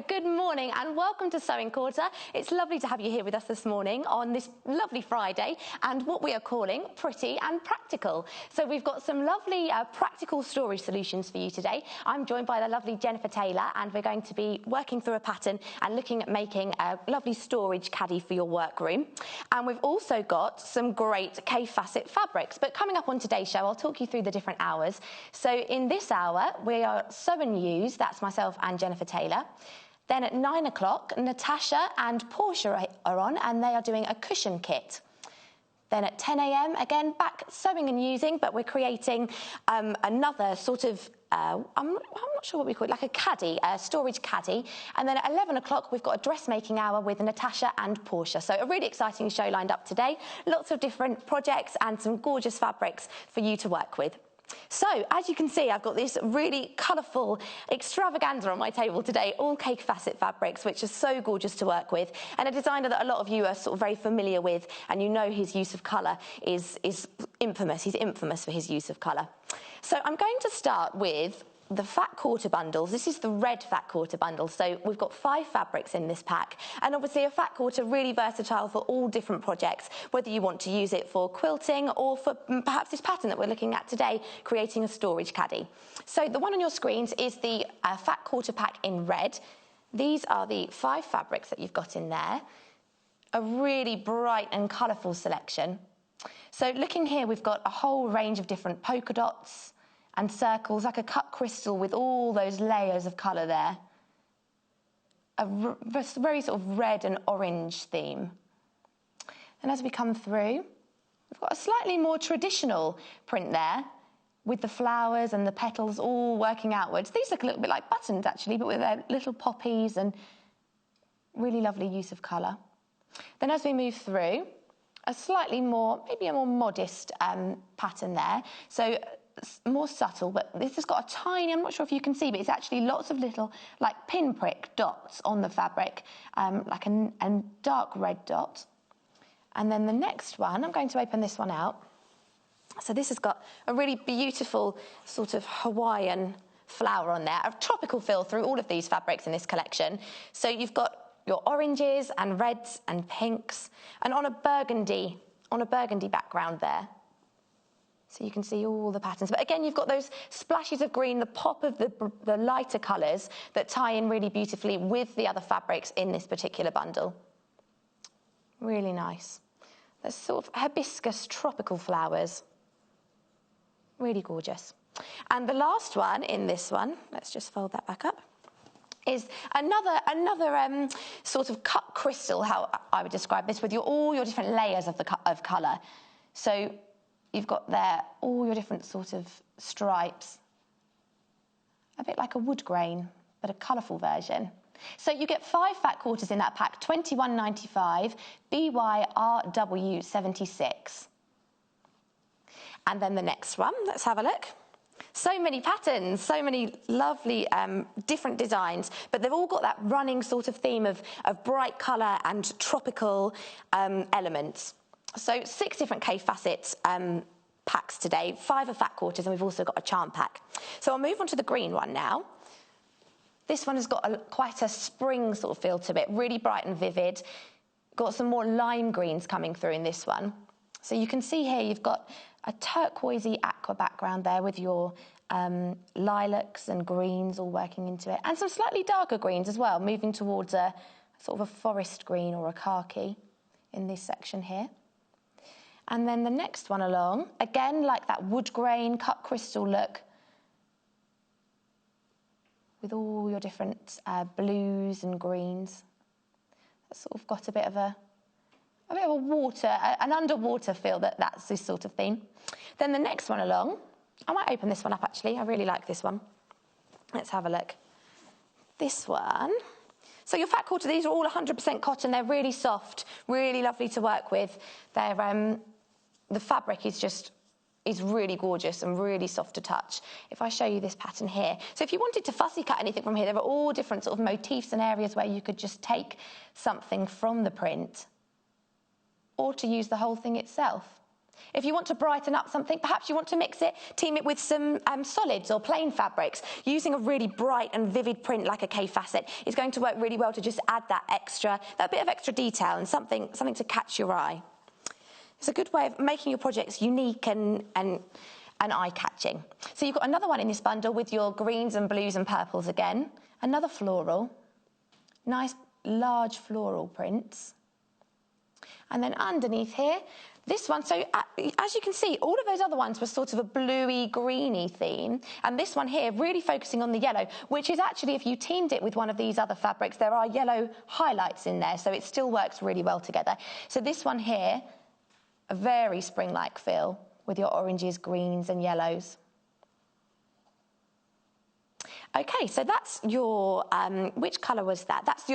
good morning and welcome to Sewing Quarter. It's lovely to have you here with us this morning on this lovely Friday and what we are calling Pretty and Practical. So we've got some lovely practical storage solutions for you today. I'm joined by the lovely Jenniffer Taylor and we're going to be working through a pattern and looking at making a lovely storage caddy for your workroom. And we've also got some great Kaffe Fassett fabrics. But coming up on today's show, I'll talk you through the different hours. So in this hour, we are Sew and Use, that's myself and Jenniffer Taylor. Then at 9 o'clock, Natasha and Portia are on and they are doing a cushion kit. Then at 10 a.m, again, back sewing and using, but we're creating another sort of, I'm not sure what we call it, like a caddy, a storage caddy. And then at 11 o'clock, we've got a dressmaking hour with Natasha and Portia. So a really exciting show lined up today. Lots of different projects and some gorgeous fabrics for you to work with. So, as you can see, I've got this really colourful extravaganza on my table today, all Kaffe Fassett fabrics, which are so gorgeous to work with, and a designer that a lot of you are sort of very familiar with, and you know his use of colour is infamous. He's infamous for his use of colour. So I'm going to start with the fat quarter bundles. This is the red fat quarter bundle. So we've got 5 fabrics in this pack. And obviously a fat quarter really versatile for all different projects, whether you want to use it for quilting or for perhaps this pattern that we're looking at today, creating a storage caddy. So the one on your screens is the fat quarter pack in red. These are the 5 fabrics that you've got in there. A really bright and colourful selection. So looking here, we've got a whole range of different polka dots and circles, like a cut crystal with all those layers of colour there. A very sort of red and orange theme. And as we come through, we've got a slightly more traditional print there, with the flowers and the petals all working outwards. These look a little bit like buttons, actually, but with their little poppies and really lovely use of colour. Then as we move through, a slightly more, maybe a more modest pattern there. So more subtle, but this has got a tiny, I'm not sure if you can see, but it's actually lots of little like pinprick dots on the fabric, like a dark red dot. And then the next one, I'm going to open this one out. So this has got a really beautiful sort of Hawaiian flower on there, a tropical feel through all of these fabrics in this collection. So you've got your oranges and reds and pinks, and on a burgundy background there. So you can see all the patterns. But again, you've got those splashes of green, the pop of the lighter colours that tie in really beautifully with the other fabrics in this particular bundle. Really nice. There's sort of hibiscus tropical flowers. Really gorgeous. And the last one in this one, let's just fold that back up, is another sort of cut crystal, how I would describe this, with all your different layers of colour. So you've got there all your different sort of stripes, a bit like a wood grain, but a colourful version. So you get 5 fat quarters in that pack, £21.95, BYRW76. And then the next one, let's have a look. So many patterns, so many lovely different designs, but they've all got that running sort of theme of bright colour and tropical elements. So 6 different Kaffe Fassett packs today, 5 are fat quarters, and we've also got a charm pack. So I'll move on to the green one now. This one has got quite a spring sort of feel to it, really bright and vivid. Got some more lime greens coming through in this one. So you can see here you've got a turquoisey aqua background there with your lilacs and greens all working into it, and some slightly darker greens as well, moving towards a sort of a forest green or a khaki in this section here. And then the next one along, again, like that wood grain, cut crystal look, with all your different blues and greens. That's sort of got a bit of a water, an underwater feel, that's this sort of theme. Then the next one along, I might open this one up actually, I really like this one. Let's have a look. This one. So your fat quarter, these are all 100% cotton, they're really soft, really lovely to work with. They're, the fabric is really gorgeous and really soft to touch. If I show you this pattern here. So if you wanted to fussy cut anything from here, there are all different sort of motifs and areas where you could just take something from the print or to use the whole thing itself. If you want to brighten up something, perhaps you want to team it with some solids or plain fabrics. Using a really bright and vivid print like a Kaffe Fassett is going to work really well to just add that bit of extra detail and something to catch your eye. It's a good way of making your projects unique and eye-catching. So you've got another one in this bundle with your greens and blues and purples again. Another floral. Nice large floral prints. And then underneath here, this one, so as you can see, all of those other ones were sort of a bluey, greeny theme. And this one here, really focusing on the yellow, which is actually, if you teamed it with one of these other fabrics, there are yellow highlights in there, so it still works really well together. So this one here, a very spring-like feel with your oranges, greens and yellows. Okay, so that's your, which colour was that? That's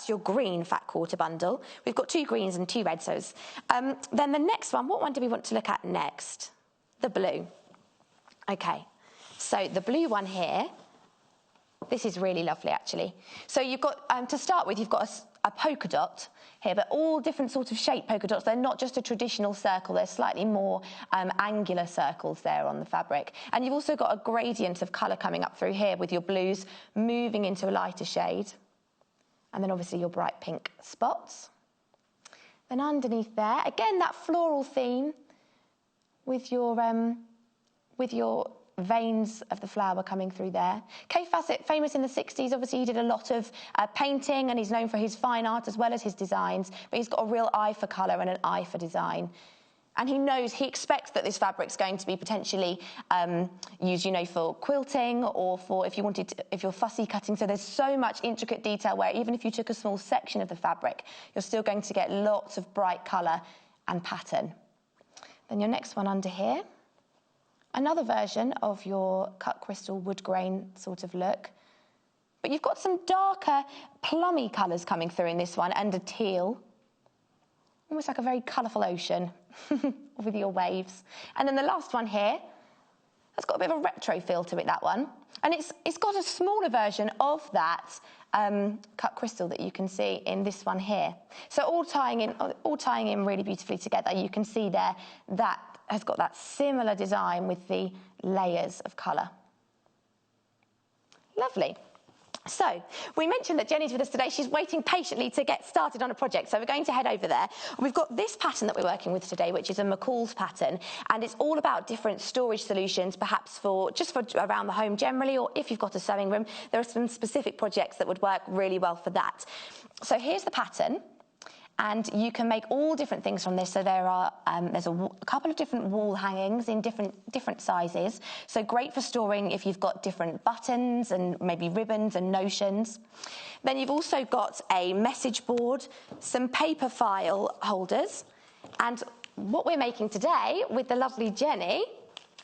your green fat quarter bundle. We've got 2 greens and 2 reds. Then the next one, what one do we want to look at next? The blue. Okay, so the blue one here, this is really lovely actually. So you've got, to start with, you've got a polka dot here, but all different sorts of shaped polka dots. They're not just a traditional circle, they're slightly more angular circles there on the fabric. And you've also got a gradient of colour coming up through here with your blues moving into a lighter shade. And then obviously your bright pink spots. Then underneath there, again, that floral theme with your veins of the flower coming through there. Kaffe Fassett, famous in the 60s, obviously he did a lot of painting and he's known for his fine art as well as his designs, but he's got a real eye for colour and an eye for design. And he expects that this fabric's going to be potentially used, you know, for quilting or for if you're fussy cutting. So there's so much intricate detail where even if you took a small section of the fabric, you're still going to get lots of bright colour and pattern. Then your next one under here, another version of your cut crystal wood grain sort of look. But you've got some darker plummy colours coming through in this one and a teal. Almost like a very colourful ocean with your waves. And then the last one here, that's got a bit of a retro feel to it, that one. And it's got a smaller version of that cut crystal that you can see in this one here. So all tying in really beautifully together. You can see there that has got that similar design with the layers of colour. Lovely. So, we mentioned that Jenny's with us today. She's waiting patiently to get started on a project, so we're going to head over there. We've got this pattern that we're working with today, which is a McCall's pattern, and it's all about different storage solutions, perhaps just for around the home generally, or if you've got a sewing room, there are some specific projects that would work really well for that. So here's the pattern. And you can make all different things from this. So there's a couple of different wall hangings in different sizes. So great for storing if you've got different buttons and maybe ribbons and notions. Then you've also got a message board, some paper file holders. And what we're making today with the lovely Jenny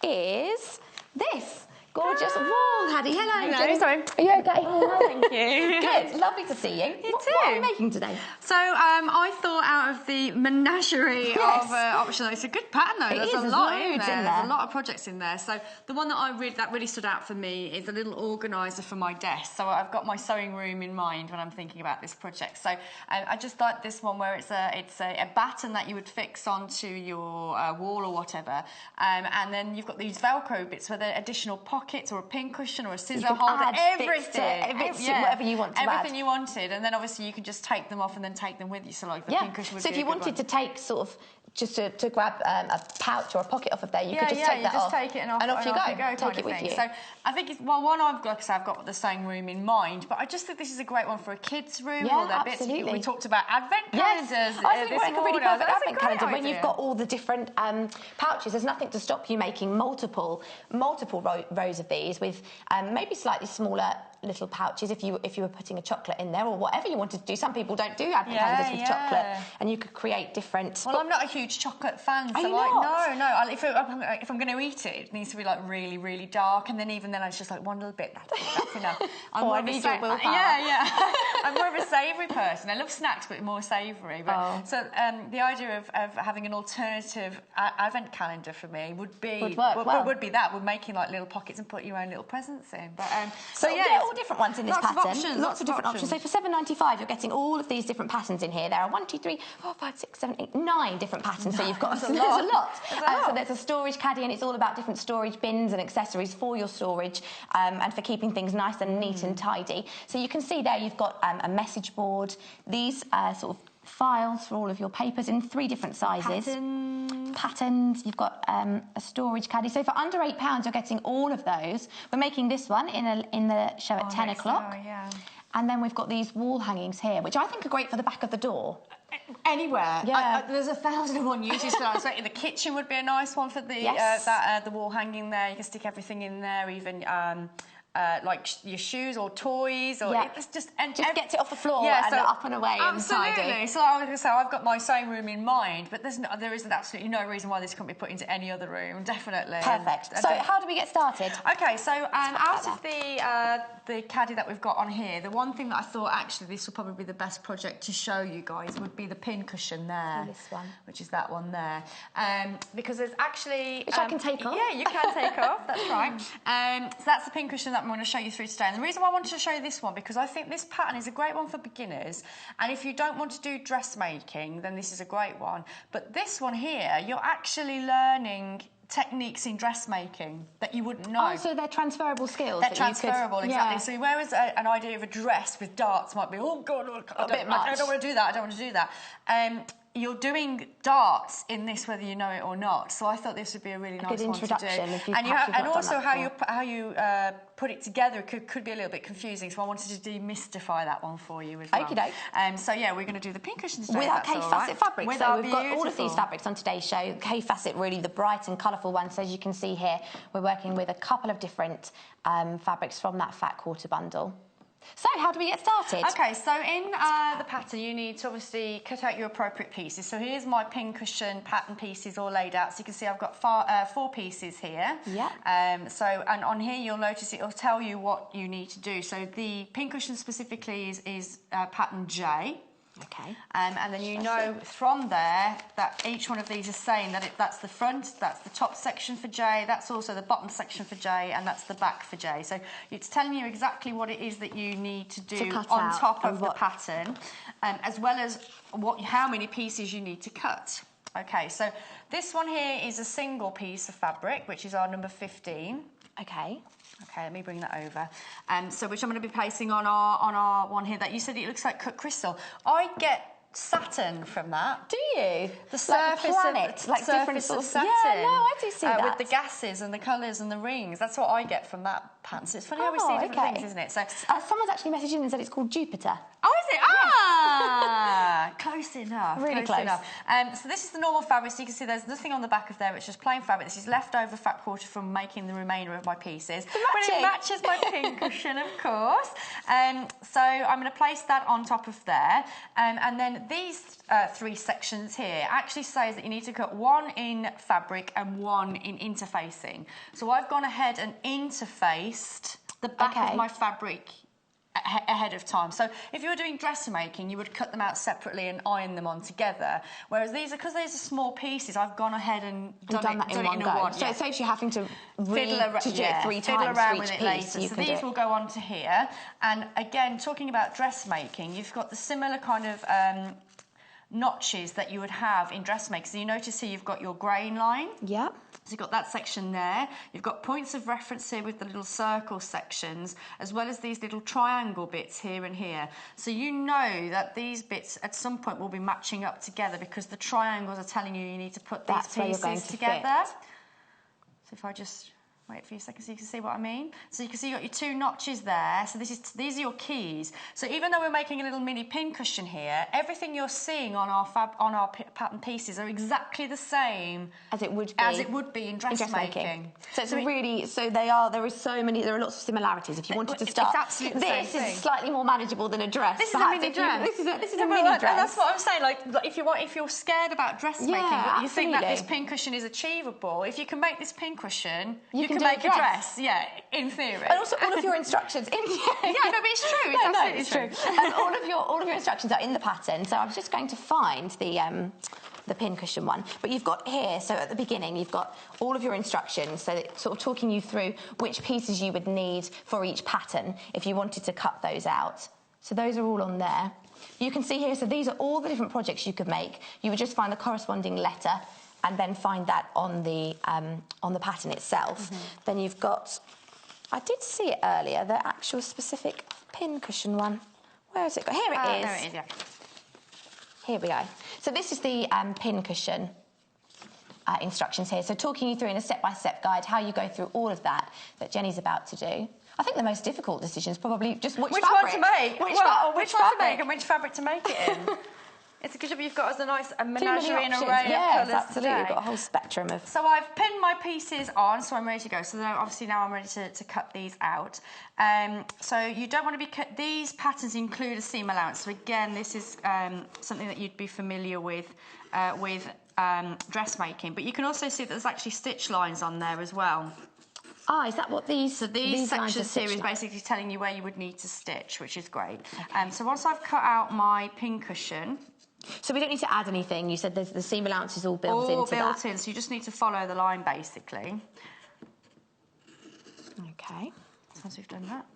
is this. Gorgeous wall, Hattie. Hello, Jenny. Sorry. Are you okay? Oh, thank you. Good. Lovely to see you. What are you making today? So I thought out of the menagerie of options. It's a good pattern though. There's a lot in there. There's a lot of projects in there. So the one that really stood out for me is a little organiser for my desk. So I've got my sewing room in mind when I'm thinking about this project. So I just like this one where it's a batten that you would fix onto your wall or whatever, and then you've got these Velcro bits with additional pockets or a pin cushion or a scissor holder, everything, whatever you want to everything you wanted, and then obviously you can just take them off and then take them with you. So like the pin cushion would be a good one. So if you wanted to take sort of just to grab a pouch or a pocket off of there, you could just take that off. Take it and off you go. Take it with you. So I think it's one I've got the sewing room in mind, but I just think this is a great one for a kid's room. Yeah, or their absolutely. bits. We talked about advent calendars. I think like a really perfect advent calendar when idea. you've got all the different pouches. There's nothing to stop you making multiple rows of these with maybe slightly smaller little pouches if you were putting a chocolate in there or whatever you wanted to do. Some people don't do advent calendars with chocolate, and you could create different. Well, I'm not a huge chocolate fan, so no. If I'm going to eat it, it needs to be like really, really dark, and then even then, it's just like one little bit. That's enough. I need your willpower. Yeah. I'm more of a savoury person. I love snacks, but more savoury. So the idea of having an alternative advent calendar for me would be making like little pockets and put your own little presents in. But all more different ones in this pattern. Lots of different options. So for £7.95, you're getting all of these different patterns in here. There are 1, 2, 3, 4, 5, 6, 7, 8, 9 different patterns. So you've got there's a lot. So there's a storage caddy, and it's all about different storage bins and accessories for your storage and for keeping things nice and neat and tidy. So you can see there you've got a message board. These sort of files for all of your papers in 3 different sizes. Patterns. You've got a storage caddy. So for under £8, you're getting all of those. We're making this one in the show at 10 o'clock. Yeah. And then we've got these wall hangings here, which I think are great for the back of the door. Anywhere. Yeah. There's 1,001 uses for that. So the kitchen would be a nice one for the the wall hanging there. You can stick everything in there, even like your shoes or toys, or it's just gets it off the floor and up and away. Absolutely. And tidy. So I've got my sewing room in mind, but there isn't absolutely no reason why this couldn't be put into any other room. Definitely. Perfect. So how do we get started? Okay, so out of the caddy that we've got on here, the one thing that I thought actually this will probably be the best project to show you guys would be the pin cushion there. This one. Which is that one there. Because there's actually... Which I can take off. Yeah, you can take off, that's right. So that's the pin cushion that I'm going to show you through today. And the reason why I wanted to show you this one, because I think this pattern is a great one for beginners. And if you don't want to do dressmaking, then this is a great one. But this one here, you're actually learning techniques in dressmaking that you wouldn't know. Oh, so they're transferable skills. They're transferable, exactly. So whereas an idea of a dress with darts might be, oh God, I don't want to do that, I don't want to do that. You're doing darts in this whether you know it or not. So I thought this would be a really nice one to do. And also how you put it together could be a little bit confusing. So I wanted to demystify that one for you as well. Okey-doke. So yeah, we're going to do the pin cushions today. With our Kaffe Fassett fabrics. With so we've got all of these fabrics on today's show. Kaffe Fassett, really the bright and colourful ones. So as you can see here, we're working with a couple of different fabrics from that fat quarter bundle. So how do we get started? Okay, so in the pattern you need to obviously cut out your appropriate pieces. So here's my pin cushion pattern pieces all laid out. So you can see I've got 4 pieces here. Yeah. And on here you'll notice it'll tell you what you need to do. So the pin cushion specifically is pattern J. Okay. And then you know from there that each one of these is saying that that's the front, that's the top section for J, that's also the bottom section for J, and that's the back for J. So it's telling you exactly what it is that you need to do on top of the pattern, as well as how many pieces you need to cut. Okay, so this one here is a single piece of fabric, which is our number 15. Okay. Okay, let me bring that over. So which I'm going to be placing on our one here that you said it looks like cut crystal. I get Saturn from that. Do you? The surface of different sort of Saturn. Yeah, no, I do see that. With the gases and the colours and the rings. That's what I get from that pattern. So it's funny how we see different things, isn't it? So someone's actually messaged in and said it's called Jupiter. Oh, is it? Ah! Close enough. Really close enough. So this is the normal fabric. So you can see there's nothing on the back of there. It's just plain fabric. This is leftover fat quarter from making the remainder of my pieces. But it matches my pin cushion, of course. So I'm going to place that on top of there. And then these 3 sections here actually says that you need to cut 1 in fabric and 1 in interfacing. So I've gone ahead and interfaced the back of my fabric ahead of time. So if you were doing dressmaking, you would cut them out separately and iron them on together. Whereas these are, because these are small pieces, I've gone ahead and done it in one go. So it saves you having to fiddle around with it later. So these will go on to here. And again, talking about dressmaking, you've got the similar kind of notches that you would have in dressmaking. So you notice here you've got your grain line. Yeah. So you've got that section there. You've got points of reference here with the little circle sections, as well as these little triangle bits here and here. So you know that these bits at some point will be matching up together because the triangles are telling you need to put these pieces together. So if I just wait for a second so you can see what I mean. So you can see you've got your 2 notches there. So these are your keys. So even though we're making a little mini pin cushion here, everything you're seeing on our pattern pieces are exactly the same as it would be in dressmaking. So it's there are lots of similarities. If you wanted to start, this is slightly more manageable than a dress. This is a mini dress. This is a mini dress. And that's what I'm saying. Like if you're scared about dressmaking, but you think that this pin cushion is achievable, if you can make this pin cushion, you can make a dress, in theory. And also all of your instructions but it's true. It's absolutely true. And all of your instructions are in the pattern. So I was just going to find the the pincushion one. But you've got here, so at the beginning, you've got all of your instructions, so it's sort of talking you through which pieces you would need for each pattern if you wanted to cut those out. So those are all on there. You can see here, so these are all the different projects you could make. You would just find the corresponding letter and then find that on the pattern itself. Then you've got, I did see it earlier, the actual specific pincushion one. Where is it? Here it is. There it is, yeah. Here we go. So this is the pincushion instructions here. So talking you through in a step-by-step guide how you go through all of that Jenny's about to do. I think the most difficult decision is probably just which fabric. One to make. Which one to make and which fabric to make it in. It's a good job you've got us a nice menagerie and array of colours absolutely. today. We've got a whole spectrum of... So I've pinned my pieces on, so I'm ready to go. So now, obviously now I'm ready to cut these out. So you don't want to be cut... These patterns include a seam allowance. So again, this is something that you'd be familiar with dressmaking. But you can also see that there's actually stitch lines on there as well. Ah, is that what these... So these sections here is basically telling you where you would need to stitch, which is great. So once I've cut out my pincushion... So we don't need to add anything. You said the seam allowance is all built into that. All built in, so you just need to follow the line, basically. Okay. Once we've done that.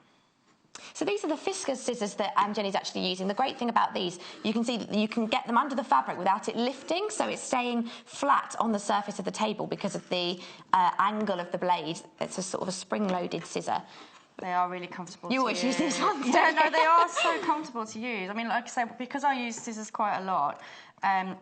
So these are the Fiskars scissors that Jenny's actually using. The great thing about these, you can see that you can get them under the fabric without it lifting, so it's staying flat on the surface of the table because of the angle of the blade. It's a sort of a spring-loaded scissor. They are really comfortable to use. You always use these ones, Yeah, no, they are so comfortable to use. I mean, like I say, because I use scissors quite a lot,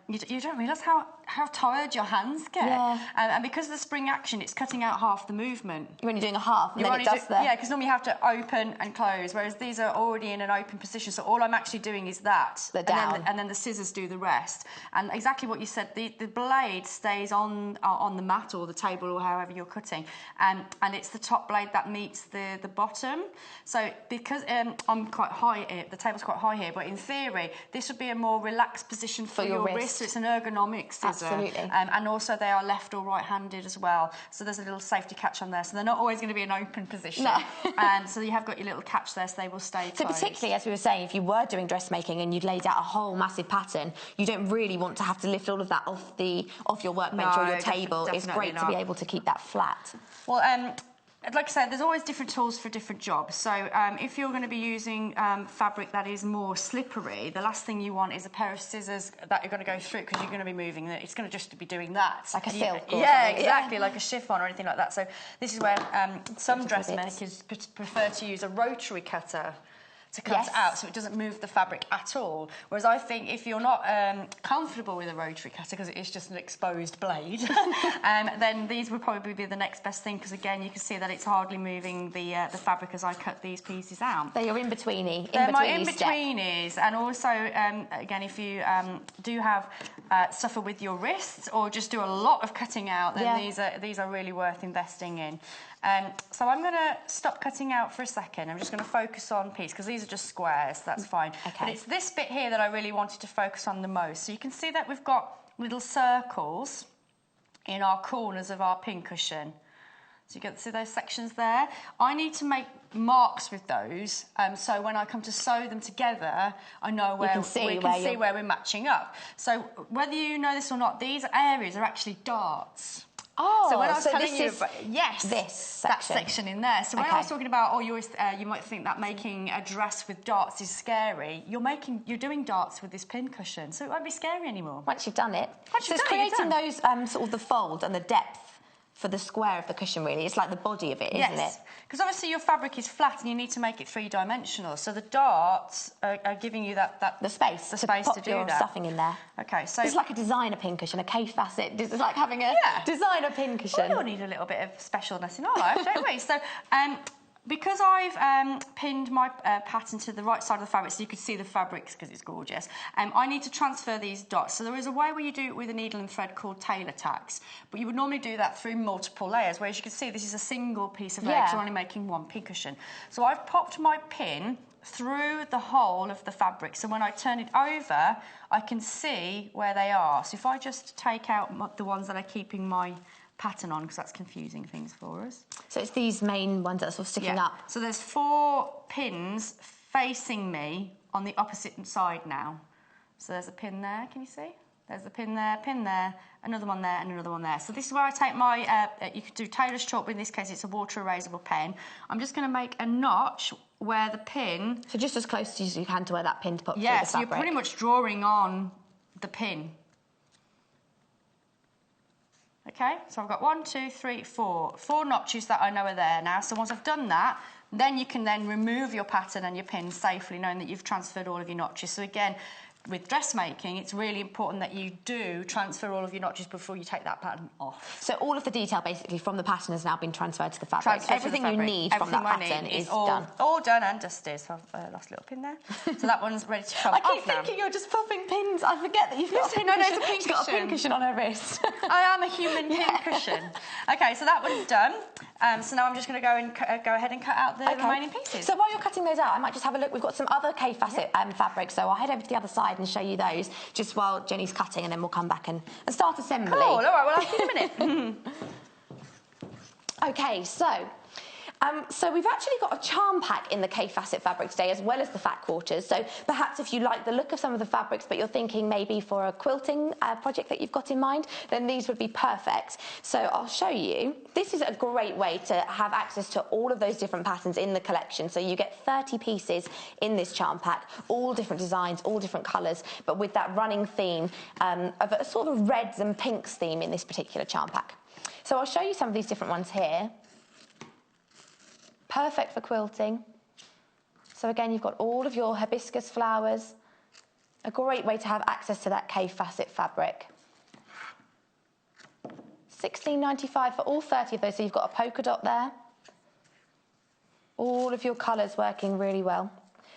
you don't realise how tired your hands get. Yeah. And because of the spring action, it's cutting out half the movement. You're only doing a half, and then it does the... Yeah, because normally you have to open and close, whereas these are already in an open position, so all I'm actually doing is that. The down. And then the scissors do the rest. And exactly what you said, the blade stays on the mat or the table or however you're cutting, and it's the top blade that meets the bottom. So because I'm quite high, the table's quite high here, but in theory, this would be a more relaxed position for your wrist. So it's an ergonomic scissor. Absolutely. And also they are left or right-handed as well. So there's a little safety catch on there. So they're not always going to be an open position. No. And so you have got your little catch there, so they will stay closed. So particularly, as we were saying, if you were doing dressmaking and you'd laid out a whole massive pattern, you don't really want to have to lift all of that off your workbench or your table. It's great to be able to keep that flat. Well, like I said, there's always different tools for different jobs. So if you're going to be using fabric that is more slippery, the last thing you want is a pair of scissors that you're going to go through because you're going to be moving it. It's going to just be doing that. Like a silk or Yeah, something. exactly, like a chiffon or anything like that. So this is where some dressmakers prefer to use a rotary cutter to cut out so it doesn't move the fabric at all. Whereas I think if you're not comfortable with a rotary cutter because it is just an exposed blade, then these would probably be the next best thing because again you can see that it's hardly moving the fabric as I cut these pieces out. They're your in-betweeny. They're my in-betweenies, and also again if you do have suffer with your wrists or just do a lot of cutting out, then these are really worth investing in. So I'm going to stop cutting out for a second. I'm just going to focus on piece because these are just squares, so that's fine. Okay. But it's this bit here that I really wanted to focus on the most. So you can see that we've got little circles in our corners of our pincushion. So you can see those sections there. I need to make marks with those, so when I come to sew them together, I know where we can see where we're matching up. So whether you know this or not, these areas are actually darts. Oh, so when I was telling you about, that section in there. So when I was talking about, you might think that making a dress with darts is scary. You're doing darts with this pincushion, so it won't be scary anymore. Once you've done it. So it's creating those sort of the fold and the depth for the square of the cushion, really. It's like the body of it, isn't it? Because obviously your fabric is flat and you need to make it three-dimensional. So the darts are giving you the space to do your that. stuffing in there. Okay, so it's like a designer pincushion, a Kaffe Fassett. It's like having a designer pincushion. We all need a little bit of specialness in our life, don't we? So because I've pinned my pattern to the right side of the fabric so you can see the fabrics because it's gorgeous, I need to transfer these dots. So there is a way where you do it with a needle and thread called tailor tacks, but you would normally do that through multiple layers, whereas you can see this is a single piece of layer because we're only making one pincushion. So I've popped my pin through the whole of the fabric, so when I turn it over, I can see where they are. So if I just take out the ones that are keeping my pattern on, because that's confusing things for us. So it's these main ones that are sort of sticking up. So there's 4 pins facing me on the opposite side now. So there's a pin there, can you see? There's the pin there, another one there, and another one there. So this is where I take my, you could do Taylor's chalk, but in this case it's a water erasable pen. I'm just going to make a notch where the pin... So just as close as you can to where that pin's put through the fabric. Yeah, so you're pretty much drawing on the pin. Okay, so I've got 1, 2, 3, 4. 4 notches that I know are there now. So once I've done that, then you can then remove your pattern and your pin safely, knowing that you've transferred all of your notches. So again, with dressmaking, it's really important that you do transfer all of your notches before you take that pattern off. So all of the detail basically from the pattern has now been transferred to the fabric. Everything you need from that pattern is done. All done and dusted. So I've lost a little pin there. So that one's ready to come off now. I keep thinking you're just popping pins. I forget that you've got a pin cushion. There's a pin She's got a pin cushion on her wrist. I am a human pin cushion. Okay, so that one's done. So now I'm just going to go ahead and cut out the remaining pieces. So while you're cutting those out, I might just have a look. We've got some other Kaffe Fassett fabrics, so I'll head over to the other side and show you those just while Jenny's cutting, and then we'll come back and start assembly. Cool, all right, well, I'll see you in a minute. Okay, so we've actually got a charm pack in the Kaffe Fassett fabric today, as well as the Fat Quarters. So perhaps if you like the look of some of the fabrics, but you're thinking maybe for a quilting project that you've got in mind, then these would be perfect. So I'll show you. This is a great way to have access to all of those different patterns in the collection. So you get 30 pieces in this charm pack, all different designs, all different colours, but with that running theme of a sort of reds and pinks theme in this particular charm pack. So I'll show you some of these different ones here. Perfect for quilting. So again, you've got all of your hibiscus flowers. A great way to have access to that Kaffe Fassett fabric. $16.95 for all 30 of those. So you've got a polka dot there. All of your colours working really well.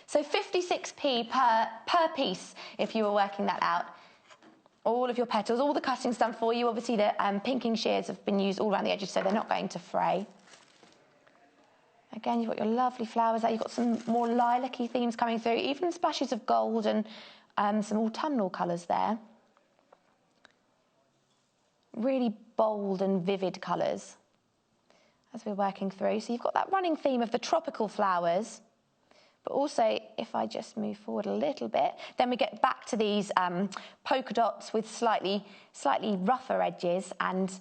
So 56p per piece if you were working that out. All of your petals, all the cutting's done for you. Obviously, the pinking shears have been used all around the edges, so they're not going to fray. Again, you've got your lovely flowers there. You've got some more lilac-y themes coming through, even splashes of gold and some autumnal colours there. Really bold and vivid colours as we're working through. So you've got that running theme of the tropical flowers, but also, if I just move forward a little bit, then we get back to these polka dots with slightly rougher edges and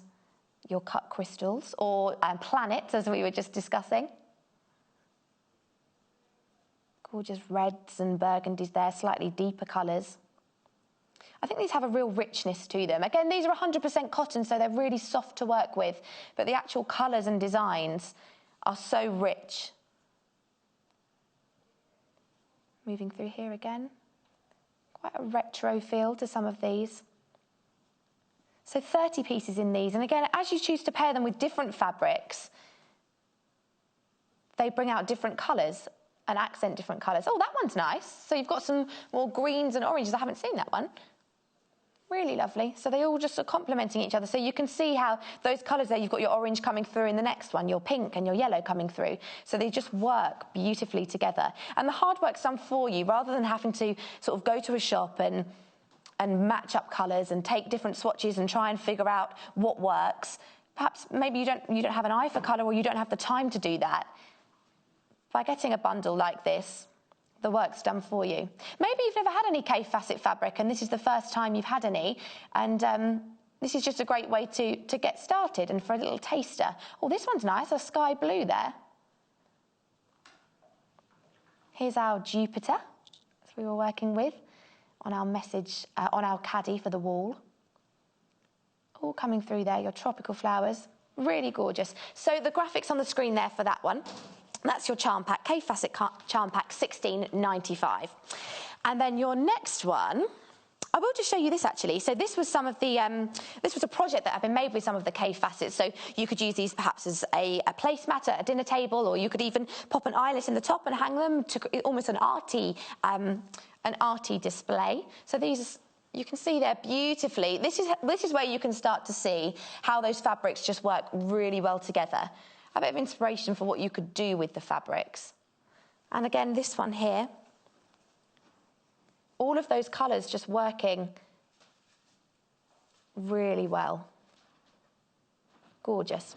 your cut crystals, or planets, as we were just discussing. Gorgeous reds and burgundies there, slightly deeper colours. I think these have a real richness to them. Again, these are 100% cotton, so they're really soft to work with, but the actual colours and designs are so rich. Moving through here again. Quite a retro feel to some of these. So 30 pieces in these, and again, as you choose to pair them with different fabrics, they bring out different colours and accent different colours. Oh, that one's nice. So you've got some more greens and oranges. I haven't seen that one. Really lovely. So they all just are complementing each other. So you can see how those colours there, you've got your orange coming through in the next one, your pink and your yellow coming through. So they just work beautifully together. And the hard work's done for you, rather than having to sort of go to a shop and match up colours and take different swatches and try and figure out what works. Perhaps maybe you don't have an eye for colour, or you don't have the time to do that. By getting a bundle like this, the work's done for you. Maybe you've never had any Kaffe Fassett fabric and this is the first time you've had any, and this is just a great way to get started and for a little taster. Oh, this one's nice, a sky blue there. Here's our Jupiter, as we were working with, on our message, on our caddy for the wall. All coming through there, your tropical flowers, really gorgeous. So the graphics on the screen there for that one. That's your charm pack, Kaffe Fassett charm pack, $16.95. And then your next one, I will just show you this actually. So this was some of the, this was a project that had been made with some of the Kaffe Fassett. So you could use these perhaps as a placemat at a dinner table, or you could even pop an eyelet in the top and hang them to almost an arty display. So these, you can see there beautifully. This is where you can start to see how those fabrics just work really well together. A bit of inspiration for what you could do with the fabrics. And again, this one here, all of those colours just working really well. Gorgeous.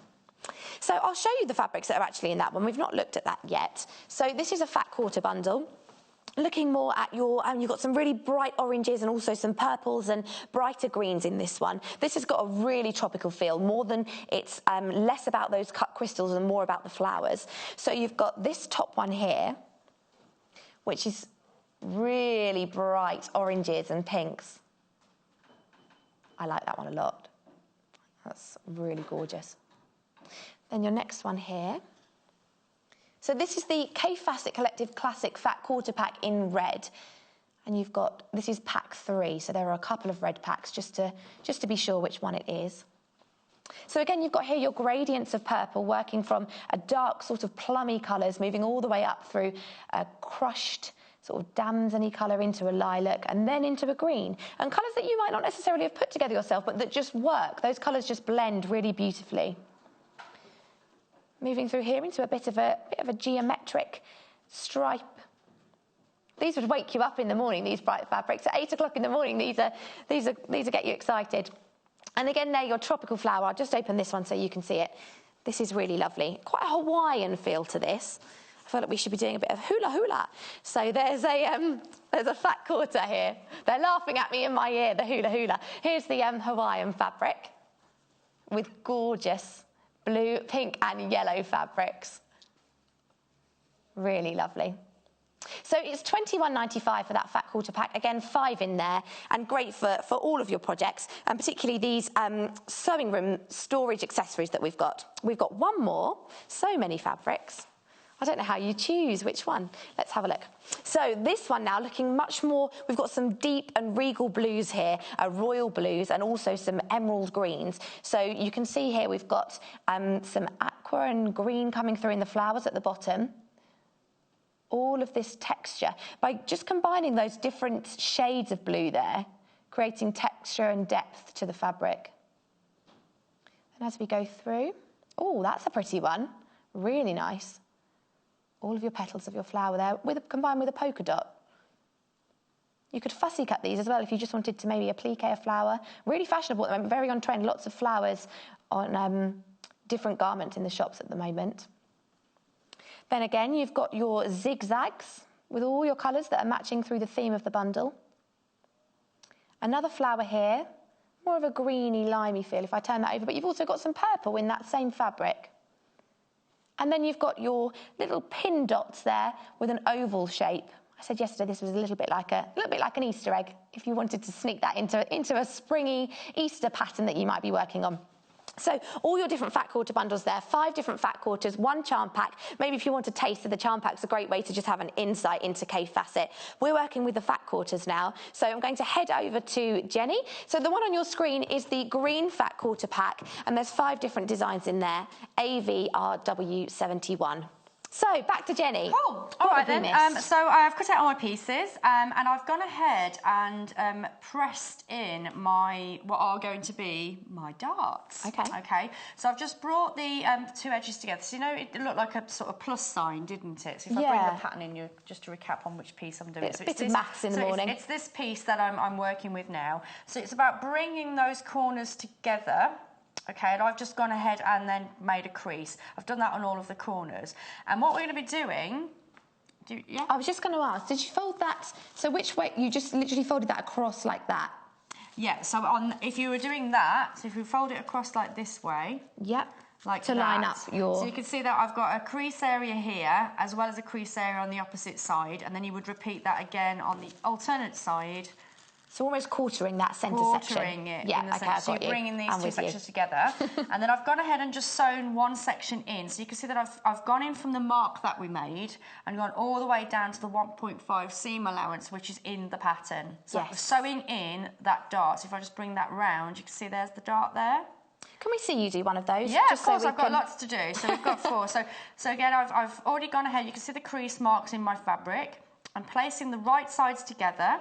So I'll show you the fabrics that are actually in that one. We've not looked at that yet. So this is a Fat Quarter bundle. looking more at your, you've got some really bright oranges and also some purples and brighter greens in this one. This has got a really tropical feel, more than it's less about those cut crystals and more about the flowers. So you've got this top one here, which is really bright oranges and pinks. I like that one a lot. That's really gorgeous. Then your next one here. So this is the Kaffe Fassett Collective Classic Fat Quarter Pack in red. And you've got, this is pack 3, so there are a couple of red packs just to be sure which one it is. So again, you've got here your gradients of purple working from a dark sort of plummy colours, moving all the way up through a crushed sort of damsony colour into a lilac and then into a green. And colours that you might not necessarily have put together yourself, but that just work. Those colours just blend really beautifully. Moving through here into a bit of a geometric stripe. These would wake you up in the morning, these bright fabrics. At 8 o'clock in the morning, these get you excited. And again, they're your tropical flower. I'll just open this one so you can see it. This is really lovely. Quite a Hawaiian feel to this. I feel like we should be doing a bit of hula hula. So there's a fat quarter here. They're laughing at me in my ear, the hula hula. Here's the Hawaiian fabric with gorgeous blue, pink and yellow fabrics. Really lovely. So it's £21.95 for that fat quarter pack. Again, 5 in there, and great for all of your projects, and particularly these sewing room storage accessories that we've got. We've got one more. So many fabrics. I don't know how you choose which one. Let's have a look. So this one now looking much more, we've got some deep and regal blues here, royal blues, and also some emerald greens. So you can see here we've got some aqua and green coming through in the flowers at the bottom. All of this texture, by just combining those different shades of blue there, creating texture and depth to the fabric. And as we go through, oh, that's a pretty one. Really nice. All of your petals of your flower there, combined with a polka dot. You could fussy cut these as well if you just wanted to maybe applique a flower. Really fashionable at the moment, very on trend. Lots of flowers on different garments in the shops at the moment. Then again, you've got your zigzags with all your colours that are matching through the theme of the bundle. Another flower here, more of a greeny, limey feel if I turn that over, but you've also got some purple in that same fabric. And then you've got your little pin dots there with an oval shape. I said yesterday this was a little bit like an Easter egg, if you wanted to sneak that into a springy Easter pattern that you might be working on. So all your different fat quarter bundles there, 5 different fat quarters, 1 charm pack. Maybe if you want a taste of the charm pack's a great way to just have an insight into Kaffe Fassett. We're working with the fat quarters now, so I'm going to head over to Jenny. So the one on your screen is the green fat quarter pack, and there's 5 different designs in there, AVRW71. So, back to Jenny. Cool. All right then. So I've cut out all my pieces, and I've gone ahead and pressed in what are going to be my darts. Okay. Okay. So I've just brought the 2 edges together. So you know it looked like a sort of plus sign, didn't it? So if I bring the pattern in, just to recap on which piece I'm doing. It's a bit of maths in the morning. It's this piece that I'm working with now. So it's about bringing those corners together. Okay, and I've just gone ahead and then made a crease. I've done that on all of the corners. And what we're going to be doing... yeah? I was just going to ask, did you fold that... So which way... You just literally folded that across like that? Yeah, so if you were doing that, so if you fold it across like this way... Yep. Like to that, line up your... So you can see that I've got a crease area here, as well as a crease area on the opposite side, and then you would repeat that again on the alternate side... So almost quartering that centre section. Quartering it. Yeah, in the okay, centre. So you're bringing these 2 sections together. And then I've gone ahead and just sewn 1 section in. So you can see that I've gone in from the mark that we made and gone all the way down to the 1.5 seam allowance, which is in the pattern. So I'm sewing in that dart. So if I just bring that round, you can see there's the dart there. Can we see you do one of those? Yeah, just of course. I've got lots to do. So we've got 4. So again, I've already gone ahead. You can see the crease marks in my fabric. I'm placing the right sides together.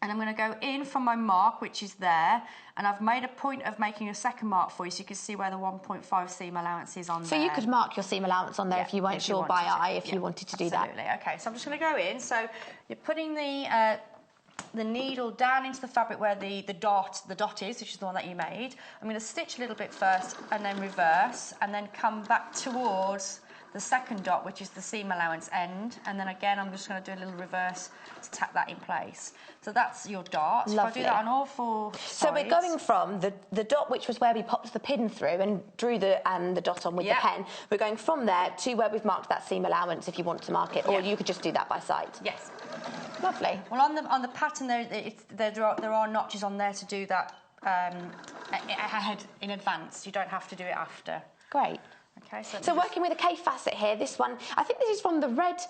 And I'm going to go in from my mark, which is there, and I've made a point of making a second mark for you so you can see where the 1.5 seam allowance is on there. So you could mark your seam allowance on there if you weren't sure by eye, if you wanted to do that. Absolutely. Okay, so I'm just going to go in. So you're putting the needle down into the fabric where the dot is, which is the one that you made. I'm going to stitch a little bit first and then reverse, and then come back towards the second dot, which is the seam allowance end, and then again I'm just going to do a little reverse to tap that in place. So that's your dot. So if I do that on all 4 sides. So we're going from the dot, which was where we popped the pin through and drew the dot on with the pen. We're going from there to where we've marked that seam allowance if you want to mark it, or you could just do that by sight. Yes. Lovely. Well, on the pattern there are notches on there to do that ahead in advance. You don't have to do it after. Great. Okay. So working with a Kaffe Fassett here, this one, I think this is from the red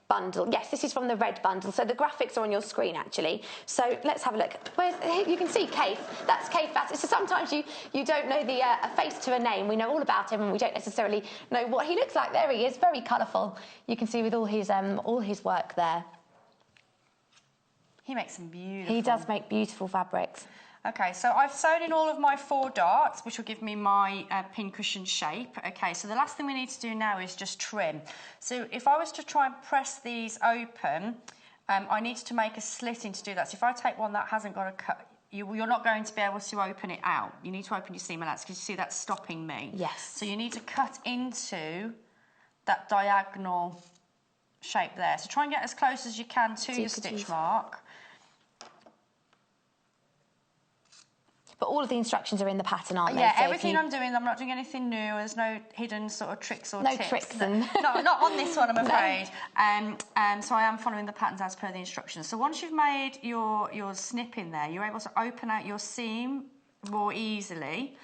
bundle. Yes, this is from the red bundle. So the graphics are on your screen, actually. So let's have a look. You can see Kaffe. That's Kaffe Fassett. So sometimes you don't know a face to a name. We know all about him, and we don't necessarily know what he looks like. There he is, very colourful. You can see with all his work there. He makes some beautiful. He does make beautiful fabrics. Okay, so I've sewn in all of my 4 dots, which will give me my pincushion shape. Okay, so the last thing we need to do now is just trim. So if I was to try and press these open, I need to make a slit in to do that. So if I take one that hasn't got a cut, you're not going to be able to open it out. You need to open your seam allowance because you see that's stopping me. Yes. So you need to cut into that diagonal shape there. So try and get as close as you can to your stitch mark. But all of the instructions are in the pattern, aren't they? Yeah, so everything I'm doing, I'm not doing anything new. There's no hidden sort of tricks or tips. No tricks. And... not on this one, I'm afraid. No. So I am following the patterns as per the instructions. So once you've made your snip in there, you're able to open out your seam more easily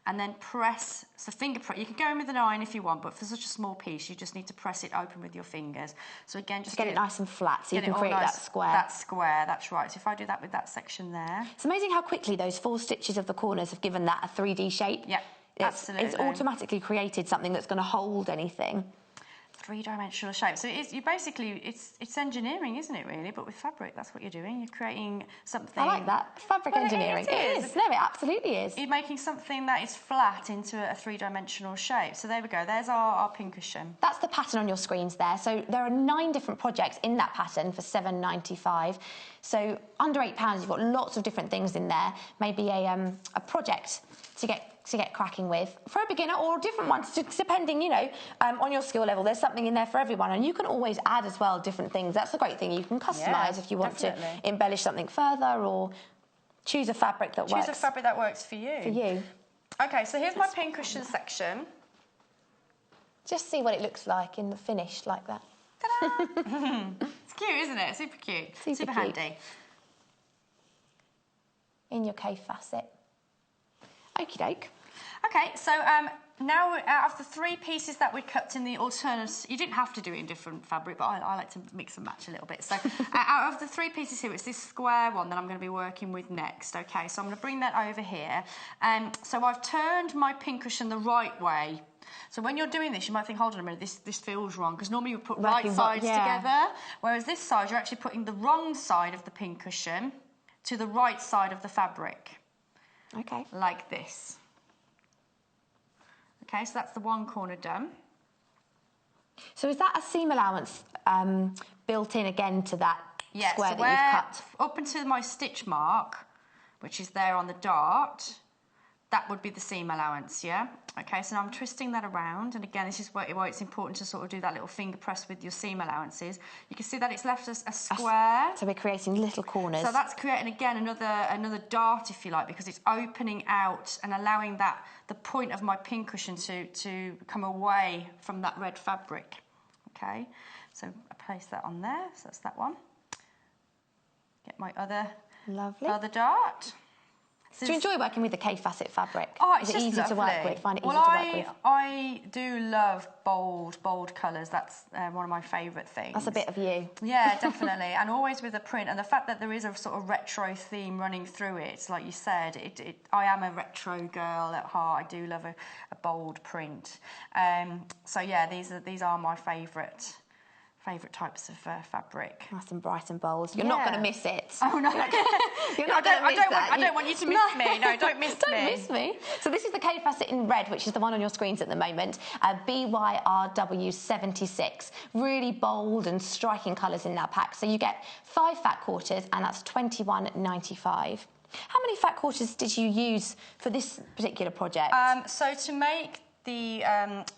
and then press, so finger press. You can go in with an iron if you want, but for such a small piece, you just need to press it open with your fingers. So again, just get it nice and flat so you can create that square. That square, that's right. So if I do that with that section there. It's amazing how quickly those 4 stitches of the corners have given that a 3D shape. Yeah, absolutely. It's automatically created something that's going to hold anything. 3-dimensional shape. So it's engineering, isn't it, really? But with fabric, that's what you're doing. You're creating something. I like that. Fabric engineering. It is. No, it absolutely is. You're making something that is flat into a 3-dimensional shape. So there we go. There's our pincushion. That's the pattern on your screens there. So there are 9 different projects in that pattern for £7.95. So under £8, you've got lots of different things in there. Maybe a project to get cracking with for a beginner, or different ones depending, on your skill level. There's something in there for everyone, and you can always add as well different things. That's the great thing. You can customise if you want to embellish something further, or choose a fabric that works. Choose a fabric that works for you. Okay, so here's my pincushion section. Just see what it looks like in the finish, like that. Ta-da! It's cute, isn't it? Super cute. Super handy. In your Kaffe Fassett. Okie doke. Okay, so now out of the 3 pieces that we cut in the alternate, you didn't have to do it in different fabric, but I like to mix and match a little bit. So out of the 3 pieces here, it's this square one that I'm going to be working with next. Okay, so I'm going to bring that over here. So I've turned my pincushion the right way. So when you're doing this, you might think, hold on a minute, this feels wrong, because normally you put right sides together, whereas this side, you're actually putting the wrong side of the pincushion to the right side of the fabric. Okay. Like this. Okay, so that's the one corner done. So is that a seam allowance built in again to that square that you've cut? Up until my stitch mark, which is there on the dart, that would be the seam allowance, yeah? Okay, so now I'm twisting that around, and again, this is why it's important to sort of do that little finger press with your seam allowances. You can see that it's left us a square. So we're creating little corners. So that's creating, again, another dart, if you like, because it's opening out and allowing the point of my pincushion to come away from that red fabric. Okay, so I place that on there, so that's that one. Get my other dart. Do you enjoy working with the Kaffe Fassett fabric? Oh, it's Is it easy to work with? Find it easy to work with? I do love bold colours. That's one of my favourite things. That's a bit of you. Yeah, definitely. And always with a print. And the fact that there is a sort of retro theme running through it, like you said, I am a retro girl at heart. I do love a bold print. So yeah, these are my favourite types of fabric. Nice and bright and bold. You're not going to miss it. Oh, no. I don't want you to miss me. No, don't miss me. Don't miss me. So this is the Kaffe Fassett in red, which is the one on your screens at the moment. BYRW76. Really bold and striking colours in that pack. So you get 5 fat quarters, and that's £21.95. How many fat quarters did you use for this particular project? So to make the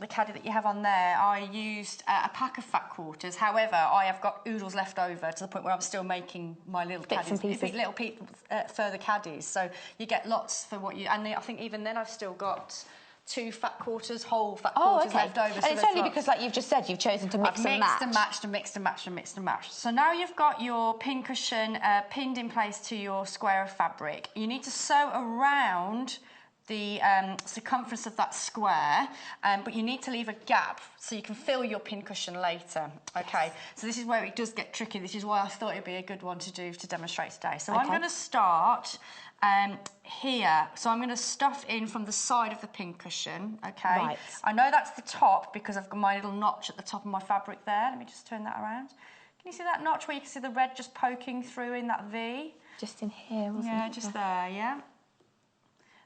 caddy that you have on there, I used a pack of Fat Quarters. However, I have got oodles left over to the point where I'm still making my little Bits and caddies, pieces. little further caddies. So you get lots for what you... And I think even then I've still got 2 Fat Quarters, whole Fat Quarters left over. And it's only because, like you've just said, you've chosen to mix and match. Mixed and matched and mixed and matched and mixed and matched. So now you've got your pincushion pinned in place to your square of fabric. You need to sew around the circumference of that square, but you need to leave a gap so you can fill your pincushion later. Okay, so this is where it does get tricky. This is why I thought it'd be a good one to do to demonstrate today. So I'm going to start here. So I'm going to stuff in from the side of the pincushion. Okay, right. I know that's the top because I've got my little notch at the top of my fabric there. Let me just turn that around. Can you see that notch where you can see the red just poking through in that V? Just in here, wasn't it? Yeah, just there, yeah.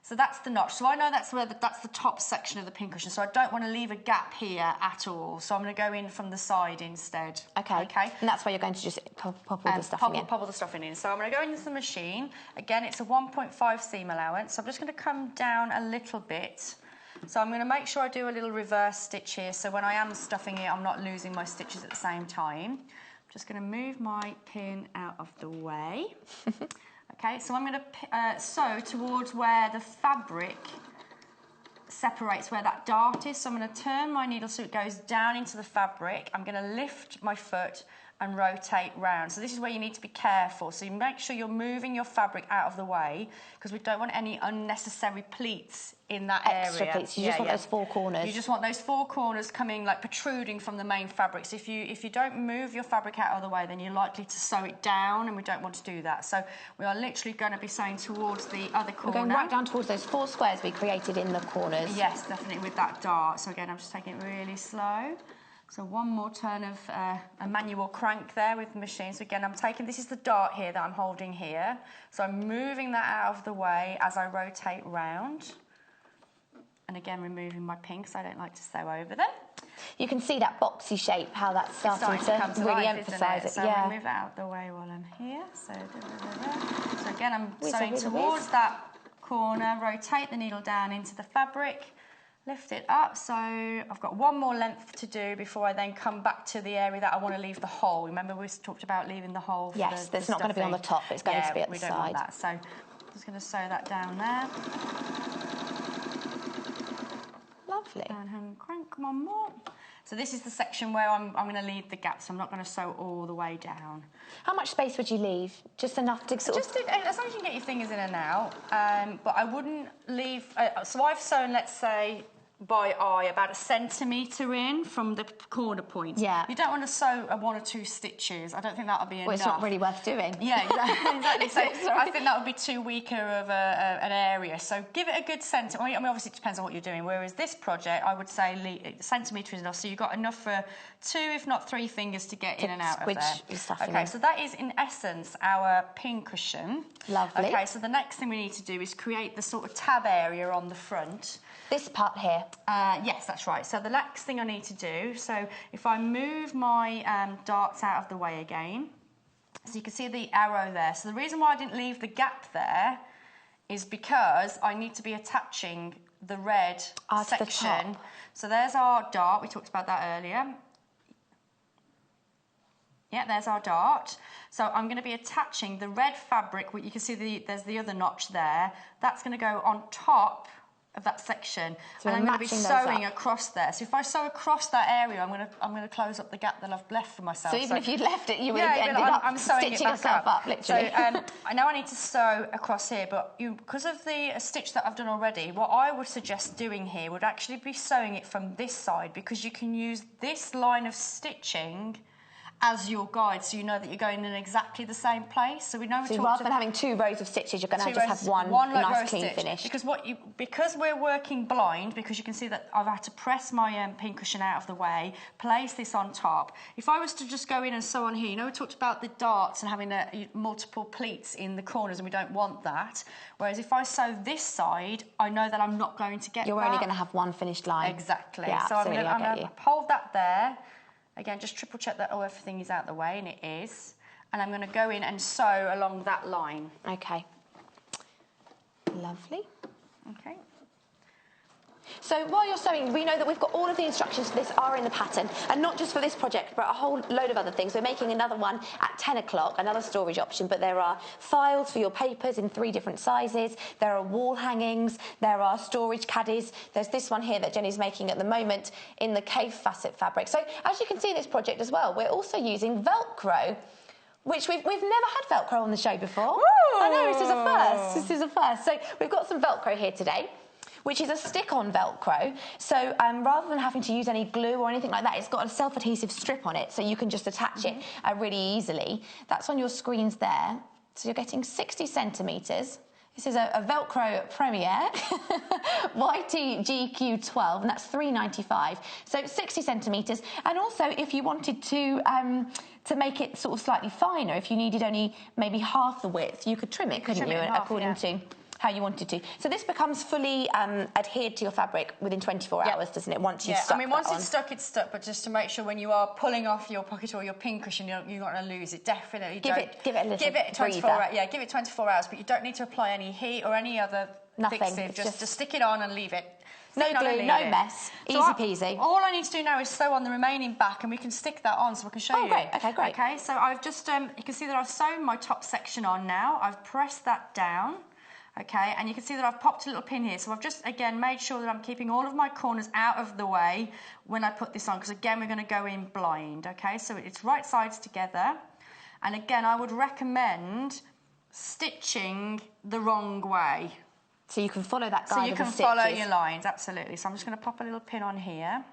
So that's the notch. So I know that's that's the top section of the pincushion. So I don't want to leave a gap here at all. So I'm going to go in from the side instead. Okay. Okay. And that's where you're going to just pop all the stuffing in. Pop all the stuffing in. So I'm going to go into the machine. Again, it's a 1.5 seam allowance. So I'm just going to come down a little bit. So I'm going to make sure I do a little reverse stitch here. So when I am stuffing it, I'm not losing my stitches at the same time. I'm just going to move my pin out of the way. Okay, so I'm going to sew towards where the fabric separates where that dart is. So I'm going to turn my needle so it goes down into the fabric. I'm going to lift my foot and rotate round. So this is where you need to be careful. So you make sure you're moving your fabric out of the way because we don't want any unnecessary pleats in that Extra area. pleats. You just want those 4 corners. You just want those 4 corners coming, like protruding from the main fabric. So if you don't move your fabric out of the way, then you're likely to sew it down, and we don't want to do that. So we are literally going to be sewing towards the other corner. We're going right down towards those 4 squares we created in the corners. Yes, definitely with that dart. So again, I'm just taking it really slow. So one more turn of a manual crank there with the machine. So again, I'm taking, this is the dart here that I'm holding here. So I'm moving that out of the way as I rotate round. And again, removing my pin because I don't like to sew over them. You can see that boxy shape, how that's starting to really emphasise it. So I'm going to move it out of the way while I'm here. So again, I'm sewing towards that corner, rotate the needle down into the fabric, lift it up. So I've got one more length to do before I then come back to the area that I want to leave the hole. Remember we talked about leaving the hole for yes, that's not going to be on the top, it's going to be at the side. We don't want that. So I'm just going to sew that down there. Lovely. And crank one more. So this is the section where I'm going to leave the gap, so I'm not going to sew all the way down. How much space would you leave? Just enough to sort of... As long as you can get your fingers in and out. But I wouldn't leave... so I've sewn, let's say, by eye, about 1 centimetre in from the corner point. Yeah. You don't want to sew 1 or 2 stitches. I don't think that would be enough. Well, it's not really worth doing. Yeah, exactly. So I think that would be too weaker of an area. So give it a good centimetre. I mean, obviously it depends on what you're doing. Whereas this project, I would say centimetre is enough. So you've got enough for 2, if not 3 fingers to get in and out of there. Okay, so that is in essence our pincushion. Lovely. Okay, so the next thing we need to do is create the sort of tab area on the front. This part here? Yes, that's right. So the next thing I need to do, so if I move my darts out of the way again, so you can see the arrow there. So the reason why I didn't leave the gap there is because I need to be attaching the red section. So there's our dart. We talked about that earlier. Yeah, there's our dart. So I'm going to be attaching the red fabric. You can see there's the other notch there. That's going to go on top of that section, so and I'm going to be sewing across there. So if I sew across that area, I'm going to close up the gap that I've left for myself. So even if you'd left it, you would have ended up stitching yourself up, literally. So I know I need to sew across here, but because of the stitch that I've done already, what I would suggest doing here would actually be sewing it from this side, because you can use this line of stitching as your guide, so you know that you're going in exactly the same place. So we know. So rather than having 2 rows of stitches, you're going to just have one nice clean finish. Because we're working blind, because you can see that I've had to press my pincushion out of the way, place this on top. If I was to just go in and sew on here, you know, we talked about the darts and having multiple pleats in the corners, and we don't want that. Whereas if I sew this side, I know that I'm not going to get that. You're only going to have one finished line. Exactly. Yeah, so I'm going to hold that there. Again, just triple check that everything is out the way, and it is. And I'm going to go in and sew along that line. Okay. Lovely. Okay. So while you're sewing, we know that we've got all of the instructions for this are in the pattern, and not just for this project, but a whole load of other things. We're making another one at 10 o'clock, another storage option, but there are files for your papers in 3 different sizes. There are wall hangings. There are storage caddies. There's this one here that Jenny's making at the moment in the Kaffe Fassett fabric. So as you can see in this project as well, we're also using Velcro, which we've never had Velcro on the show before. Ooh. I know, this is a first. This is a first. So we've got some Velcro here today, which is a stick-on Velcro. So rather than having to use any glue or anything like that, it's got a self-adhesive strip on it, so you can just attach it really easily. That's on your screens there. So you're getting 60 centimetres. This is a Velcro Premier YTGQ12, and that's $3.95. So 60 centimetres. And also, if you wanted to make it sort of slightly finer, if you needed only maybe half the width, you could trim it, couldn't you, according to how you wanted to. So this becomes fully adhered to your fabric within 24 hours, doesn't it? Once you've stuck I mean, once it's stuck, it's stuck. But just to make sure, when you are pulling off your pocket or your pincushion, you're not going to lose it. Definitely give it a little give it 24 hours. Yeah, give it 24 hours. But you don't need to apply any heat or any other fixative. Just stick it on and leave it. No glue, no mess, easy peasy. All I need to do now is sew on the remaining back, and we can stick that on so I can show you. Oh, great. Okay, great. Okay, so I've just, you can see that I've sewn my top section on now. I've pressed that down. Okay, and you can see that I've popped a little pin here. So I've just, again, made sure that I'm keeping all of my corners out of the way when I put this on, because, again, we're going to go in blind, okay? So it's right sides together. And, again, I would recommend stitching the wrong way. So you can follow that guide of the stitches. So you can follow your lines, absolutely. So I'm just going to pop a little pin on here.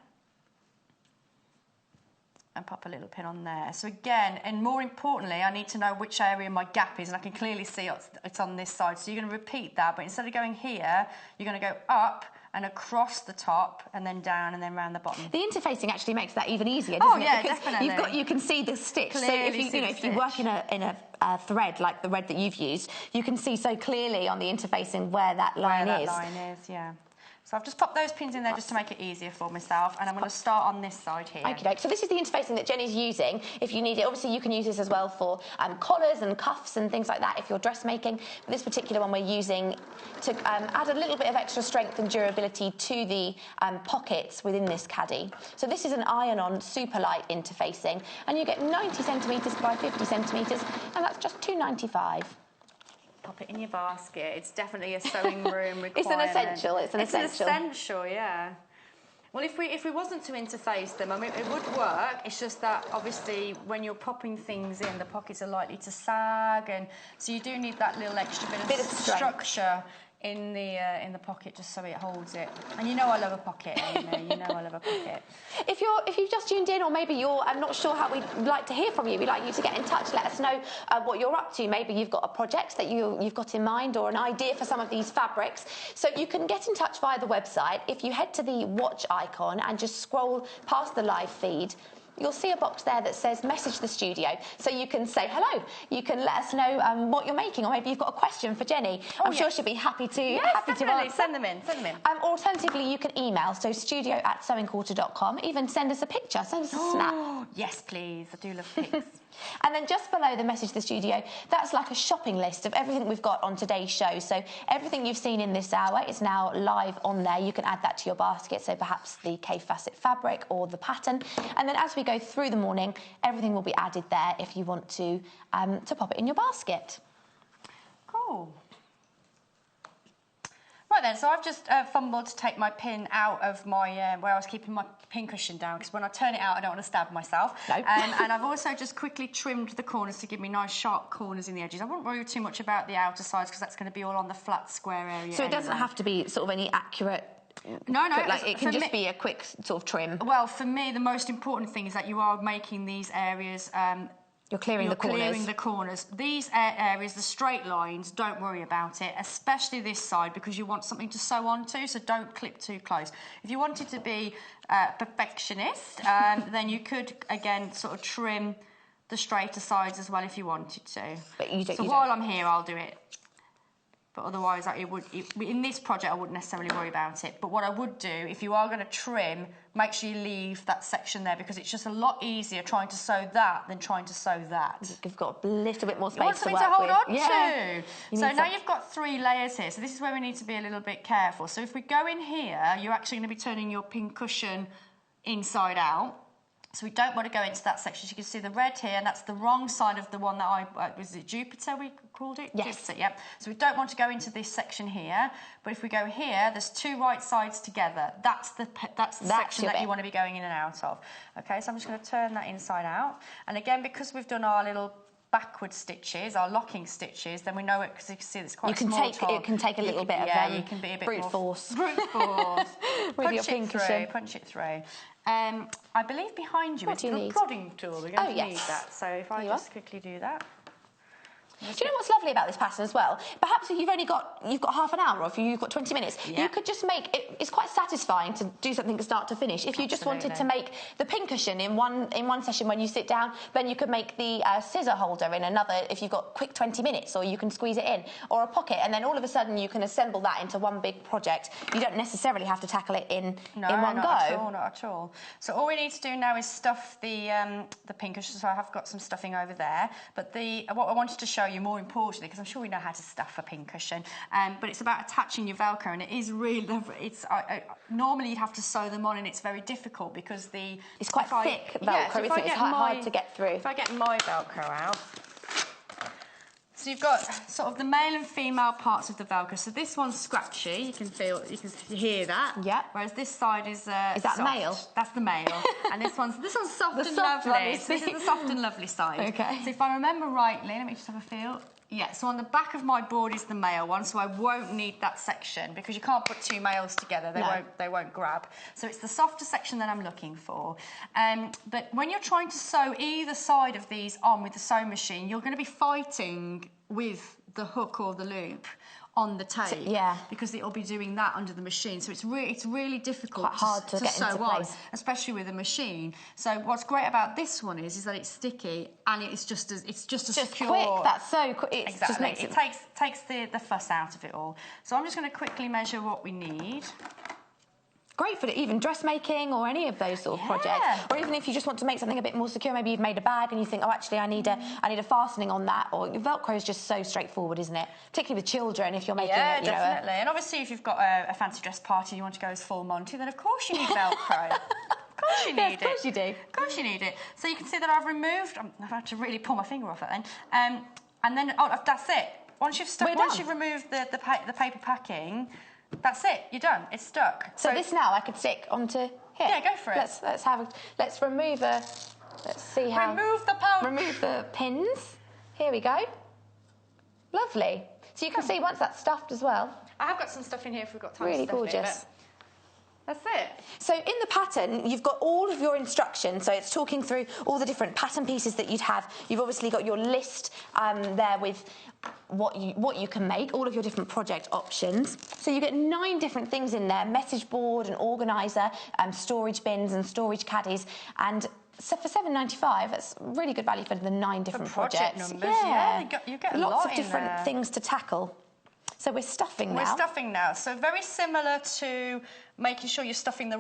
And pop a little pin on there. So again, and more importantly, I need to know which area my gap is, and I can clearly see it's on this side. So you're going to repeat that, but instead of going here, you're going to go up and across the top, and then down, and then round the bottom. The interfacing actually makes that even easier, doesn't it? Because definitely. You can see the stitch. Clearly so if you work in a thread like the red that you've used, you can see so clearly on the interfacing where that line is. Yeah. So I've just popped those pins in there just to make it easier for myself, and I'm going to start on this side here. Okay, so this is the interfacing that Jenny's using if you need it. Obviously, you can use this as well for collars and cuffs and things like that if you're dressmaking. But this particular one we're using to add a little bit of extra strength and durability to the pockets within this caddy. So this is an iron-on super light interfacing, and you get 90 centimetres by 50 centimetres, and that's just $2.95. Pop it in your basket. It's definitely a sewing room requirement. It's an essential. It's an essential, yeah. Well, if we wasn't to interface them, I mean, it would work. It's just that obviously when you're popping things in, the pockets are likely to sag, and so you do need that little extra bit of structure in the pocket, just so it holds it. And you know I love a pocket, Amy. You know I love a pocket. If you've just tuned in, or maybe I'm not sure how we'd like to hear from you. We'd like you to get in touch. Let us know what you're up to. Maybe you've got a project that you've got in mind, or an idea for some of these fabrics. So you can get in touch via the website. If you head to the watch icon and just scroll past the live feed, you'll see a box there that says message the studio. So you can say hello. You can let us know what you're making, or maybe you've got a question for Jenny. I'm sure she'll be happy to answer. Send them in. Alternatively, you can email, so studio@sewingquarter.com. Even send us a picture, send us a snap. Yes, please. I do love pics. And then just below the message to the studio, that's like a shopping list of everything we've got on today's show. So everything you've seen in this hour is now live on there. You can add that to your basket, so perhaps the Kaffe Fassett fabric or the pattern. And then as we go through the morning, everything will be added there if you want to pop it in your basket. Cool. Right then, so I've just fumbled to take my pin out of my where I was keeping my pin cushion down, because when I turn it out, I don't want to stab myself. No. And I've also just quickly trimmed the corners to give me nice sharp corners in the edges. I won't worry too much about the outer sides, because that's going to be all on the flat square area. So it doesn't have to be sort of any accurate. No, it can just be a quick sort of trim. Well, for me, the most important thing is that you are making these areas. You're clearing the corners. These areas, the straight lines, don't worry about it, especially this side, because you want something to sew onto, so don't clip too close. If you wanted to be a perfectionist, then you could, again, sort of trim the straighter sides as well if you wanted to. But you don't. So while I'm here, I'll do it But otherwise, in this project, I wouldn't necessarily worry about it. But what I would do, if you are going to trim, make sure you leave that section there, because it's just a lot easier trying to sew that than trying to sew that. You've got a little bit more space you want to something work to hold with. on Yeah. to. So now you've got 3 layers here. So this is where we need to be a little bit careful. So if we go in here, you're actually going to be turning your pincushion inside out. So we don't want to go into that section. You can see the red here, and that's the wrong side of the one that was it Jupiter we called it? Yes. Jupiter, yep. So we don't want to go into this section here, but if we go here, there's 2 right sides together. That's the section that you want to be going in and out of. Okay, so I'm just going to turn that inside out. And again, because we've done our little backward stitches, our locking stitches, then we know it, because you can see it's quite small. It can take a little bit of you can be a bit brute more force. Brute force. With your pincushion. Punch it through. I believe behind you is a prodding tool. We're going to need that. So if I just quickly do that. Do you know what's lovely about this pattern as well? Perhaps if you've got half an hour, or if you've got 20 minutes, you could just make it. It's quite satisfying to do something start to finish. If you just wanted to make the pincushion in one session when you sit down, then you could make the scissor holder in another. If you've got quick 20 minutes, or you can squeeze it in, or a pocket, and then all of a sudden you can assemble that into one big project. You don't necessarily have to tackle it in one go. Not at all. So all we need to do now is stuff the pincushion. So I have got some stuffing over there, but what I wanted to show you more importantly, because I'm sure we know how to stuff a pincushion, but it's about attaching your Velcro, and it is really, normally you'd have to sew them on, and it's very difficult because it's quite thick Velcro, isn't it? It's hard to get through. If I get my Velcro out, so you've got sort of the male and female parts of the Velcro. So this one's scratchy. You can hear that. Yeah. Whereas this side is that soft. male? That's the male. And this one's soft and lovely. So this is the soft and lovely side. Okay. So if I remember rightly, let me just have a feel. Yeah, so on the back of my board is the male one, so I won't need that section, because you can't put 2 males together. They won't grab. So it's the softer section that I'm looking for. But when you're trying to sew either side of these on with the sewing machine, you're going to be fighting with the hook or the loop on the tape, because it'll be doing that under the machine. So it's really difficult, quite hard to get sew into on, place, especially with a machine. So what's great about this one is that it's sticky, and it's just as secure. Quick. That's so quick. Exactly. Just makes it takes the fuss out of it all. So I'm just going to quickly measure what we need. Great for even dressmaking or any of those sort of projects, or even if you just want to make something a bit more secure. Maybe you've made a bag and you think, oh, actually, I need a fastening on that. Or Velcro is just so straightforward, isn't it? Particularly with children, if you're making definitely. And obviously, if you've got a fancy dress party and you want to go as full Monty, then of course you need Velcro. Of course you need it. Of course you do. Of course you need it. So you can see that I've removed. I've had to really pull my finger off it then. And then that's it. Once you've removed the paper packing. That's it. You're done. It's stuck. So this now I could stick onto here. Yeah, go for it. Let's remove Let's see how. Remove the pouch. Remove the pins. Here we go. Lovely. So you can see once that's stuffed as well. I have got some stuff in here if we've got time. Really to stuff gorgeous. It, that's it. So in the pattern, you've got all of your instructions. So it's talking through all the different pattern pieces that you'd have. You've obviously got your list there with what you can make, all of your different project options. So you get 9 different things in there: message board, an organizer, storage bins and storage caddies. And so for $7.95, that's really good value for the 9 different project projects. Numbers, you get lots of different things to tackle. So we're stuffing now. We're stuffing now. So very similar to making sure you're stuffing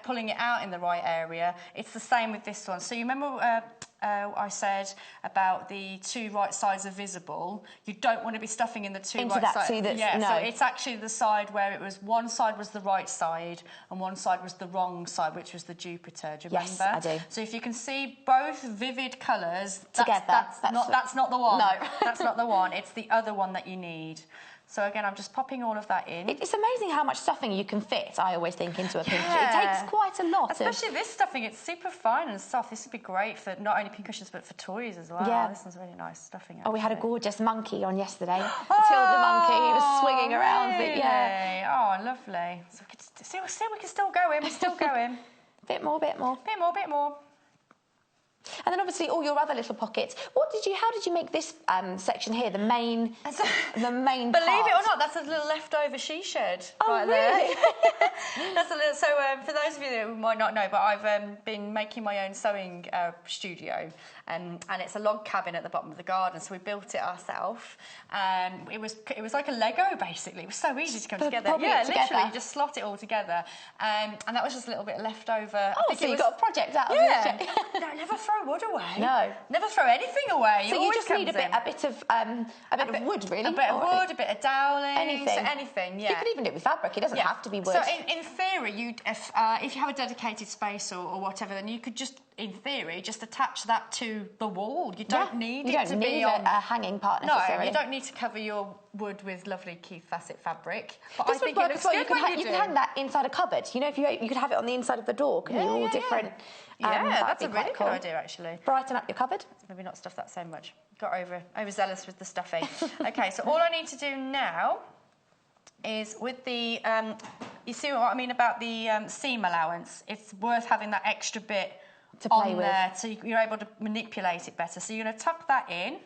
pulling it out in the right area. It's the same with this one. So you remember I said about the 2 right sides are visible. You don't want to be stuffing in the 2 right sides. So it's actually the side where it was one side was the right side and one side was the wrong side, which was the Jupiter. Do you remember? Yes, I do. So if you can see both vivid colours together, that's not the one. No, that's not the one. It's the other one that you need. So again, I'm just popping all of that in. It's amazing how much stuffing you can fit, I always think, into a pincushion. It takes quite a lot. Especially this stuffing, it's super fine and soft. This would be great for not only pincushions, but for toys as well. Yeah. This one's really nice stuffing. Actually. Oh, we had a gorgeous monkey on yesterday. Matilda monkey. He was swinging around. Really? Oh, lovely. So we can still go in. We're still going. Bit more. Bit more. And then obviously all your other little pockets. How did you make this section here? The main part. Believe it or not, that's a little leftover she shed. Oh, right really? There. That's a little. So for those of you that might not know, but I've been making my own sewing studio, and it's a log cabin at the bottom of the garden. So we built it ourselves. It was like a Lego basically. It was so easy to come together. Yeah, literally, you just slot it all together. And that was just a little bit left over. Oh, so you got a project out of this. No, never throw wood away. No, never throw anything away. So you just need a bit of wood, really. A bit of wood, a bit of doweling, anything. Yeah. You could even do it with fabric. It doesn't have to be wood. So in theory, if you have a dedicated space or whatever, then you could just, in theory, just attach that to the wall. You don't need it to be on a hanging part necessarily. No, you don't need to cover your wood with lovely Kaffe Fassett fabric. But this I think would work it looks as well. good You could hang that inside a cupboard. You know, if you could have it on the inside of the door, couldn't you? All different. That's a really cool idea, actually. Brighten up your cupboard. Maybe not stuff that so much. Got overzealous with the stuffing. Okay, so all I need to do now is with the, you see what I mean about the seam allowance? It's worth having that extra bit to play on with. There so you're able to manipulate it better. So you're going to tuck that in.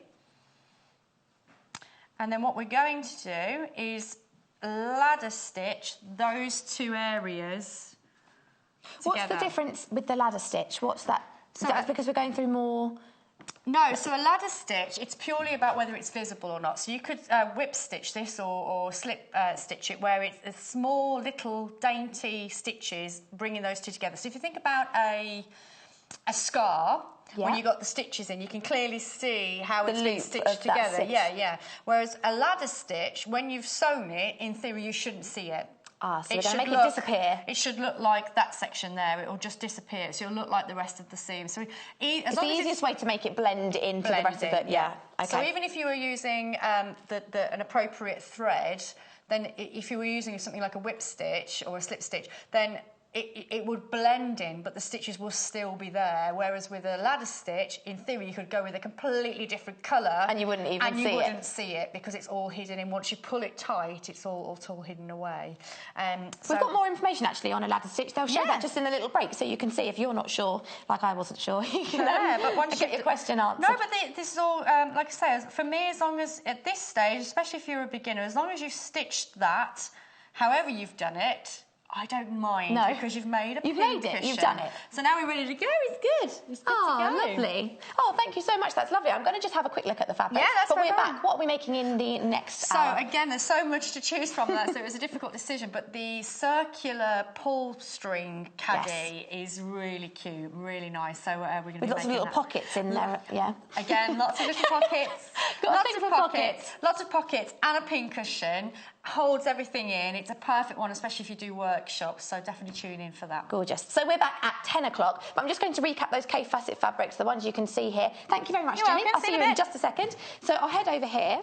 And then what we're going to do is ladder stitch those two areas together. What's the difference with the ladder stitch? What's that? So that's because we're going through more... No, so a ladder stitch, it's purely about whether it's visible or not. So you could whip stitch this or slip stitch it where it's a small little dainty stitches bringing those two together. So if you think about a scar, when you got the stitches in, you can clearly see how it's been stitched together. Yeah. Whereas a ladder stitch, when you've sewn it, in theory you shouldn't see it. Ah, so we're going to make it disappear. It should look like that section there. It will just disappear. So it'll look like the rest of the seam. So it's the easiest way to make it blend into the rest of it. Yeah. Okay. So even if you were using an appropriate thread, then if you were using something like a whip stitch or a slip stitch, then it would blend in, but the stitches will still be there. Whereas with a ladder stitch, in theory, you could go with a completely different colour. And you wouldn't even see it. And you wouldn't see it because it's all hidden in. Once you pull it tight, it's all hidden away. We've got more information, actually, on a ladder stitch. They'll show that just in a little break, so you can see if you're not sure, like I wasn't sure. You can but once get your question answered. No, but this is all, like I say, for me, as long as, at this stage, especially if you're a beginner, as long as you've stitched that, however you've done it, I don't mind because you've made a You've done it. So now we're ready to go. It's good. It's good to go. Lovely. Oh, thank you so much. That's lovely. I'm going to just have a quick look at the fabric. Yeah, that's But we're back. What are we making in the next hour? So, again, there's so much to choose from there, so it was a difficult decision, but the circular pull string caddy is really cute, really nice. So we're going to be with lots of little pockets in there, Again, lots of little pockets. Lots of pockets and a pin cushion. Holds everything in. It's a perfect one, especially if you do workshops, so definitely tune in for that. Gorgeous. So we're back at 10 o'clock, but I'm just going to recap those Kaffe Fassett fabrics, the ones you can see here. Thank you very much, Jenny. I'll see you in just a second. So I'll head over here.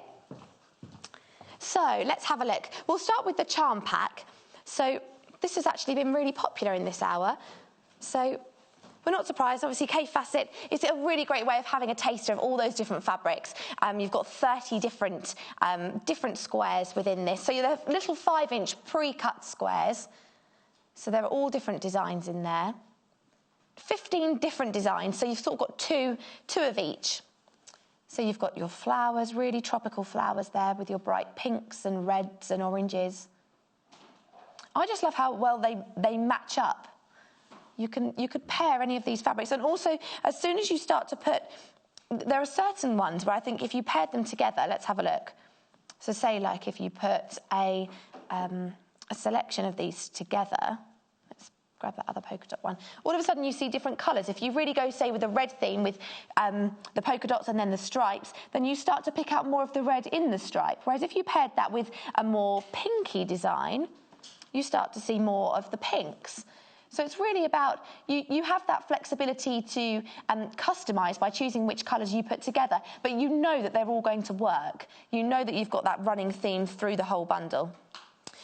So let's have a look. We'll start with the charm pack. So this has actually been really popular in this hour. So we're not surprised. Obviously, Kaffe Fassett is a really great way of having a taster of all those different fabrics. You've got 30 different squares within this. So you have little 5-inch pre-cut squares. So there are all different designs in there. 15 different designs. So you've sort of got two of each. So you've got your flowers, really tropical flowers there with your bright pinks and reds and oranges. I just love how well they match up. You could pair any of these fabrics. And also, as soon as you start to put... There are certain ones where I think if you paired them together... Let's have a look. So say, like, if you put a selection of these together... Let's grab that other polka dot one. All of a sudden, you see different colours. If you really go, say, with a red theme with the polka dots and then the stripes, then you start to pick out more of the red in the stripe. Whereas if you paired that with a more pinky design, you start to see more of the pinks. So it's really about, you have that flexibility to customise by choosing which colours you put together, but you know that they're all going to work. You know that you've got that running theme through the whole bundle.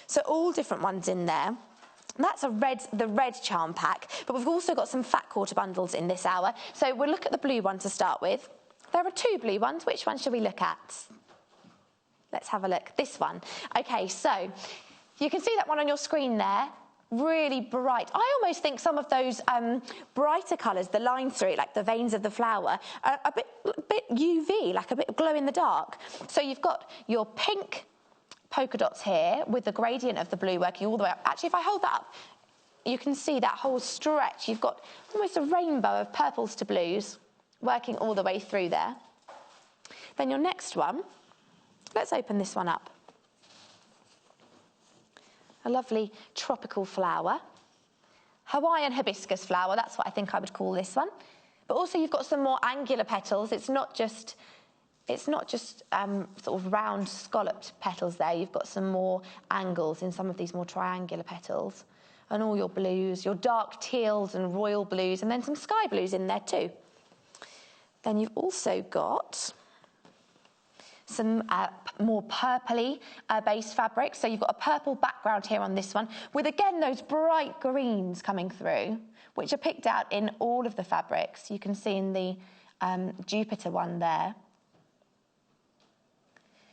So all different ones in there. That's the red charm pack, but we've also got some fat quarter bundles in this hour. So we'll look at the blue one to start with. There are 2 blue ones. Which one shall we look at? Let's have a look. This one. Okay, so you can see that one on your screen there. Really bright. I almost think some of those brighter colours, the lines through it, like the veins of the flower, are a bit UV, like a bit glow in the dark. So you've got your pink polka dots here with the gradient of the blue working all the way up. Actually, if I hold that up, you can see that whole stretch. You've got almost a rainbow of purples to blues working all the way through there. Then your next one, let's open this one up. A lovely tropical flower. Hawaiian hibiscus flower, that's what I think I would call this one. But also you've got some more angular petals. It's not just sort of round scalloped petals there. You've got some more angles in some of these more triangular petals. And all your blues, your dark teals and royal blues, and then some sky blues in there too. Then you've also got some more purpley based fabrics. So you've got a purple background here on this one, with again those bright greens coming through, which are picked out in all of the fabrics. You can see in the Jupiter one there.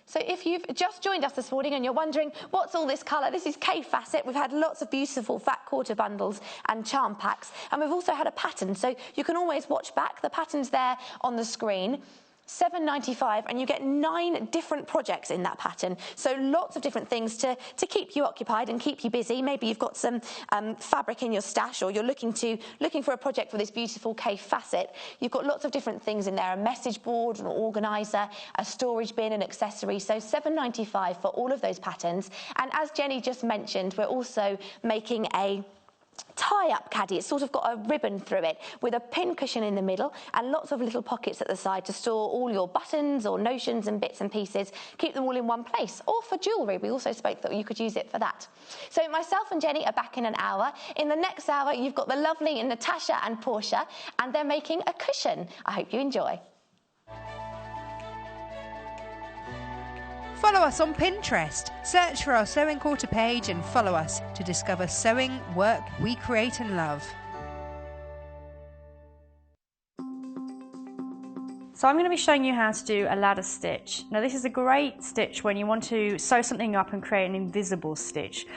So if you've just joined us this morning and you're wondering, what's all this colour? This is Kaffe Fassett. We've had lots of beautiful fat quarter bundles and charm packs. And we've also had a pattern. So you can always watch back. The pattern's there on the screen. $7.95, and you get 9 different projects in that pattern. So lots of different things to keep you occupied and keep you busy. Maybe you've got some fabric in your stash, or you're looking for a project for this beautiful Kaffe Fassett. You've got lots of different things in there: a message board, an organizer, a storage bin, an accessory. So $7.95 for all of those patterns. And as Jenny just mentioned, we're also making a tie-up caddy. It's sort of got a ribbon through it with a pin cushion in the middle and lots of little pockets at the side to store all your buttons or notions and bits and pieces. Keep them all in one place. Or for jewellery, we also spoke that you could use it for that. So myself and Jenny are back in an hour. In the next hour, you've got the lovely Natasha and Portia, and they're making a cushion. I hope you enjoy. Follow us on Pinterest. Search for our Sewing Quarter page and follow us to discover sewing work we create and love. So I'm going to be showing you how to do a ladder stitch. Now this is a great stitch when you want to sew something up and create an invisible stitch.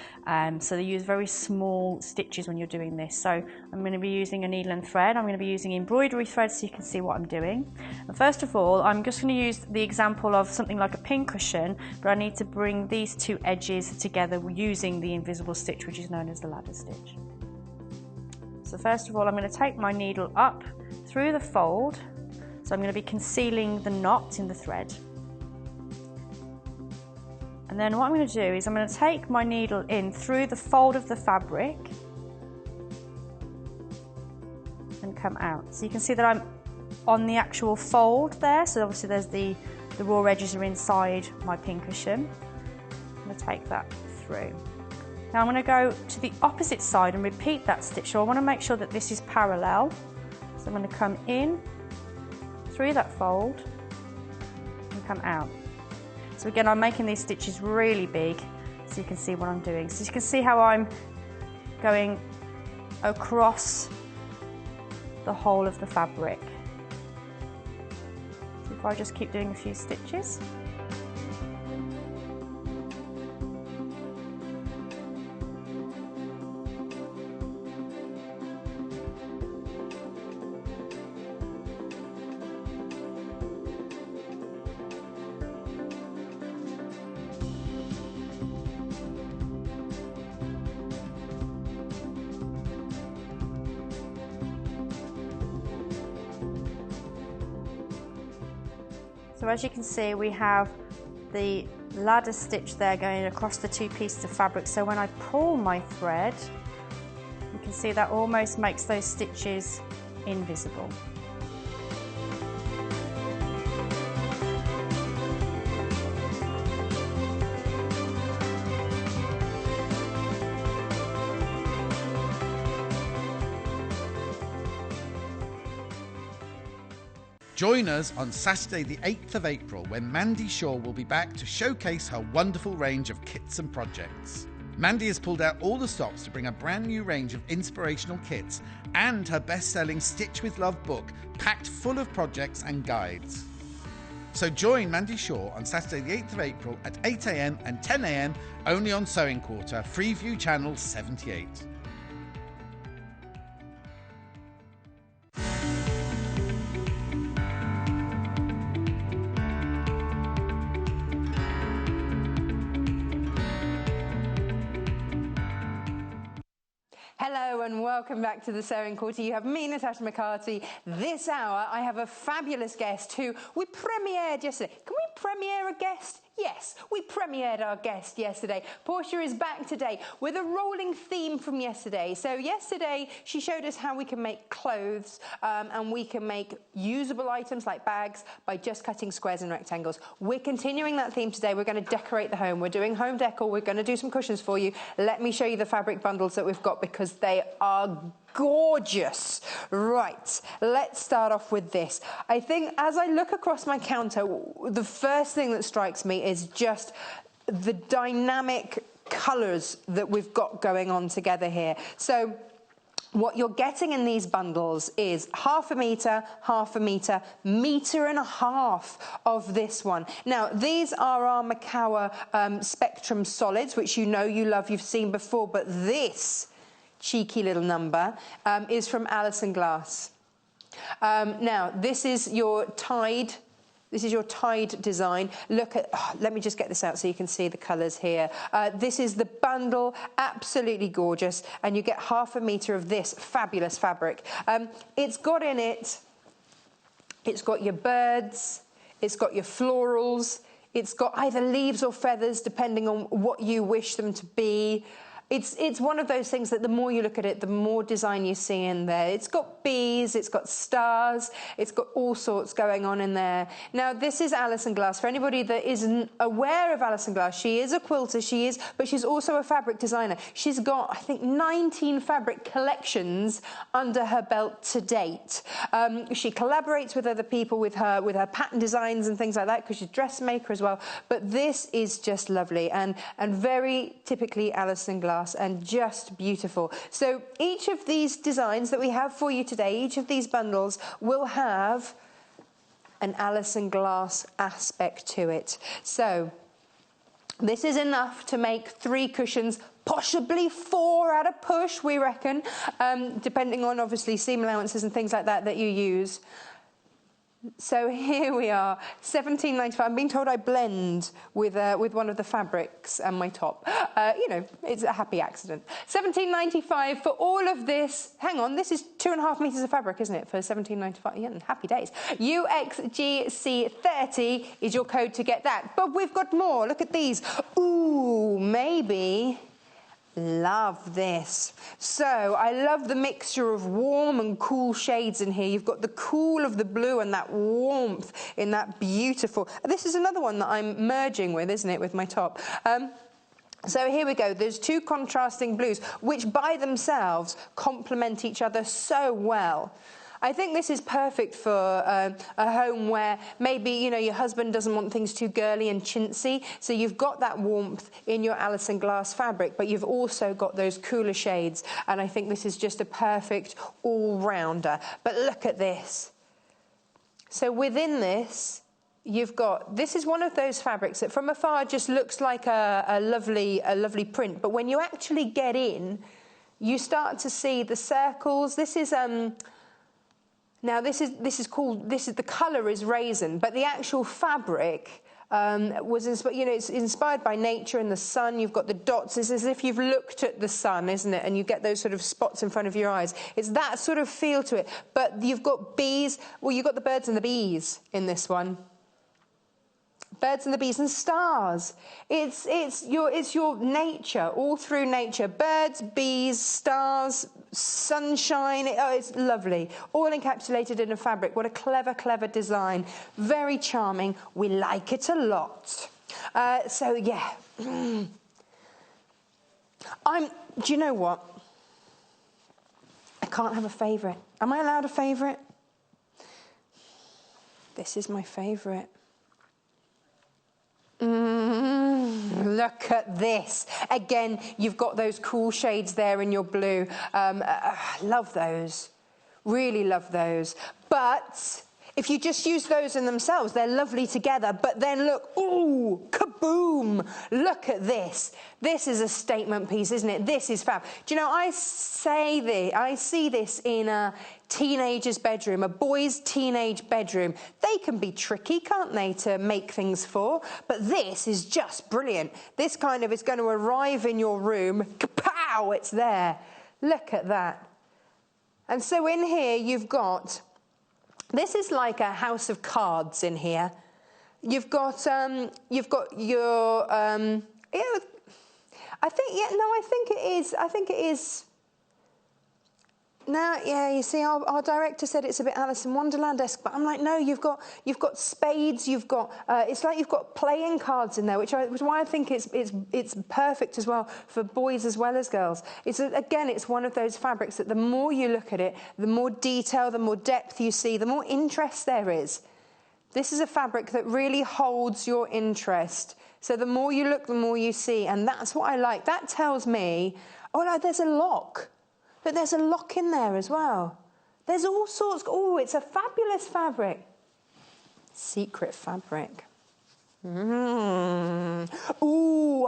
So they use very small stitches when you're doing this. So I'm going to be using a needle and thread. I'm going to be using embroidery thread so you can see what I'm doing. And first of all, I'm just going to use the example of something like a pin cushion, but I need to bring these 2 edges together using the invisible stitch, which is known as the ladder stitch. So first of all, I'm going to take my needle up through the fold. So I'm going to be concealing the knot in the thread. And then what I'm going to do is I'm going to take my needle in through the fold of the fabric and come out. So you can see that I'm on the actual fold there. So obviously there's the raw edges are inside my pin cushion. I'm going to take that through. Now I'm going to go to the opposite side and repeat that stitch. So I want to make sure that this is parallel. So I'm going to come in through that fold and come out. So again, I'm making these stitches really big so you can see what I'm doing. So you can see how I'm going across the whole of the fabric. So if I just keep doing a few stitches. So as you can see, we have the ladder stitch there going across the 2 pieces of fabric. So when I pull my thread, you can see that almost makes those stitches invisible. Join us on Saturday the 8th of April when Mandy Shaw will be back to showcase her wonderful range of kits and projects. Mandy has pulled out all the stops to bring a brand new range of inspirational kits and her best-selling Stitch with Love book packed full of projects and guides. So join Mandy Shaw on Saturday the 8th of April at 8 a.m. and 10 a.m. only on Sewing Quarter, Freeview Channel 78. Hello Hello and welcome back to the Sewing Quarter. You have me, Natasha McCarthy. This hour I have a fabulous guest who we premiered yesterday. Can we premiere a guest? Yes, we premiered our guest yesterday. Portia is back today with a rolling theme from yesterday. So yesterday she showed us how we can make clothes and we can make usable items like bags by just cutting squares and rectangles. We're continuing that theme today. We're going to decorate the home. We're doing home decor. We're going to do some cushions for you. Let me show you the fabric bundles that we've got because they are gorgeous. Right, let's start off with this. I think as I look across my counter, the first thing that strikes me is just the dynamic colours that we've got going on together here. So what you're getting in these bundles is 1/2 metre, 1/2 metre, 1.5 meters of this one. Now, these are our Macawa Spectrum Solids, which you know you love, you've seen before, but this cheeky little number is from Alison Glass. Now, this is your tied. This is your tied design. Look at, let me just get this out so you can see the colours here. This is the bundle, absolutely gorgeous, and you get 1/2 metre of this fabulous fabric. It's got in it, it's got your birds, it's got your florals, it's got either leaves or feathers depending on what you wish them to be. It's one of those things that the more you look at it, the more design you see in there. It's got bees, it's got stars, it's got all sorts going on in there. Now, this is Alison Glass. For anybody that isn't aware of Alison Glass, she is a quilter, but she's also a fabric designer. She's got, I think, 19 fabric collections under her belt to date. She collaborates with other people with her pattern designs and things like that because she's a dressmaker as well. But this is just lovely and very typically Alison Glass. And just beautiful. So each of these designs that we have for you today, each of these bundles will have an Alison Glass aspect to it. So this is enough to make 3 cushions, possibly 4 at a push, we reckon, depending on obviously seam allowances and things like that that you use. So here we are, £17.95. I'm being told I blend with one of the fabrics and my top. You know, it's a happy accident. £17.95 for all of this. Hang on, this is 2.5 meters of fabric, isn't it, for £17.95? Yeah, happy days. UXGC30 is your code to get that. But we've got more. Look at these. Ooh, maybe. Love this. So I love the mixture of warm and cool shades in here. You've got the cool of the blue and that warmth in that beautiful. This is another one that I'm merging with, isn't it, with my top. So here we go. There's 2 contrasting blues, which by themselves complement each other so well. I think this is perfect for a home where maybe, you know, your husband doesn't want things too girly and chintzy. So you've got that warmth in your Alison Glass fabric, but you've also got those cooler shades. And I think this is just a perfect all-rounder. But look at this. So within this, you've got, this is one of those fabrics that from afar just looks like a lovely print. But when you actually get in, you start to see the circles. This is... Now the colour is raisin, but the actual fabric was it's inspired by nature and the sun. You've got the dots. It's as if you've looked at the sun, isn't it? And you get those sort of spots in front of your eyes. It's that sort of feel to it. But you've got bees. Well, you've got the birds and the bees in this one. Birds and the bees and stars. It's your nature, all through nature. Birds, bees, stars, sunshine. It's lovely. All encapsulated in a fabric. What a clever design. Very charming. We like it a lot. So yeah. Do you know what? I can't have a favourite. Am I allowed a favourite? This is my favourite. Look at this. Again, you've got those cool shades there in your blue. Love those. Really love those. But if you just use those in themselves, they're lovely together. But then look, ooh, kaboom. Look at this. This is a statement piece, isn't it? This is fab. Do you know, I see this in a teenager's bedroom, a boy's teenage bedroom. They can be tricky, can't they, to make things for? But this is just brilliant. This kind of is going to arrive in your room. Kapow! It's there. Look at that. And so in here you've got, this is like a house of cards in here. You've got your, I think it is. Now, yeah, you see, our director said it's a bit Alice in Wonderland-esque, but I'm like, no, you've got spades, you've got, it's like you've got playing cards in there, which is why I think it's perfect as well for boys as well as girls. Again, it's one of those fabrics that the more you look at it, the more detail, the more depth you see, the more interest there is. This is a fabric that really holds your interest. So the more you look, the more you see, and that's what I like. That tells me, oh no, there's a lock. But there's a lock in there as well. There's all sorts. Oh, it's a fabulous fabric. Secret fabric. Ooh,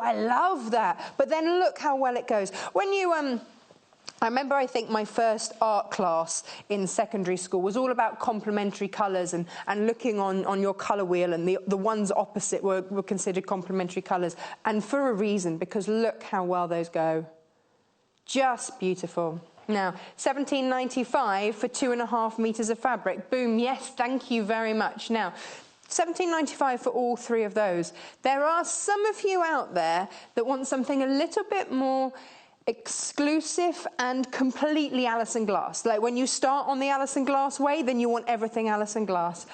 I love that. But then look how well it goes. When you, I remember, I think my first art class in secondary school was all about complementary colours and looking on your colour wheel, and the ones opposite were considered complementary colours. And for a reason, because look how well those go. Just beautiful. Now, £17.95 for 2.5 metres of fabric. Boom, yes, thank you very much. Now, £17.95 for all 3 of those. There are some of you out there that want something a little bit more exclusive and completely Alison Glass. Like when you start on the Alison Glass way, then you want everything Alison Glass,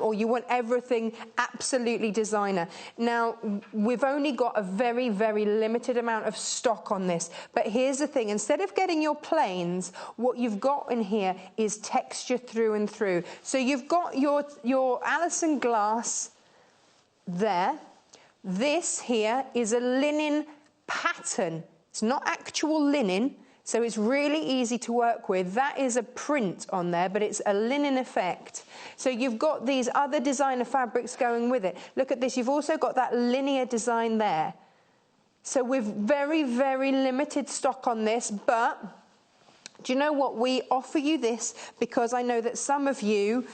or you want everything absolutely designer. Now, we've only got a very, very limited amount of stock on this, but here's the thing. Instead of getting your plains, what you've got in here is texture through and through. So you've got your Alison Glass there. This here is a linen pattern. It's not actual linen, so it's really easy to work with. That is a print on there, but it's a linen effect. So you've got these other designer fabrics going with it. Look at this. You've also got that linear design there. So we've very, very limited stock on this, but do you know what? We offer you this because I know that some of you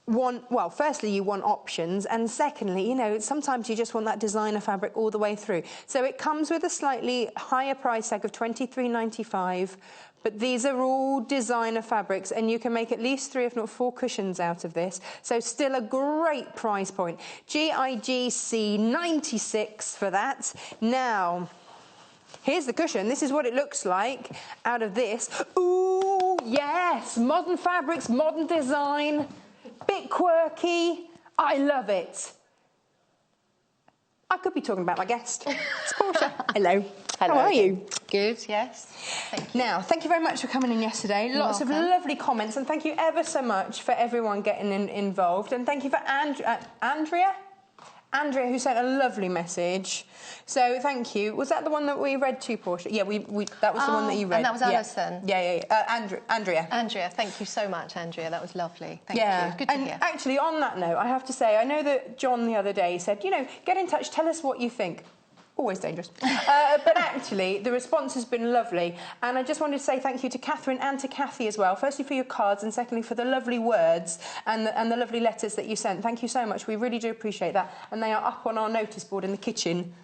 want, well, firstly, you want options, and secondly, you know, sometimes you just want that designer fabric all the way through. So it comes with a slightly higher price tag of £23.95, but these are all designer fabrics, and you can make at least 3, if not 4 cushions out of this. So still a great price point. GIGC 96 for that. Now, here's the cushion. This is what it looks like out of this. Ooh, yes, modern fabrics, modern design. Bit quirky. I love it. I could be talking about my guest. It's Portia. Hello. Hello. How are you? Good, yes. Thank you. Now, thank you very much for coming in yesterday. Lots of lovely comments, and thank you ever so much for everyone getting involved. And thank you for Andrea, who sent a lovely message. So thank you. Was that the one that we read to, Portia? Yeah, that was the one that you read. And that was Alison? Yeah. Andrea. Andrea, thank you so much, Andrea. That was lovely. Thank you. Good to hear. Actually, on that note, I have to say, I know that John the other day said, you know, get in touch, tell us what you think. Always dangerous. But actually, the response has been lovely. And I just wanted to say thank you to Catherine and to Kaffe as well. Firstly, for your cards, and secondly, for the lovely words and the lovely letters that you sent. Thank you so much. We really do appreciate that. And they are up on our notice board in the kitchen.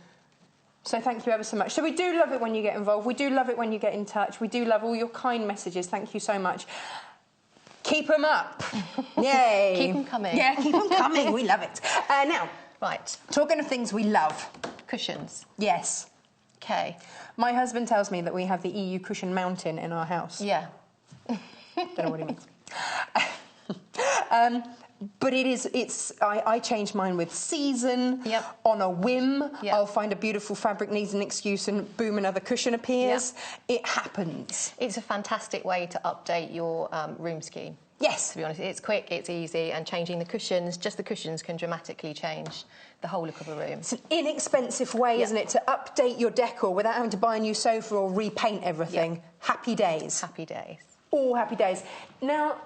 So thank you ever so much. So we do love it when you get involved. We do love it when you get in touch. We do love all your kind messages. Thank you so much. Keep them up. Yay. Keep them coming. Yeah, keep them coming. We love it. Now, right. Talking of things we love. Cushions. Yes. Okay. My husband tells me that we have the EU cushion mountain in our house. Yeah. Don't know what he means. But I change mine with season, on a whim. Yep. I'll find a beautiful fabric, needs an excuse, and boom, another cushion appears. Yep. It happens. It's a fantastic way to update your room scheme. Yes. To be honest, it's quick, it's easy, and changing the cushions, just the cushions, can dramatically change the whole look of a room. It's an inexpensive way, isn't it, to update your decor without having to buy a new sofa or repaint everything. Yep. Happy days. Happy days. All happy days. Now,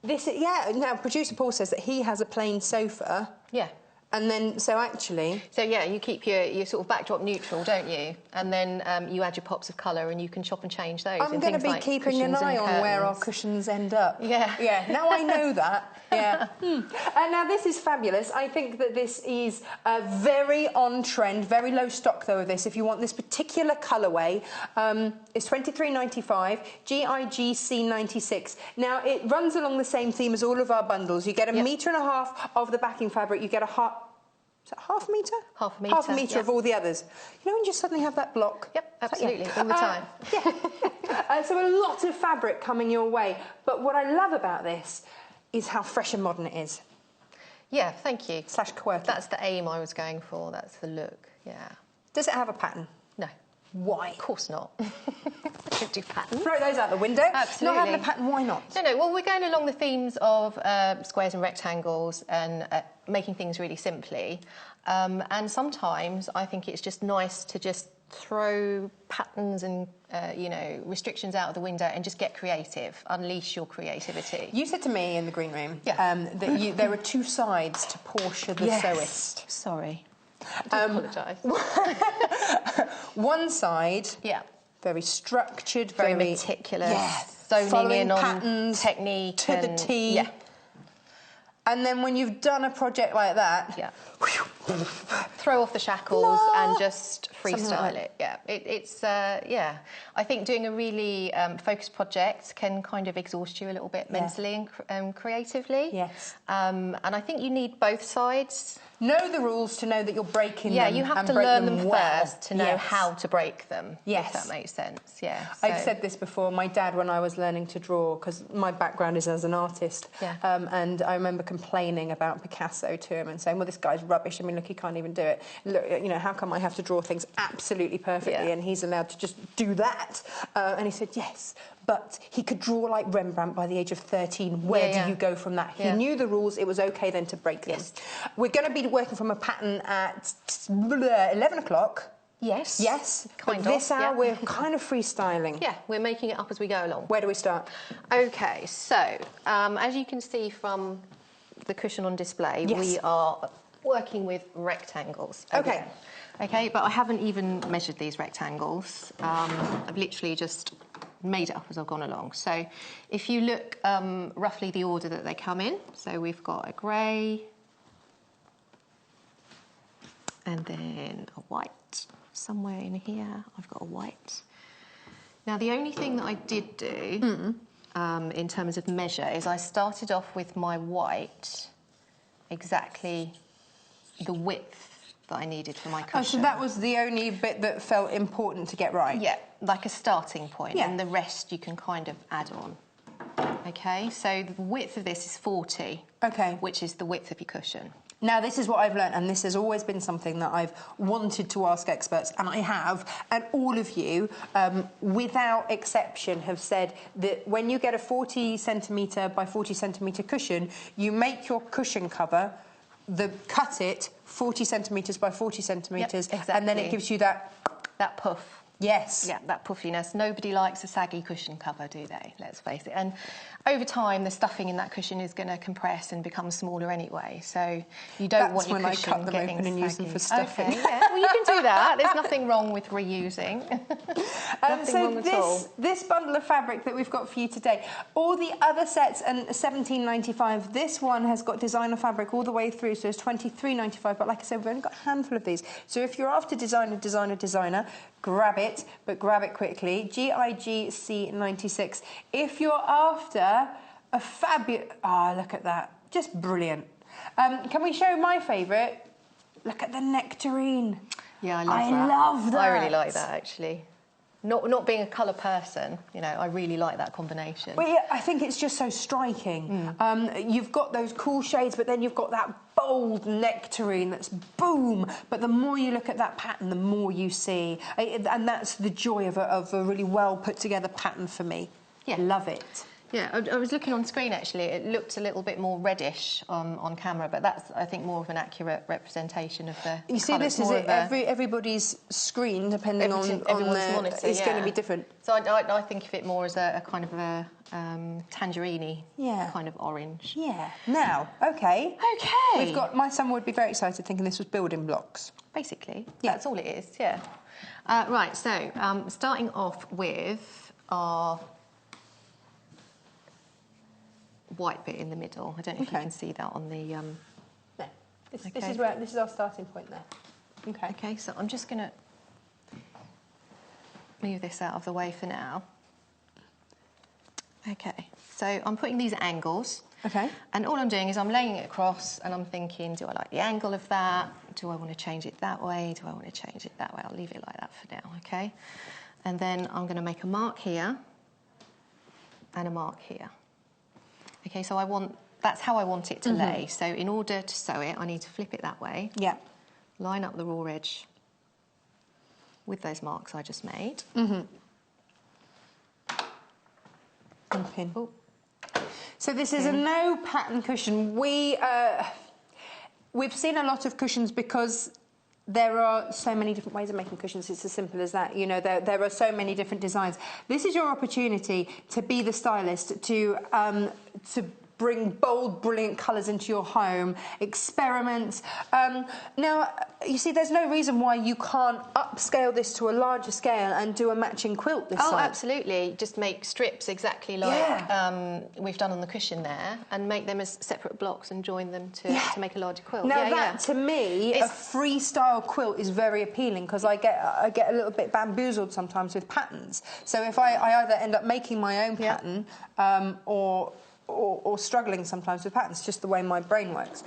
now producer Paul says that he has a plain sofa. Yeah. And then, so actually... So yeah, you keep your sort of backdrop neutral, don't you? And then you add your pops of colour and you can chop and change those. I'm going to be keeping an eye on where our cushions end up. Yeah. Yeah, now I know that. Yeah. And now this is fabulous. I think that this is very on trend, very low stock though of this. If you want this particular colourway, it's $23.95, GIGC96. Now it runs along the same theme as all of our bundles. You get a metre and a half of the backing fabric. You get a is that half a metre? Half a metre. Half a metre of all the others. You know when you just suddenly have that block? Yep, absolutely, all the time. So a lot of fabric coming your way. But what I love about this is how fresh and modern it is. Yeah, thank you. / quirky. That's the aim I was going for. That's the look, yeah. Does it have a pattern? No. Why? Of course not. I don't do patterns. Throw those out the window. Absolutely. Not having a pattern, why not? No, well, we're going along the themes of squares and rectangles and making things really simply. And sometimes I think it's just nice to just throw patterns and, you know, restrictions out of the window and just get creative, unleash your creativity. You said to me in the green room that there were two sides to Portia the sewist. Sorry. I do apologise. One side, very structured, very meticulous, zoning in on patterns, technique to the T. And then when you've done a project like that, throw off the shackles and just freestyle it. Yeah, it's I think doing a really focused project can kind of exhaust you a little bit mentally and creatively. Yes. And I think you need both sides. Know the rules to know that you're breaking them. Yeah, you have to learn them first to know how to break them. Yes. If that makes sense. Yeah. I've said this before. My dad, when I was learning to draw, because my background is as an artist, and I remember complaining about Picasso to him and saying, well, this guy's rubbish. I mean, look, he can't even do it. Look, you know, how come I have to draw things absolutely perfectly and he's allowed to just do that? And he said, yes, but he could draw like Rembrandt by the age of 13. Where do you go from that? He knew the rules. It was okay then to break them. We're going to be working from a pattern at 11 o'clock. Yes. Yes. Kind of. This hour we're kind of freestyling. Yeah, we're making it up as we go along. Where do we start? Okay, so as you can see from the cushion on display, we are working with rectangles. Okay, but I haven't even measured these rectangles. I've literally just made it up as I've gone along. So if you look roughly the order that they come in, so we've got a grey and then a white. Somewhere in here I've got a white. Now the only thing that I did do in terms of measure is I started off with my white exactly the width that I needed for my cushion. Oh, so that was the only bit that felt important to get right? Yeah, like a starting point, and the rest you can kind of add on. Okay, so the width of this is 40, which is the width of your cushion. Now, this is what I've learned, and this has always been something that I've wanted to ask experts, and I have, and all of you, without exception, have said that when you get a 40 centimetre by 40 centimetre cushion, you make your cushion cover, cut it 40 centimetres by 40 centimetres, and then it gives you that puff. Yes. Yeah, that puffiness. Nobody likes a saggy cushion cover, do they? Let's face it. And over time, the stuffing in that cushion is going to compress and become smaller anyway. So you don't want your cushion getting saggy. That's when I cut them open and use them for stuffing. Okay, yeah. Well, you can do that. There's nothing wrong with reusing. Nothing wrong at all. This bundle of fabric that we've got for you today, all the other sets and $17.95. This one has got designer fabric all the way through, so it's $23.95. But like I said, we've only got a handful of these. So if you're after designer, grab it, but grab it quickly. GIGC96. If you're after a fabulous... look at that. Just brilliant. Can we show my favourite? Look at the nectarine. Yeah, I love that. I really like that, actually. Not being a colour person, you know, I really like that combination. Well, yeah, I think it's just so striking. You've got those cool shades, but then you've got that bold nectarine that's boom. But the more you look at that pattern, the more you see. And that's the joy of a really well put together pattern for me. Yeah. Love it. Yeah, I was looking on screen actually. It looked a little bit more reddish on camera, but that's, I think, more of an accurate representation of the. You see, this is it. Everybody's screen, depending on everyone's monitor, is going to be different. So I think of it more as a kind of a tangerine kind of orange. Yeah. Now, okay. Okay. We've got. My son would be very excited, thinking this was building blocks. Basically, that's all it is. Yeah. Right. So starting off with our white bit in the middle. I don't know if you can see that on the. No. This is our starting point there. Okay. Okay. So I'm just going to move this out of the way for now. Okay. So I'm putting these at angles. Okay. And all I'm doing is I'm laying it across, and I'm thinking, do I like the angle of that? Do I want to change it that way? Do I want to change it that way? I'll leave it like that for now. Okay. And then I'm going to make a mark here and a mark here. Okay, so that's how I want it to lay. So in order to sew it, I need to flip it that way. Yeah. Line up the raw edge with those marks I just made. And pin. Oh. So this is a no pattern cushion. We've seen a lot of cushions because there are so many different ways of making cushions. It's as simple as that. You know, there are so many different designs. This is your opportunity to be the stylist, to bring bold, brilliant colours into your home, experiment. Now, you see, there's no reason why you can't upscale this to a larger scale and do a matching quilt this side. Oh, absolutely. Just make strips exactly like we've done on the cushion there, and make them as separate blocks and join them to make a larger quilt. Now that, to me, a freestyle quilt is very appealing, because I get a little bit bamboozled sometimes with patterns. So if I either end up making my own pattern or struggling sometimes with patterns, just the way my brain works.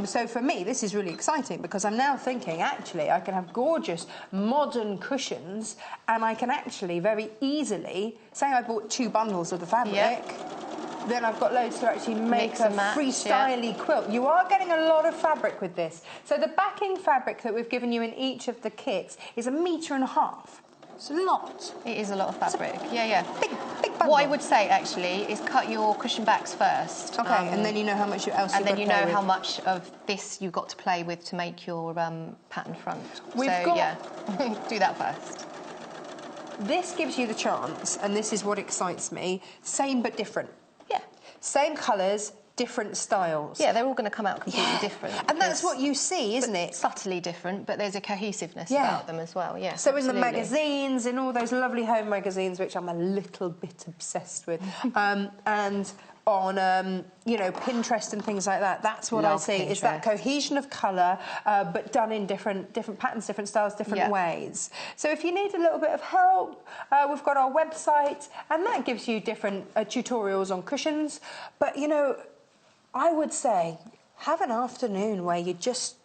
So for me, this is really exciting, because I'm now thinking, actually, I can have gorgeous modern cushions, and I can actually very easily, say I bought 2 bundles of the fabric, then I've got loads to actually make a freestyle quilt. You are getting a lot of fabric with this. So the backing fabric that we've given you in each of the kits is 1.5 meters. It's a lot. It is a lot of fabric. Big bundle. What I would say, actually, is cut your cushion backs first. Okay, and then you know how much else and then you know how much of this you've got to play with to make your pattern front. Do that first. This gives you the chance, and this is what excites me, same but different. Yeah. Same colours, different styles. Yeah, they're all going to come out completely different. And that's what you see, isn't it? Subtly different, but there's a cohesiveness about them as well, So in the magazines, in all those lovely home magazines, which I'm a little bit obsessed with, and on, you know, Pinterest and things like that, that's what I see, is that cohesion of colour, but done in different patterns, different styles, different ways. So if you need a little bit of help, we've got our website, and that gives you different tutorials on cushions. But, you know, I would say have an afternoon where you just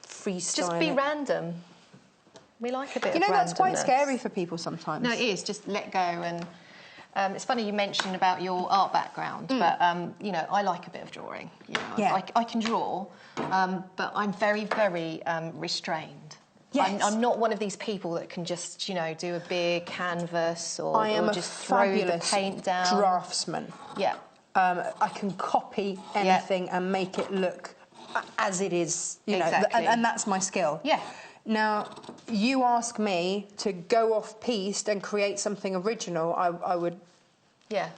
freestyle. Just be random. We like a bit of randomness. You know, that's quite scary for people sometimes. No, it is. Just let go. And it's funny you mentioned about your art background, but, you know, I like a bit of drawing. You know, I can draw, but I'm very, very restrained. Yes. I'm not one of these people that can just, you know, do a big canvas or just throw the paint down. Draftsman. Yeah. I can copy anything and make it look as it is, you know, and that's my skill. Yeah. Now, you ask me to go off-piste and create something original, I would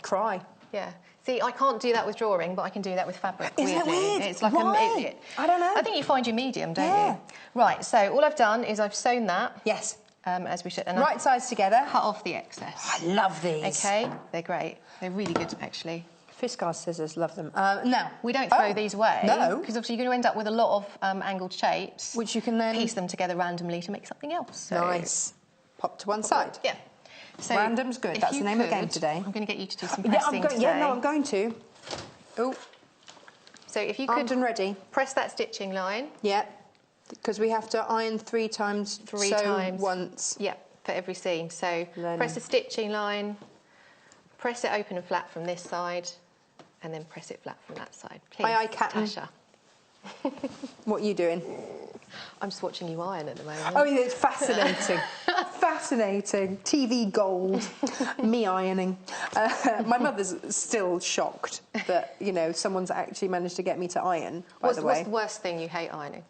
cry. Yeah. See, I can't do that with drawing, but I can do that with fabric. Is that weird? It's like I don't know. I think you find your medium, don't you? Right, so all I've done is I've sewn that. Yes. As we should. And right sides together. Cut off the excess. I love these. Okay, they're great. They're really good, actually. Fiskars scissors, love them. No. We don't throw these away. No. Because obviously you're going to end up with a lot of angled shapes. Which you can then piece them together randomly to make something else. So nice. Pop to one side. Yeah. So random's good. That's the name of the game today. I'm going to get you to do some pressing today. Yeah, no, I'm going to. Oh. So if you armed could and ready. Press that stitching line. Yeah. Because we have to iron 3 times. 3 times. Once. Yeah, for every seam. So press the stitching line. Press it open and flat from this side. And then press it flat from that side. Please, aye, Captain. Natasha. What are you doing? I'm just watching you iron at the moment. Oh, yeah, it's fascinating. Fascinating. TV gold. Me ironing. My mother's still shocked that, you know, someone's actually managed to get me to iron, by the way. What's the worst thing you hate ironing?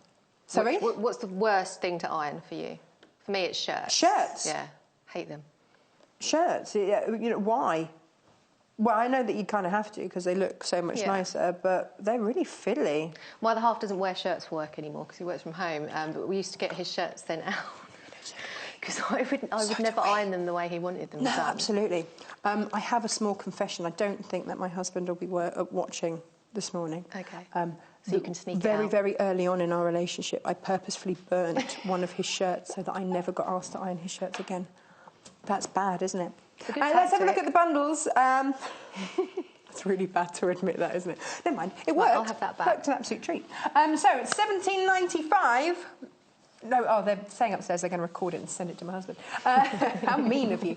Sorry? What's the worst thing to iron for you? For me, it's shirts. Shirts? Yeah, hate them. Shirts? Yeah, you know, why? Well, I know that you kind of have to because they look so much nicer, but they're really fiddly. My other half doesn't wear shirts for work anymore because he works from home, but we used to get his shirts sent out because I would never iron them the way he wanted them done. Absolutely. I have a small confession. I don't think that my husband will be watching this morning. Okay. So you can sneak it out. Very early on in our relationship, I purposefully burnt one of his shirts so that I never got asked to iron his shirts again. That's bad, isn't it? Let's have a look at the bundles. It's really bad to admit that, isn't it? Never mind. It worked. I'll have that back. Worked an absolute treat. So it's $17.95. No, oh, they're saying upstairs they're going to record it and send it to my husband. How mean of you.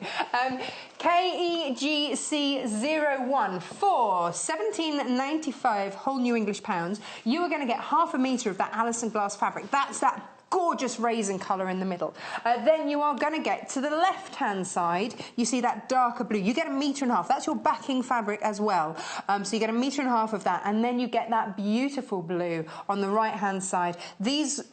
KEGC01 for $17.95 whole new English pounds. You are going to get half a metre of that Alison glass fabric. That's that gorgeous raisin colour in the middle. Then you are going to get to the left-hand side. You see that darker blue. You get 1.5 metres. That's your backing fabric as well. So you get 1.5 metres of that, and then you get that beautiful blue on the right-hand side. These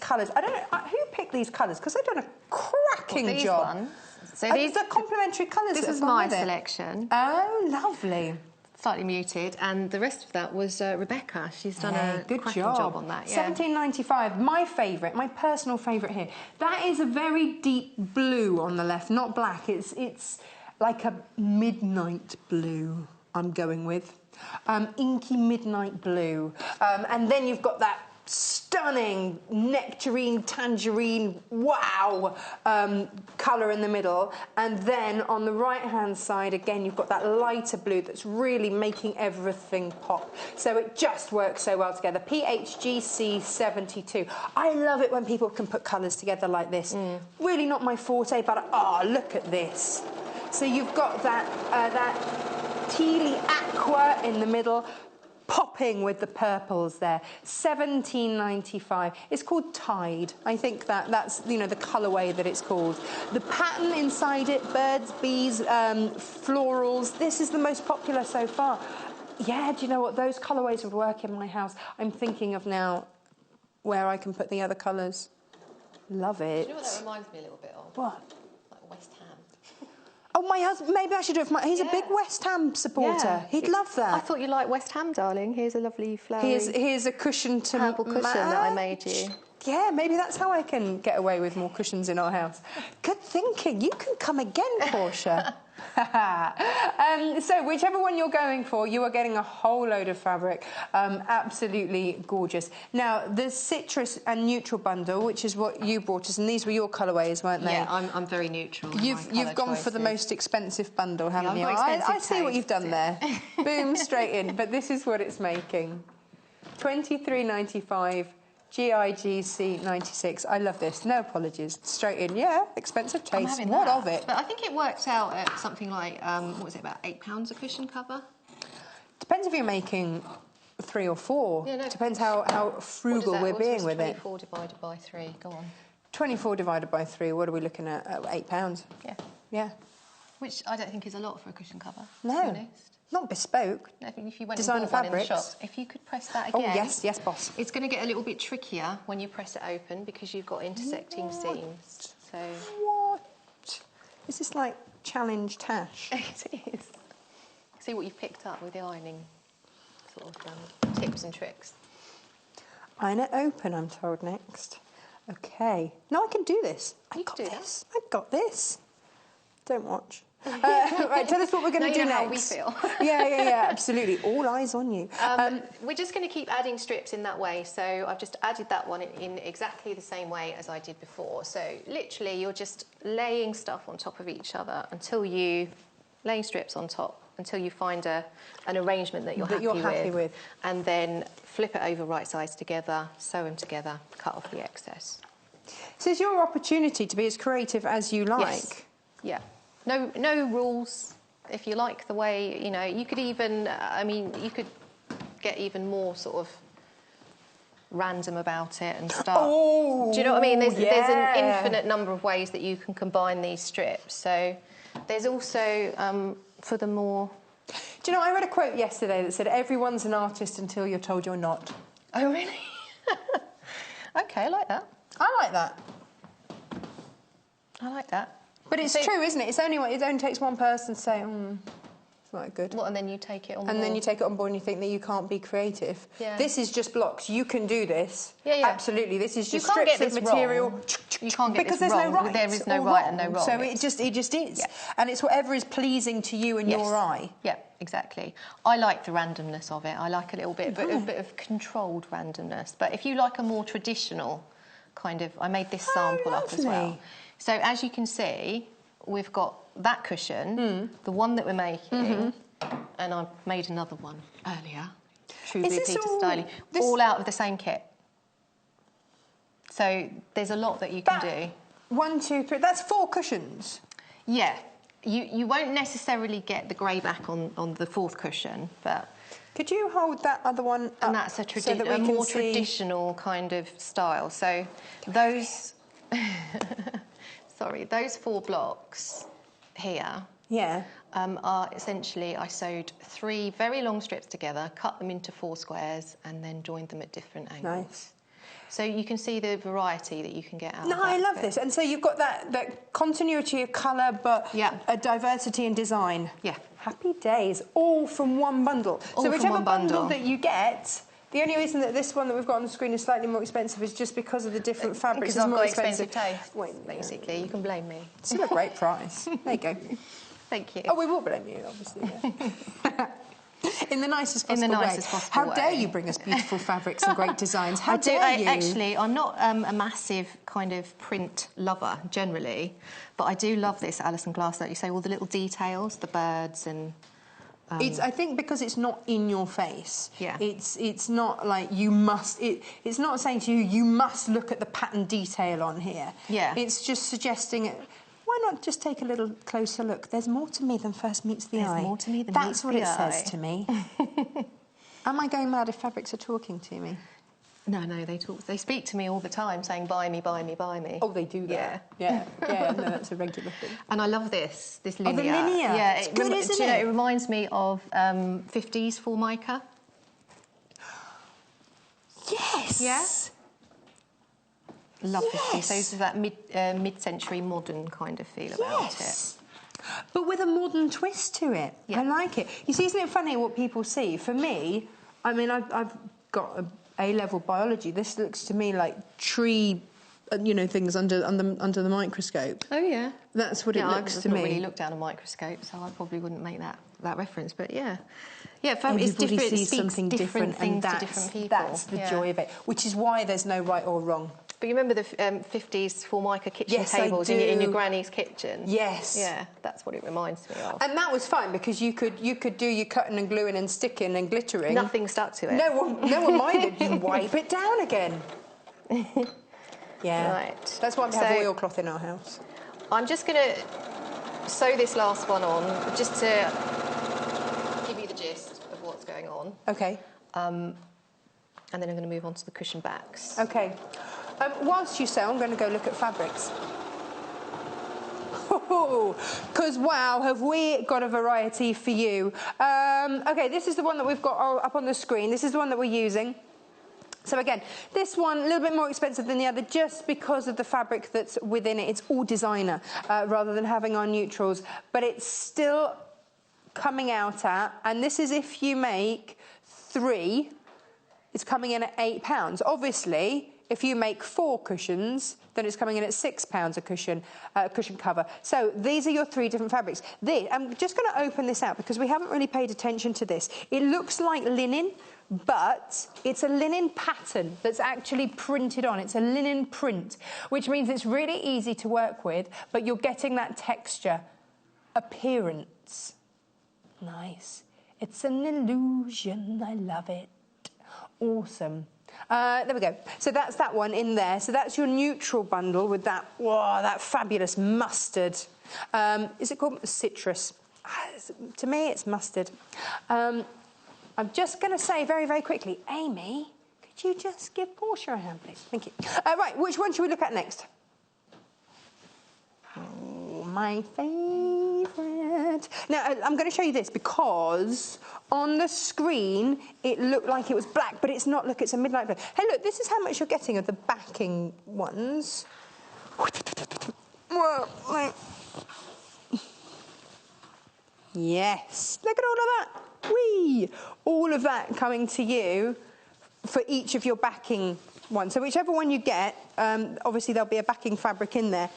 colours. I don't know who picked these colours because they've done a cracking job. Ones. So these are complementary colours. This is my selection. Oh, lovely. Slightly muted, and the rest of that was Rebecca. She's done a cracking job on that. Yeah. $17.95. My favourite, my personal favourite here. That is a very deep blue on the left, not black. It's like a midnight blue. I'm going with inky midnight blue, and then you've got that stunning nectarine, tangerine, wow, colour in the middle. And then on the right-hand side, again, you've got that lighter blue that's really making everything pop. So it just works so well together. PHGC72. I love it when people can put colours together like this. Really not my forte, but oh, look at this. So you've got that tealy aqua in the middle, popping with the purples there. $17.95. It's called Tide. I think that's, you know, the colourway that it's called. The pattern inside it, birds, bees, florals. This is the most popular so far. Yeah, do you know what? Those colourways would work in my house. I'm thinking of now where I can put the other colours. Love it. Do you know what that reminds me a little bit of? What? Like West Ham. Oh, my husband, maybe I should do it for my... He's a big West Ham supporter. Yeah. He'd love that. I thought you liked West Ham, darling. Here's a lovely flowery... Here's a cushion to purple cushion that I made you. Yeah, maybe that's how I can get away with more cushions in our house. Good thinking. You can come again, Portia. So whichever one you're going for, you are getting a whole load of fabric. Absolutely gorgeous. Now, the citrus and neutral bundle, which is what you brought us, and these were your colourways, weren't they? Yeah, I'm very neutral. You've gone for the most expensive bundle, haven't you? I see what you've done there. Boom, straight in. But this is what it's making. $23.95. GIGC 96. I love this. No apologies. Straight in. Yeah, expensive taste. What of it? But I think it worked out at something like, what was it, about £8 a cushion cover? Depends if you're making 3 or 4. Yeah, no. Depends how frugal we're being with it. 24 divided by 3. Go on. 24 divided by 3. What are we looking at? £8. Yeah. Yeah. Which I don't think is a lot for a cushion cover, no. to be honest. Not bespoke. I think if you went Designer and bought fabrics. one in the shop, if you could press that again... Oh, yes, yes, boss. It's going to get a little bit trickier when you press it open because you've got intersecting seams. So... What? Is this like challenge Tash? It is. See what you've picked up with the ironing sort of tips and tricks. Iron it open, I'm told, next. OK. No, I can do this. I've got this. I've got this. Don't watch. Right, tell us what we're going to do next. How we feel. yeah, absolutely. All eyes on you. We're just going to keep adding strips in that way. So I've just added that one in exactly the same way as I did before. So literally, you're just laying stuff on top of each other laying strips on top until you find an arrangement that you're happy with. And then flip it over right sides together, sew them together, cut off the excess. So it's your opportunity to be as creative as you like. Yes. Yeah. No rules. If you like the way, you know, you could even, you could get even more sort of random about it and start... Oh, do you know what I mean? There's an infinite number of ways that you can combine these strips. So there's also, for the more... Do you know, I read a quote yesterday that said, everyone's an artist until you're told you're not. Oh, really? OK, I like that. I like that. I like that. But it's true, isn't it? It only takes one person to say, it's not good. What, and then you take it on board? And then you take it on board and you think that you can't be creative. Yeah. This is just blocks. You can do this. Yeah. Absolutely. This is just you can't strips get this of material. Wrong. You can't get because this there's wrong. No right. There is no right and no wrong. So it just is. Yeah. And it's whatever is pleasing to you and your eye. Yeah, exactly. I like the randomness of it. I like a little bit, but a bit of controlled randomness. But if you like a more traditional kind of... I made this sample up as well. So as you can see, we've got that cushion, the one that we're making, and I made another one earlier. True Blue Peter styling. All out of the same kit. So there's a lot that you can do. 1, 2, 3. That's 4 cushions. Yeah. You won't necessarily get the grey back on the 4th cushion, but... Could you hold that other one up? And that's a more traditional kind of style. So those... Sorry, those 4 blocks here are essentially, I sewed 3 very long strips together, cut them into 4 squares, and then joined them at different angles. Nice. So you can see the variety that you can get out of that. No, I love this. And so you've got that continuity of colour, but a diversity in design. Yeah. Happy days, all from one bundle. So whichever bundle that you get... The only reason that this one that we've got on the screen is slightly more expensive is just because of the different fabrics. Because I've got expensive taste, basically. You can blame me. It's still a great price. There you go. Thank you. Oh, we will blame you, obviously. Yeah. In the nicest possible way. In the nicest possible way. How dare you bring us beautiful fabrics and great designs? How dare you? Actually, I'm not a massive kind of print lover, generally, but I do love this Alison Glass, like you say, all the little details, the birds and... I think because it's not in your face. Yeah. It's not like you must... It's not saying to you, you must look at the pattern detail on here. Yeah. It's just suggesting... Why not just take a little closer look? There's more to me than first meets the eye. There's more to me than That's meets the eye. That's what it says to me. Am I going mad if fabrics are talking to me? No, they talk. They speak to me all the time, saying, buy me, buy me, buy me. Oh, they do that? Yeah. No, that's a regular thing. And I love this linear. Oh, the linear. Yeah, it's good, isn't it? It reminds me of 50s Formica. Yes. Yeah? Love 50s. So this is that mid-century modern kind of feel about it. But with a modern twist to it. Yeah. I like it. You see, isn't it funny what people see? For me, I mean, I've got A-level biology. This looks to me like tree, things under the microscope. Oh, yeah. That's what it looks to me. I've not really looked down a microscope, so I probably wouldn't make that reference. But, yeah. Yeah, Everybody it's different. sees something different, and that's the joy of it, which is why there's no right or wrong. But you remember the 50s Formica kitchen tables in your granny's kitchen? Yes. Yeah, that's what it reminds me of. And that was fun because you could do your cutting and gluing and sticking and glittering. Nothing stuck to it. No one minded. You wipe it down again. Yeah. Right. That's why we have oilcloth in our house. I'm just going to sew this last one on just to give you the gist of what's going on. Okay. And then I'm going to move on to the cushion backs. Okay. Whilst you sew, I'm going to go look at fabrics. Because, wow, have we got a variety for you. OK, this is the one that we've got up on the screen. This is the one that we're using. So, again, this one, a little bit more expensive than the other just because of the fabric that's within it. It's all designer rather than having our neutrals. But it's still coming out at, and this is if you make 3, it's coming in at £8. Obviously, if you make 4 cushions, then it's coming in at £6 a cushion cover. So these are your 3 different fabrics. I'm just going to open this out because we haven't really paid attention to this. It looks like linen, but it's a linen pattern that's actually printed on. It's a linen print, which means it's really easy to work with, but you're getting that texture appearance. Nice. It's an illusion. I love it. Awesome. There we go. So that's that one in there. So that's your neutral bundle with that, that fabulous mustard. Is it called citrus? To me, it's mustard. I'm just going to say very, very quickly, Amy, could Could you just give Portia a hand, please? Thank you. Right, which one should we look at next? Oh, my favourite. Now, I'm going to show you this because on the screen it looked like it was black, but it's not. Look, it's a midnight blue. Hey, look, this is how much you're getting of the backing ones. Whoa, like... Yes, look at all of that. Whee! All of that coming to you for each of your backing ones. So whichever one you get, obviously there'll be a backing fabric in there.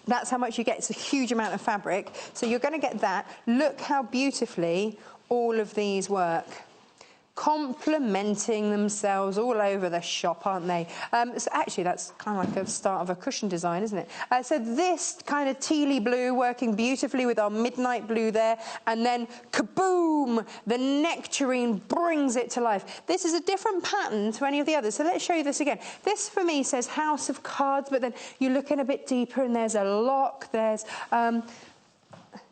That's how much you get. It's a huge amount of fabric. So you're going to get that. Look how beautifully all of these work. Complementing themselves all over the shop, aren't they? So actually, that's kind of like a start of a cushion design, isn't it? So this kind of tealy blue working beautifully with our midnight blue there, and then kaboom, the nectarine brings it to life. This is a different pattern to any of the others, so let's show you this again. This, for me, says House of Cards, but then you look in a bit deeper and there's a lock, there's...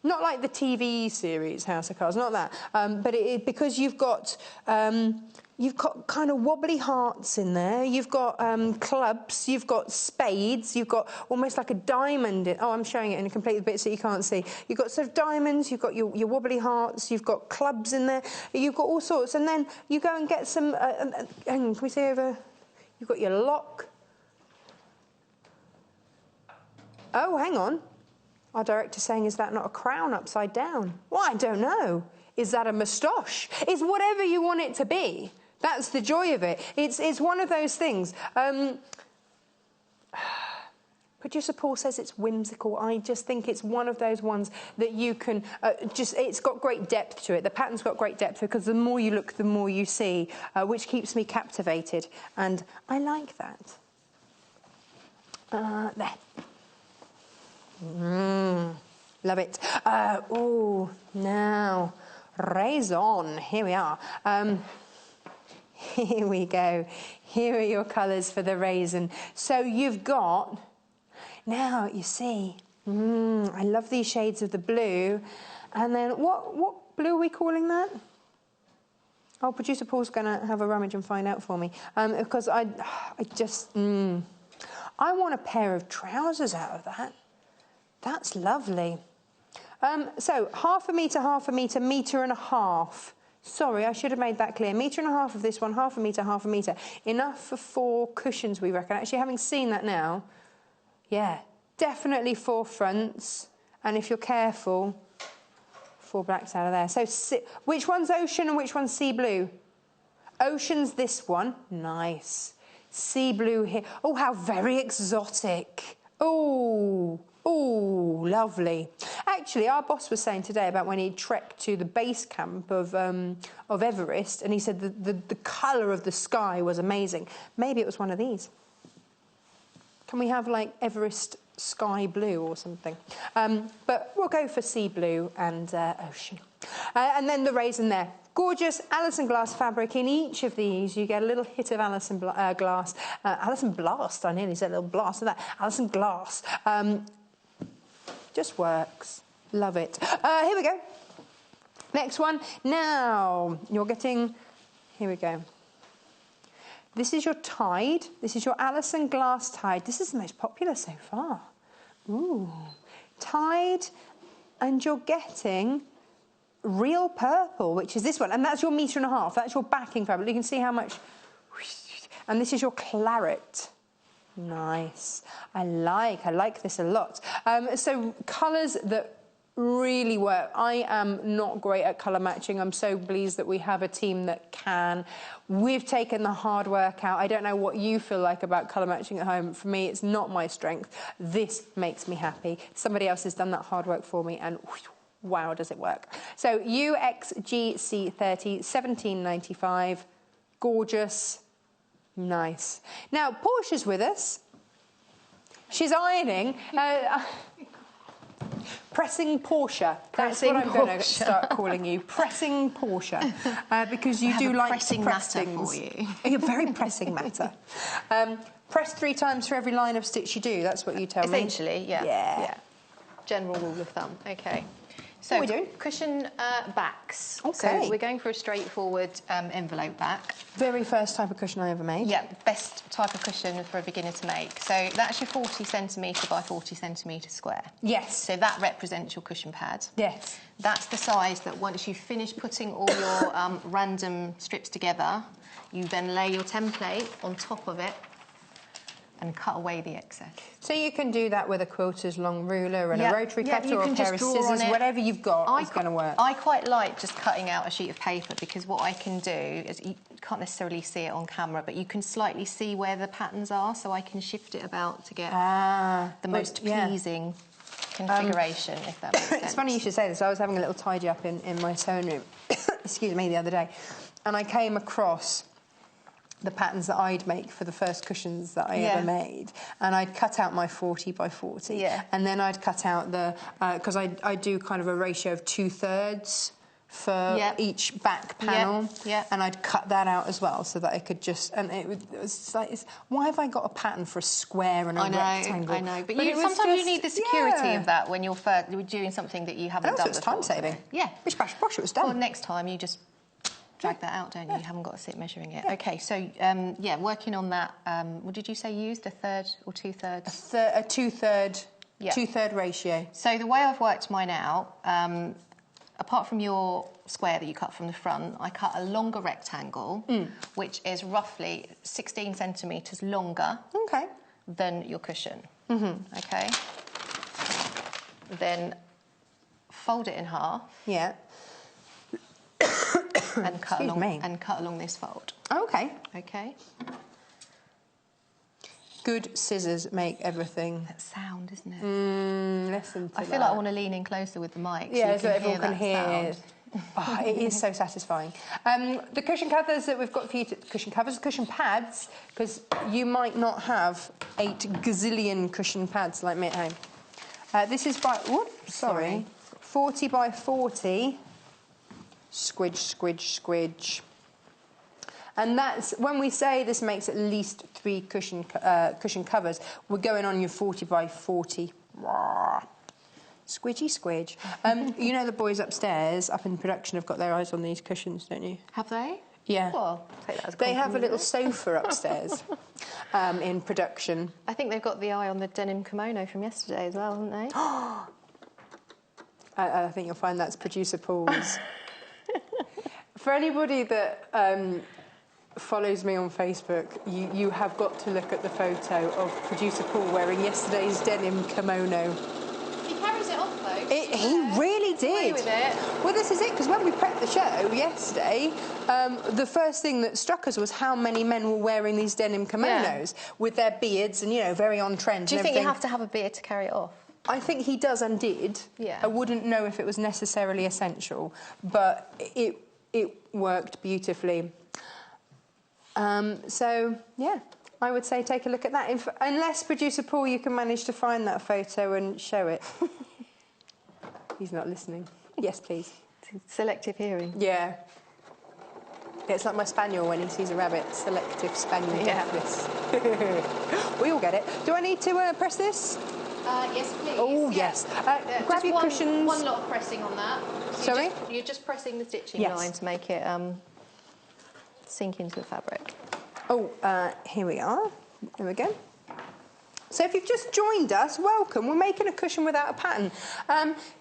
not like the TV series House of Cards, not that, but because you've got kind of wobbly hearts in there, you've got clubs, you've got spades, you've got almost like a diamond. I'm showing it in a complete bit so you can't see. You've got sort of diamonds, you've got your wobbly hearts, you've got clubs in there, you've got all sorts, and then you go and get some, can we see over, you've got your lock. Oh, hang on. Our director's saying, is that not a crown upside down? Well, I don't know. Is that a moustache? It's whatever you want it to be. That's the joy of it. It's one of those things. Producer Paul says it's whimsical. I just think it's one of those ones that you can it's got great depth to it. The pattern's got great depth because the more you look, the more you see, which keeps me captivated. And I like that. There. Love it. Oh, now, raison. Here we are. Here we go. Here are your colours for the raisin. So you've got, now you see, I love these shades of the blue. And then what blue are we calling that? Oh, Producer Paul's going to have a rummage and find out for me. Because I want a pair of trousers out of that. That's lovely. So 1/2 metre, 1/2 metre, metre and a half. Sorry, I should have made that clear. Metre and a half of this one, 1/2 metre, 1/2 metre. Enough for 4 cushions, we reckon. Actually, having seen that now, yeah, definitely 4 fronts. And if you're careful, 4 blacks out of there. So which one's ocean and which one's sea blue? Ocean's this one. Nice. Sea blue here. Oh, how very exotic. Oh, lovely. Actually, our boss was saying today about when he trekked to the base camp of Everest, and he said the colour of the sky was amazing. Maybe it was one of these. Can we have, like, Everest sky blue or something? But we'll go for sea blue and ocean. And then the raisin there. Gorgeous Alison Glass fabric. In each of these, you get a little hit of Alison Glass. Alison Blast, I nearly said a little blast of that. Alison Glass. Just works. Love it. Here we go. Next one. Now, you're getting... Here we go. This is your Tide. This is your Alison Glass Tide. This is the most popular so far. Ooh. Tide, and you're getting... Real Purple, which is this one, and that's your 1.5 metres. That's your backing fabric. You can see how much, and this is your Claret. Nice. I like this a lot. So colours that really work. I am not great at colour matching. I'm so pleased that we have a team that can. We've taken the hard work out. I don't know what you feel like about colour matching at home. For me, it's not my strength. This makes me happy. Somebody else has done that hard work for me, and wow, does it work. So UXGC30, $17.95. Gorgeous. Nice. Now, Portia's with us. She's ironing. Pressing Portia. That's what I'm going to start calling you. Pressing Portia. Because you do like pressing to press matter things. For you. You're very pressing matter. Press 3 times for every line of stitch you do. That's what you tell me. Essentially, yeah. General rule of thumb. Okay. So what are we doing? Cushion backs. Okay. So we're going for a straightforward envelope back. Very first type of cushion I ever made. Yeah, best type of cushion for a beginner to make. So that's your 40 centimetre by 40 centimetre square. Yes. So that represents your cushion pad. Yes. That's the size that once you finish putting all your random strips together, you then lay your template on top of it and cut away the excess. So you can do that with a quilter's long ruler and a rotary cutter you or a can pair of just draw on scissors, it. whatever you've got is going to work. I quite like just cutting out a sheet of paper because what I can do is, you can't necessarily see it on camera, but you can slightly see where the patterns are, so I can shift it about to get the most pleasing configuration, if that makes sense. It's funny you should say this. I was having a little tidy up in my sewing room, excuse me, the other day, and I came across the patterns that I'd make for the first cushions that I ever made, and I'd cut out my 40 by 40, and then I'd cut out the because I do kind of a ratio of 2/3 for each back panel, and I'd cut that out as well so that I could just, and it was like, why have I got a pattern for a square and a rectangle? I know, but sometimes you need the security of that when you're doing something that you haven't done before. It's time saving. Yeah. Bish bash bosh, it was done. Well, next time you just drag that out, don't you? You haven't got to sit measuring it. Okay, so working on that. What did you say you used? 1/3 or 2/3? A 2/3. 2/3 ratio. So the way I've worked mine out, apart from your square that you cut from the front, I cut a longer rectangle, which is roughly 16 centimetres longer than your cushion. Okay. Then fold it in half. Yeah. And cut along this fold. Okay. Okay. Good scissors make everything. That sound, isn't it? Listen to that. I feel like I want to lean in closer with the mic. Yeah, so everyone can hear it. Oh, it is so satisfying. The cushion covers that we've got for you, cushion pads, because you might not have 8 gazillion cushion pads like me at home. This is by, 40 by 40. Squidge, squidge, squidge. And that's, when we say this makes at least 3 cushion covers, we're going on your 40 by 40. Squidgy squidge. You know the boys upstairs, up in production, have got their eyes on these cushions, don't you? Have they? Yeah. Well, take that as a they have a compliment. little sofa upstairs in production. I think they've got the eye on the denim kimono from yesterday as well, haven't they? I think you'll find that's producer Paul's. For anybody that follows me on Facebook, you have got to look at the photo of producer Paul wearing yesterday's denim kimono. He carries it off though. He really did. With it. Well, this is it, because when we prepped the show yesterday, the first thing that struck us was how many men were wearing these denim kimonos with their beards and, very on trend. Do you think you have to have a beard to carry it off? I think he does and did. Yeah. I wouldn't know if it was necessarily essential, but it worked beautifully. So, yeah, I would say take a look at that. Unless, producer Paul, you can manage to find that photo and show it. He's not listening. Yes, please. Selective hearing. Yeah. It's like my spaniel when he sees a rabbit. Selective spaniel deafness. We all get it. Do I need to press this? Yes, please. Oh, yes. Grab your cushions. One lot of pressing on that. So Sorry? You're just pressing the stitching line to make it sink into the fabric. Oh, here we are. There we go. So if you've just joined us, welcome. We're making a cushion without a pattern.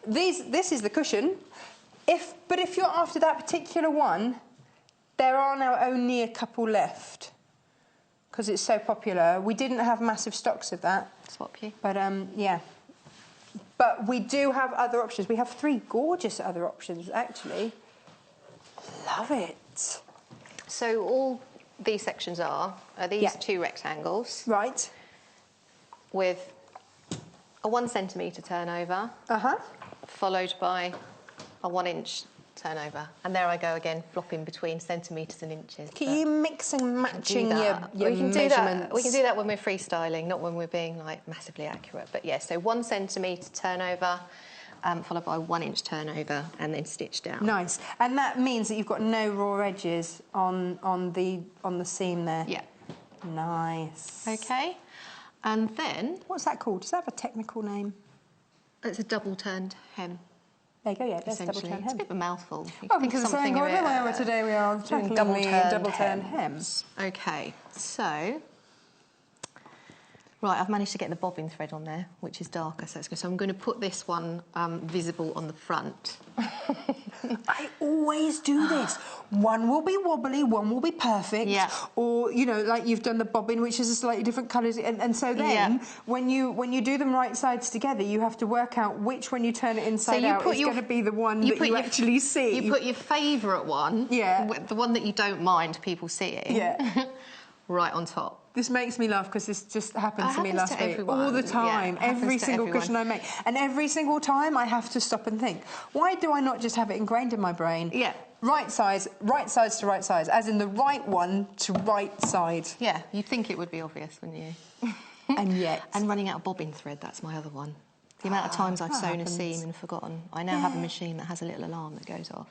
This is the cushion. But if you're after that particular one, there are now only a couple left because it's so popular. We didn't have massive stocks of that. Swap you. But, yeah. But we do have other options. We have 3 gorgeous other options, actually. Love it. So all these sections are these 2 rectangles. Right. With a 1 centimetre turnover. Followed by a 1 inch turnover. And there I go again, flopping between centimetres and inches. Can you mix and matching your measurements? We can do that when we're freestyling, not when we're being massively accurate. But yeah, so 1 centimetre turnover, followed by 1 inch turnover, and then stitch down. Nice. And that means that you've got no raw edges on the seam there. Yeah. Nice. Okay. And then what's that called? Does that have a technical name? It's a double turned hem. There you go, yeah, there's double essentially. turn It's a hem. bit of a mouthful. Oh, because the sewing corner where today we are doing double turn hems. Okay, so... Right, I've managed to get the bobbin thread on there, which is darker, so it's good. So I'm going to put this one visible on the front. I always do this. One will be wobbly, one will be perfect. Yeah. Or, you know, like you've done the bobbin, which is a slightly different colours. And so then, when you do them right sides together, you have to work out which, when you turn it inside out, is going to be the one that you actually see. You put your favourite one, the one that you don't mind people seeing, right on top. This makes me laugh because this just happened to me last week. All the time. Every single cushion I make. And every single time I have to stop and think, why do I not just have it ingrained in my brain? Yeah. Right sides to right sides, as in the right one to right side. Yeah, you'd think it would be obvious, wouldn't you? And yet... And running out of bobbin thread, that's my other one. The amount of times I've sewn a seam and forgotten. I now have a machine that has a little alarm that goes off.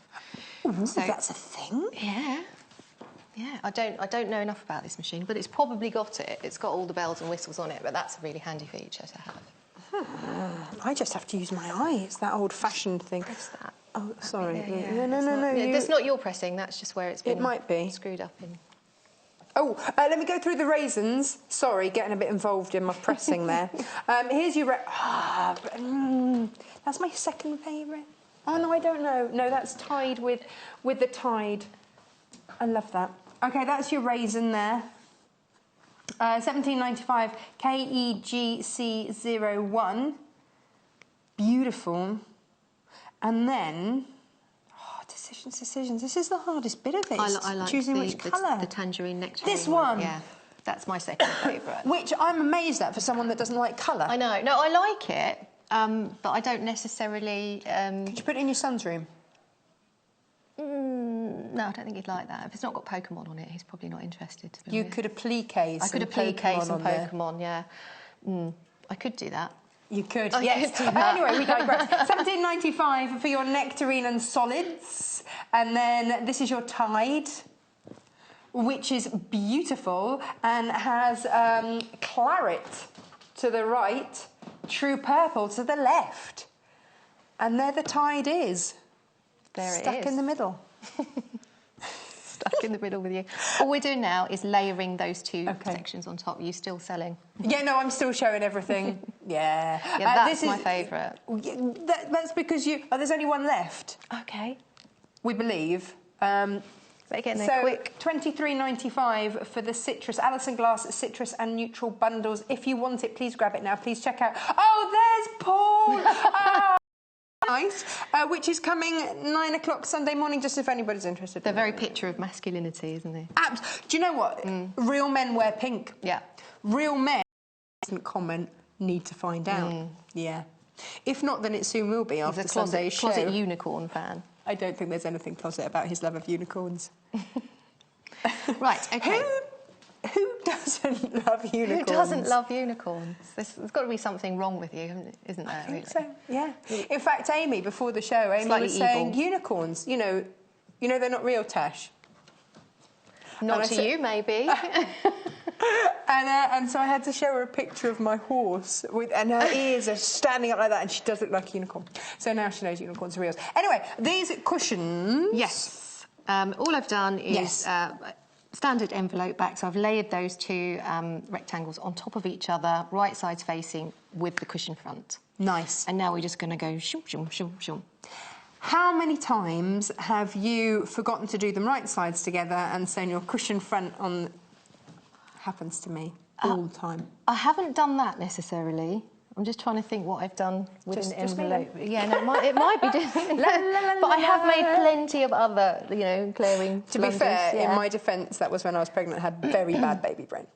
Ooh, so that's a thing? Yeah. Yeah, I don't know enough about this machine, but it's probably got it. It's got all the bells and whistles on it, but that's a really handy feature to have. I just have to use my eye. It's that old-fashioned thing. Press that. Oh, sorry. Yeah, No. That's not your pressing. That's just where it's been. It might be screwed up in. Oh, let me go through the raisins. Sorry, getting a bit involved in my pressing there. Here's your... that's my second favourite. Oh, no, I don't know. No, that's tied with the tide. I love that. OK, that's your raisin there. 1795 KEGC01. Beautiful. And then... Oh, decisions. This is the hardest bit of it. I like choosing which colour. The tangerine nectarine. This one? Yeah, that's my second favourite. Which I'm amazed at for someone that doesn't like colour. I know. No, I like it, but I don't necessarily... Could you put it in your son's room? No, I don't think he'd like that. If it's not got Pokemon on it, he's probably not interested. To be honest. Could applique some I could applique some Pokemon, yeah. I could do that. You could, I yes. could do that. Anyway, we digress. 1795 for your nectarine and solids. And then this is your tide, which is beautiful and has claret to the right, true purple to the left. And there the tide is. There it is. Stuck in the middle. Stuck in the middle with you. All we're doing now is layering those two sections on top. Are you still selling? Yeah, no, I'm still showing everything. Yeah. That's my favourite. That's because you... Oh, there's only one left. OK. We believe. Better get in there quick. $23.95 for the citrus, Alison Glass citrus and neutral bundles. If you want it, please grab it now. Please check out... Oh, there's Paul! Nice, which is coming 9 o'clock Sunday morning, just if anybody's interested. They're very picture of masculinity, isn't they? Do you know what? Real men wear pink. Yeah. Real men, comment, need to find out. Yeah. If not, then it soon will be after Sunday's show. Closet unicorn fan. I don't think there's anything closet about his love of unicorns. Right, OK. Who doesn't love unicorns? Who doesn't love unicorns? There's got to be something wrong with you, isn't there? I think so, yeah. In fact, Amy, before the show, was saying unicorns, you know they're not real, Tash. Not to you, maybe. And so I had to show her a picture of my horse, and her ears are standing up like that, and she does look like a unicorn. So now she knows unicorns are real. Anyway, these cushions... Yes. All I've done is... standard envelope back, so I've layered those two rectangles on top of each other, right sides facing, with the cushion front. Nice. And now we're just going to go shoom, shoom, shoom, shoom. How many times have you forgotten to do them right sides together and sewn your cushion front on? Happens to me all the time. I haven't done that necessarily. I'm just trying to think what I've done with an envelope. Yeah, no, it might be different. But I have made plenty of other, clearing. To be fair, in my defence, that was when I was pregnant and had very bad baby brain.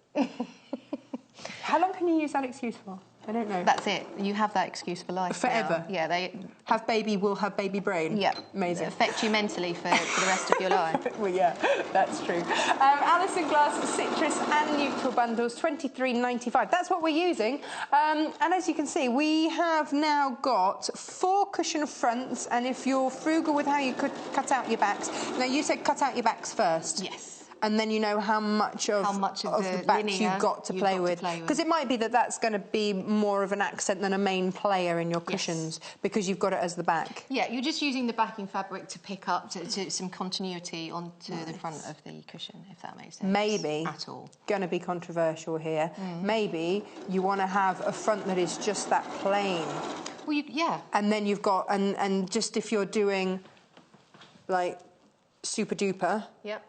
How long can you use that excuse for? I don't know. That's it. You have that excuse for life. Forever. Now. Yeah, will have baby brain. Yeah. Amazing. It affects you mentally for the rest of your life. Well, yeah, that's true. Alison Glass citrus and neutral bundles, $23.95. That's what we're using. And as you can see, we have now got 4 cushion fronts. And if you're frugal with how you could cut out your backs, now you said cut out your backs first. Yes. and then you know how much of the backs you've got to play with. Because it might be that that's going to be more of an accent than a main player in your cushions, because you've got it as the back. Yeah, you're just using the backing fabric to pick up to some continuity onto the front of the cushion, if that makes sense. Maybe. At all. Going to be controversial here. Maybe you want to have a front that is just that plain. Well, yeah. And then you've got, and just if you're doing, like, super duper. Yep.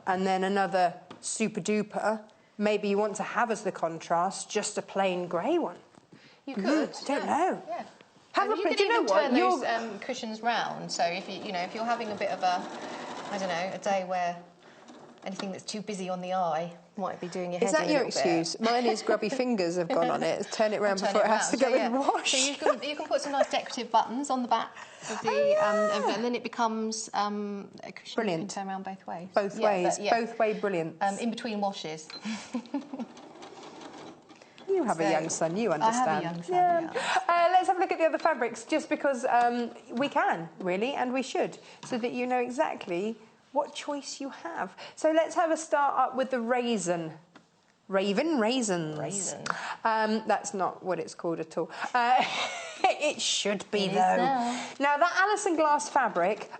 And then another super duper, maybe you want to have as the contrast just a plain grey one. You could. I don't know. Yeah. Have a you pretty. could even turn those cushions round. So if if you're having a bit of a, I don't know, a day where anything that's too busy on the eye might be doing your head in a little bit. Is that your excuse? Mine is grubby fingers have gone on it. Turn it round before it has to go in the wash. So you can put some nice decorative buttons on the back of the, and then it becomes a cushion. Brilliant. You can turn around both ways. Both ways. Both way brilliant. In between washes. You have a young son, you understand. I have a young son, yeah. Let's have a look at the other fabrics, just because we can, really, and we should, so that you know exactly what choice you have. So let's have a start up with the raisin. Raisins. Raisin. That's not what it's called at all. It should be, though. Now, that Alison Glass fabric...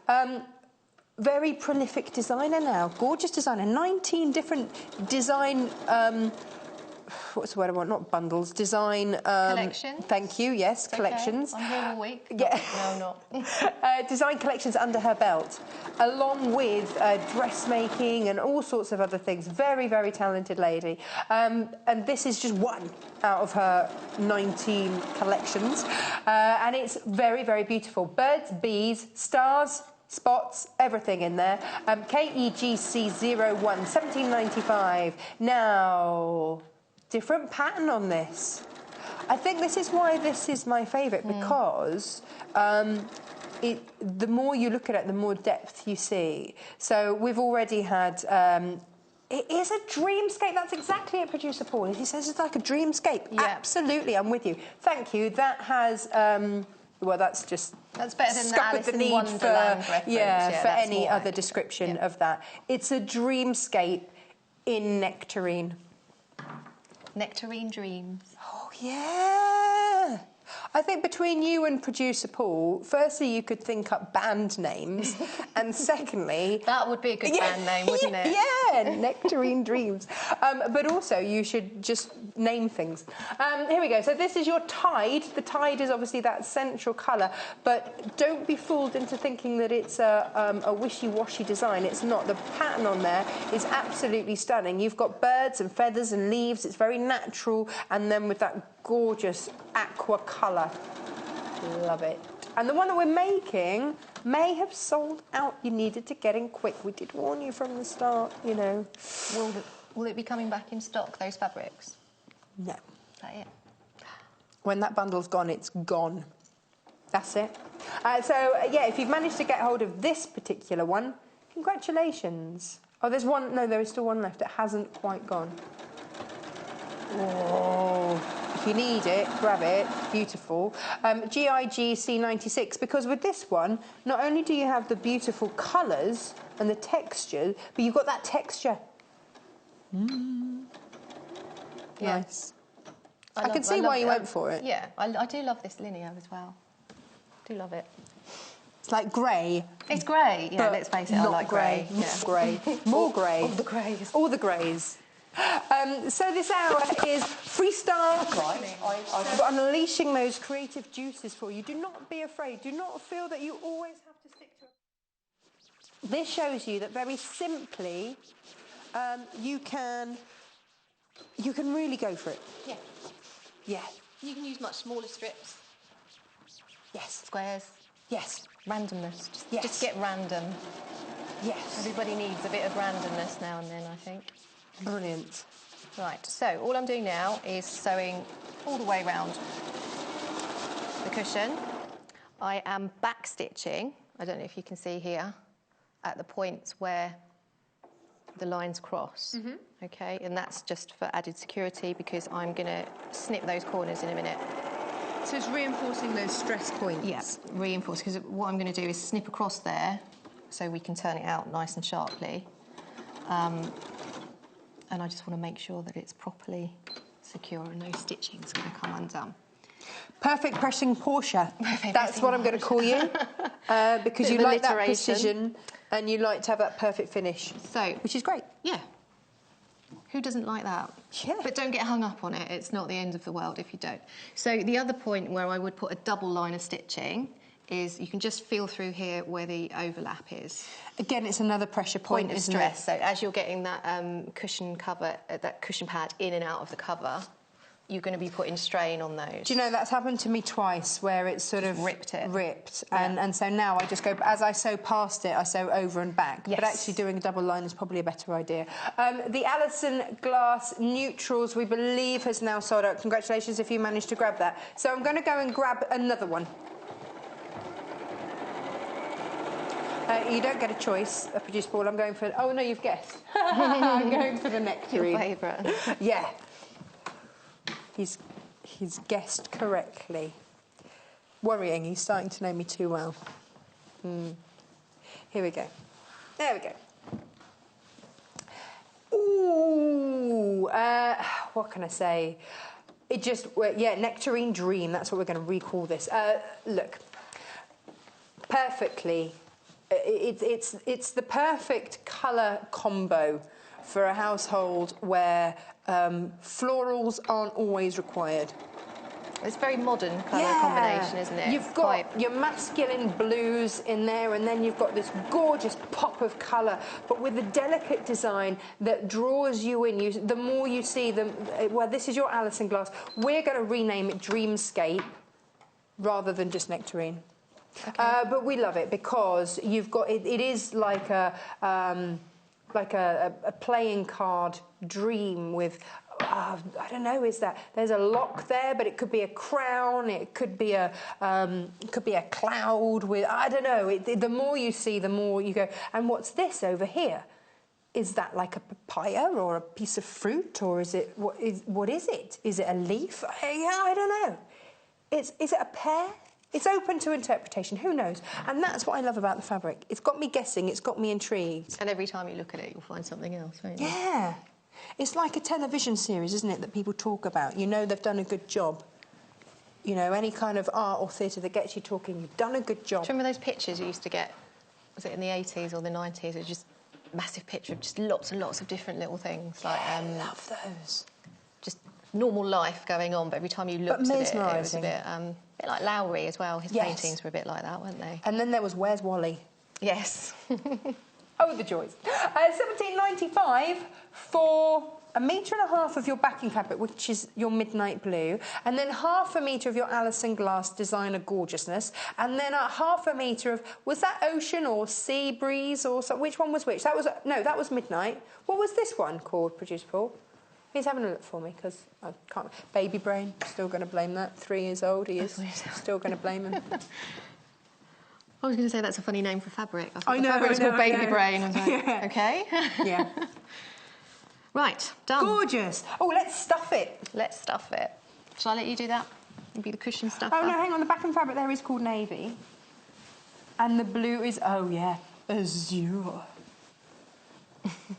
very prolific designer now, gorgeous designer, 19 different design, what's the word I want, not bundles, design... collections. Thank you, yes, it's collections. Okay. I'm here all week. Yeah. No, not. Design collections under her belt, along with dressmaking and all sorts of other things. Very, very talented lady. And this is just one out of her 19 collections. And it's very, very beautiful. Birds, bees, stars... spots, everything in there. KEGC01, 1795. Now, different pattern on this. I think this is why this is my favourite, because the more you look at it, the more depth you see. So we've already had... it is a dreamscape. That's exactly it, Producer Paul. He says it's like a dreamscape. Yeah. Absolutely, I'm with you. Thank you. That has... well, that's just... That's better than stuck with the need Wonderland for, reference. for any other description of that. It's a dreamscape in nectarine. Nectarine dreams. Oh, yeah. I think between you and Producer Paul, firstly, you could think up band names, and secondly... That would be a good band name, wouldn't it? Yeah, Nectarine Dreams. But also, you should just name things. Here we go. So this is your tide. The tide is obviously that central colour, but don't be fooled into thinking that it's a wishy-washy design. It's not. The pattern on there is absolutely stunning. You've got birds and feathers and leaves. It's very natural, and then with that gorgeous aqua colour. Love it. And the one that we're making may have sold out. You needed to get in quick. We did warn you from the start, you know. Will it be coming back in stock, those fabrics? No. Is that it? When that bundle's gone, it's gone. That's it. Yeah, if you've managed to get hold of this particular one, congratulations. Oh, there's one. No, there is still one left. It hasn't quite gone. Oh, if you need it, grab it. Beautiful. GIG C96, because with this one, not only do you have the beautiful colours and the texture, but you've got that texture. Nice. I can see why you went for it. Yeah, I do love this linear as well. Do love it. It's like grey. It's grey, yeah, let's face it, I like grey. Not grey. More grey. All the greys. All the greys. So this hour is freestyle. I've got unleashing those creative juices for you. Do not be afraid. Do not feel that you always have to stick to it. This shows you that very simply you can really go for it. Yeah. Yeah. You can use much smaller strips. Yes. Squares. Yes. Randomness. Yes. Just get random. Yes. Everybody needs a bit of randomness now and then, I think. Brilliant. Right, so all I'm doing now is sewing all the way around the cushion. I am back stitching, I don't know if you can see here, at the points where the lines cross. Okay, and that's just for added security because I'm going to snip those corners in a minute. So it's reinforcing those stress points. Yes, reinforce, because what I'm going to do is snip across there so we can turn it out nice and sharply. And I just want to make sure that it's properly secure and no stitching is going to come undone. Perfect pressing Portia. That's what I'm going to call you, because you like that precision and you like to have that perfect finish. So, which is great. Yeah. Who doesn't like that? Yeah. But don't get hung up on it. It's not the end of the world if you don't. So the other point where I would put a double line of stitching is you can just feel through here where the overlap is. Again, it's another pressure point, of isn't stress. it? So as you're getting that cushion cover, that cushion pad in and out of the cover, you're going to be putting strain on those. Do you know, that's happened to me twice, where it's sort of ripped it. And so now I just go, as I sew past it, I sew over and back. Yes. But actually doing a double line is probably a better idea. The Alison Glass Neutrals, we believe, has now sold out. Congratulations if you managed to grab that. So I'm going to go and grab another one. You don't get a choice, a producer Paul. I'm going for... Oh, no, you've guessed. I'm going for the nectarine. Your favourite. Yeah. He's guessed correctly. Worrying, he's starting to know me too well. Here we go. There we go. Ooh, what can I say? It just, yeah, Nectarine Dream, that's what we're going to recall this. Look, perfectly, it's the perfect colour combo for a household where florals aren't always required. It's very modern colour combination, isn't it? You've got your masculine blues in there, and then you've got this gorgeous pop of colour, but with a delicate design that draws you in. The more you see them, well, this is your Alison Glass. We're going to rename it Dreamscape rather than just Nectarine. Okay. But we love it because you've got it is like a playing card dream with, I don't know, there's a lock there, but it could be a crown, it could be a cloud with, I don't know. The more you see, the more you go. And what's this over here? Is that like a papaya or a piece of fruit, or is it what is it? Is it a leaf? I don't know. Is it a pear? It's open to interpretation, who knows? And that's what I love about the fabric. It's got me guessing, it's got me intrigued. And every time you look at it, you'll find something else, won't you? Yeah. It's like a television series, isn't it, that people talk about. You know they've done a good job. You know, any kind of art or theatre that gets you talking, you've done a good job. Do you remember those pictures you used to get, was it in the 80s or the 90s? It was just a massive picture of just lots and lots of different little things. Like, I love those. Just normal life going on, but every time you looked at it, it was a bit like Lawrie as well. His paintings were a bit like that, weren't they? And then there was Where's Wally? Yes. Oh, the joys. $17.95 for 1.5 meters of your backing fabric, which is your midnight blue, and then 0.5 meter of your Alison Glass designer gorgeousness, and then 0.5 meter of, was that ocean or sea breeze or something? Which one was which? That was midnight. What was this one called, Producer Paul? He's having a look for me because I can't. Baby brain, still going to blame that. 3 years old, he is still going to blame him. I was going to say that's a funny name for fabric. I know. Fabric's called baby brain. I was like, yeah. Okay. Yeah. Right, done. Gorgeous. Oh, let's stuff it. Let's stuff it. Shall I let you do that? You be the cushion stuffer. Oh no, hang on. The backing fabric there is called navy, and the blue is azure.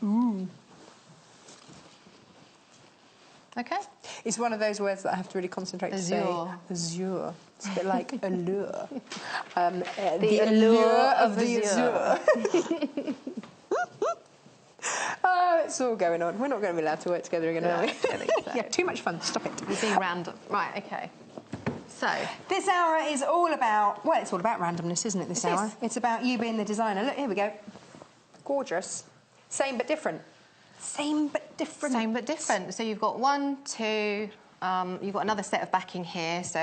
Ooh. Okay. It's one of those words that I have to really concentrate to say. Azure. It's a bit like allure. The allure of the azure. Oh, it's all going on. We're not going to be allowed to work together again, are we? I think so. Yeah, too much fun. Stop it. We're being random. Right, okay. So, this hour is all about, well, it's all about randomness, isn't it, this hour? It's about you being the designer. Look, here we go. Gorgeous. Same but different. Same but different. Same but different. So you've got 1, 2, you've got another set of backing here, so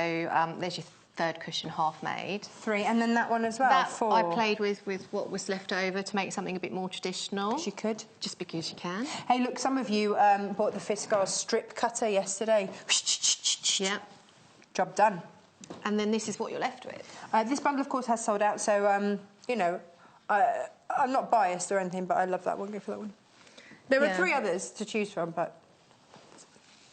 there's your third cushion half made. 3, and then that one as well, that 4. I played with what was left over to make something a bit more traditional. Because you could. Just because you can. Hey, look, some of you bought the Fiskars strip cutter yesterday. Yeah. Job done. And then this is what you're left with. This bundle, of course, has sold out, so, you know, I'm not biased or anything, but I love that one. Go for that one. There are 3 others to choose from, but...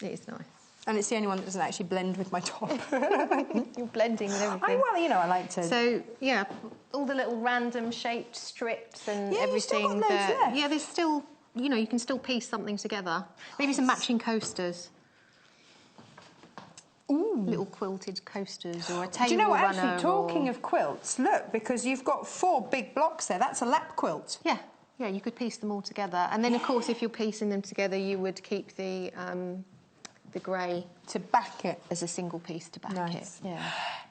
It is nice. And it's the only one that doesn't actually blend with my top. You're blending with everything. Well, you know, I like to... So, yeah, all the little random shaped strips and everything. You've still got loads left. Yeah, there's still you know, you can still piece something together. Maybe some matching coasters. Ooh. Little quilted coasters or a table runner. Do you know what, actually, talking of quilts, look, because you've got 4 big blocks there, that's a lap quilt. Yeah, yeah, you could piece them all together. And then, of course, if you're piecing them together, you would keep the grey... To back it. As a single piece to back it, yeah.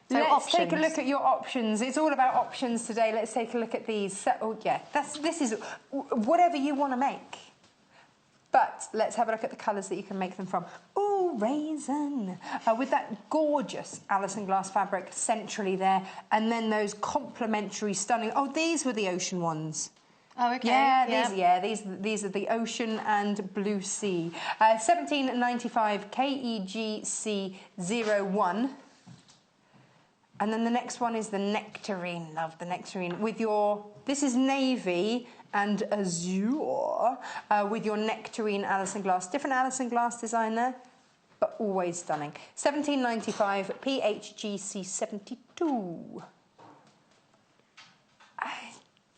So Let's take a look at your options. It's all about options today. Let's take a look at these. Oh, yeah, this is whatever you want to make. But let's have a look at the colours that you can make them from. Ooh, raisin. With that gorgeous Alison glass fabric centrally there. And then those complementary, stunning... Oh, these were the ocean ones. Oh, okay. Yeah, these are the ocean and blue sea. 17.95 KEGC01. And then the next one is the nectarine. Love the nectarine. With your... This is navy and azure. With your nectarine Alison glass. Different Alison glass design there, but always stunning. 17.95 PHGC72.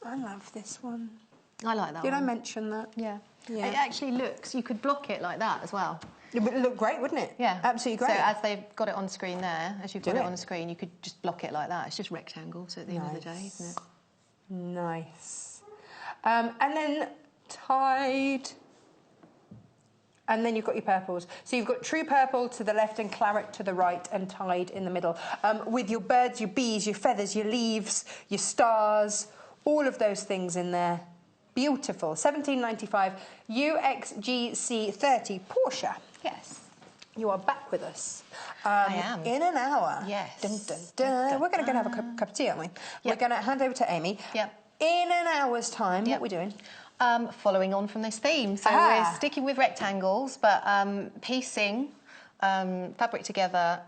I love this one. I like that one. Did I mention that? Yeah. It actually looks... You could block it like that as well. It would look great, wouldn't it? Yeah. Absolutely great. So as they've got it on screen there, as you've got it on the screen, you could just block it like that. It's just rectangles at the end of the day, isn't it? Nice. And then tied... And then you've got your purples. So you've got true purple to the left and claret to the right and tied in the middle. With your birds, your bees, your feathers, your leaves, your stars, all of those things in there. Beautiful. 17.95 UXGC30. Portia. Yes. You are back with us. I am. In an hour. Yes. Dun, dun, dun. We're going to go and have a cup of tea, aren't we? Yep. We're going to hand over to Amy. Yep. In an hour's time, what are we doing? Following on from this theme. So we're sticking with rectangles, but piecing fabric together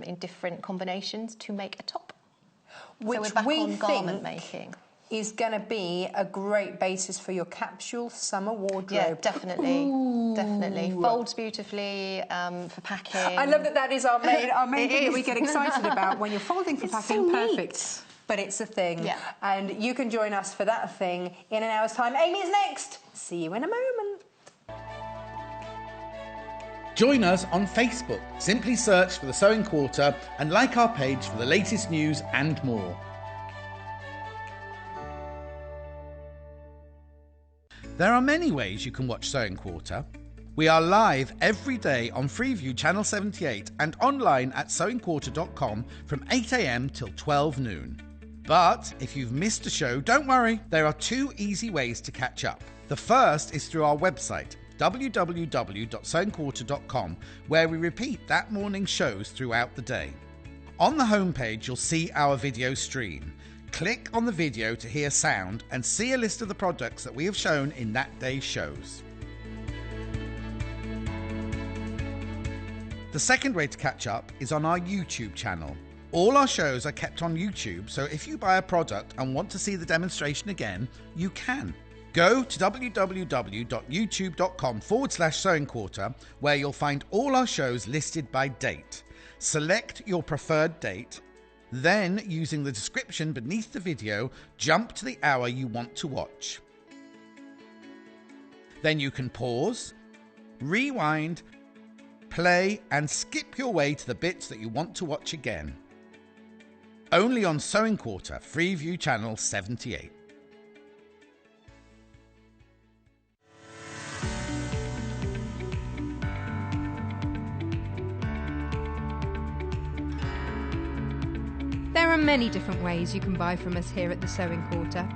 in different combinations to make a top. Which so we're back we on garment think making. Is going to be a great basis for your capsule summer wardrobe. Yeah, definitely. Ooh. Definitely. Folds beautifully for packing. I love that is our main thing that we get excited about when you're folding for packing. So perfect. Neat. But it's a thing. Yeah. And you can join us for that thing in an hour's time. Amy is next. See you in a moment. Join us on Facebook. Simply search for The Sewing Quarter and like our page for the latest news and more. There are many ways you can watch Sewing Quarter. We are live every day on Freeview Channel 78 and online at sewingquarter.com from 8 a.m. till 12 noon. But if you've missed a show, don't worry. There are 2 easy ways to catch up. The first is through our website, www.sewingquarter.com, where we repeat that morning's shows throughout the day. On the homepage, you'll see our video stream. Click on the video to hear sound and see a list of the products that we have shown in that day's shows. The second way to catch up is on our YouTube channel. All our shows are kept on YouTube, so if you buy a product and want to see the demonstration again, you can. Go to www.youtube.com/Sewing Quarter, where you'll find all our shows listed by date. Select your preferred date. Then, using the description beneath the video, jump to the hour you want to watch. Then you can pause, rewind, play, and skip your way to the bits that you want to watch again. Only on Sewing Quarter, Freeview Channel 78. There are many different ways you can buy from us here at the Sewing Quarter.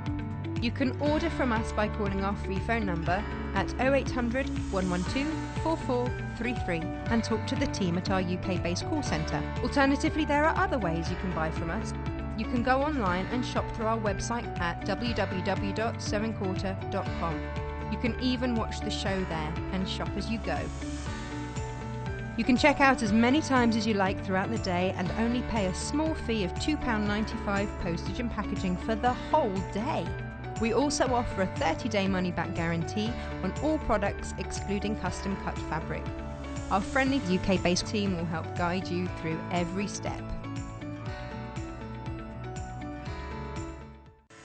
You can order from us by calling our free phone number at 0800 112 4433 and talk to the team at our UK-based call centre. Alternatively, there are other ways you can buy from us. You can go online and shop through our website at www.sewingquarter.com. You can even watch the show there and shop as you go. You can check out as many times as you like throughout the day and only pay a small fee of £2.95 postage and packaging for the whole day. We also offer a 30-day money-back guarantee on all products excluding custom-cut fabric. Our friendly UK-based team will help guide you through every step.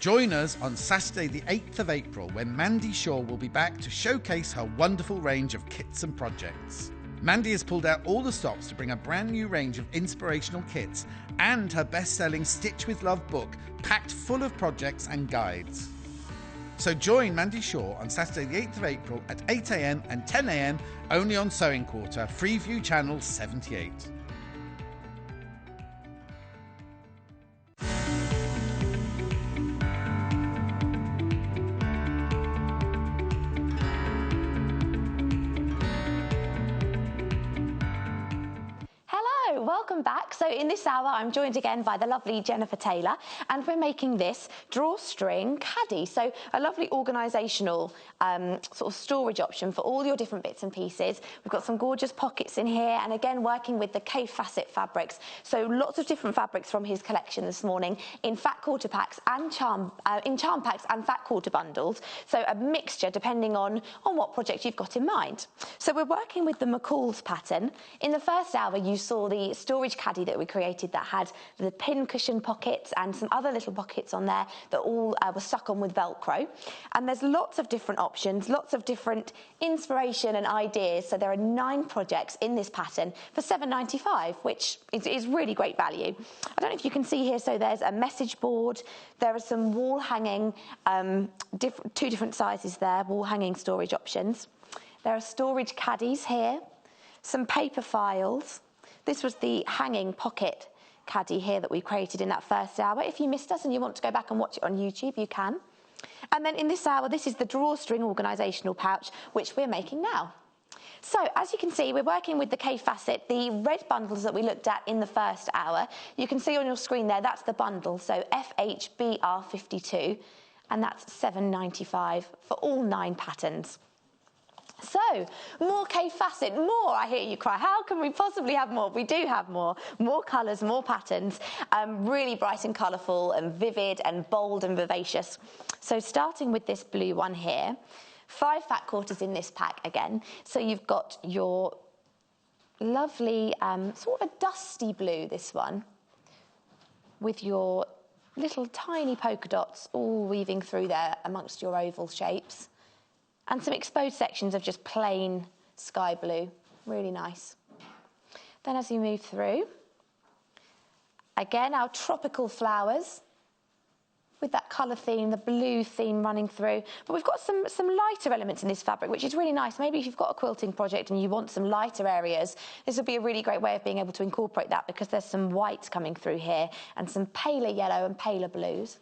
Join us on Saturday the 8th of April when Mandy Shaw will be back to showcase her wonderful range of kits and projects. Mandy has pulled out all the stops to bring a brand new range of inspirational kits and her best-selling Stitch with Love book packed full of projects and guides. So join Mandy Shaw on Saturday the 8th of April at 8 a.m. and 10 a.m. only on Sewing Quarter, Freeview Channel 78. Welcome back. So in this hour, I'm joined again by the lovely Jenniffer Taylor, and we're making this drawstring caddy. So a lovely organisational sort of storage option for all your different bits and pieces. We've got some gorgeous pockets in here, and again, working with the Kaffe Fassett fabrics. So lots of different fabrics from his collection this morning in fat quarter packs and charm packs and fat quarter bundles. So a mixture depending on what project you've got in mind. So we're working with the McCall's pattern. In the first hour, you saw the storage caddy that we created that had the pin cushion pockets and some other little pockets on there that all were stuck on with Velcro. And there's lots of different options, lots of different inspiration and ideas. So there are 9 projects in this pattern for £7.95, which is really great value. I don't know if you can see here, so there's a message board, there are some wall hanging, 2 different sizes there, wall hanging storage options. There are storage caddies here, some paper files. This was the hanging pocket caddy here that we created in that first hour. If you missed us and you want to go back and watch it on YouTube, you can. And then in this hour, this is the drawstring organisational pouch, which we're making now. So, as you can see, we're working with the Kaffe Fassett, the red bundles that we looked at in the first hour. You can see on your screen there, that's the bundle, so FHBR52, and that's £7.95 for all 9 patterns. So, more Kaffe Fassett, more, I hear you cry. How can we possibly have more? We do have more colours, more patterns, really bright and colourful and vivid and bold and vivacious. So starting with this blue one here, 5 fat quarters in this pack again. So you've got your lovely, sort of a dusty blue, this one, with your little tiny polka dots all weaving through there amongst your oval shapes. And some exposed sections of just plain sky blue, really nice. Then as you move through, again, our tropical flowers with that colour theme, the blue theme running through. But we've got some lighter elements in this fabric, which is really nice. Maybe if you've got a quilting project and you want some lighter areas, this would be a really great way of being able to incorporate that, because there's some whites coming through here and some paler yellow and paler blues.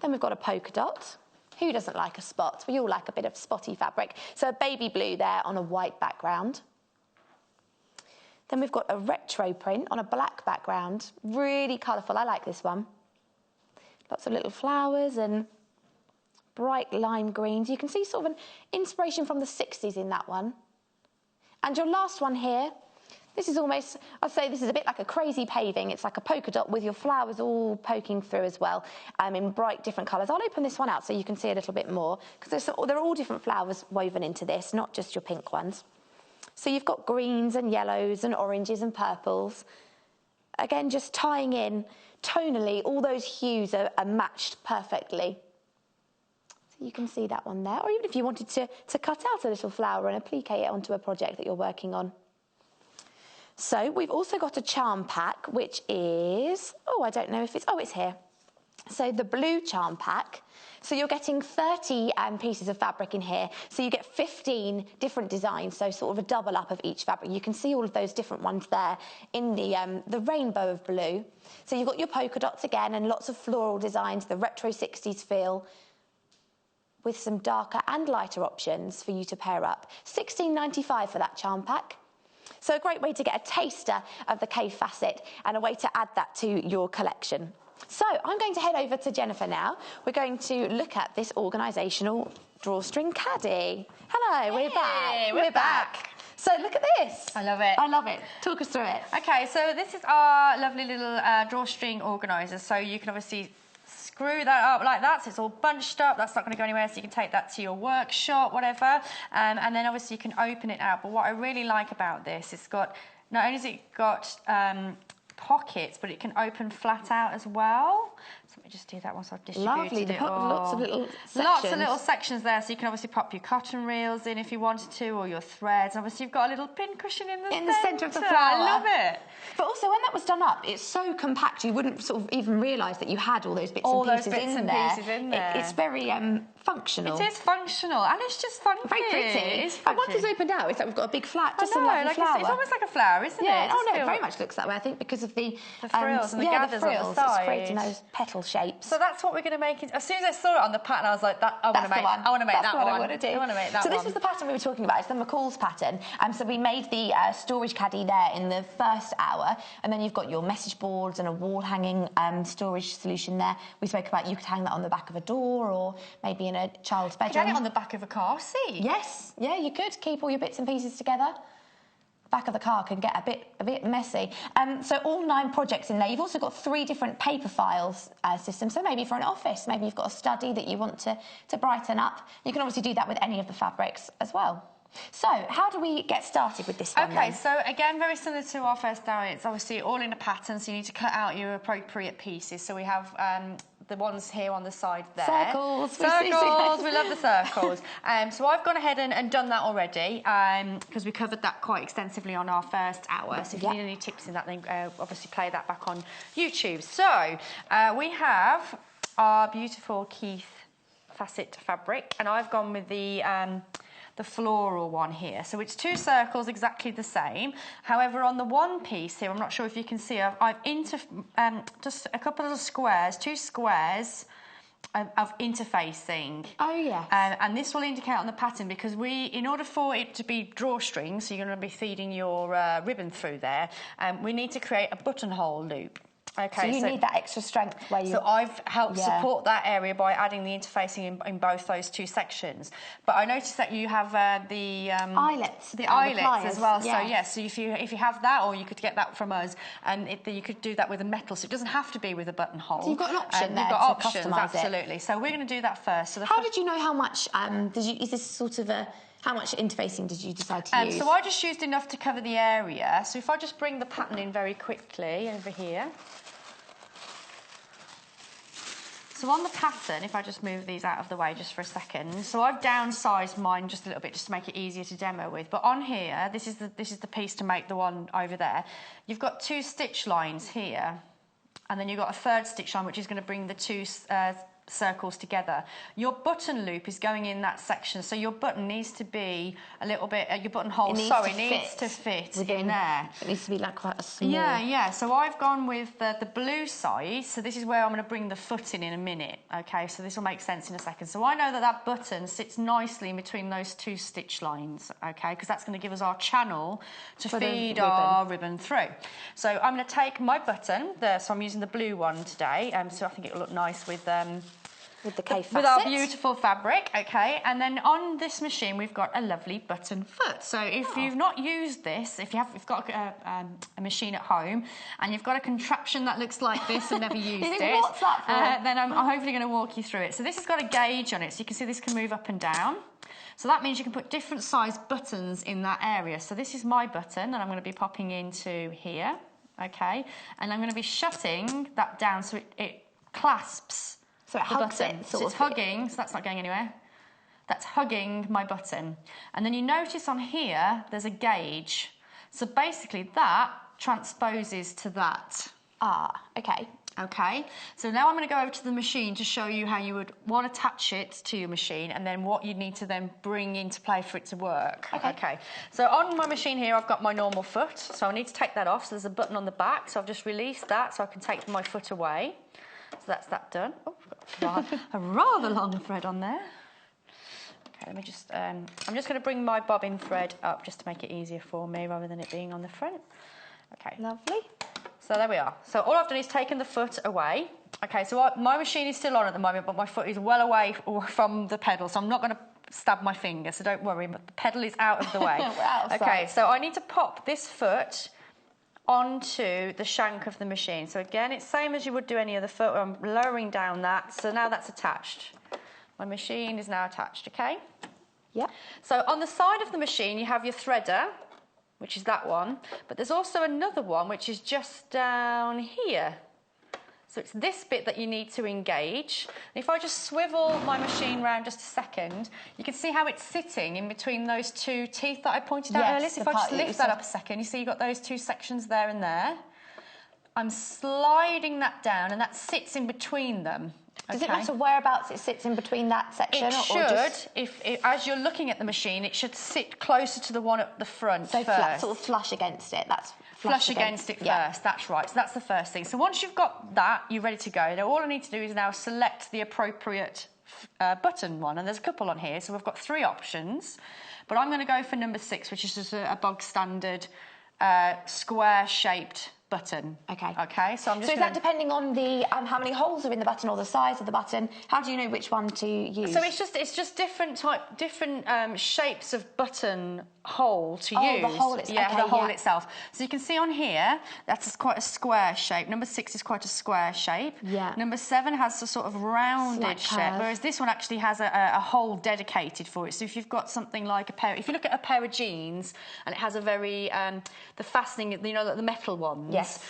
Then we've got a polka dot. Who doesn't like a spot? We all like a bit of spotty fabric. So a baby blue there on a white background. Then we've got a retro print on a black background. Really colourful. I like this one. Lots of little flowers and bright lime greens. You can see sort of an inspiration from the 60s in that one. And your last one here, this is almost, I'd say this is a bit like a crazy paving. It's like a polka dot with your flowers all poking through as well, in bright different colours. I'll open this one out so you can see a little bit more, because there are all different flowers woven into this, not just your pink ones. So you've got greens and yellows and oranges and purples. Again, just tying in tonally, all those hues are matched perfectly. So you can see that one there. Or even if you wanted to cut out a little flower and applique it onto a project that you're working on. So we've also got a charm pack, which is, I don't know if it's here. So the blue charm pack. So you're getting 30 pieces of fabric in here. So you get 15 different designs, so sort of a double up of each fabric. You can see all of those different ones there in the rainbow of blue. So you've got your polka dots again and lots of floral designs, the retro 60s feel, with some darker and lighter options for you to pair up. £16.95 for that charm pack. So a great way to get a taster of the Kaffe Fassett and a way to add that to your collection. So I'm going to head over to Jenniffer now. We're going to look at this organisational drawstring caddy. Hello, we're back. We're back. So look at this. I love it. I love it. Talk us through it. Okay, so this is our lovely little drawstring organiser. So you can obviously screw that up like that, so it's all bunched up. That's not going to go anywhere, so you can take that to your workshop, whatever. And then obviously you can open it out. But what I really like about this, it's got, not only has it got pockets, but it can open flat out as well. Some me just do that once I've distributed Lovely. it. Lots of little sections. Lots of little sections there, so you can obviously pop your cotton reels in if you wanted to, or your threads. Obviously, you've got a little pin cushion in the centre of the flower. I love it. But also, when that was done up, it's so compact you wouldn't sort of even realise that you had all those bits and pieces in there. It's very functional. It is functional, and it's just funky. Very pretty. It is and once it's opened out, it's like we've got a big flat, just a lovely like flower. It's almost like a flower, isn't it? Yeah, it very much looks that way, I think, because of the frills and the gathers the frills, on the side. It's creating those petal shapes. So that's what we're going to make. As soon as I saw it on the pattern, I was like, I want to make that one. I want to make that one. So this was the pattern we were talking about. It's the McCall's pattern. So we made the storage caddy there in the first hour, and then you've got your message boards and a wall hanging storage solution there. We spoke about you could hang that on the back of a door or maybe in a child's bedroom. Hang it on the back of a car seat. Yes, yeah, you could keep all your bits and pieces together. Back of the car can get a bit messy. So all 9 projects in there. You've also got 3 different paper files systems. So maybe for an office, maybe you've got a study that you want to brighten up. You can obviously do that with any of the fabrics as well. So how do we get started with this one? Okay, so again, very similar to our first hour, it's obviously all in a pattern, so you need to cut out your appropriate pieces. So we have the ones here on the side there. Circles. We love the circles. So I've gone ahead and done that already because we covered that quite extensively on our first hour. So if you need any tips in that, then obviously play that back on YouTube. So we have our beautiful Kaffe Fassett fabric, and I've gone with the floral one here. So it's 2 circles exactly the same. However, on the one piece here, I'm not sure if you can see, I've just a couple of squares, 2 squares of interfacing. Oh, yes. And this will indicate on the pattern because in order for it to be drawstring, so you're going to be feeding your ribbon through there, we need to create a buttonhole loop. Okay, so you need that extra strength where you... So I've helped support that area by adding the interfacing in both those 2 sections. But I noticed that you have the eyelets. The eyelets as well. Yes. So if you have that, or you could get that from us, and you could do that with a metal. So it doesn't have to be with a buttonhole. So you've got an option there. You've got to options, customise absolutely. It. So we're going to do that first. So how did you know how much? Is this sort of how much interfacing did you decide to use? So I just used enough to cover the area. So if I just bring the pattern in very quickly over here. So on the pattern, if I just move these out of the way just for a second, so I've downsized mine just a little bit just to make it easier to demo with. But on here, this is the piece to make the one over there. You've got 2 stitch lines here, and then you've got a 3rd stitch line, which is going to bring the 2 circles together. Your button loop is going in that section, so your button needs to be a little bit, your buttonhole, needs to fit in there. It needs to be like quite a small... Yeah, so I've gone with the blue side, so this is where I'm going to bring the foot in a minute, okay, so this will make sense in a second. So I know that button sits nicely in between those 2 stitch lines, okay, because that's going to give us our channel to feed our ribbon through. So I'm going to take my button, so I'm using the blue one today, so I think it'll look nice with the Kaffe Fassett. With our beautiful fabric, okay, and then on this machine we've got a lovely button foot. So if you've not used this, if you've got a machine at home and you've got a contraption that looks like this and never used it, what's that for? then I'm hopefully going to walk you through it. So this has got a gauge on it, so you can see this can move up and down. So that means you can put different size buttons in that area. So this is my button, and I'm going to be popping into here, okay, and I'm going to be shutting that down so it clasps. So it hugs it, so it's hugging, so that's not going anywhere. That's hugging my button. And then you notice on here, there's a gauge. So basically that transposes to that. Ah, okay. Okay, so now I'm going to go over to the machine to show you how you would want to attach it to your machine and then what you need to then bring into play for it to work. Okay, so on my machine here, I've got my normal foot. So I need to take that off. So there's a button on the back. So I've just released that so I can take my foot away. So that's that done. Oh, I've got a rather long thread on there. Okay, let me just, I'm just going to bring my bobbin thread up just to make it easier for me rather than it being on the front. Okay. Lovely. So there we are. So all I've done is taken the foot away. Okay, so my machine is still on at the moment, but my foot is well away from the pedal, so I'm not going to stab my finger, so don't worry, but the pedal is out of the way. We're outside. Okay, so I need to pop this foot onto the shank of the machine. So again, it's same as you would do any other foot. I'm lowering down that, so now that's attached. My machine is now attached, okay? Yep. So on the side of the machine, you have your threader, which is that one, but there's also another one which is just down here. So it's this bit that you need to engage. And if I just swivel my machine round just a second, you can see how it's sitting in between those two teeth that I pointed out earlier. So if I just lift that up a second, you see you've got those two sections there and there. I'm sliding that down and that sits in between them. Does it matter whereabouts it sits in between that section? It should. If as you're looking at the machine, it should sit closer to the one at the front so first. Sort of flush against it. That's flush against it first. That's right. So that's the first thing. So once you've got that, you're ready to go. Now all I need to do is now select the appropriate button one, and there's a couple on here. So we've got 3 options, but I'm going to go for number 6, which is just a bog standard square-shaped button. Okay. So I'm just. So is that depending on the how many holes are in the button or the size of the button? How do you know which one to use? So it's just different shapes of button hole to use. The hole itself. Yeah, the hole itself. So you can see on here that's quite a square shape. Number 6 is quite a square shape. Yeah. Number 7 has a sort of rounded shape, whereas this one actually has a hole dedicated for it. So if you've got something like if you look at a pair of jeans and it has a very the fastening, you know, the metal ones. Yes.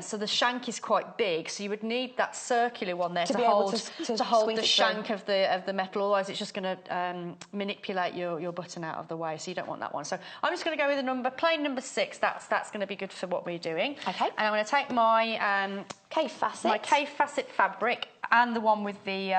So the shank is quite big, so you would need that circular one there to hold the shank of the metal. Otherwise, it's just going to manipulate your button out of the way. So you don't want that one. So I'm just going to go with a plain number 6. That's going to be good for what we're doing. Okay. And I'm going to take my Kaffe Fassett. My Kaffe Fassett fabric and the one with the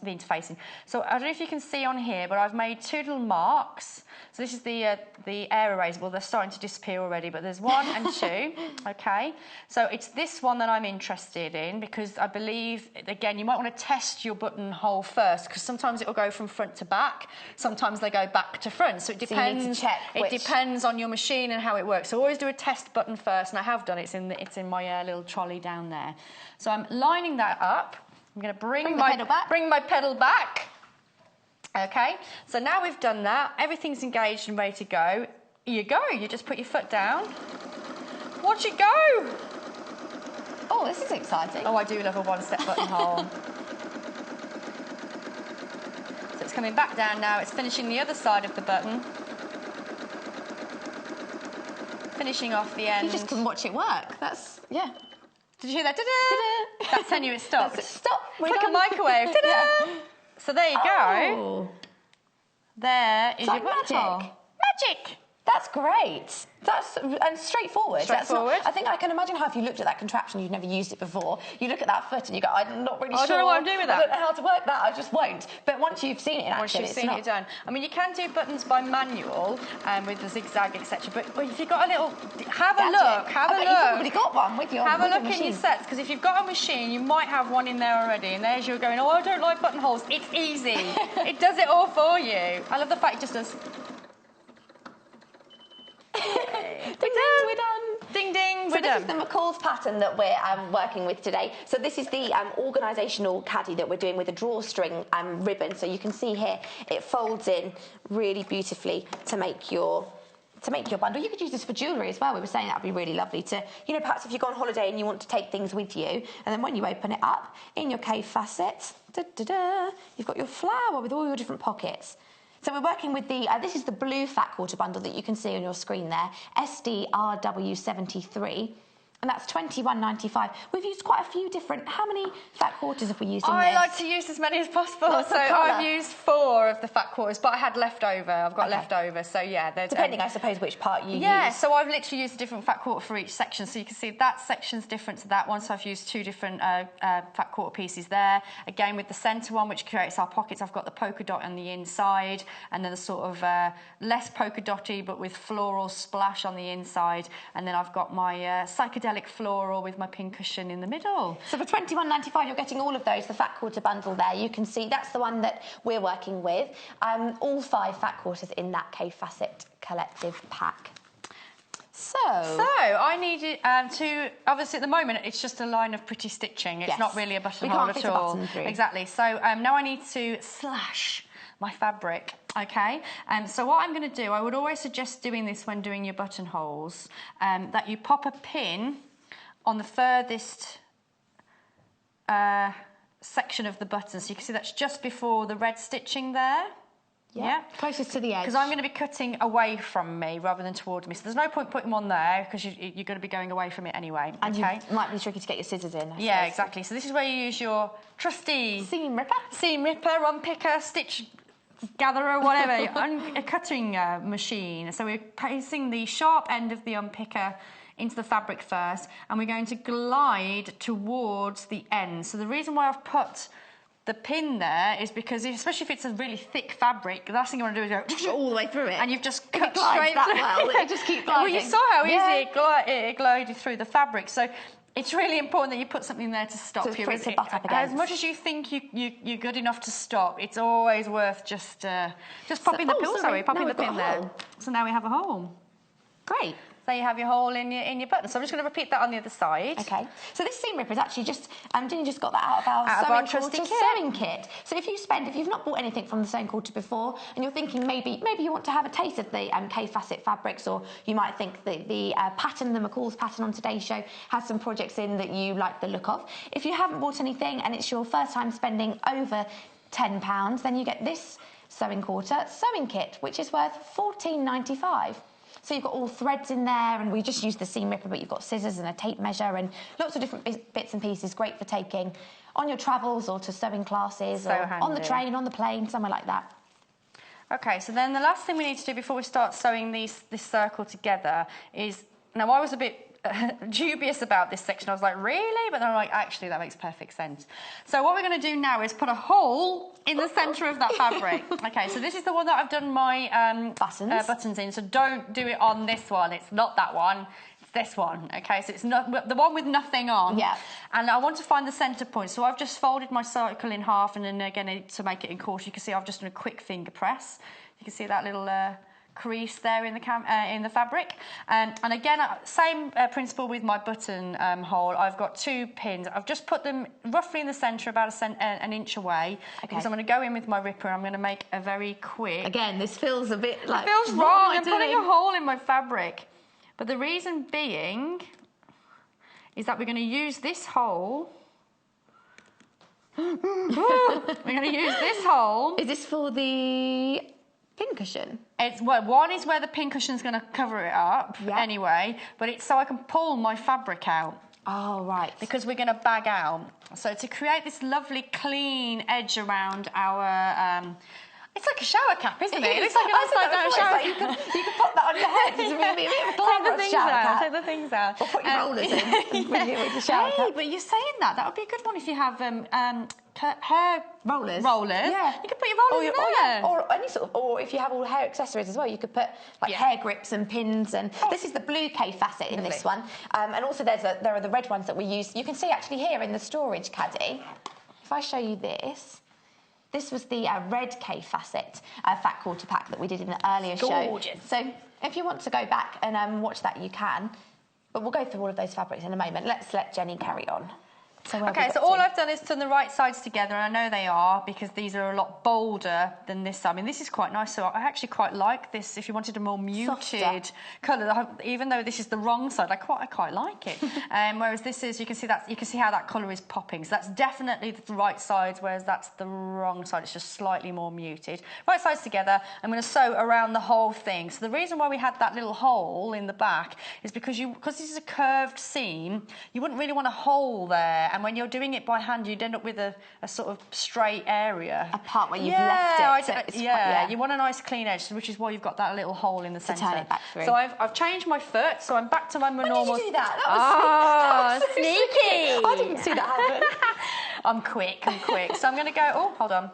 interfacing. So I don't know if you can see on here, but I've made 2 little marks. So this is the air erasable. They're starting to disappear already, but there's 1 and 2. Okay. So it's this one that I'm interested in because I believe, again, you might want to test your buttonhole first because sometimes it will go from front to back. Sometimes they go back to front. So it depends. So you need to check it depends on your machine and how it works. So always do a test button first, and I have done it. It's in my little trolley down there. So I'm lining that up. I'm going to bring my pedal back. Okay, so now we've done that. Everything's engaged and ready to go. You go. You just put your foot down. Watch it go. Oh, this is exciting. Oh, I do love a one-step buttonhole. So it's coming back down now. It's finishing the other side of the button. Finishing off the end. You just can watch it work. That's, yeah. Did you hear that? Ta-da! That's telling you it stopped. Stop. It's like a microwave. Ta-da! Yeah. So there you go. There is your buttonhole. Magic! That's great. That's straightforward. Straightforward. I think I can imagine how if you looked at that contraption, you've never used it before, you look at that foot and you go, I'm not really sure. I don't know what I'm doing with that. I don't know how to work that, I just won't. But once you've seen it in action, once you've seen it done. I mean, you can do buttons by manual with the zigzag, etc. But if you've got a little, have a look. You've probably got one with your Have a look in your sets, because if you've got a machine, you might have one in there already, and there's you going, oh, I don't like buttonholes. It's easy. It does it all for you. I love the fact it just does. Ding, ding, we're done. Ding, ding, we're done. This is the McCall's pattern that we're working with today. So this is the organisational caddy that we're doing with a drawstring ribbon. So you can see here, it folds in really beautifully to make your bundle. You could use this for jewellery as well. We were saying that would be really lovely to, you know, perhaps if you go on holiday and you want to take things with you, and then when you open it up, in your Kaffe Fassett, you've got your flower with all your different pockets. So we're working with this is the blue fat quarter bundle that you can see on your screen there, SDRW73. And that's $21.95. We've used quite a few different. How many fat quarters have we used in this? I like to use as many as possible. So I've used 4 of the fat quarters, but I had leftover. I've got leftover. So yeah, depending, I suppose, which part you use. Yeah. So I've literally used a different fat quarter for each section. So you can see that section's different to that one. So I've used 2 different fat quarter pieces there. Again, with the centre one, which creates our pockets, I've got the polka dot on the inside, and then the sort of less polka dotty, but with floral splash on the inside. And then I've got my psychedelic floral with my pincushion in the middle. So for $21.95, you're getting all of those, the fat quarter bundle there. You can see that's the one that we're working with. All 5 fat quarters in that Kaffe Fassett collective pack. So I needed to, obviously at the moment it's just a line of pretty stitching. It's not really a buttonhole at all. Exactly. So now I need to slash my fabric. Okay, so what I'm going to do, I would always suggest doing this when doing your buttonholes, that you pop a pin on the furthest section of the button. So you can see that's just before the red stitching there. Yeah. Closest to the edge. Because I'm going to be cutting away from me rather than towards me. So there's no point putting them on there because you're going to be going away from it anyway. And it might be tricky to get your scissors in. Yeah, exactly. So this is where you use your trusty seam ripper, unpicker, stitch gatherer, whatever, a cutting machine. So we're placing the sharp end of the unpicker into the fabric first, and we're going to glide towards the end. So the reason why I've put the pin there is because, especially if it's a really thick fabric, the last thing you want to do is go all the way through it. And you've just cut straight through. Well, it just keeps gliding. Well, you saw how easy it glided through the fabric. So it's really important that you put something there to stop you. As much as you think you're good enough to stop, it's always worth just popping the pin there. So now we have a hole. Great. So you have your hole in your button. So I'm just going to repeat that on the other side. Okay. So this seam ripper is actually just, Ginny just got that out of our sewing kit. So if you've not bought anything from the Sewing Quarter before, and you're thinking maybe you want to have a taste of the Kaffe Fassett fabrics, or you might think that the pattern, the McCall's pattern on today's show, has some projects in that you like the look of. If you haven't bought anything and it's your first time spending over £10, then you get this Sewing Quarter sewing kit, which is worth £14.95. So you've got all threads in there, and we just use the seam ripper, but you've got scissors and a tape measure and lots of different bits and pieces, great for taking on your travels or to sewing classes, or on the train, on the plane, somewhere like that. Okay, so then the last thing we need to do before we start sewing this circle together is, now I was a bit dubious about this section. I was like, really? But then I'm like, actually, that makes perfect sense. So what we're going to do now is put a hole in the centre of that fabric. Okay, so this is the one that I've done my buttons in. So don't do it on this one. It's not that one. It's this one. Okay, so it's not the one with nothing on. Yeah. And I want to find the centre point. So I've just folded my circle in half, and then again, to make it in quarter, you can see I've just done a quick finger press. You can see that little crease there in the fabric, and again, same principle with my button hole. I've got 2 pins. I've just put them roughly in the centre, about an inch away, because I'm going to go in with my ripper and I'm going to make a very quick. Again, this feels a bit like, it feels wrong. I'm putting a hole in my fabric, but the reason being is that we're going to use this hole. We're going to use this hole. Is this for the pincushion? One is where the pincushion's going to cover it up anyway, but it's so I can pull my fabric out. Oh, right. Because we're going to bag out. So to create this lovely clean edge around our... it's like a shower cap, isn't it? It looks like an upside-down shower cap. You can pop that on your head. It's a bit of a glamorous shower cap. Take the things out. Or put your rollers in with the shower cap. Hey, but you're saying that would be a good one if you have hair rollers. Yeah. You could put your rollers in there. Or any sort of, or if you have all hair accessories as well, you could put like hair grips and pins. And this is the blue Kaffe Fassett in this one. And also there are the red ones that we use. You can see actually here in the storage caddy. If I show you this. This was the red Kaffe Fassett Fat Quarter pack that we did in the earlier show. So if you want to go back and watch that, you can. But we'll go through all of those fabrics in a moment. Let's let Jenny carry on. So all I've done is turn the right sides together, and I know they are because these are a lot bolder than this side. I mean, this is quite nice, so I actually quite like this. If you wanted a more muted colour, even though this is the wrong side, I quite like it. Whereas this is, you can see how that colour is popping. So that's definitely the right sides, whereas that's the wrong side. It's just slightly more muted. Right sides together. I'm going to sew around the whole thing. So the reason why we had that little hole in the back is because this is a curved seam, you wouldn't really want a hole there. And when you're doing it by hand, you'd end up with a sort of straight area. A part where you've left it. You want a nice clean edge, which is why you've got that little hole in the centre. Turn it back through. So I've changed my foot, so I'm back to my normal... When did you do that? That was sneaky! I didn't see that happen. I'm quick. So I'm going to go... Oh, hold on.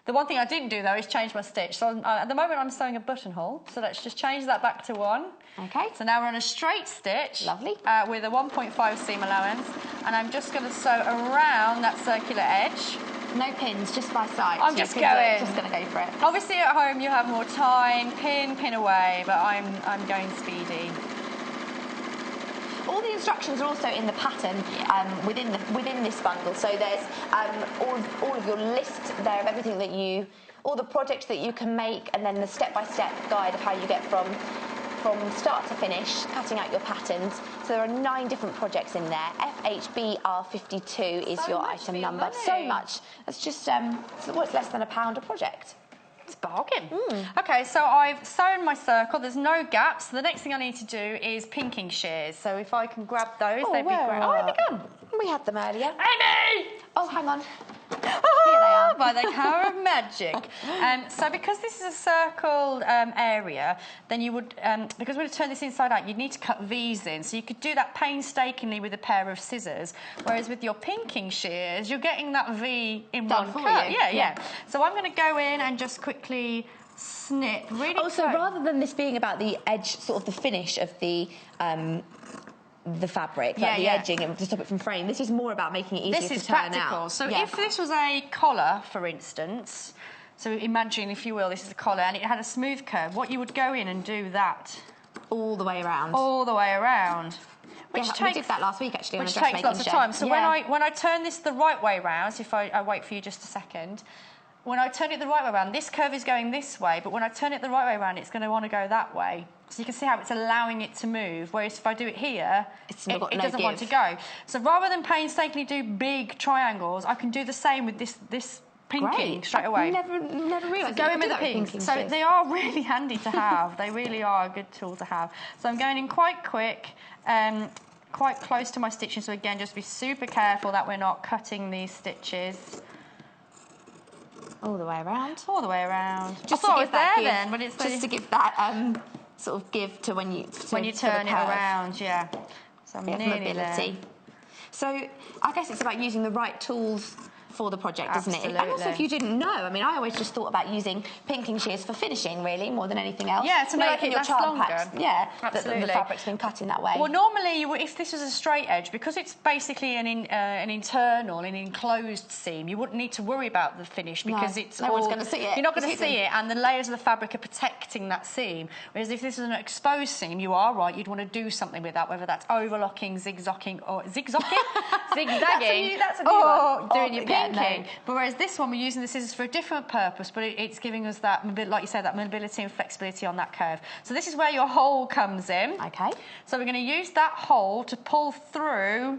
The one thing I didn't do, though, is change my stitch. So at the moment, I'm sewing a buttonhole. So let's just change that back to 1. Okay. So now we're on a straight stitch. Lovely. With a 1.5 seam allowance. And I'm just going to sew around that circular edge. No pins, just by side. I'm just going to go for it. Obviously, at home, you have more time. Pin away. But I'm going speedy. All the instructions are also in the pattern within this bundle. So there's all of your list there of everything that all the projects that you can make, and then the step-by-step guide of how you get from start to finish, cutting out your patterns. So there are 9 different projects in there. FHBR52 is your item number. So much. That's just what's less than £1 a project. It's bargain. Okay, so I've sewn my circle. There's no gaps. So the next thing I need to do is pinking shears. So if I can grab those, they'd be great. Oh, have they gone? We had them earlier. Amy! Oh, hang on. Here they are. By the power of magic. So because this is a circled area, then you would, because we're going to turn this inside out, you'd need to cut V's in. So you could do that painstakingly with a pair of scissors, whereas with your pinking shears, you're getting that V in one cut. Yeah. So I'm going to go in and just quickly snip. Really. Oh, so rather than this being about the edge, sort of the finish of the fabric, like the edging and to stop it from fraying, this is more about making it easier to turn out. This is practical. So if this was a collar, for instance, so imagine, if you will, this is a collar and it had a smooth curve, what you would go in and do that all the way around. All the way around. Which we did that last week, actually, on a dressmaking show. Which takes lots of time. So when I turn this the right way round, if I wait for you just a second, when I turn it the right way around, this curve is going this way, but when I turn it the right way around, it's going to want to go that way. So you can see how it's allowing it to move, whereas if I do it here, it doesn't want to go. So rather than painstakingly do big triangles, I can do the same with this pinking straight away. Never realised. So go in with the pinks. So they are really handy to have. They really are a good tool to have. So I'm going in quite quick, quite close to my stitching. So again, just be super careful that we're not cutting these stitches. All the way around. All the way around. Just to give that give, then, but it's just to give that sort of give to when you turn it around. Yeah. So I'm nearly mobility. there. So I guess it's about using the right tools for the project, isn't it? And also, if you didn't know, I mean, I always just thought about using pinking shears for finishing, really, more than anything else. Yeah, to make it last longer. Packs, yeah, absolutely. The fabric's been cut in that way. Well, normally, if this was a straight edge, because it's basically an internal, an enclosed seam, you wouldn't need to worry about the finish because it's no one's going to see it. You're not going to see it, and the layers of the fabric are protecting that seam. Whereas if this is an exposed seam, you are right, you'd want to do something with that, whether that's overlocking, zigzagging, or zigzagging, zigzagging, that's a new one. Doing your pinking. No. But whereas this one, we're using the scissors for a different purpose, but it's giving us that, like you said, that mobility and flexibility on that curve. So this is where your hole comes in. Okay. So we're going to use that hole to pull through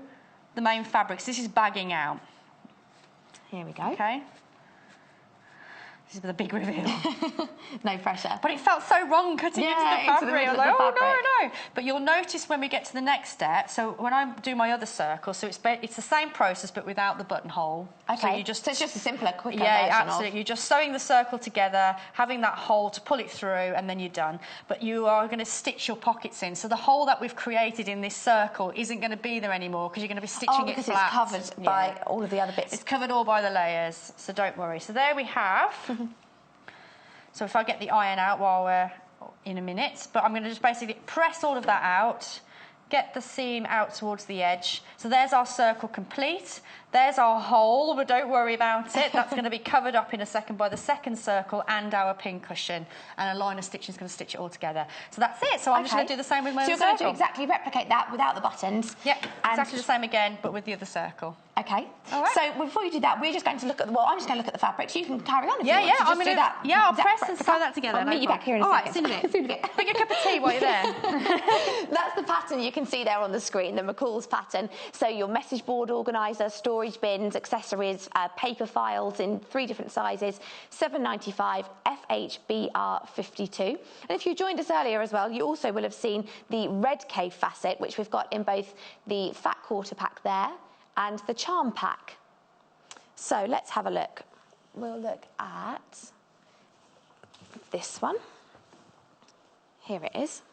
the main fabric. So this is bagging out. Here we go. Okay. This is the big reveal. No pressure. But it felt so wrong cutting into the fabric. I was like, oh, no. But you'll notice when we get to the next step, so when I do my other circle, so it's the same process but without the buttonhole. Okay. So it's just a simpler, quicker version. Yeah, absolutely. You're just sewing the circle together, having that hole to pull it through, and then you're done. But you are going to stitch your pockets in. So the hole that we've created in this circle isn't going to be there anymore because you're going to be stitching it flat. Because it's covered by all of the other bits. It's covered all by the layers, so don't worry. So there we have... So if I get the iron out while we're in a minute, but I'm going to just basically press all of that out, get the seam out towards the edge. So there's our circle complete. There's our hole, but don't worry about it. That's going to be covered up in a second by the second circle and our pin cushion. And a line of stitching is going to stitch it all together. So that's it. So I'm just going to do the same with my other circle. So you're going to exactly replicate that without the buttons. Yep, exactly the same again, but with the other circle. Okay. All right. So before you do that, we're just going to look at, well, I'm just going to look at the fabrics. You can carry on if you want to just do that. Yeah, I'll press and sew that together. I'll meet you back here in a second. All right, see you in a bit. Bring a cup of tea while you're there. That's the pattern you can see there on the screen, the McCall's pattern. So your message board organiser, storage bins, accessories, paper files in 3 different sizes, $7.95, FHBR 52. And if you joined us earlier as well, you also will have seen the red Kaffe Fassett, which we've got in both the Fat Quarter pack there and the Charm pack. So let's have a look. We'll look at this one. Here it is.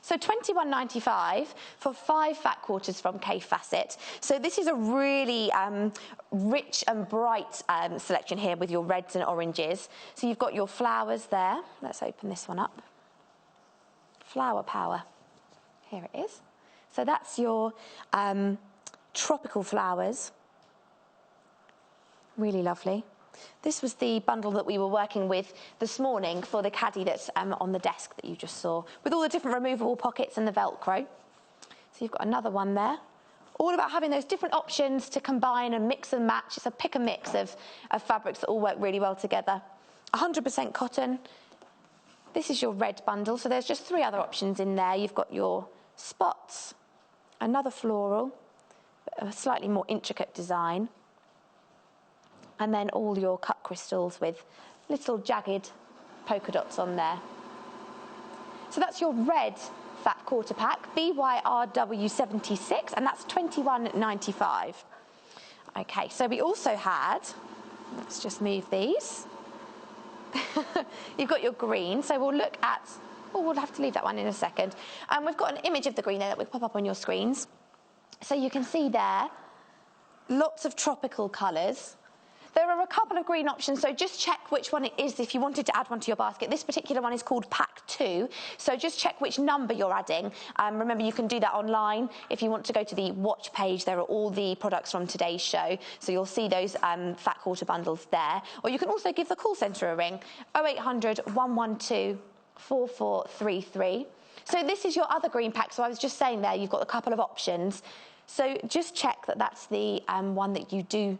So $21.95 for 5 Fat Quarters from Kaffe Fassett. So this is a really rich and bright selection here with your reds and oranges. So you've got your flowers there. Let's open this one up. Flower Power. Here it is. So that's your tropical flowers. Really lovely. This was the bundle that we were working with this morning for the caddy that's on the desk that you just saw, with all the different removable pockets and the Velcro. So you've got another one there. All about having those different options to combine and mix and match. It's a pick and mix of fabrics that all work really well together. 100% cotton. This is your red bundle. So there's just 3 other options in there. You've got your spots, another floral, a slightly more intricate design, and then all your cut crystals with little jagged polka dots on there. So that's your red fat quarter pack, BYRW76, and that's £21.95. Okay, so we also had, let's just move these. You've got your green, so we'll look at, we'll have to leave that one in a second. We've got an image of the green there that will pop up on your screens. So you can see there, lots of tropical colours. There are a couple of green options, so just check which one it is if you wanted to add one to your basket. This particular one is called Pack 2, so just check which number you're adding. Remember, you can do that online. If you want to go to the watch page, there are all the products from today's show, so you'll see those fat quarter bundles there. Or you can also give the call centre a ring, 0800 112 4433. So this is your other green pack, so I was just saying there, you've got a couple of options. So just check that that's the one that you do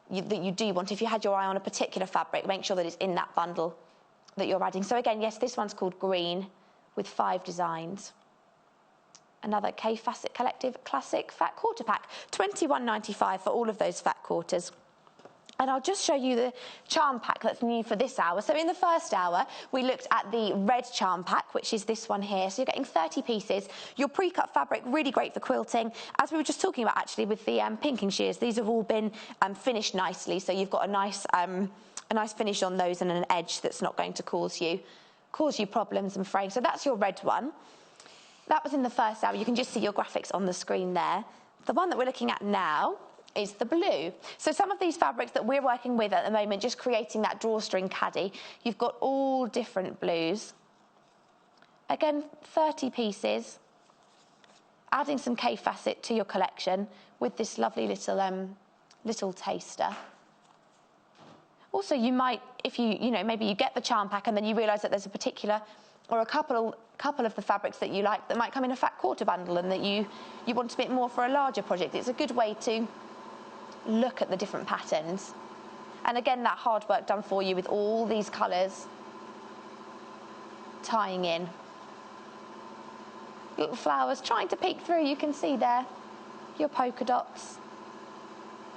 want. If you had your eye on a particular fabric, make sure that it's in that bundle that you're adding. So again, yes, this one's called green with 5 designs. Another Kaffe Fassett Collective Classic Fat Quarter Pack, £21.95 for all of those fat quarters. And I'll just show you the charm pack that's new for this hour. So in the first hour, we looked at the red charm pack, which is this one here. So you're getting 30 pieces. Your pre-cut fabric, really great for quilting. As we were just talking about, actually, with the pinking shears, these have all been finished nicely. So you've got a nice finish on those and an edge that's not going to cause you problems and fraying. So that's your red one. That was in the first hour. You can just see your graphics on the screen there. The one that we're looking at now is the blue. So some of these fabrics that we're working with at the moment, just creating that drawstring caddy, you've got all different blues. Again, 30 pieces, adding some Kaffe Fassett to your collection with this lovely little taster. Also, you might, if maybe you get the charm pack and then you realise that there's a particular or a couple of the fabrics that you like that might come in a fat quarter bundle and that you want a bit more for a larger project. It's a good way to look at the different patterns. And again, that hard work done for you with all these colours tying in. Little flowers trying to peek through, you can see there your polka dots.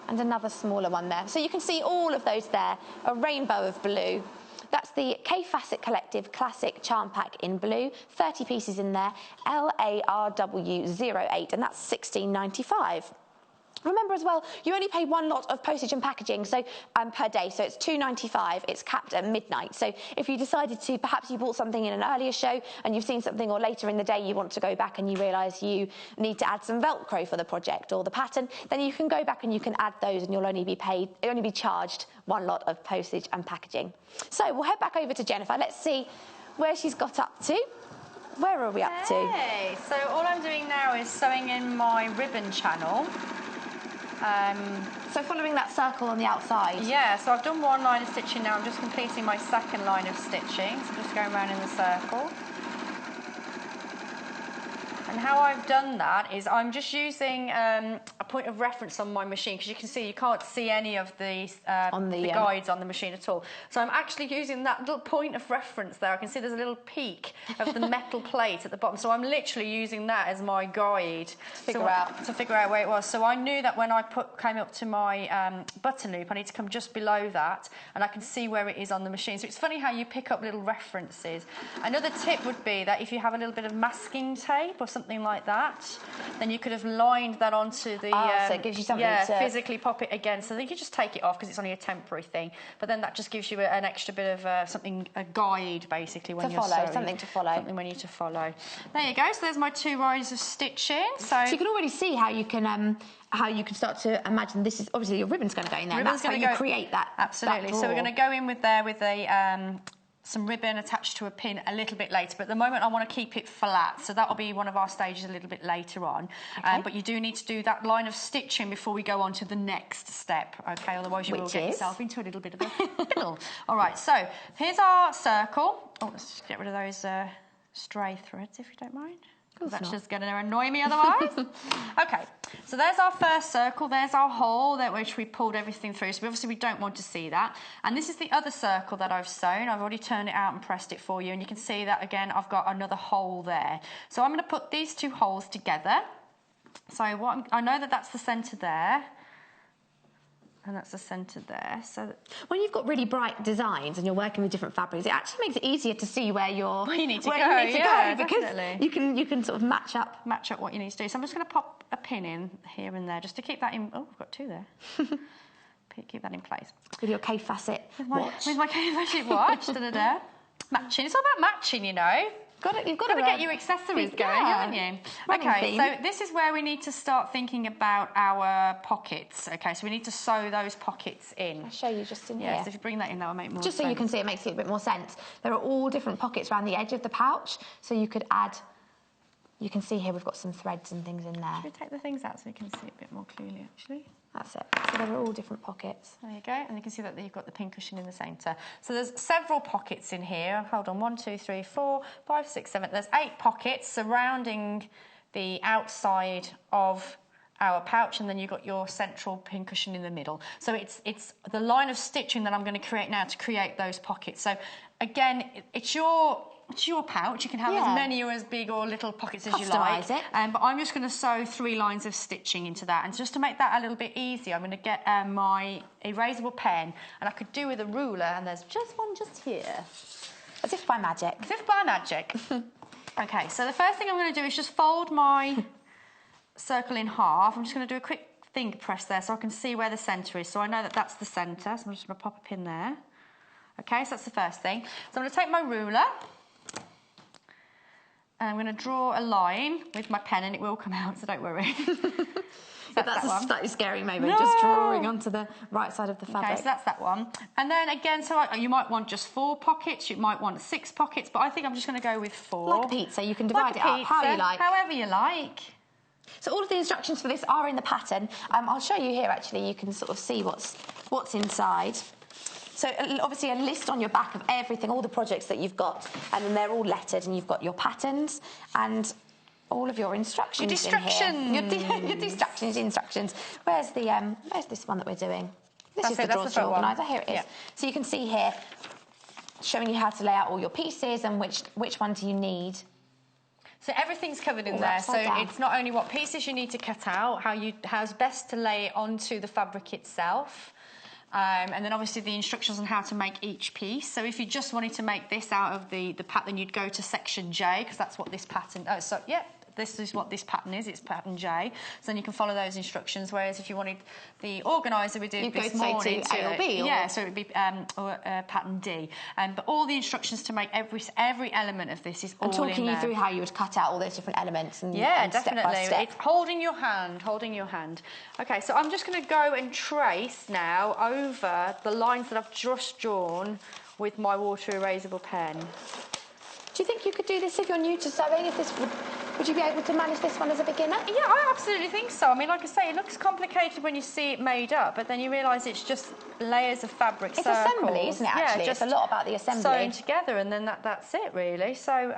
And another smaller one there. So you can see all of those there, a rainbow of blue. That's the Kaffe Fassett Collective Classic Charm Pack in blue, 30 pieces in there, LARW08, and that's £16.95. Remember as well, you only pay one lot of postage and packaging per day, so it's £2.95. It's capped at midnight. So if you decided to, perhaps you bought something in an earlier show and you've seen something, or later in the day you want to go back and you realise you need to add some Velcro for the project or the pattern, then you can go back and you can add those and you'll only be charged one lot of postage and packaging. So we'll head back over to Jenniffer. Let's see where she's got up to. Where are we up to? Okay, so all I'm doing now is sewing in my ribbon channel. So following that circle on the outside? Yeah, so I've done one line of stitching now. I'm just completing my second line of stitching. So I'm just going around in the circle. And how I've done that is I'm just using a point of reference on my machine, because you can see you can't see any of the guides on the machine at all. So I'm actually using that little point of reference there. I can see there's a little peak of the metal plate at the bottom. So I'm literally using that as my guide to figure out where it was. So I knew that when I came up to my button loop, I need to come just below that, and I can see where it is on the machine. So it's funny how you pick up little references. Another tip would be that if you have a little bit of masking tape or something like that, then you could have lined that onto the so it gives you something to physically pop it again, so then you can just take it off because it's only a temporary thing, but then that just gives you an extra bit of a guide basically when you're sewing. Something to follow. Something when you to follow. There you go. So there's my 2 rows of stitching. So you can already see how you can start to imagine this is obviously your ribbon's going to go in there. And that's how you create that. Absolutely. So we're going to go in with a some ribbon attached to a pin a little bit later, but at the moment I want to keep it flat, so that'll be one of our stages a little bit later on. Okay. But you do need to do that line of stitching before we go on to the next step, okay? Otherwise you will get yourself into a little bit of a fiddle. All right, so here's our circle. Oh, let's just get rid of those stray threads, if you don't mind. That's just going to annoy me otherwise. Okay, so there's our first circle, there's our hole which we pulled everything through, so obviously we don't want to see that. And this is the other circle that I've sewn. I've already turned it out and pressed it for you, and you can see that again I've got another hole there. So I'm going to put these 2 holes together. So I know that that's the centre there. And that's the centre there. So when you've got really bright designs and you're working with different fabrics, it actually makes it easiasier to see where you need to go because you can sort of match up what you need to do. So I'm just going to pop a pin in here and there just to keep that in. Oh, I've got two there. Keep that in place. With your Kaffe Fassett watch. With my Kaffe Fassett watch. Da-da-da. Matching. It's all about matching, you know. You've got to get your accessories going, haven't you? Okay, so this is where we need to start thinking about our pockets. Okay, so we need to sew those pockets in. I'll show you just in here. Yes, if you bring that in, that will make more sense. Just so you can see, it makes it a bit more sense. There are all different pockets around the edge of the pouch, so you could add. You can see here we've got some threads and things in there. Should we take the things out so we can see it a bit more clearly, actually? That's it. So there are all different pockets. There you go. And you can see that you've got the pin cushion in the centre. So there's several pockets in here. Hold on. 1, 2, 3, 4, 5, 6, 7. There's 8 pockets surrounding the outside of our pouch, and then you've got your central pin cushion in the middle. So it's the line of stitching that I'm going to create now to create those pockets. So again, it's your pouch. You can have as many or as big or little pockets as you like. But I'm just going to sew 3 lines of stitching into that. And just to make that a little bit easier, I'm going to get my erasable pen, and I could do with a ruler, and there's just one just here. As if by magic. As if by magic. Okay, so the first thing I'm going to do is just fold my circle in half. I'm just going to do a quick finger press there so I can see where the centre is. So I know that that's the centre, so I'm just going to pop a pin there. Okay, so that's the first thing. So I'm going to take my ruler, and I'm going to draw a line with my pen, and it will come out, so don't worry. That's a slightly scary moment, just drawing onto the right side of the fabric. Okay, so that's that one. And then again, so you might want just 4 pockets, you might want 6 pockets, but I think I'm just going to go with 4. Like a pizza, you can divide it up how you like. However you like. So all of the instructions for this are in the pattern. I'll show you here, actually. You can sort of see what's inside. So obviously a list on your back of everything, all the projects that you've got, and then they're all lettered, and you've got your patterns and all of your instructions in here. Your instructions. Where's this one that we're doing? This is the drawstring organiser. Here it is. Yeah. So you can see here, showing you how to lay out all your pieces and which one do you need. So everything's covered in there. So it's not only what pieces you need to cut out, how's best to lay it onto the fabric itself. And then obviously the instructions on how to make each piece. So if you just wanted to make this out of the pattern, you'd go to section J, because that's what this pattern... this is what this pattern is. It's pattern J. So then you can follow those instructions. Whereas if you wanted the organiser we did this morning to A or B. So it would be pattern D. But all the instructions to make every element of this is all in there. And talking you through how you would cut out all those different elements and definitely. Step by step. It's holding your hand. Okay, so I'm just going to go and trace now over the lines that I've just drawn with my water erasable pen. Do you think you could do this if you're new to sewing? Would you be able to manage this one as a beginner? Yeah, I absolutely think so. I mean, like I say, it looks complicated when you see it made up, but then you realise it's just layers of fabric, it's assembly, isn't it, actually? It's a lot about the assembly. Sewn together, and then that's it, really. So,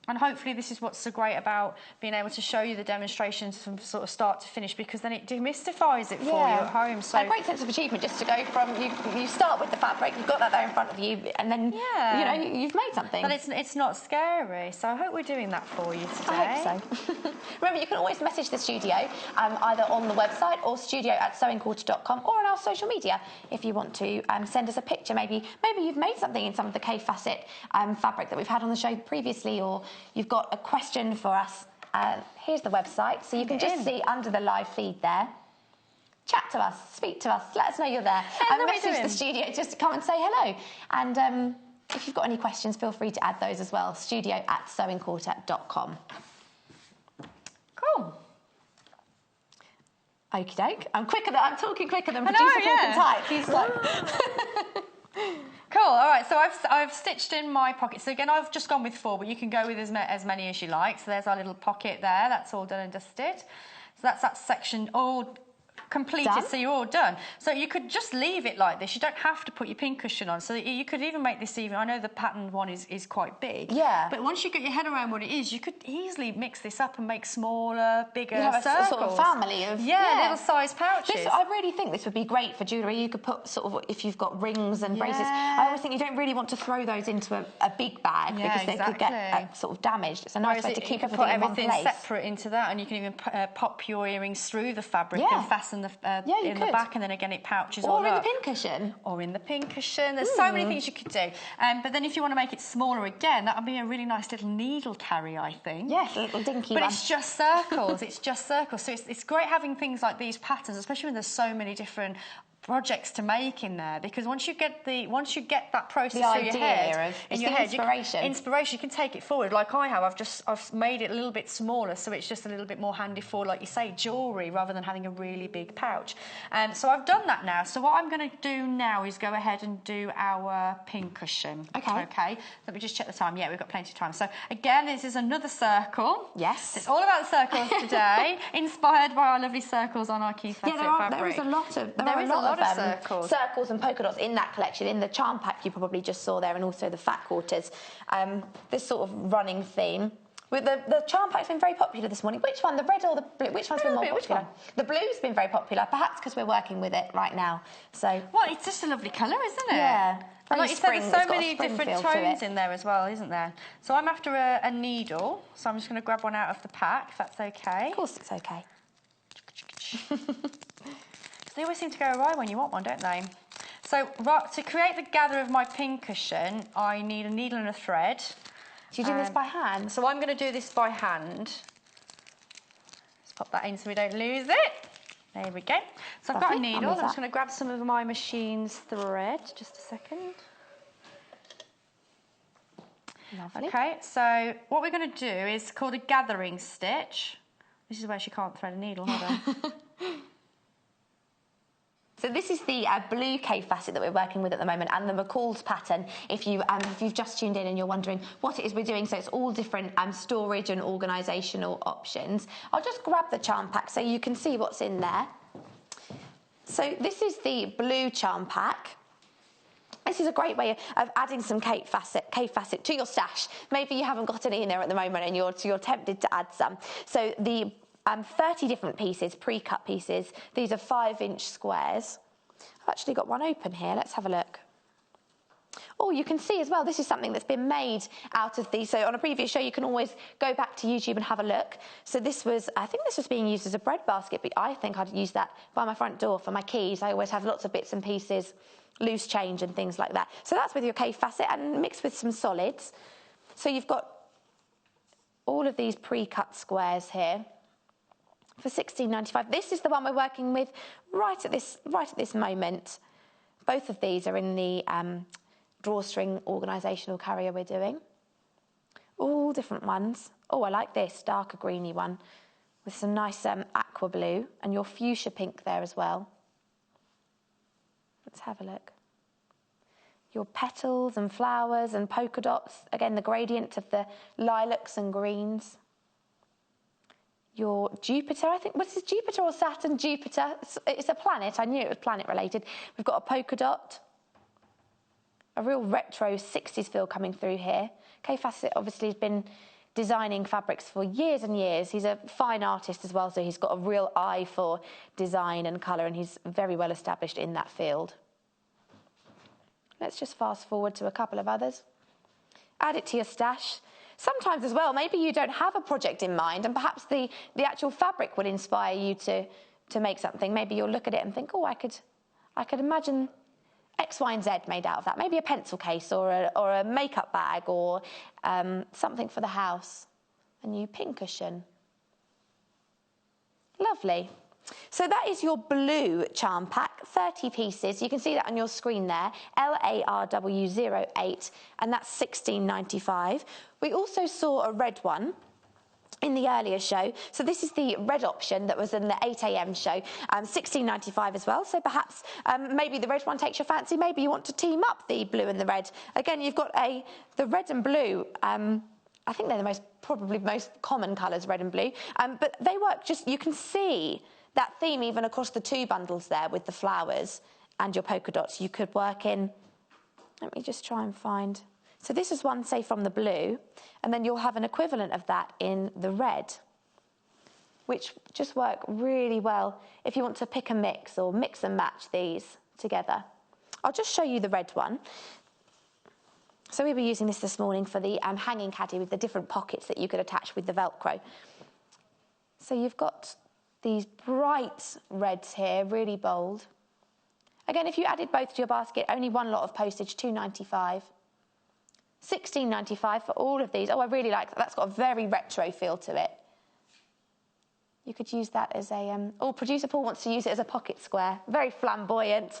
and hopefully this is what's so great about being able to show you the demonstrations from sort of start to finish, because then it demystifies it for you at home. So a great sense of achievement just to go from you start with the fabric, you've got that there in front of you, and then you've made something. But it's not scary. So I hope we're doing that for you today. I hope so. Remember, you can always message the studio either on the website or studio@sewingquarter.com, or on our social media if you want to send us a picture. Maybe you've made something in some of the Kaffe Fassett fabric that we've had on the show previously, or you've got a question for us. Here's the website, so you can just see under the live feed there. Chat to us, speak to us, let us know you're there, and message the studio just to come and say hello. And if you've got any questions, feel free to add those as well. studio@sewingquarter.com. Cool. Okie doke. I'm talking quicker than producer Paul can type. He's like... Cool. All right. So I've stitched in my pocket. So again, I've just gone with 4, but you can go with as many as you like. So there's our little pocket there. That's all done and dusted. So that's that section all completed, so you're all done. So you could just leave it like this. You don't have to put your pincushion on. So you could even make this even... I know the patterned one is quite big. Yeah. But once you get your head around what it is, you could easily mix this up and make smaller, bigger circles. A sort of family of... little size pouches. I really think this would be great for jewellery. You could put sort of... If you've got rings and bracelets, I always think you don't really want to throw those into a big bag because they could get sort of damaged. It's a nice way to keep everything in one place. Separate into that, and you can even pop your earrings through the fabric and fasten the back, and then again it pouches all up. Or in the pincushion. Or in the pincushion. There's so many things you could do. But then if you want to make it smaller again, that would be a really nice little needle carry, I think. Yes, a little dinky but one. It's just circles. It's just circles. So it's great having things like these patterns, especially when there's so many different projects to make in there, because once you get that process through your head, inspiration, you can take it forward. Like I have, I've made it a little bit smaller, so it's just a little bit more handy for, like you say, jewellery rather than having a really big pouch. So I've done that now. So what I'm going to do now is go ahead and do our pincushion. Okay. Let me just check the time. Yeah, we've got plenty of time. So again, this is another circle. Yes. It's all about circles today, inspired by our lovely circles on our Kaffe Fassett fabric. There is a lot of circles and polka dots in that collection. In the charm pack you probably just saw there, and also the Fat Quarters. This sort of running theme. With the charm pack's been very popular this morning. Which one, the red or the blue? Which one's been more popular? The blue's been very popular, perhaps because we're working with it right now. So, well, it's just a lovely colour, isn't it? Yeah. And like you said, there's so many different tones in there as well, isn't there? So I'm after a needle, so I'm just going to grab one out of the pack, if that's okay. Of course it's okay. They always seem to go awry when you want one, don't they? So to create the gather of my pincushion, I need a needle and a thread. Do you do this by hand? So I'm going to do this by hand. Let's pop that in so we don't lose it. There we go. So I've got a needle. I'm just going to grab some of my machine's thread. Just a second. Lovely. Okay, so what we're going to do is called a gathering stitch. This is where she can't thread a needle, hold on. So this is the blue Kaffe Fassett that we're working with at the moment, and the McCall's pattern. If you've just tuned in and you're wondering what it is we're doing, so it's all different storage and organisational options. I'll just grab the charm pack so you can see what's in there. So this is the blue charm pack. This is a great way of adding some Kaffe Fassett to your stash. Maybe you haven't got any in there at the moment and you're tempted to add some. So the 30 different pieces, pre-cut pieces. These are 5-inch squares. I've actually got one open here. Let's have a look. Oh, you can see as well, this is something that's been made out of these. So on a previous show, you can always go back to YouTube and have a look. So this was, I think this was being used as a bread basket, but I think I'd use that by my front door for my keys. I always have lots of bits and pieces, loose change and things like that. So that's with your Kaffe Fassett and mixed with some solids. So you've got all of these pre-cut squares here for £16.95. This is the one we're working with right at this moment. Both of these are in the drawstring organisational carrier we're doing. All different ones. Oh, I like this darker greeny one with some nice aqua blue and your fuchsia pink there as well. Let's have a look. Your petals and flowers and polka dots. Again, the gradient of the lilacs and greens. Your Jupiter, I think, was this Jupiter or Saturn? Jupiter, it's a planet, I knew it was planet related. We've got a polka dot, a real retro 60s feel coming through here. Kaffe Fassett obviously has been designing fabrics for years and years. He's a fine artist as well, so he's got a real eye for design and colour, and he's very well established in that field. Let's just fast forward to a couple of others. Add it to your stash. Sometimes as well, maybe you don't have a project in mind and perhaps the actual fabric would inspire you to make something. Maybe you'll look at it and think, oh, I could imagine X, Y, and Z made out of that. Maybe a pencil case or a makeup bag or something for the house. A new pincushion. Lovely. So that is your blue charm pack, 30 pieces. You can see that on your screen there, LARW08, and that's £16.95. We also saw a red one in the earlier show. So this is the red option that was in the 8 a.m. show, £16.95 as well. So perhaps maybe the red one takes your fancy. Maybe you want to team up the blue and the red. Again, you've got the red and blue. I think they're probably the most common colours, red and blue. But they work you can see that theme even across the two bundles there with the flowers and your polka dots. You could work in, let me just try and find. So this is one, say, from the blue, and then you'll have an equivalent of that in the red, which just work really well if you want to pick and mix or mix and match these together. I'll just show you the red one. So we were using this morning for the hanging caddy with the different pockets that you could attach with the Velcro. So you've got these bright reds here, really bold. Again, if you added both to your basket, only one lot of postage, £2.95. £16.95 for all of these. Oh, I really like that. That's got a very retro feel to it. You could use that as a... producer Paul wants to use it as a pocket square. Very flamboyant.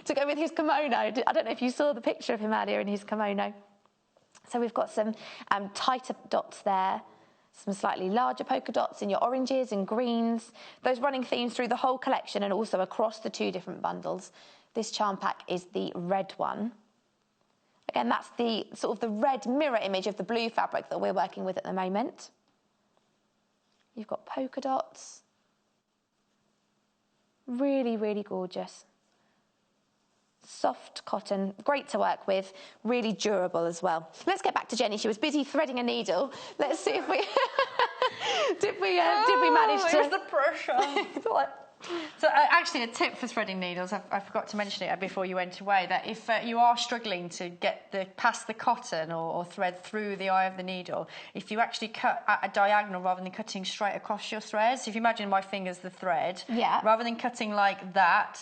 To go with his kimono. I don't know if you saw the picture of him earlier in his kimono. So we've got some tighter dots there. Some slightly larger polka dots in your oranges and greens. Those running themes through the whole collection and also across the 2 different bundles. This charm pack is the red one. Again, that's the sort of the red mirror image of the blue fabric that we're working with at the moment. You've got polka dots. Really, really gorgeous. Soft cotton, great to work with, really durable as well. Let's get back to Jenny. She was busy threading a needle. Let's see if we did we manage to... Here's the pressure. So actually a tip for threading needles, I forgot to mention it before you went away, that if you are struggling to get past the cotton or thread through the eye of the needle, if you actually cut at a diagonal rather than cutting straight across your threads, so if you imagine my finger's the thread, rather than cutting like that,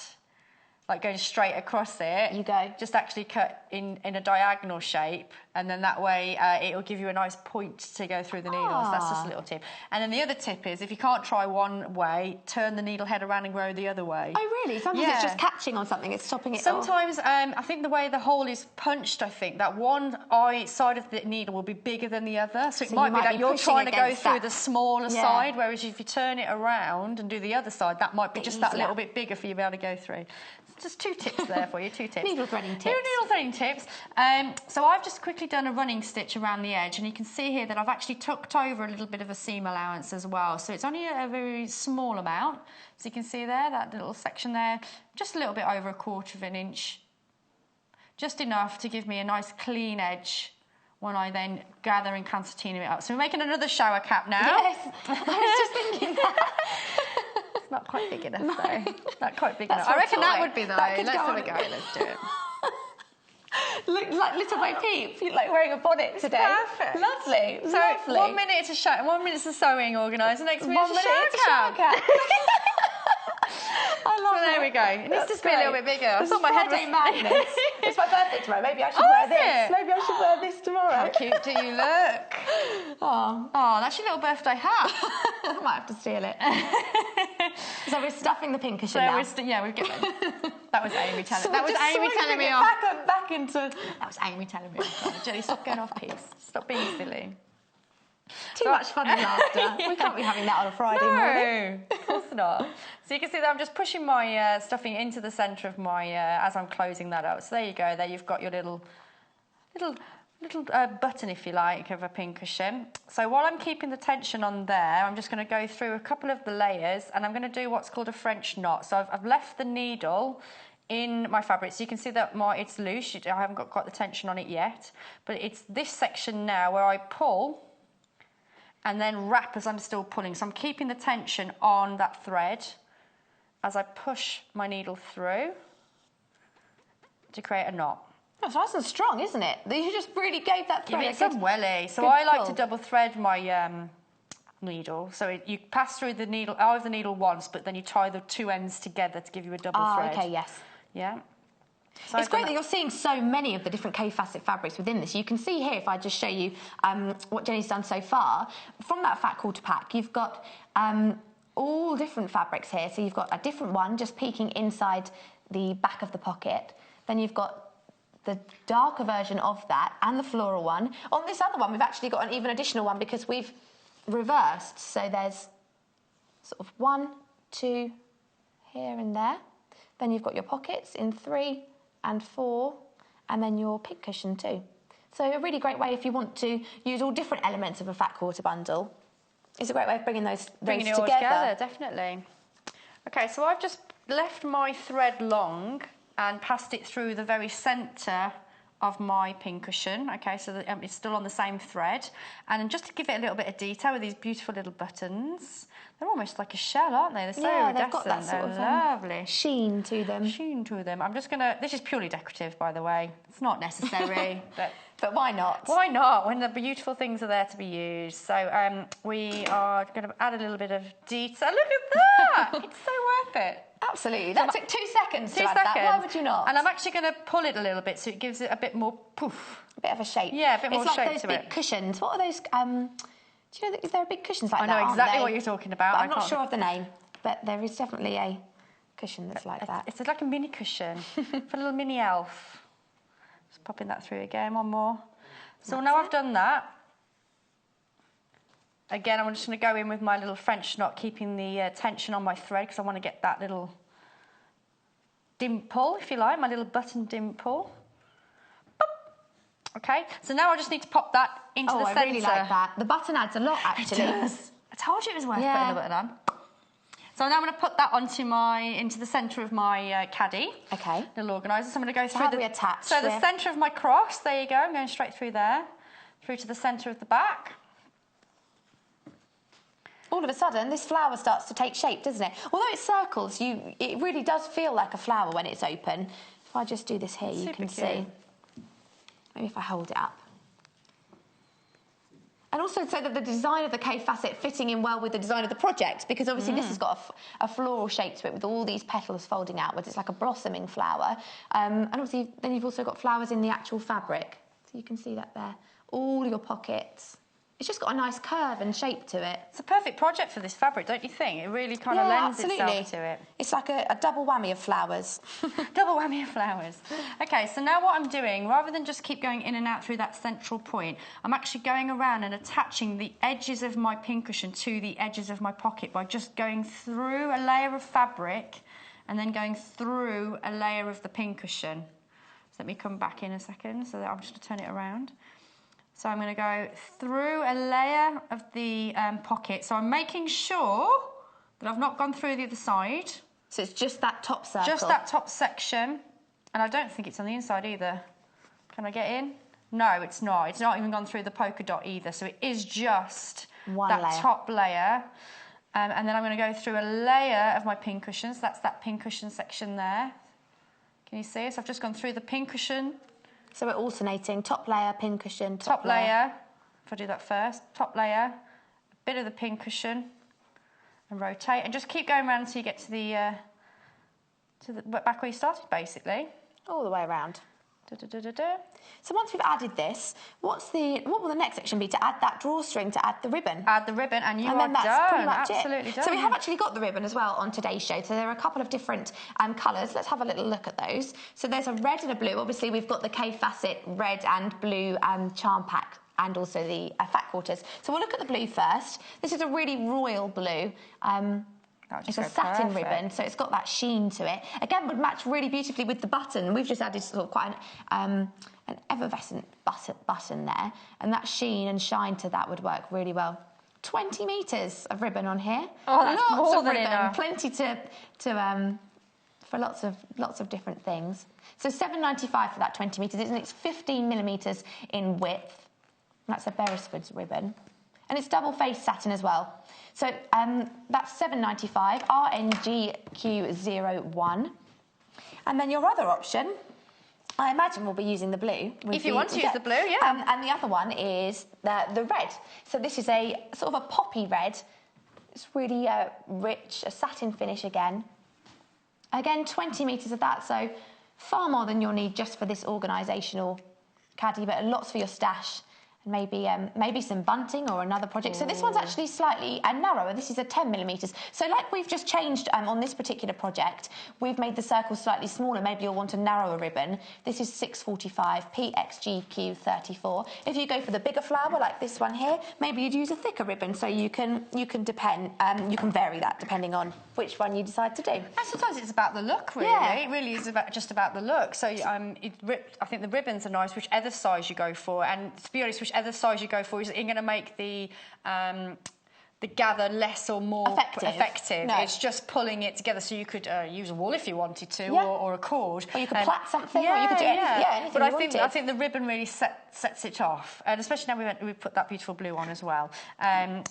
like going straight across it, you go. Just actually cut in a diagonal shape, and then that way it'll give you a nice point to go through the needles. That's just a little tip. And then the other tip is, if you can't try one way, turn the needle head around and go the other way. Oh, really? Sometimes it's just catching on something, it's stopping it. Sometimes, I think the way the hole is punched, I think that one side of the needle will be bigger than the other. So it might be that you're trying to go through the smaller side, whereas if you turn it around and do the other side, that might be just that little bit bigger for you to be able to go through. Just 2 tips there for you, 2 tips. Needle threading tips. Needle threading tips. So I've just quickly done a running stitch around the edge, and you can see here that I've actually tucked over a little bit of a seam allowance as well. So it's only a very small amount. So you can see there, that little section there, just a little bit over 1/4 inch. Just enough to give me a nice clean edge when I then gather and concertina it up. So we're making another shower cap now. Yes, I was just thinking that. Not quite big enough though. Not quite big enough. I reckon that would be though. Let's have a go. Let's do it. Looks like Little Bo Peep. You're like wearing a bonnet today. Perfect. Lovely. So lovely. 1 minute it's a shower, 1 minute's a sewing organiser, next minute's a shower cap. I love it. There we go. It needs to be a little bit bigger. I thought my head was madness. It's my birthday tomorrow. Maybe I should wear this. Maybe I should wear this tomorrow. How cute do you look? Oh, that's your little birthday hat. I might have to steal it. So we're stuffing the pink cushion now. We've given. That was Amy telling me. That was Amy telling me off. Back into. That was Amy telling me off. Jenny, stop going off piece. Stop being silly. Too much fun and laughter. We can't be having that on a Friday morning. No, of course not. So you can see that I'm just pushing my stuffing into the centre of my, as I'm closing that up. So there you go. There you've got your little button, if you like, of a pin cushion. So while I'm keeping the tension on there, I'm just going to go through a couple of the layers, and I'm going to do what's called a French knot. So I've left the needle in my fabric, so you can see that it's loose. I haven't got the tension on it yet, but it's this section now where I pull and then wrap as I'm still pulling. So I'm keeping the tension on that thread as I push my needle through to create a knot. That's nice and strong, isn't it? You just really gave that thread a good welly. So I like to double thread my needle. So you pass through the needle, eye of the needle once, but then you tie the 2 ends together to give you a double thread. Okay, yes. Yeah. So it's great that you're seeing so many of the different Kaffe Fassett fabrics within this. You can see here, if I just show you what Jenny's done so far, from that fat quarter pack, you've got all different fabrics here. So you've got a different one just peeking inside the back of the pocket. Then you've got the darker version of that and the floral one. On this other one, we've actually got an even additional one because we've reversed. So there's sort of 1, 2 here and there. Then you've got your pockets in 3 and 4, and then your pink cushion too. So a really great way if you want to use all different elements of a fat quarter bundle. It's a great way of bringing those together. Definitely. Okay, so I've just left my thread long and passed it through the very centre of my pin cushion. Okay, so that, it's still on the same thread. And just to give it a little bit of detail with these beautiful little buttons. They're almost like a shell, aren't they? They're so iridescent. They've got that sort of lovely sheen to them. Sheen to them. I'm just going to... This is purely decorative, by the way. It's not necessary, but But why not? Why not, when the beautiful things are there to be used? So we are going to add a little bit of detail. Look at that! It's so worth it. Absolutely. That took 2 seconds to add that. Why would you not? And I'm actually going to pull it a little bit so it gives it a bit more poof. A bit of a shape. Yeah, a bit more shape to it. It's like those big cushions. What are those? Do you know that there are big cushions like that? I know exactly what you're talking about. I'm not sure of the name, but there is definitely a cushion that's like that. It's like a mini cushion for a little mini elf. Just popping that through again, one more. So now I've done that. Again, I'm just going to go in with my little French knot, keeping the tension on my thread because I want to get that little dimple, if you like, my little button dimple. Boop. Okay, so now I just need to pop that into the centre. I really like that. The button adds a lot, actually. It does. I told you it was worth putting the button on. So now I'm going to put that into the centre of my caddy. Okay. Little organiser. So I'm going to go through how do we attach? So the centre of my cross, there you go. I'm going straight through there, through to the centre of the back. All of a sudden, this flower starts to take shape, doesn't it? Although it's circles, it really does feel like a flower when it's open. If I just do this here, you can see. Maybe if I hold it up. And also so that the design of the Kaffe Fassett fitting in well with the design of the project, because obviously this has got a floral shape to it with all these petals folding outwards. It's like a blossoming flower. And obviously then you've also got flowers in the actual fabric. So you can see that there. All your pockets. It's just got a nice curve and shape to it. It's a perfect project for this fabric, don't you think? It really kind of lends itself to it. It's like a double whammy of flowers. Double whammy of flowers. Okay, so now what I'm doing, rather than just keep going in and out through that central point, I'm actually going around and attaching the edges of my pincushion to the edges of my pocket by just going through a layer of fabric and then going through a layer of the pincushion. So let me come back in a second, so that I'm just going to turn it around. So I'm going to go through a layer of the pocket. So I'm making sure that I've not gone through the other side. So it's just that top circle? Just that top section. And I don't think it's on the inside either. Can I get in? No, it's not. It's not even gone through the polka dot either. So it is just that top layer. And then I'm going to go through a layer of my pincushions. That's that pincushion section there. Can you see? So I've just gone through the pincushion. So we're alternating top layer, pincushion, top layer. If I do that first, top layer, a bit of the pincushion, and rotate, and just keep going around until you get to the back where you started, basically. All the way around. So once we've added this, what will the next section be? To add that drawstring, to add the ribbon? Add the ribbon and you then are that's pretty done. much Absolutely it. done. So we have actually got the ribbon as well on today's show. So there are a couple of different colours. Let's have a little look at those. So there's a red and a blue. Obviously we've got the Kaffe Fassett red and blue charm pack and also the Fat Quarters. So we'll look at the blue first. This is a really royal blue. It's a satin ribbon, so it's got that sheen to it. Again, would match really beautifully with the button. We've just added sort of quite an effervescent button there, and that sheen and shine to that would work really well. 20 metres of ribbon on here. Oh, that's lots more of than ribbon, enough. plenty for lots of different things. So $7.95 for that 20 metres, and it's 15 millimetres in width. That's a Beresford's ribbon. And it's double-faced satin as well. So that's $7.95, RNGQ01. And then your other option, I imagine we'll be using the blue. If you want to use the blue, yeah. And the other one is the red. So this is a sort of a poppy red. It's really rich, a satin finish again. Again, 20 metres of that, so far more than you'll need just for this organisational caddy, but lots for your stash. And maybe some bunting or another project. So this one's actually slightly narrower. This is a 10 millimetres. So like we've just changed on this particular project, we've made the circle slightly smaller. Maybe you'll want a narrower ribbon. This is 645 PXGQ34. If you go for the bigger flower like this one here, maybe you'd use a thicker ribbon. So you can vary that depending on which one you decide to do. And sometimes it's about the look, really. Yeah. It really is just about the look. So I think the ribbons are nice, whichever size you go for. And to be honest, whichever size you go for is going to make the gather less or more effective. No. It's just pulling it together. So you could use a wool if you wanted to, or a cord. Or you could plait something, or you could do anything But you I think the ribbon really sets it off, and especially now we put that beautiful blue on as well.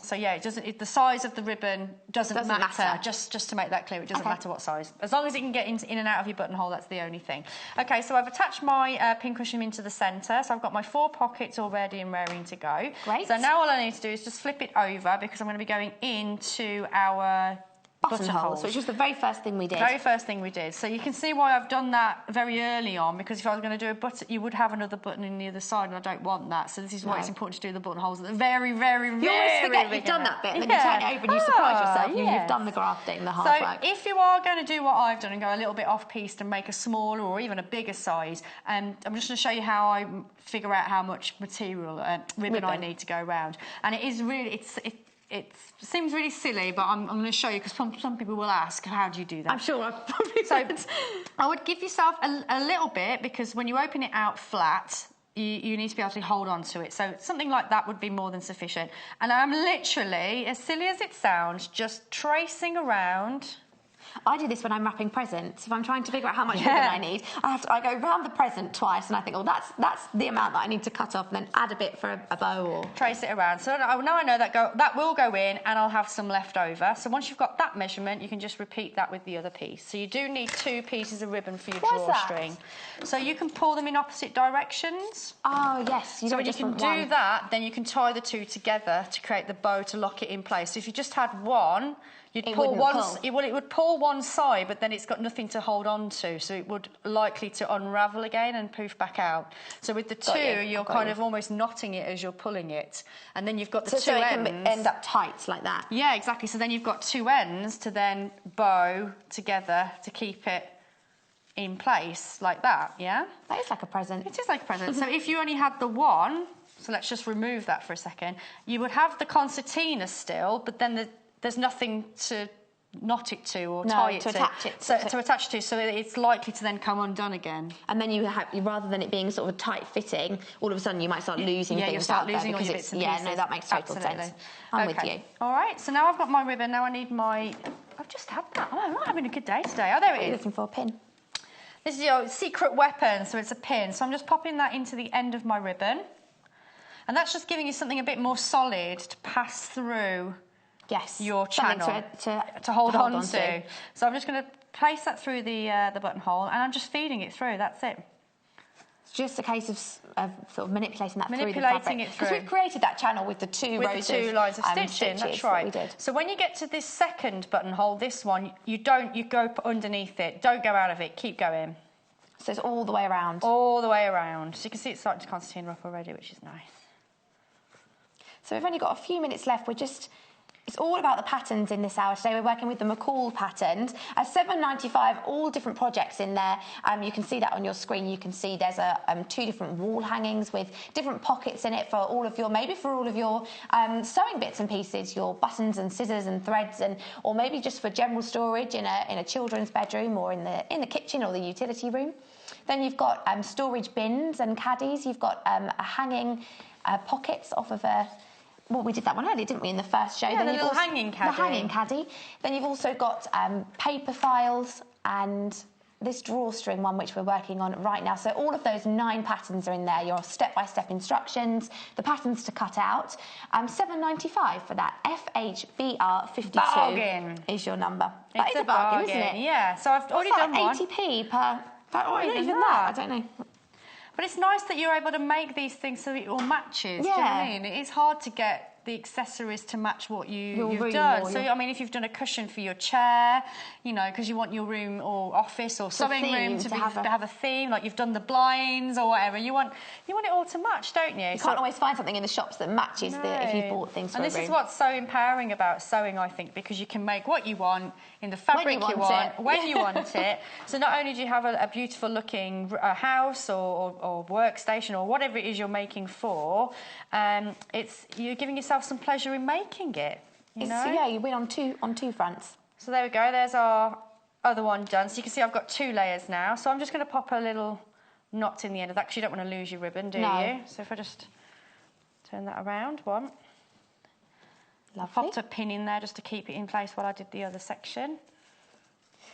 So yeah, the size of the ribbon doesn't matter. Just to make that clear, it doesn't matter what size, as long as it can get in and out of your buttonhole. That's the only thing. Okay, so I've attached my pincushion into the centre, so I've got my 4 pockets all ready and raring to go. Great. So now all I need to do is just flip it over, because I'm going to be going into our buttonholes, which was the very first thing we did. Very first thing we did. So you can see why I've done that very early on, because if I was going to do a button, you would have another button in the other side, and I don't want that. So this is why it's important to do the buttonholes at the very, very, you always forget you've done that bit, and then you turn it over and you surprise yourself. You've done the grafting, the hard work. So if you are going to do what I've done and go a little bit off-piste and make a smaller or even a bigger size, I'm just going to show you how I figure out how much material, ribbon I need to go around. And it is really, it seems really silly, but I'm going to show you, because some people will ask, how do you do that? I'm sure I probably would. I would give yourself a little bit, because when you open it out flat, you need to be able to hold on to it. So something like that would be more than sufficient. And I'm literally, as silly as it sounds, just tracing around. I do this when I'm wrapping presents. If I'm trying to figure out how much ribbon I need, I go round the present twice, and I think, that's the amount that I need to cut off, and then add a bit for a bow or trace it around. So now I know that will go in, and I'll have some left over. So once you've got that measurement, you can just repeat that with the other piece. So you do need 2 pieces of ribbon for your drawstring. So you can pull them in opposite directions. Oh yes. So when you can do that, then you can tie the 2 together to create the bow to lock it in place. So if you just had one, it would pull one side, but then it's got nothing to hold on to, so it would likely to unravel again and poof back out. So with the 2, you're kind of almost knotting it as you're pulling it, and then you've got the 2 ends. So it can end up tight like that. Yeah, exactly. So then you've got 2 ends to then bow together to keep it in place like that. Yeah, that is like a present. It is like a present. So if you only had the one, so let's just remove that for a second, you would have the concertina still, but then there's nothing to knot it to or tie it to. Attach it to attach to, so it's likely to then come undone again. And then rather than it being sort of tight fitting, all of a sudden you might start losing things. You'll start losing all your bits and pieces. Yeah, no, that makes total sense. I'm with you. All right, so now I've got my ribbon. Now I need I've just had that. Oh, I'm not having a good day today. Oh, there it is. Looking for a pin. This is your secret weapon, so it's a pin. So I'm just popping that into the end of my ribbon, and that's just giving you something a bit more solid to pass through. Yes, your channel to hold on to. So I'm just going to place that through the buttonhole, and I'm just feeding it through. That's it. It's just a case of sort of manipulating that through the fabric. Manipulating it through. Because we've created that channel with the 2 rows the 2 lines of stitching. That's right. We did. So when you get to this second buttonhole, this one, you go underneath it. Don't go out of it. Keep going. So it's all the way around. All the way around. So you can see it's starting to concertina up already, which is nice. So we've only got a few minutes left. It's all about the patterns in this hour today. We're working with the McCall patterns. $7.95, all different projects in there. You can see that on your screen. You can see there's 2 different wall hangings with different pockets in it for all of your sewing bits and pieces, your buttons and scissors and threads, or maybe just for general storage in a children's bedroom or in the kitchen or the utility room. Then you've got storage bins and caddies. You've got a hanging pockets off of a... Well, we did that one earlier, didn't we, in the first show? Yeah, the little hanging caddy. The hanging caddy. Then you've also got paper files and this drawstring one, which we're working on right now. So all of those 9 patterns are in there. Your step-by-step instructions, the patterns to cut out. $7.95 for that. FHBR52 bargain is your number. It's a bargain, isn't it? Yeah. So I've already done one. 80p per... Not even that. I don't know. But it's nice that you're able to make these things so it all matches. Yeah. Do you know what I mean? It's hard to get the accessories to match what you've done. So, I mean, if you've done a cushion for your chair, because you want your room or office or sewing room to have a theme, like you've done the blinds or whatever, you want it all to match, don't you? You can't always find something in the shops that matches if you've bought things for a room. And this is what's so empowering about sewing, I think, because you can make what you want in the fabric you want, when you want it. So not only do you have a beautiful looking house or workstation or whatever it is you're making for, you're giving yourself some pleasure in making it. Yeah, you win on two fronts. So there we go. There's our other one done. So you can see I've got 2 layers now. So I'm just going to pop a little knot in the end of that because you don't want to lose your ribbon, do you? So if I just turn that around, one. Lovely. Popped a pin in there just to keep it in place while I did the other section.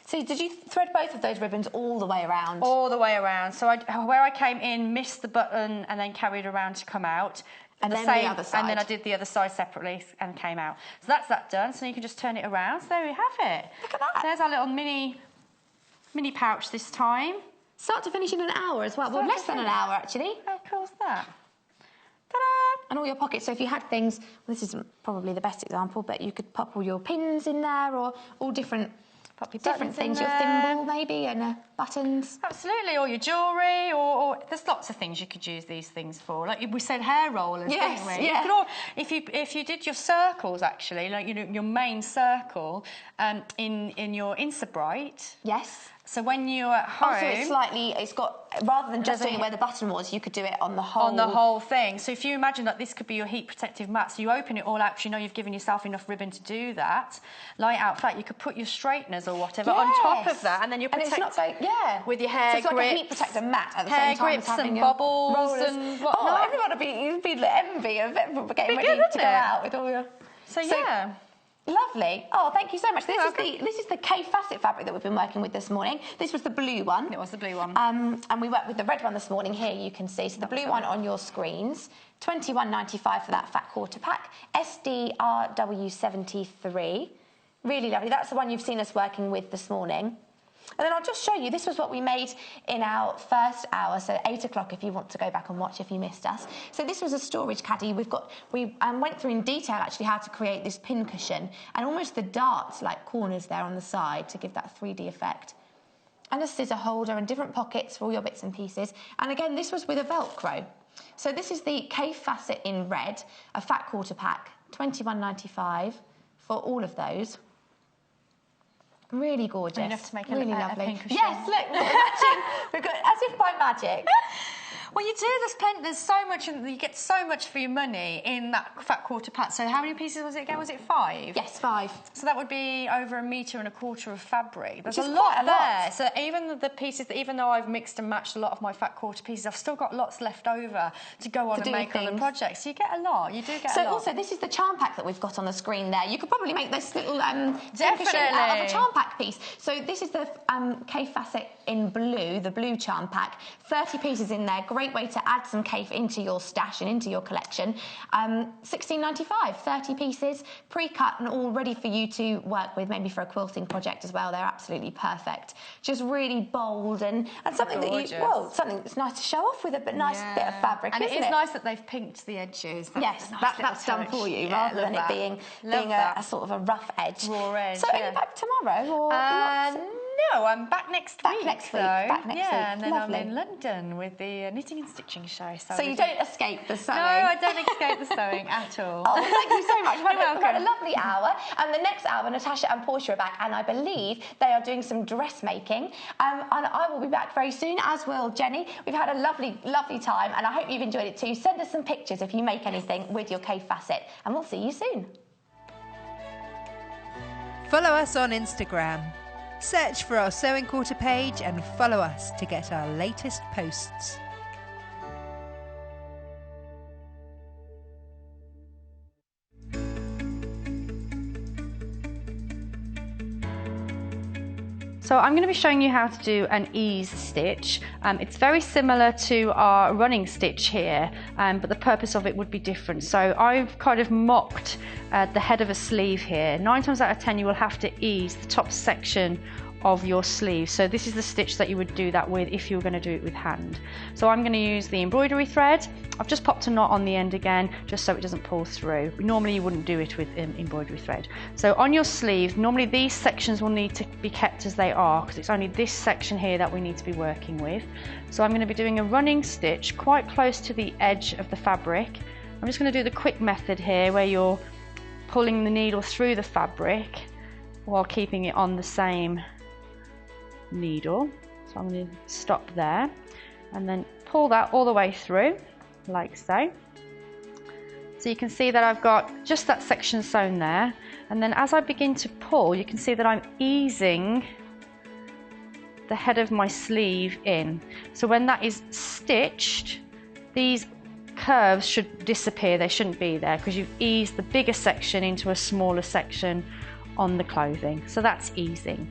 So did you thread both of those ribbons all the way around? All the way around. So where I came in, missed the button and then carried around to come out. And then the other side. And then I did the other side separately and came out. So that's that done. So you can just turn it around. So there we have it. Look at that. There's our little mini pouch this time. Start to finish in an hour as well. Well, less than an hour, actually. How cool is that? Ta-da! And all your pockets. So if you had things, well, this isn't probably the best example, but you could pop all your pins in there or all different things, your thimble maybe, and buttons. Absolutely, or your jewellery, or there's lots of things you could use these things for. Like we said, hair rollers, yes, didn't we? Yeah. If you did your circles actually, like your main circle, in your Insta-Bright. Yes. So when you're at home... Oh, it's got, rather than just doing it where the button was, you could do it on the whole... On the whole thing. So if you imagine that this could be your heat protective mat, so you open it all out because you know you've given yourself enough ribbon to do that, light out flat, you could put your straighteners or whatever on top of that, and then you're protected with your hair grips. So it's like a heat protector mat at the same time grips as having and bubbles rollers. and whatnot. Oh, everyone would be the envy of everyone getting ready to go out with all your... So yeah... Lovely. Oh, thank you so much. This is the Kaffe Fassett fabric that we've been working with this morning. This was the blue one. It was the blue one. And we worked with the red one this morning. Here you can see. So the blue one on your screens. $21.95 for that fat quarter pack. SDRW73. Really lovely. That's the one you've seen us working with this morning. And then I'll just show you, this was what we made in our first hour, so 8 o'clock if you want to go back and watch if you missed us. So this was a storage caddy. We went through in detail actually how to create this pin cushion and almost the darts like corners there on the side to give that 3D effect. And a scissor holder and different pockets for all your bits and pieces. And again, this was with a Velcro. So this is the Kaffe Fassett in red, a fat quarter pack, $21.95 for all of those. Really gorgeous. Enough to make really a lovely. pin cushion. Yes, look, matching. We've got as if by magic. Well, you do. There's so much, and you get so much for your money in that fat quarter pack. So how many pieces was it again? Was it 5? Yes, 5. So that would be over 1.25 meters of fabric. There's Which is a lot quite a there. lot. So even the pieces, even though I've mixed and matched a lot of my fat quarter pieces, I've still got lots left over to go on and make other projects. So you get a lot. You do get a lot. So also, this is the charm pack that we've got on the screen there. You could probably make this little Definitely. out of a charm pack piece. So this is the Kaffe Fassett in blue, the blue charm pack. 30 pieces in there. Great way to add some Kaffe into your stash and into your collection. $16.95, 30 pieces, pre-cut and all ready for you to work with, maybe for a quilting project as well. They're absolutely perfect. Just really bold and something something that's nice to show off with a nice bit of fabric, and isn't it is nice that they've pinked the edges. Yes, that's done for you, rather than it being a sort of a rough edge. Raw edge. So are you back tomorrow or not? No, I'm back next week. Back next week. And then Lovely. I'm in London with the knitting and stitching show. So you don't escape the sewing? No, I don't escape the sewing at all. Oh, thank you so much. You're welcome. We've had a lovely hour. And the next hour, Natasha and Portia are back, and I believe they are doing some dressmaking. And I will be back very soon, as will Jenny. We've had a lovely, lovely time, and I hope you've enjoyed it too. Send us some pictures if you make anything with your Kaffe Fassett, and we'll see you soon. Follow us on Instagram. Search for our Sewing Quarter page and follow us to get our latest posts. So I'm going to be showing you how to do an ease stitch. It's very similar to our running stitch here, but the purpose of it would be different. So I've kind of mocked the head of a sleeve here. 9 times out of 10 you will have to ease the top section of your sleeve. So this is the stitch that you would do that with if you were going to do it with hand. So I'm going to use the embroidery thread. I've just popped a knot on the end again just so it doesn't pull through. Normally you wouldn't do it with embroidery thread. So on your sleeve, normally these sections will need to be kept as they are because it's only this section here that we need to be working with. So I'm going to be doing a running stitch quite close to the edge of the fabric. I'm just going to do the quick method here where you're pulling the needle through the fabric while keeping it on the same needle. So I'm going to stop there and then pull that all the way through like so. So you can see that I've got just that section sewn there, and then as I begin to pull you can see that I'm easing the head of my sleeve in. So when that is stitched, these curves should disappear, they shouldn't be there because you've eased the bigger section into a smaller section on the clothing. So that's easing.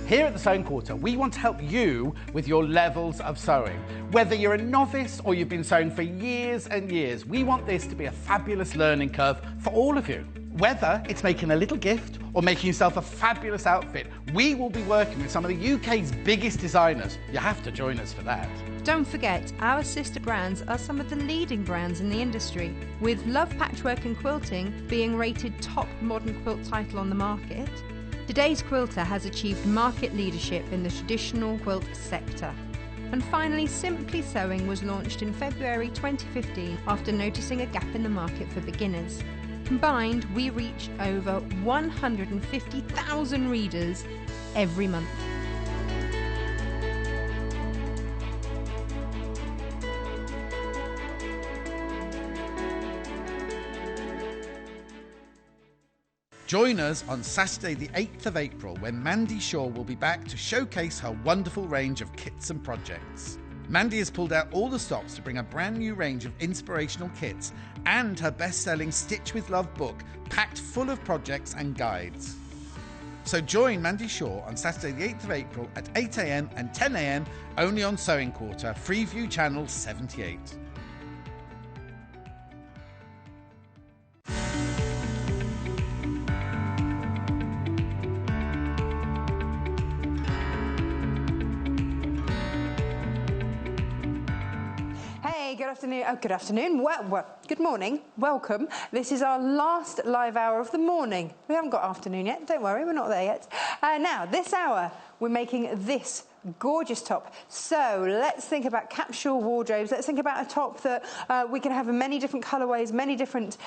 Here at the Sewing Quarter, we want to help you with your levels of sewing. Whether you're a novice or you've been sewing for years and years, we want this to be a fabulous learning curve for all of you. Whether it's making a little gift or making yourself a fabulous outfit, we will be working with some of the UK's biggest designers. You have to join us for that. Don't forget, our sister brands are some of the leading brands in the industry, with Love Patchwork and Quilting being rated top modern quilt title on the market. Today's quilter has achieved market leadership in the traditional quilt sector. And finally, Simply Sewing was launched in February 2015 after noticing a gap in the market for beginners. Combined, we reach over 150,000 readers every month. Join us on Saturday the 8th of April when Mandy Shaw will be back to showcase her wonderful range of kits and projects. Mandy has pulled out all the stops to bring a brand new range of inspirational kits and her best-selling Stitch with Love book packed full of projects and guides. So join Mandy Shaw on Saturday the 8th of April at 8 a.m. and 10 a.m. only on Sewing Quarter, Freeview Channel 78. Good afternoon. Oh, good afternoon. Well, good morning. Welcome. This is our last live hour of the morning. We haven't got afternoon yet. Don't worry, we're not there yet. Now, this hour, we're making this gorgeous top. So let's think about capsule wardrobes. Let's think about a top that we can have in many different colorways, many different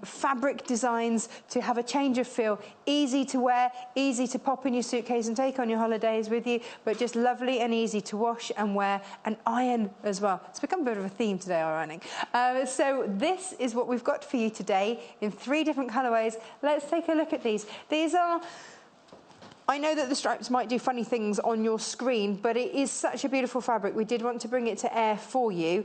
fabric designs to have a change of feel. Easy to wear, easy to pop in your suitcase and take on your holidays with you, but just lovely and easy to wash and wear and iron as well. It's become a bit of a theme today, our ironing. So this is what we've got for you today in 3 different colorways. Let's take a look at these. These are... I know that the stripes might do funny things on your screen, but it is such a beautiful fabric. We did want to bring it to air for you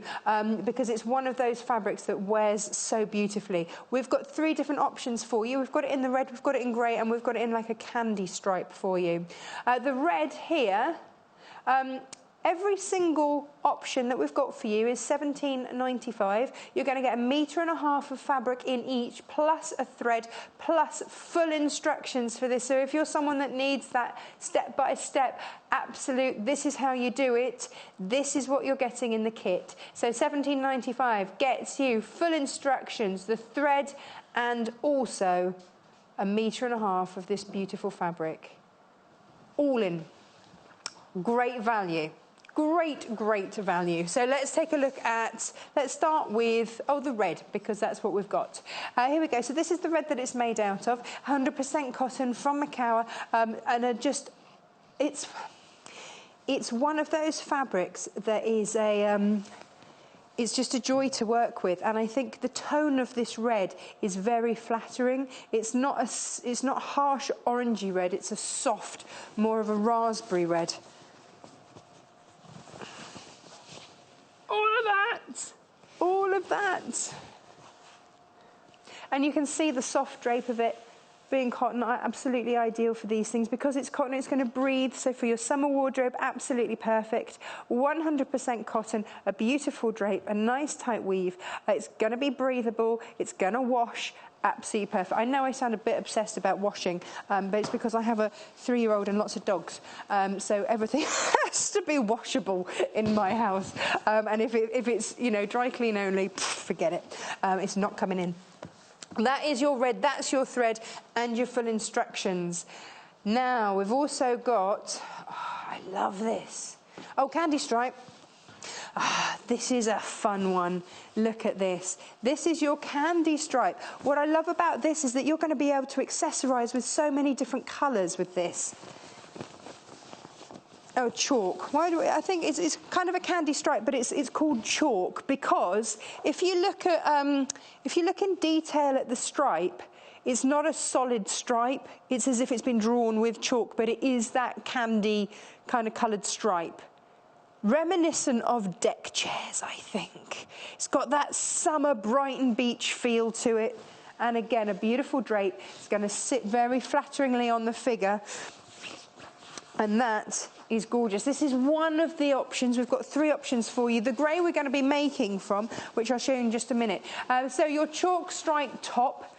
because it's one of those fabrics that wears so beautifully. We've got 3 different options for you. We've got it in the red, we've got it in grey, and we've got it in like a candy stripe for you. The red here, every single option that we've got for you is £17.95. You're going to get 1.5 meters of fabric in each, plus a thread, plus full instructions for this. So if you're someone that needs that step-by-step, absolute, this is how you do it, this is what you're getting in the kit. So £17.95 gets you full instructions, the thread, and also 1.5 meters of this beautiful fabric. All in. Great value. Great value. So let's take a look at, let's start with, the red, because that's what we've got. Here we go. So this is the red that it's made out of, 100% cotton from Macau, and it's one of those fabrics that is it's just a joy to work with, and I think the tone of this red is very flattering. It's not harsh orangey red, it's a soft, more of a raspberry red. All of that. And you can see the soft drape of it being cotton, absolutely ideal for these things. Because it's cotton, it's going to breathe, so for your summer wardrobe, absolutely perfect. 100% cotton, a beautiful drape, a nice tight weave. It's going to be breathable, it's going to wash, absolutely perfect. I know I sound a bit obsessed about washing, but it's because I have a 3-year-old and lots of dogs, so everything has to be washable in my house. And if it's dry clean only, forget it. It's not coming in. That is your red, that's your thread, and your full instructions. Now we've also got, I love this. Candy stripe. This is a fun one. Look at this. This is your candy stripe. What I love about this is that you're going to be able to accessorise with so many different colours with this. Oh, chalk. Why do I think it's kind of a candy stripe, but it's called chalk because if you look in detail at the stripe, it's not a solid stripe. It's as if it's been drawn with chalk, but it is that candy kind of coloured stripe. Reminiscent of deck chairs, I think. It's got that summer Brighton Beach feel to it. And again, a beautiful drape. It's going to sit very flatteringly on the figure. And that is gorgeous. This is one of the options. We've got 3 options for you. The grey we're going to be making from, which I'll show you in just a minute. So your chalk stripe top,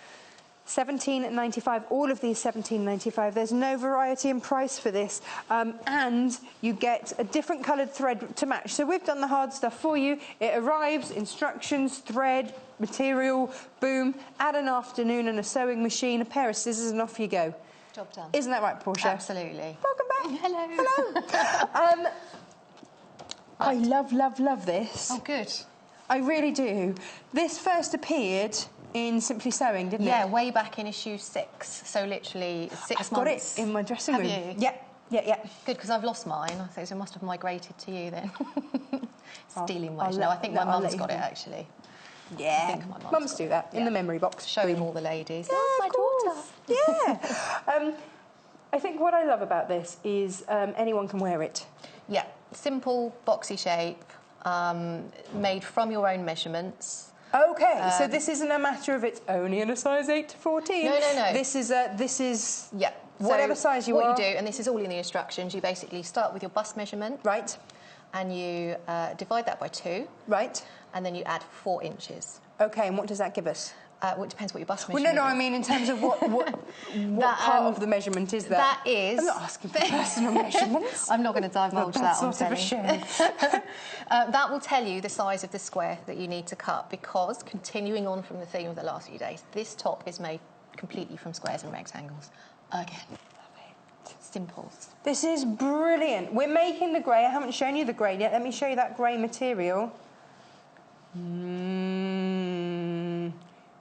$17.95. All of these $17.95. There's no variety in price for this. And you get a different coloured thread to match. So we've done the hard stuff for you. It arrives, instructions, thread, material, boom, add an afternoon and a sewing machine, a pair of scissors, and off you go. Job done. Isn't that right, Portia? Absolutely. Welcome back. Hello. Hello. I love this. Oh, good. I really do. This first appeared in Simply Sewing, didn't it? Yeah, way back in issue 6. So literally 6 months. I've got it in my dressing room. Have you? Yeah. Good, because I've lost mine. I think it must have migrated to you then. Stealing I'll mine. No, I think my mum's got it actually. Yeah, I think my mum's mums do that in the memory box. Showing all the ladies. Yeah, Oh, my daughter. Yeah. I think what I love about this is anyone can wear it. Yeah, simple, boxy shape, made from your own measurements. Okay, so this isn't a matter of it's only in a size 8 to 14. No. This is yeah, whatever size you are. What you do, and this is all in the instructions, you basically start with your bust measurement. Right. And you divide that by 2. Right. And then you add 4 inches. Okay, and what does that give us? Well, it depends what your bust measurement is. Well, no, I mean in terms of what part of the measurement is that? That is... I'm not asking for personal measurements. I'm not going to divulge that, I'm That's sort of a shame. That will tell you the size of the square that you need to cut because, continuing on from the theme of the last few days, this top is made completely from squares and rectangles. Again. Simples. This is brilliant. We're making the grey. I haven't shown you the grey yet. Let me show you that grey material.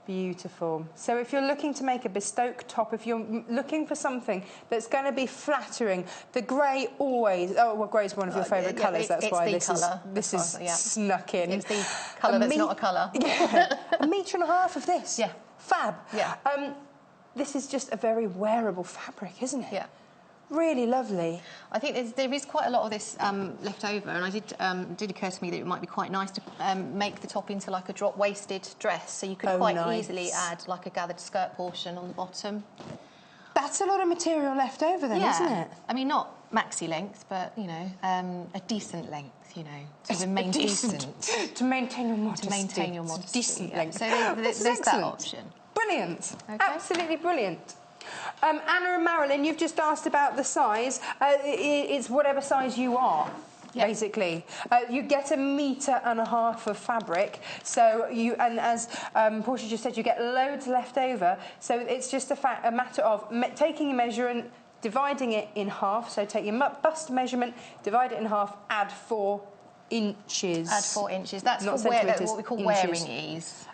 Beautiful. So if you're looking to make a bespoke top, if you're looking for something that's going to be flattering, the grey always... Oh, well, grey is one of your favourite colours. That's why this is snuck in. It's the colour that's not a colour. Yeah. 1.5 meters of this. Yeah. Fab. Yeah. This is just a very wearable fabric, isn't it? Yeah. Really lovely. I think there is quite a lot of this left over, and it did occur to me that it might be quite nice to make the top into like a drop-waisted dress, so you could quite easily add like a gathered skirt portion on the bottom. That's a lot of material left over then, isn't it? I mean, not maxi length, but, you know, a decent length, you know, to remain decent. To maintain your modesty. To maintain your modesty. Decent length. So there's that option. Brilliant. Okay. Absolutely brilliant. Anna and Marilyn, you've just asked about the size. It's whatever size you are, basically. You get 1.5 meters of fabric. So and as Portia just said, you get loads left over. So it's just a matter of taking your measurement, dividing it in half. So take your bust measurement, divide it in half, add 4 inches. Add 4 inches. That's Not what we call inches. wearing ease.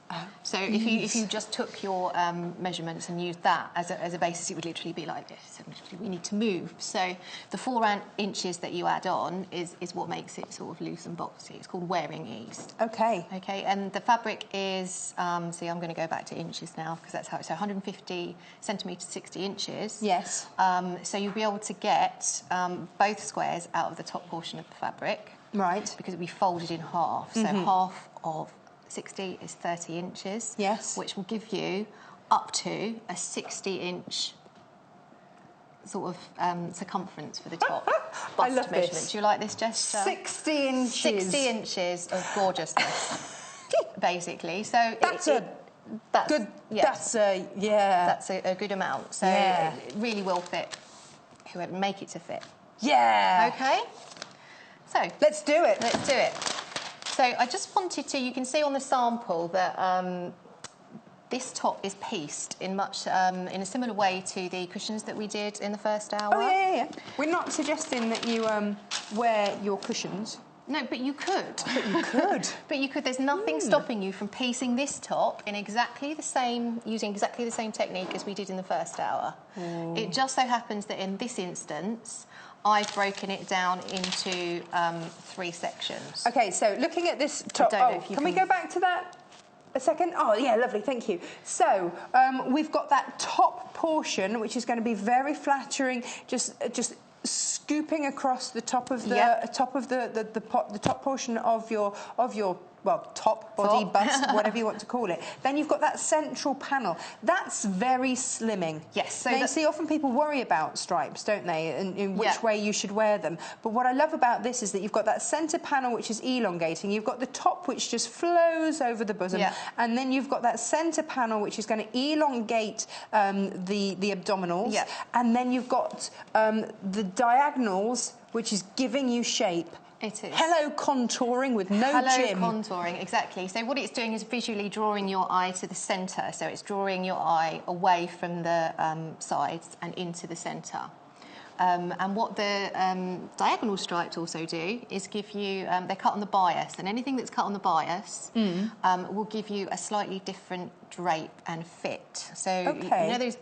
So if you just took your measurements and used that as a basis, it would literally be like this. We need to move. So the 4 inches that you add on is what makes it sort of loose and boxy. It's called wearing ease. Okay. Okay, and the fabric is, see, I'm going to go back to inches now because that's how it's, so 150 centimetres, 60 inches. Yes. So you'll be able to get both squares out of the top portion of the fabric. Right. Because it'll be folded in half. So half of 60 is 30 inches. Yes. Which will give you up to a 60-inch sort of circumference for the top. I love measurement. this. Do you like this gesture? 60 inches. 60 inches of gorgeousness, basically. So that's good. Yes, that's a good amount. So yeah. it really will fit. Whoever make it to fit. Yeah. Okay. So let's do it. Let's do it. So I just wanted to, you can see on the sample that this top is pieced in a similar way to the cushions that we did in the first hour. Oh, yeah. We're not suggesting that you wear your cushions. No, but you could. But you could. But you could. There's nothing stopping you from piecing this top in using exactly the same technique as we did in the first hour. It just so happens that in this instance, I've broken it down into 3 sections. Okay, so looking at this top... can we go back to that a second? Oh, yeah, lovely, thank you. So, we've got that top portion, which is going to be very flattering, just scooping across the top of the top portion of your well, top, body, bust, whatever you want to call it. Then you've got that central panel. That's very slimming. Yes. So you see, often people worry about stripes, don't they, and in which way you should wear them. But what I love about this is that you've got that centre panel, which is elongating. You've got the top, which just flows over the bosom. And then you've got that centre panel, which is going to elongate the abdominals. And then you've got the diagonals, which is giving you shape. It is. Hello contouring with no gym. Hello contouring, exactly. So what it's doing is visually drawing your eye to the centre. So it's drawing your eye away from the sides and into the centre. And what the diagonal stripes also do is give you, they're cut on the bias, and anything that's cut on the bias will give you a slightly different drape and fit. So you know those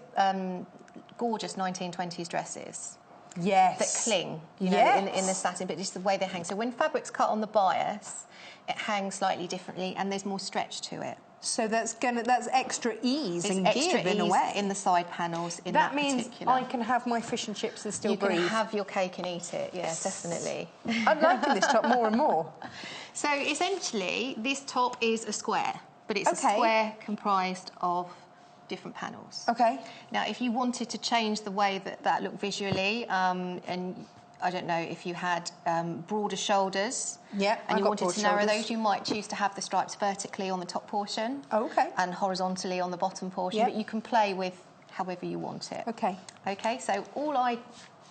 gorgeous 1920s dresses? Yes. That cling, you know, in the satin, but just the way they hang. So when fabric's cut on the bias, it hangs slightly differently and there's more stretch to it. So that's extra ease and extra give in a ease way. in the side panels. That means I can have my fish and chips and still breathe. You can have your cake and eat it. Yes, definitely. I'm liking this top more and more. So essentially, this top is a square, but it's a square comprised of different panels. Okay. Now, if you wanted to change the way that looked visually, and I don't know if you had broader shoulders, and you wanted to narrow those, you might choose to have the stripes vertically on the top portion, and horizontally on the bottom portion. But you can play with however you want it. Okay. Okay. So all I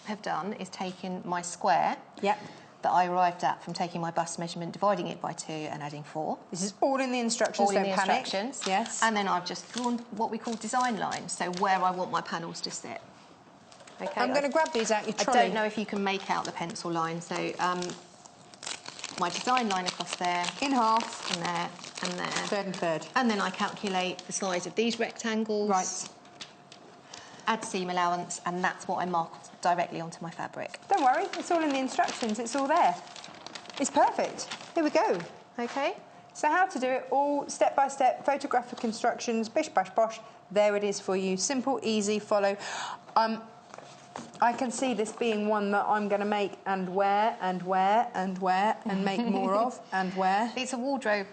have done is taken my square. That I arrived at from taking my bust measurement, dividing it by 2 and adding 4. This is all in the instructions, all in the instructions. Yes. And then I've just drawn what we call design lines, so where I want my panels to sit. Okay. I'm going to grab these out your trolley. I don't know if you can make out the pencil line, so my design line across there. In half. And there, and there. Third and third. And then I calculate the size of these rectangles. Right. Add seam allowance, and that's what I mark directly onto my fabric. Don't worry, it's all in the instructions, it's all there. It's perfect. Here we go. Okay. So how to do it all step by step, photographic instructions, bish bash bosh. There it is for you. Simple, easy, follow. I can see this being one that I'm going to make and wear and wear and wear and make more of and wear. It's a wardrobe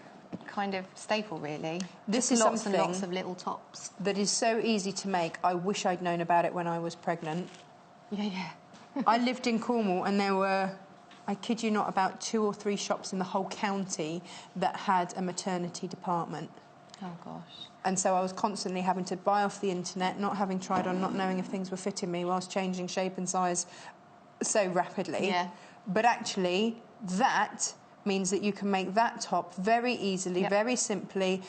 kind of staple, really. This is lots something and lots of little tops that is so easy to make. I wish I'd known about it when I was pregnant. I lived in Cornwall and there were, I kid you not, about 2 or 3 shops in the whole county that had a maternity department. Oh, gosh. And so I was constantly having to buy off the internet, not having tried on, not knowing if things were fitting me whilst changing shape and size so rapidly. But actually, that means that you can make that top very easily, very simply,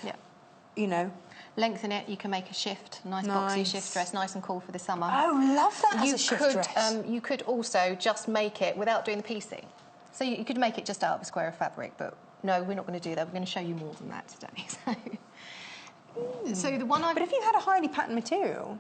you know. Lengthen it, you can make a shift, nice boxy shift dress, nice and cool for the summer. Oh, love that as a shift dress. You could also just make it without doing the piecing. So you could make it just out of a square of fabric, but no, we're not going to do that. We're going to show you more than that today. So the one I've... But if you had a highly patterned material...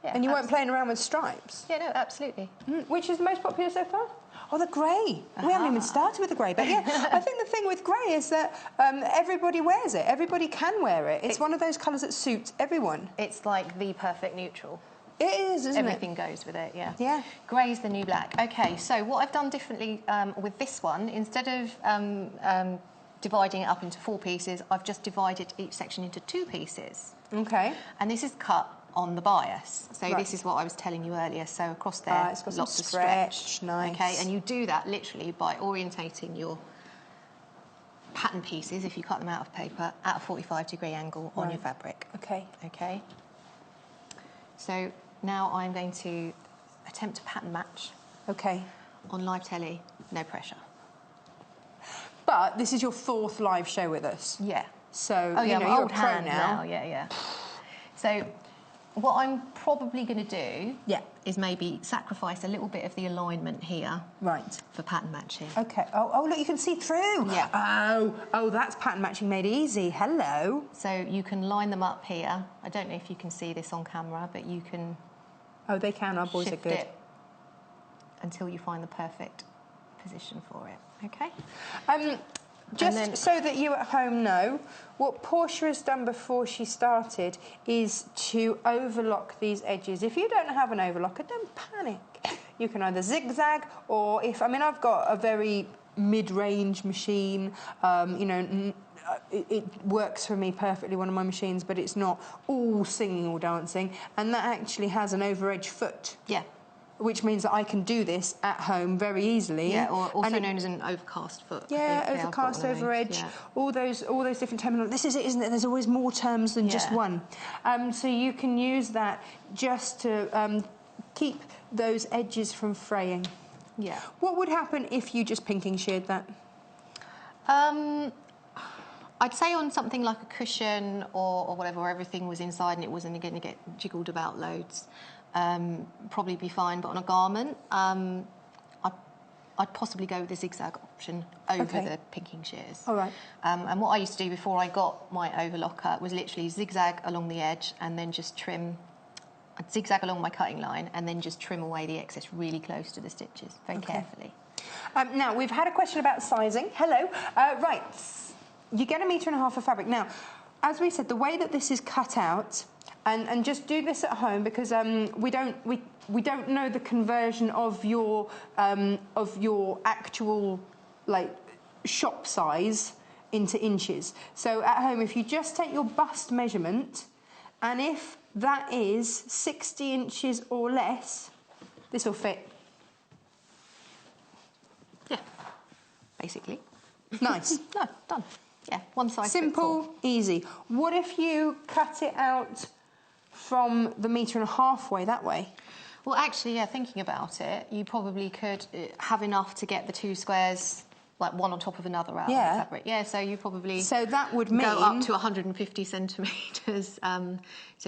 and you weren't playing around with stripes... Yeah, no, absolutely. Which is the most popular so far? Oh, the grey. We haven't even started with the grey, but yeah, I think the thing with grey is that everybody wears it. Everybody can wear it. It's one of those colours that suits everyone. It's like the perfect neutral. It is, isn't it? Everything goes with it, yeah. Grey's the new black. Okay, so what I've done differently with this one, instead of dividing it up into 4 pieces, I've just divided each section into 2 pieces. Okay. And this is cut on the bias. So this is what I was telling you earlier. So across there, it's got lots of stretch. Nice. Okay, and you do that literally by orientating your pattern pieces, if you cut them out of paper, at a 45-degree angle on your fabric. Okay. Okay. So now I'm going to attempt a pattern match. Okay. On live telly, no pressure. But this is your 4th live show with us. Yeah. So, you know, you're old a pro hand now. Yeah. So what I'm probably going to do is maybe sacrifice a little bit of the alignment here. Right. For pattern matching. Okay. Oh, look, you can see through. Yeah. Oh, that's pattern matching made easy. Hello. So you can line them up here. I don't know if you can see this on camera, but you can... Oh, they can. Our boys are good. It until you find the perfect position for it, okay? Just so that you at home know, what Portia has done before she started is to overlock these edges. If you don't have an overlocker, don't panic. You can either zigzag or I've got a very mid-range machine, you know, it works for me perfectly, one of my machines, but it's not all singing or dancing, and that actually has an over-edge foot. Yeah. Which means that I can do this at home very easily. Yeah, or also known as an overcast foot. Yeah, overcast, over edge, yeah. all those different terminology. This is it, isn't it? There's always more terms than just one. So you can use that just to keep those edges from fraying. Yeah. What would happen if you just pinking sheared that? I'd say on something like a cushion or whatever, where everything was inside and it wasn't going to get jiggled about loads. Probably be fine, but on a garment, I'd possibly go with the zigzag option over the pinking shears. All right. And what I used to do before I got my overlocker was literally zigzag along the edge and then just trim. I'd zigzag along my cutting line and then just trim away the excess really close to the stitches, very carefully. Now, we've had a question about sizing. Hello. Right. You get 1.5 meters of fabric. Now, as we said, the way that this is cut out, and just do this at home because we don't know the conversion of your actual shop size into inches. So at home, if you just take your bust measurement, and if that is 60 inches or less, this will fit. Yeah, basically. Nice. No, done. Yeah, one size. Simple, easy. What if you cut it out from the 1.5 meters way that way? Well, actually, yeah, thinking about it, you probably could have enough to get the two squares, like one on top of another out of the fabric. Yeah, so you probably so that would mean go up to 150 centimetres, so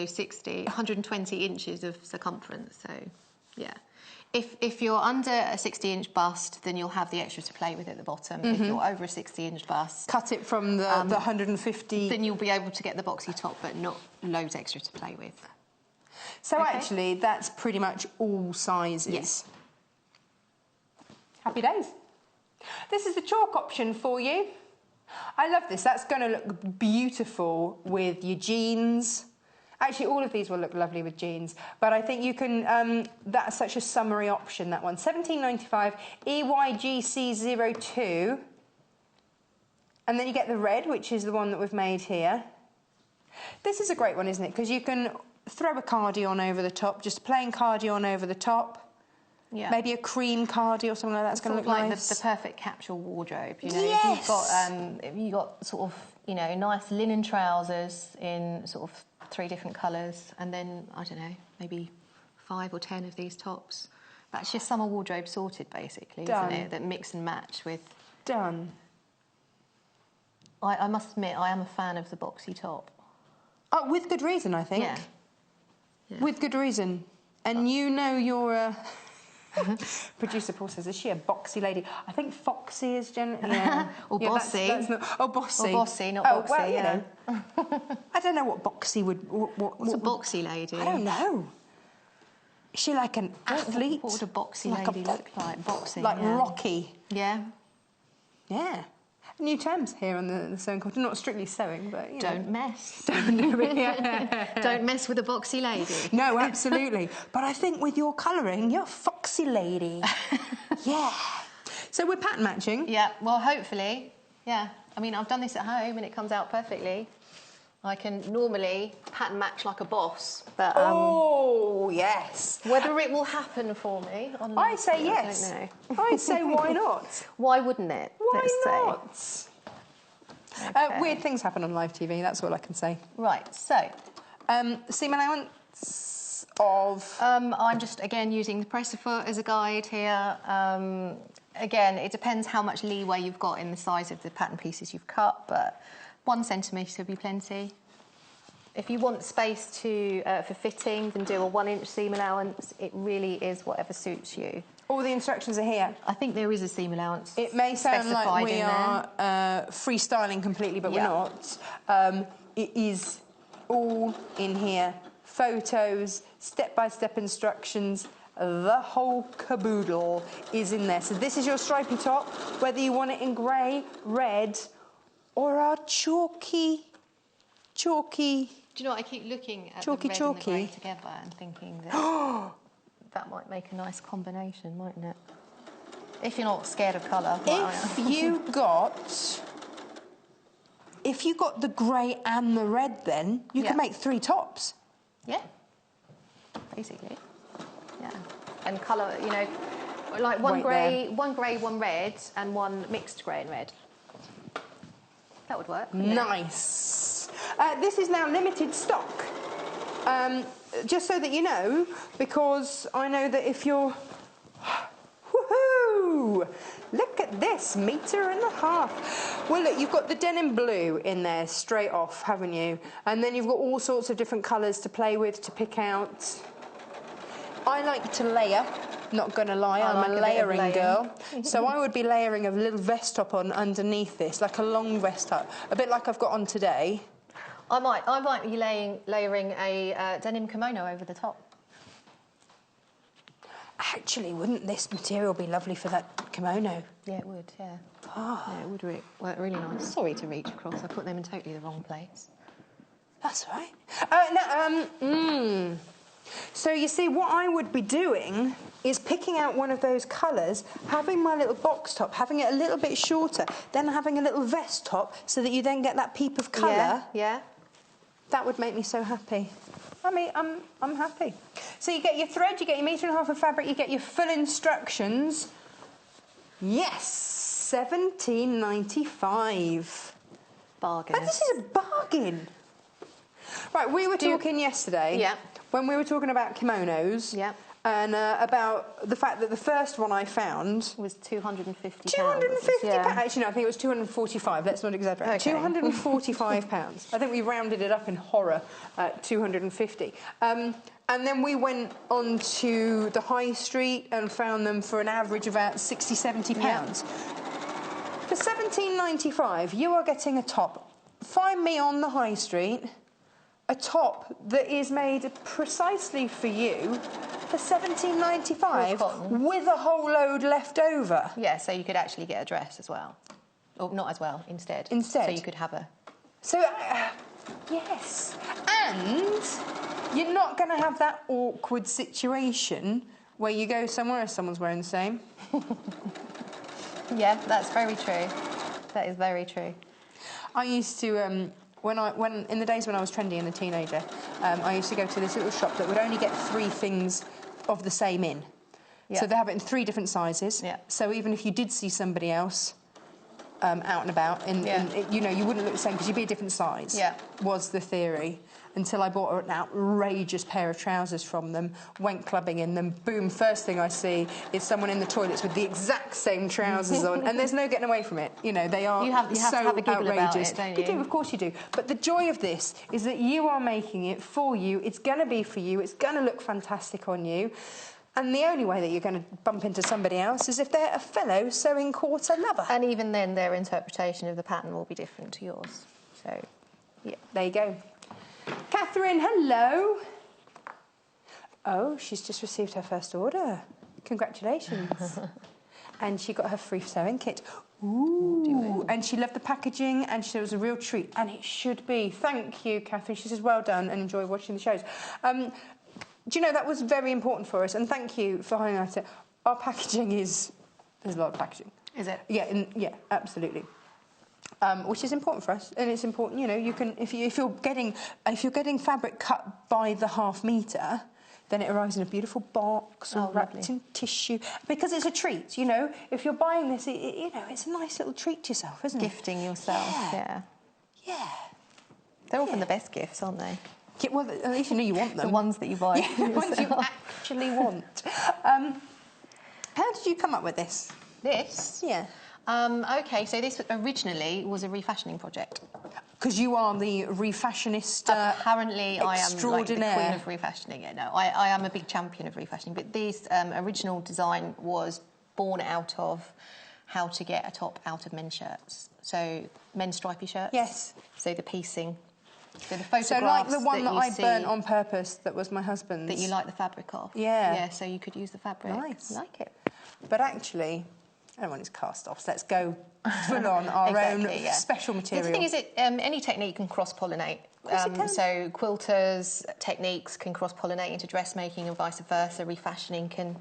120 inches of circumference. So, yeah. If you're under a 60-inch bust, then you'll have the extra to play with at the bottom. If you're over a 60-inch bust, cut it from the 150. Then you'll be able to get the boxy top, but not loads extra to play with. So actually, that's pretty much all sizes. Yes. Happy days. This is the chalk option for you. I love this. That's going to look beautiful with your jeans. Actually, all of these will look lovely with jeans, but I think you can. That's such a summery option. That one, $17.95, EYGC02, and then you get the red, which is the one that we've made here. This is a great one, isn't it? Because you can throw a cardi on over the top, just a plain cardi on over the top. Yeah. Maybe a cream cardi or something like that's going to look like nice. The perfect capsule wardrobe. You know, yes. if you've got sort of nice linen trousers in sort of 3 different colours, and then, I don't know, maybe 5 or 10 of these tops. That's your summer wardrobe sorted, basically, isn't it? That mix and match with... Done. I must admit, I am a fan of the boxy top. Oh, with good reason, I think. Yeah. With good reason. And you know you're... Producer Paul says, is she a boxy lady? I think foxy is generally... Yeah. Or bossy. That's not, bossy. Or bossy, not boxy, well, you know. I don't know what boxy would... What's a boxy lady? I don't know. Is she like an athlete? What would a boxy lady look like? Boxing, like Rocky. Yeah. Yeah. New terms here on the sewing quarter. Not strictly sewing, but, you know. Don't mess. Don't do it, yeah. Don't mess with a boxy lady. No, absolutely. But I think with your colouring, you're a foxy lady. Yeah. So we're pattern matching. Yeah, well, hopefully. Yeah. I mean, I've done this at home and it comes out perfectly. I can normally pattern match like a boss, but... oh, yes. Whether it will happen for me... I say yes. I don't know. I say why not? Why wouldn't it? Why not? Okay. Weird things happen on live TV, that's all I can say. Right, so... seam allowance of... I'm just, again, using the presser foot as a guide here. Again, it depends how much leeway you've got in the size of the pattern pieces you've cut, but 1 centimetre would be plenty. If you want space for fitting, then do a 1-inch seam allowance. It really is whatever suits you. All the instructions are here. I think there is a seam allowance. It may sound like we are freestyling completely, but we're not. It is all in here. Photos, step-by-step instructions, the whole caboodle is in there. So this is your stripy top, whether you want it in grey, red, or our chalky. Do you know what? I keep looking at the red and the grey together and thinking that that might make a nice combination, mightn't it? If you're not scared of colour. If you got the grey and the red, then you could make 3 tops. Yeah. Basically. Yeah. And colour, you know, like one grey, one red, and one mixed grey and red. That would work. Nice. This is now limited stock. Just so that you know, because I know that if you're... Woohoo! Look at this, 1.5 meters. Well, look, you've got the denim blue in there straight off, haven't you? And then you've got all sorts of different colours to play with, to pick out. I like to layer, not gonna lie, I'm a layering girl. So I would be layering a little vest top on underneath this, like a long vest top, a bit like I've got on today. I might be layering a denim kimono over the top. Actually, wouldn't this material be lovely for that kimono? Yeah, it would, yeah. Yeah, it would work really nice. Sorry to reach across, I put them in totally the wrong place. That's all right. So you see, what I would be doing is picking out one of those colours, having my little box top, having it a little bit shorter, then having a little vest top, so that you then get that peep of colour. Yeah. That would make me so happy. I mean, I'm happy. So you get your thread, you get your 1.5 meters of fabric, you get your full instructions. Yes, $17.95. Bargain. But this is a bargain. Right, we were talking yesterday when we were talking about kimonos. Yeah. And about the fact that the first one I found was £250. £250? Actually, no, I think it was 245. Let's not exaggerate. Okay. £245. I think we rounded it up in horror at 250. And then we went on to the high street and found them for an average of about £60, £70. Yeah. For £17.95, you are getting a top. Find me on the high street a top that is made precisely for you for £17.95 with a whole load left over. Yeah, so you could actually get a dress as well. Or not as well, instead. Instead. So you could have a... So, yes. And you're not going to have that awkward situation where you go somewhere and someone's wearing the same. Yeah, that's very true. That is very true. I used to... When in the days when I was trendy and a teenager, I used to go to this little shop that would only get 3 things of the same in. Yeah. So they have it in 3 different sizes. Yeah. So even if you did see somebody else out and about, you know, you wouldn't look the same because you'd be a different size. Yeah. Was the theory. Until I bought an outrageous pair of trousers from them, went clubbing in them, boom, first thing I see is someone in the toilets with the exact same trousers on, and there's no getting away from it. You know, they are you have to have a giggle outrageous. About it, don't you? You do, of course you do. But the joy of this is that you are making it for you, it's going to be for you, it's going to look fantastic on you, and the only way that you're going to bump into somebody else is if they're a fellow sewing quarter lover. And even then, their interpretation of the pattern will be different to yours. So, yeah, there you go. Catherine, hello. Oh, she's just received her first order. Congratulations. And she got her free sewing kit. Ooh. And she loved the packaging and she said it was a real treat. And it should be. Thank you, Catherine. She says, well done and enjoy watching the shows. Do you know, that was very important for us. And thank you for highlighting it. Our packaging is... There's a lot of packaging. Is it? Yeah, yeah, absolutely. Which is important for us, and it's important. You know, you can if you're getting fabric cut by the ½ meter, then it arrives in a beautiful box or wrapped in tissue because it's a treat. You know, if you're buying this, you know, it's a nice little treat to yourself, isn't it? Gifting yourself, yeah. They're often the best gifts, aren't they? Yeah, well, at least you know you want them. The ones that you buy. Yeah, the ones you actually want. How did you come up with this? This? Yeah. OK, so this originally was a refashioning project. Because you are the refashionist Apparently I am like the queen of refashioning. Yeah, no, I am a big champion of refashioning. But this original design was born out of how to get a top out of men's shirts. So men's stripy shirts. Yes. So the piecing So the photographs so like the one that I see burnt on purpose that was my husband's. that you like the fabric of. Yeah. Yeah, so you could use the fabric. Nice. I like it. But actually, I don't want its cast-offs. Let's go full on our own special material. The thing is, any technique can cross-pollinate. So quilters' techniques can cross-pollinate into dressmaking and vice versa. Refashioning can,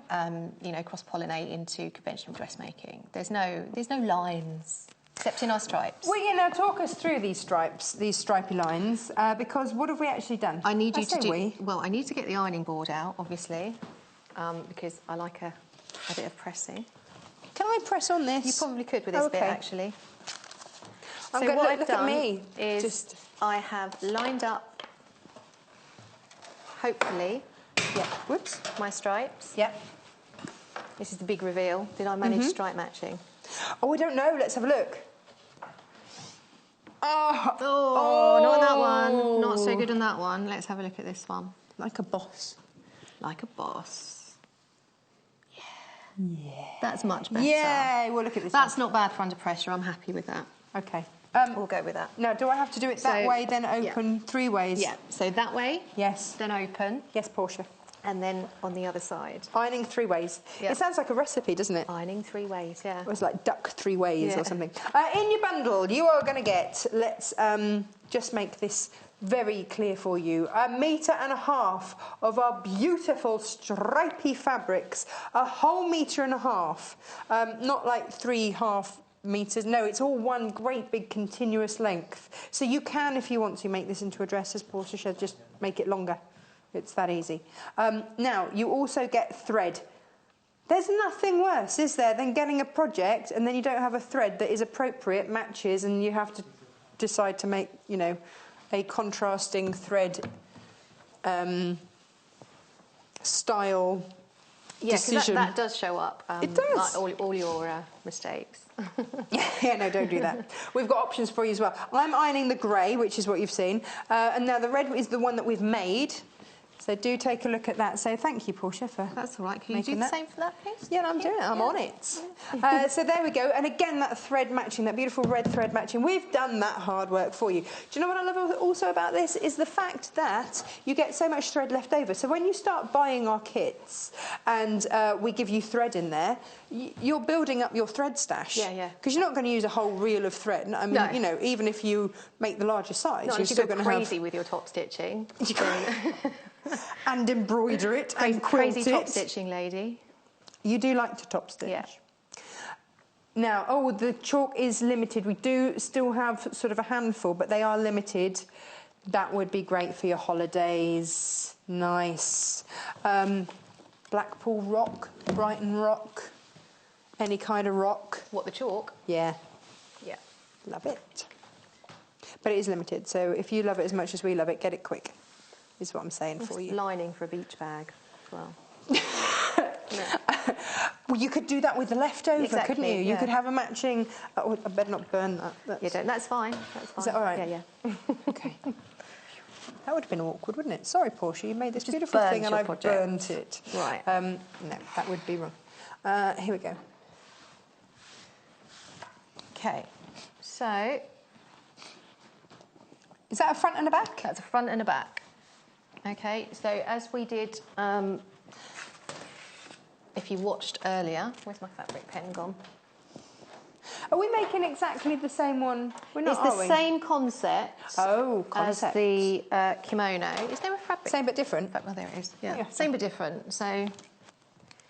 cross-pollinate into conventional dressmaking. There's no lines. Except in our stripes. Well, you know, talk us through these stripes, these stripy lines, because what have we actually done? I need you to do... Well, I need to get the ironing board out, obviously, because I like a bit of pressing. Can I press on this? You probably could with this bit, actually. I'm going to look at me. I have lined up, hopefully, my stripes. Yep. This is the big reveal. Did I manage stripe matching? Oh, I don't know. Let's have a look. Oh, not that one. Not so good on that one. Let's have a look at this one. Like a boss. Like a boss. Yeah. That's much better. Yeah, well, look at this. That's not bad for under pressure. I'm happy with that. Okay. We'll go with that. Now, do I have to do it that way, then open 3 ways? Yeah. So that way. Yes. Then open. Yes, Portia. And then on the other side. Ironing 3 ways. Yep. It sounds like a recipe, doesn't it? Ironing 3 ways, yeah. It was like duck 3 ways or something. In your bundle, you are going to get, let's just make this very clear for you, 1.5 meters of our beautiful stripy fabrics. A whole 1.5 meters. Not like 3.5 meters. No, it's all one great big continuous length. So you can, if you want to, make this into a dress, as Portia said, just make it longer. It's that easy. Now, you also get thread. There's nothing worse, is there, than getting a project and then you don't have a thread that is appropriate, matches, and you have to decide to make, you know, a contrasting thread style decision. That does show up. It does. Like all your mistakes. Yeah, no, don't do that. We've got options for you as well. I'm ironing the grey, which is what you've seen. And now the red is the one that we've made. So do take a look at that. So thank you, Portia, for That's all right. Can you do the same for that, please? Yeah, I'm doing it. I'm on it. So there we go. And again, that thread matching, that beautiful red thread matching, we've done that hard work for you. Do you know what I love also about this is the fact that you get so much thread left over. So when you start buying our kits and we give you thread in there, you're building up your thread stash. Yeah. Because you're not going to use a whole reel of thread. I mean, you know, even if you make the larger size, you're still going to go crazy with your top stitching. And embroider it and quilt crazy top stitching lady. You do like to top stitch. Yeah. Now, the chalk is limited. We do still have sort of a handful, but they are limited. That would be great for your holidays. Nice. Blackpool rock, Brighton rock, any kind of rock. What, the chalk? Yeah. Yeah. Love it. But it is limited, so if you love it as much as we love it, get it quick. Is what I'm saying for you. Lining for a beach bag as well. Well, you could do that with the leftover, couldn't you? Yeah. You could have a matching... Oh, I better not burn that. That's fine. That's fine. Is that all right? Yeah. Okay. That would have been awkward, wouldn't it? Sorry, Portia, you made this beautiful thing and I burnt it. Right. No, that would be wrong. Here we go. Okay. So... Is that a front and a back? That's a front and a back. Okay, so as we did, if you watched earlier, where's my fabric pen gone? Are we making exactly the same one? We're not, It's the same concept as the kimono. Is there a fabric? Same but different? Oh, there it is. Yeah. Same but different. So...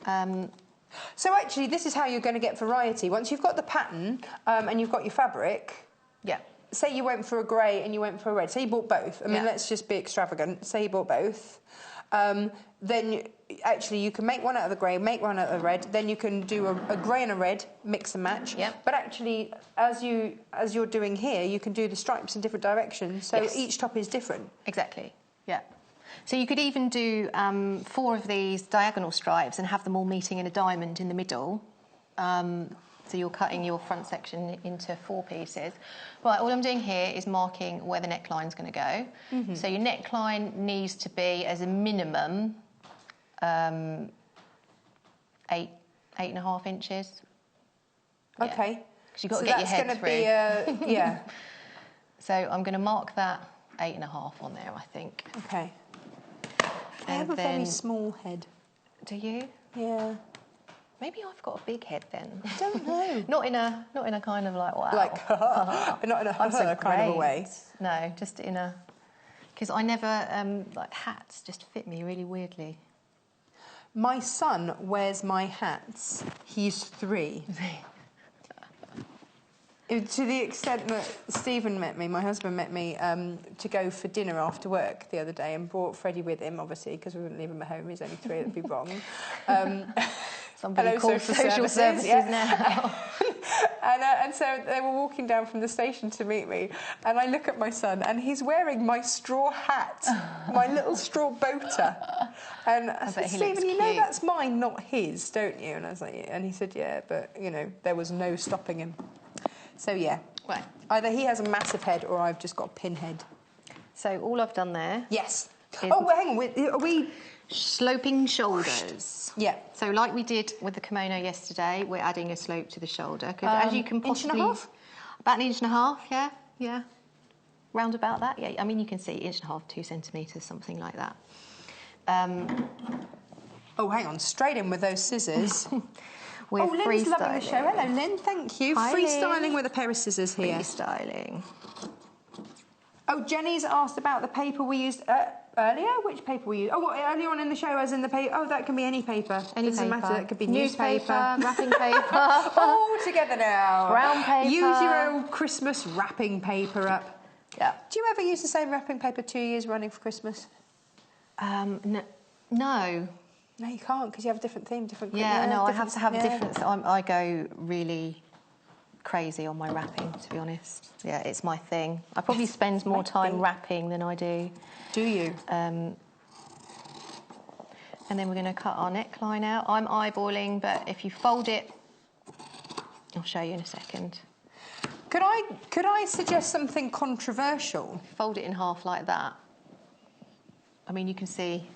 So actually, this is how you're going to get variety. Once you've got the pattern and you've got your fabric... Yeah. Say you went for a grey and you went for a red. Say you bought both. I mean, let's just be extravagant. Say you bought both. Then actually you can make one out of the grey, make one out of the red. Then you can do a grey and a red, mix and match. Yep. But actually, as you're doing here, you can do the stripes in different directions. So each top is different. Exactly. Yeah. So you could even do 4 of these diagonal stripes and have them all meeting in a diamond in the middle. So you're cutting your front section into 4 pieces. Right, all I'm doing here is marking where the neckline's going to go. Mm-hmm. So your neckline needs to be, as a minimum, 8.5 inches. Okay. Because you've got to get your head through. Yeah. So I'm going to mark that 8.5 on there, I think. Okay. I have a very small head. Do you? Yeah. Maybe I've got a big head then. I don't know. not in a kind of like, wow. Like, not in a kind of a way. No, just in a... Because I never, like, hats just fit me really weirdly. My son wears my hats. He's 3. To the extent that Stephen met me, my husband met me, to go for dinner after work the other day and brought Freddie with him, obviously, because we wouldn't leave him at home. He's only 3, that'd be wrong. Somebody called social services now. And so they were walking down from the station to meet me, and I look at my son, and he's wearing my straw hat, my little straw boater. And I said, Stephen, you know that's mine, not his, don't you? And I was like, and he said, yeah, but, you know, there was no stopping him. So, yeah. Right. Either he has a massive head or I've just got a pinhead. So all I've done there... Yes. Oh, well, hang on. Are we... Sloping shoulders. Yeah. So like we did with the kimono yesterday, we're adding a slope to the shoulder. Because as you can possibly... 1.5 inches? About 1.5 inches, yeah. Yeah. Round about that, yeah. I mean, you can see 1.5 inches, 2 centimetres, something like that. Oh, hang on. Straight in with those scissors. We're Lynn's loving the show. Hello, Lynn. Thank you. Hi, Freestyling Lynn. with a pair of scissors here. Freestyling. Oh, Jenny's asked about the paper we used earlier. Which paper we used? Oh, what, earlier on in the show, as in the paper. Oh, that can be any paper. Any Doesn't paper. matter. It could be newspaper, wrapping paper. All together now. Brown paper. Use your own Christmas wrapping paper up. Yeah. Do you ever use the same wrapping paper 2 years running for Christmas? No. No, you can't, because you have a different theme, different... Yeah, no, I have to have a different... I go really crazy on my wrapping, to be honest. Yeah, it's my thing. I probably spend more time wrapping than I do. Do you? And then we're going to cut our neckline out. I'm eyeballing, but if you fold it... I'll show you in a second. Could I suggest something controversial? Fold it in half like that. I mean, you can see...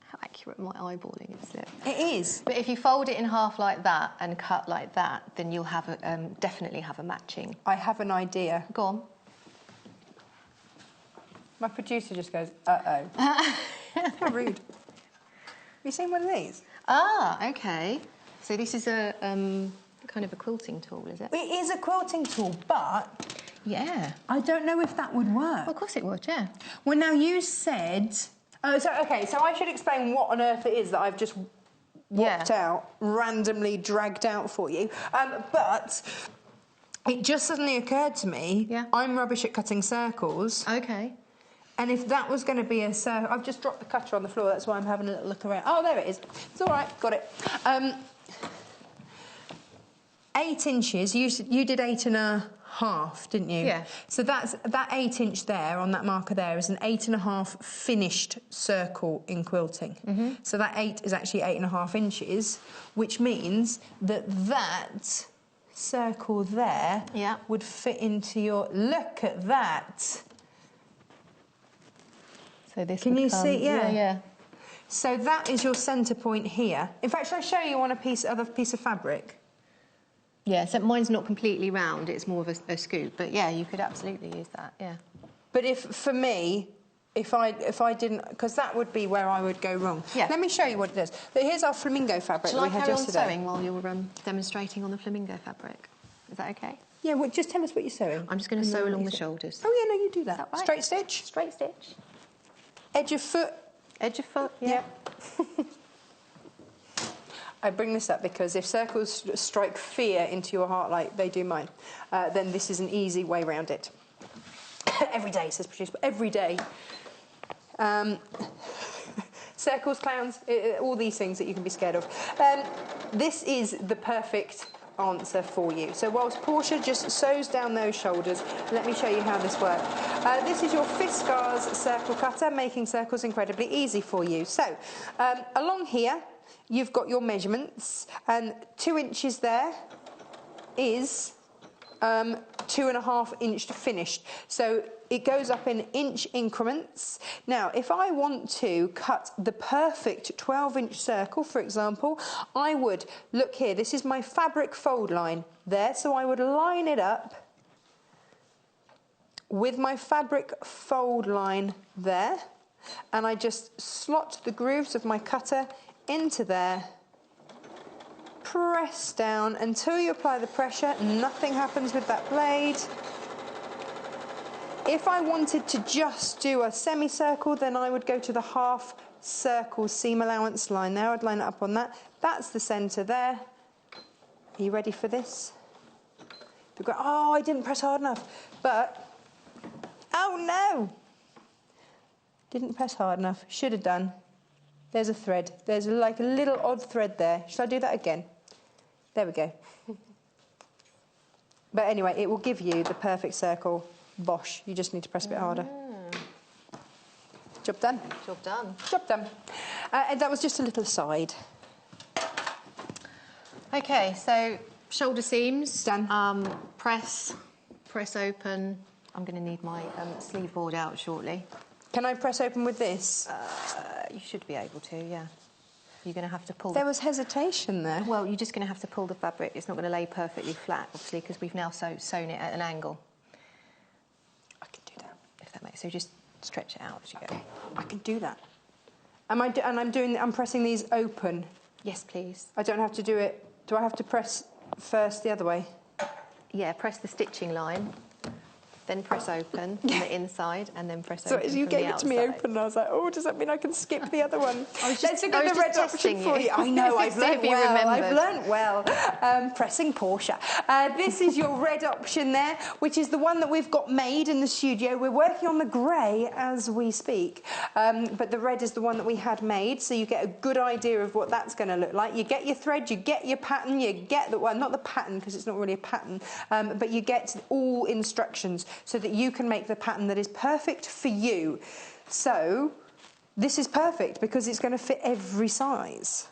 how accurate my eyeballing is. It is. But if you fold it in half like that and cut like that, then you'll have definitely have a matching. I have an idea. Go on. My producer just goes, uh-oh. How rude. Have you seen one of these? Ah, okay. So this is a kind of a quilting tool, is it? It is a quilting tool, but... Yeah. I don't know if that would work. Well, of course it would, yeah. Well, now you said... Oh, so, OK, so I should explain what on earth it is that I've just whopped out, randomly dragged out for you. But it just suddenly occurred to me, I'm rubbish at cutting circles. OK. And if that was going to be a circle... I've just dropped the cutter on the floor, that's why I'm having a little look around. Oh, there it is. It's all right, got it. 8 inches, you did 8.5, didn't you? Yeah. So that 8 inch there on that marker there is an 8.5 finished circle in quilting. Mm-hmm. So that 8 is actually 8.5 inches, which means that circle there would fit into your... Look at that. So this Can you see? Yeah. Yeah. So that is your centre point here. In fact, shall I show you on a other piece of fabric? Yeah, so mine's not completely round, it's more of a scoop, but yeah, you could absolutely use that, yeah. But if I didn't, because that would be where I would go wrong. Yeah. Let me show you what it does. But here's our flamingo fabric that we had yesterday. Shall I carry on sewing while you're demonstrating on the flamingo fabric? Is that okay? Yeah, well, just tell us what you're sewing. I'm just going to sew along the shoulders. Oh, yeah, no, you do that. Is that right? Straight stitch? Straight stitch. Edge of foot. Edge of foot, yeah. I bring this up because if circles strike fear into your heart like they do mine, then this is an easy way around it. Every day, says producer, every day. Circles, clowns, all these things that you can be scared of. This is the perfect answer for you. So whilst Portia just sews down those shoulders, let me show you how this works. This is your Fiskars circle cutter, making circles incredibly easy for you. So along here, you've got your measurements, and 2 inches there is 2.5 inch finished. So it goes up in inch increments. Now, if I want to cut the perfect 12-inch circle, for example, I would, look here, this is my fabric fold line there, so I would line it up with my fabric fold line there, and I just slot the grooves of my cutter into there, press down until you apply the pressure. Nothing happens with that blade. If I wanted to just do a semicircle, then I would go to the half circle seam allowance line there. I'd line it up on that. That's the centre there. Are you ready for this? Oh, I didn't press hard enough. But, oh no! Didn't press hard enough. Should have done. There's a thread. There's like a little odd thread there. Should I do that again? There we go. But anyway, it will give you the perfect circle. Bosh. You just need to press a bit harder. Job done. Job done. Job done. And that was just a little aside. Okay, so shoulder seams. Done. Press open. I'm going to need my sleeve board out shortly. Can I press open with this? You should be able to, yeah. You're going to have to pull... There was hesitation there. Well, you're just going to have to pull the fabric. It's not going to lay perfectly flat, obviously, because we've now sewn it at an angle. I can do that. If that makes... So just stretch it out as you go. I can do that. I'm pressing these open. Yes, please. I don't have to do it... Do I have to press first the other way? Yeah, press the stitching line, then press open from the inside, and then press open from the outside. So you gave it to me open, and I was like, oh, does that mean I can skip the other one? Let's look at the red option for you. I know, I've learnt well. I've learnt well. Pressing Portia. This is your red option there, which is the one that we've got made in the studio. We're working on the grey as we speak, but the red is the one that we had made, so you get a good idea of what that's going to look like. You get your thread, you get your pattern, you get the... Well, not the pattern, because it's not really a pattern, but you get all instructions, so that you can make the pattern that is perfect for you. So this is perfect because it's going to fit every size,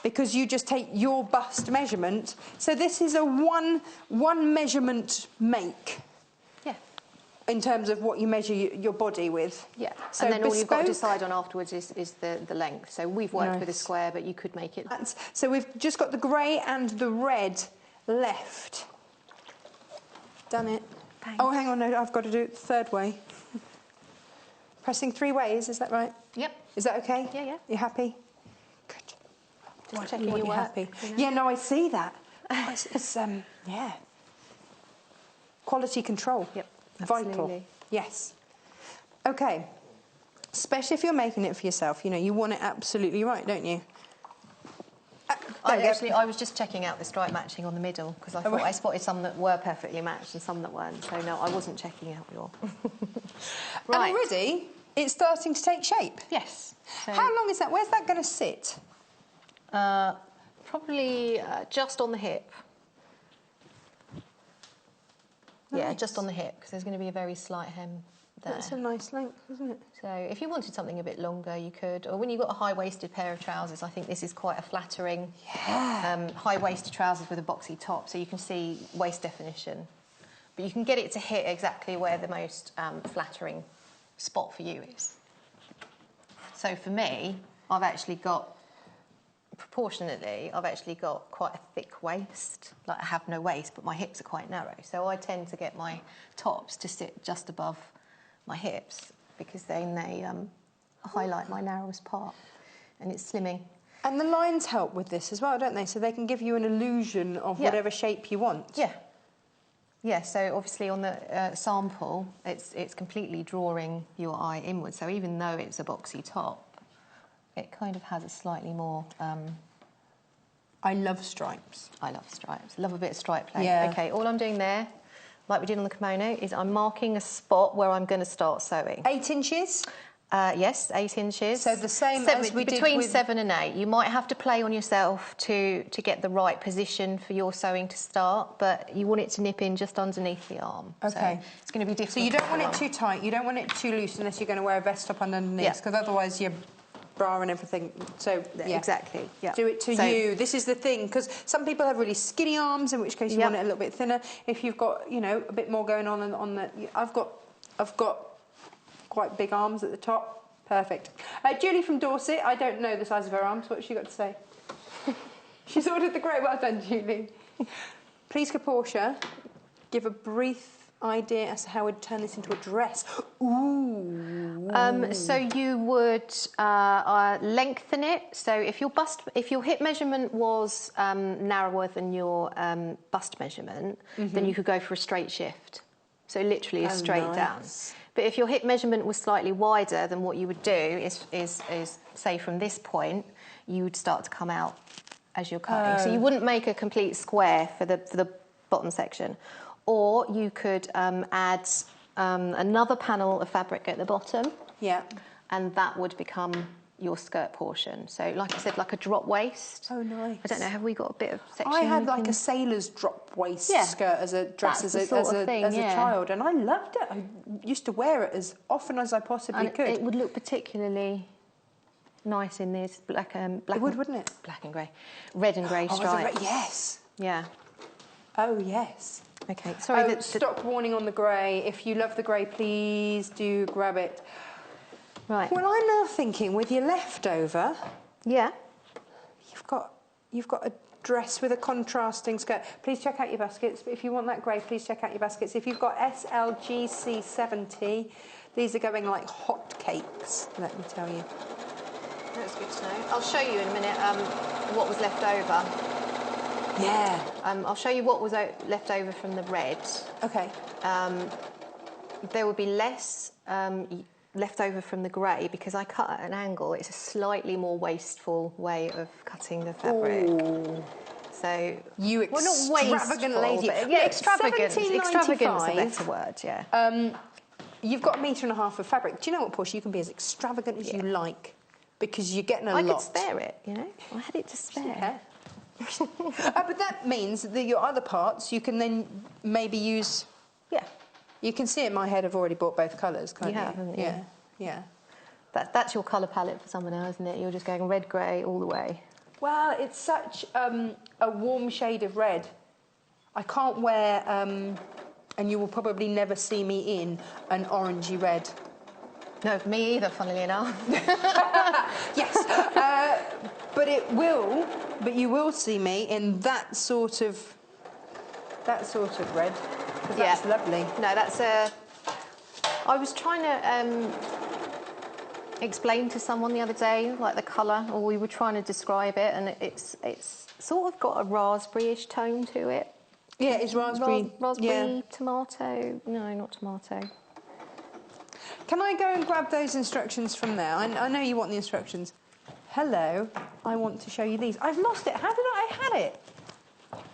because you just take your bust measurement. So this is a one measurement make. Yeah. In terms of what you measure your body with. Yeah. So and then all you've got to decide on afterwards is the length. So we've worked with a square, but you could make it... So we've just got the grey and the red left. Done it. Thanks. Oh, hang on, no, I've got to do it the third way. Pressing 3 ways, is that right? Yep. Is that okay? Yeah, yeah. You happy? Good. Just checking you happy. You know? Yeah, no, I see that. It's yeah. Quality control. Yep. Vital. Absolutely. Yes. Okay. Especially if you're making it for yourself, you know, you want it absolutely right, don't you? I was just checking out the stripe matching on the middle, because I thought I spotted some that were perfectly matched and some that weren't. So no, I wasn't checking out your... Right. And already it's starting to take shape. Yes. So how long is that? Where's that going to sit? Probably just on the hip. Nice. Yeah, just on the hip, because there's going to be a very slight hem there. That's a nice length, isn't it? So if you wanted something a bit longer, you could. Or when you've got a high-waisted pair of trousers, I think this is quite a flattering high-waisted trousers with a boxy top, so you can see waist definition. But you can get it to hit exactly where the most flattering spot for you is. So for me, I've actually got, proportionately, I've actually got quite a thick waist. Like, I have no waist, but my hips are quite narrow. So I tend to get my tops to sit just above my hips, because then they highlight my narrowest part, and it's slimming. And the lines help with this as well, don't they? So they can give you an illusion of whatever shape you want. Yeah. Yeah, so obviously on the sample, it's completely drawing your eye inwards. So even though it's a boxy top, it kind of has a slightly more... I love stripes. I love stripes. Love a bit of stripe play. Yeah. OK, all I'm doing there, like we did on the kimono, is I'm marking a spot where I'm going to start sewing. 8 inches? Yes, 8 inches. So the same as we did between with... 7 and 8. You might have to play on yourself to get the right position for your sewing to start, but you want it to nip in just underneath the arm. OK. So it's going to be different. So you don't want it too tight, you don't want it too loose unless you're going to wear a vest top underneath, because otherwise your bra and everything. So, yeah. Exactly, yeah. Do it to you. This is the thing, because some people have really skinny arms, in which case you want it a little bit thinner. If you've got, you know, a bit more going on the... I've got quite big arms at the top. Perfect. Julie from Dorset, I don't know the size of her arms. What's she got to say? She's ordered the grey. Well done, Julie. Please, Portia, give a brief idea as to how we'd turn this into a dress? Ooh. So you would lengthen it. So if your hip measurement was narrower than your bust measurement, then you could go for a straight shift. So literally a straight down. But if your hip measurement was slightly wider, then what you would do is say from this point, you would start to come out as you're cutting. So you wouldn't make a complete square for the bottom section. Or you could add another panel of fabric at the bottom. Yeah. And that would become your skirt portion. So, like I said, like a drop waist. Oh, nice. I don't know, have we got a bit of section? I had like a sailor's drop waist skirt as a dress as a child, and I loved it. I used to wear it as often as I possibly could. It would look particularly nice in this black. It would, wouldn't it? Black and grey, red and grey stripes. Yes. Yeah. Oh yes. Okay. Sorry. Stock warning on the grey. If you love the grey, please do grab it. Right. Well, I'm now thinking with your leftover. Yeah. You've got a dress with a contrasting skirt. Please check out your baskets. If you want that grey, please check out your baskets. If you've got SLGC 70, these are going like hotcakes. Let me tell you. That's good to know. I'll show you in a minute what was left over. Yeah. I'll show you what was left over from the red. Okay. There will be less left over from the grey because I cut at an angle. It's a slightly more wasteful way of cutting the fabric. Ooh. So you extravagant lady. Yeah, extravagant. Extravagant is a better word. Yeah. You've got 1.5 meters of fabric. Do you know what, Portia? You can be as extravagant as you like because you're getting a lot. I could spare it. You know, I had it to spare. Yeah. But that means that your other parts you can then maybe use. Yeah. You can see in my head I've already bought both colours, can't you? You have, haven't you? Yeah, yeah. That's your colour palette for summer now, isn't it? You're just going red, grey all the way. Well, it's such a warm shade of red. I can't wear, and you will probably never see me in, an orangey red. No, me either, funnily enough. Yes, but you will see me in that sort of red. That's lovely. No, that's I was trying to explain to someone the other day, like the colour, or we were trying to describe it, and it's sort of got a raspberry-ish tone to it. Yeah, it's raspberry. Raspberry, tomato. No, not tomato. Can I go and grab those instructions from there? I know you want the instructions. Hello, I want to show you these. I've lost it. How did I had it?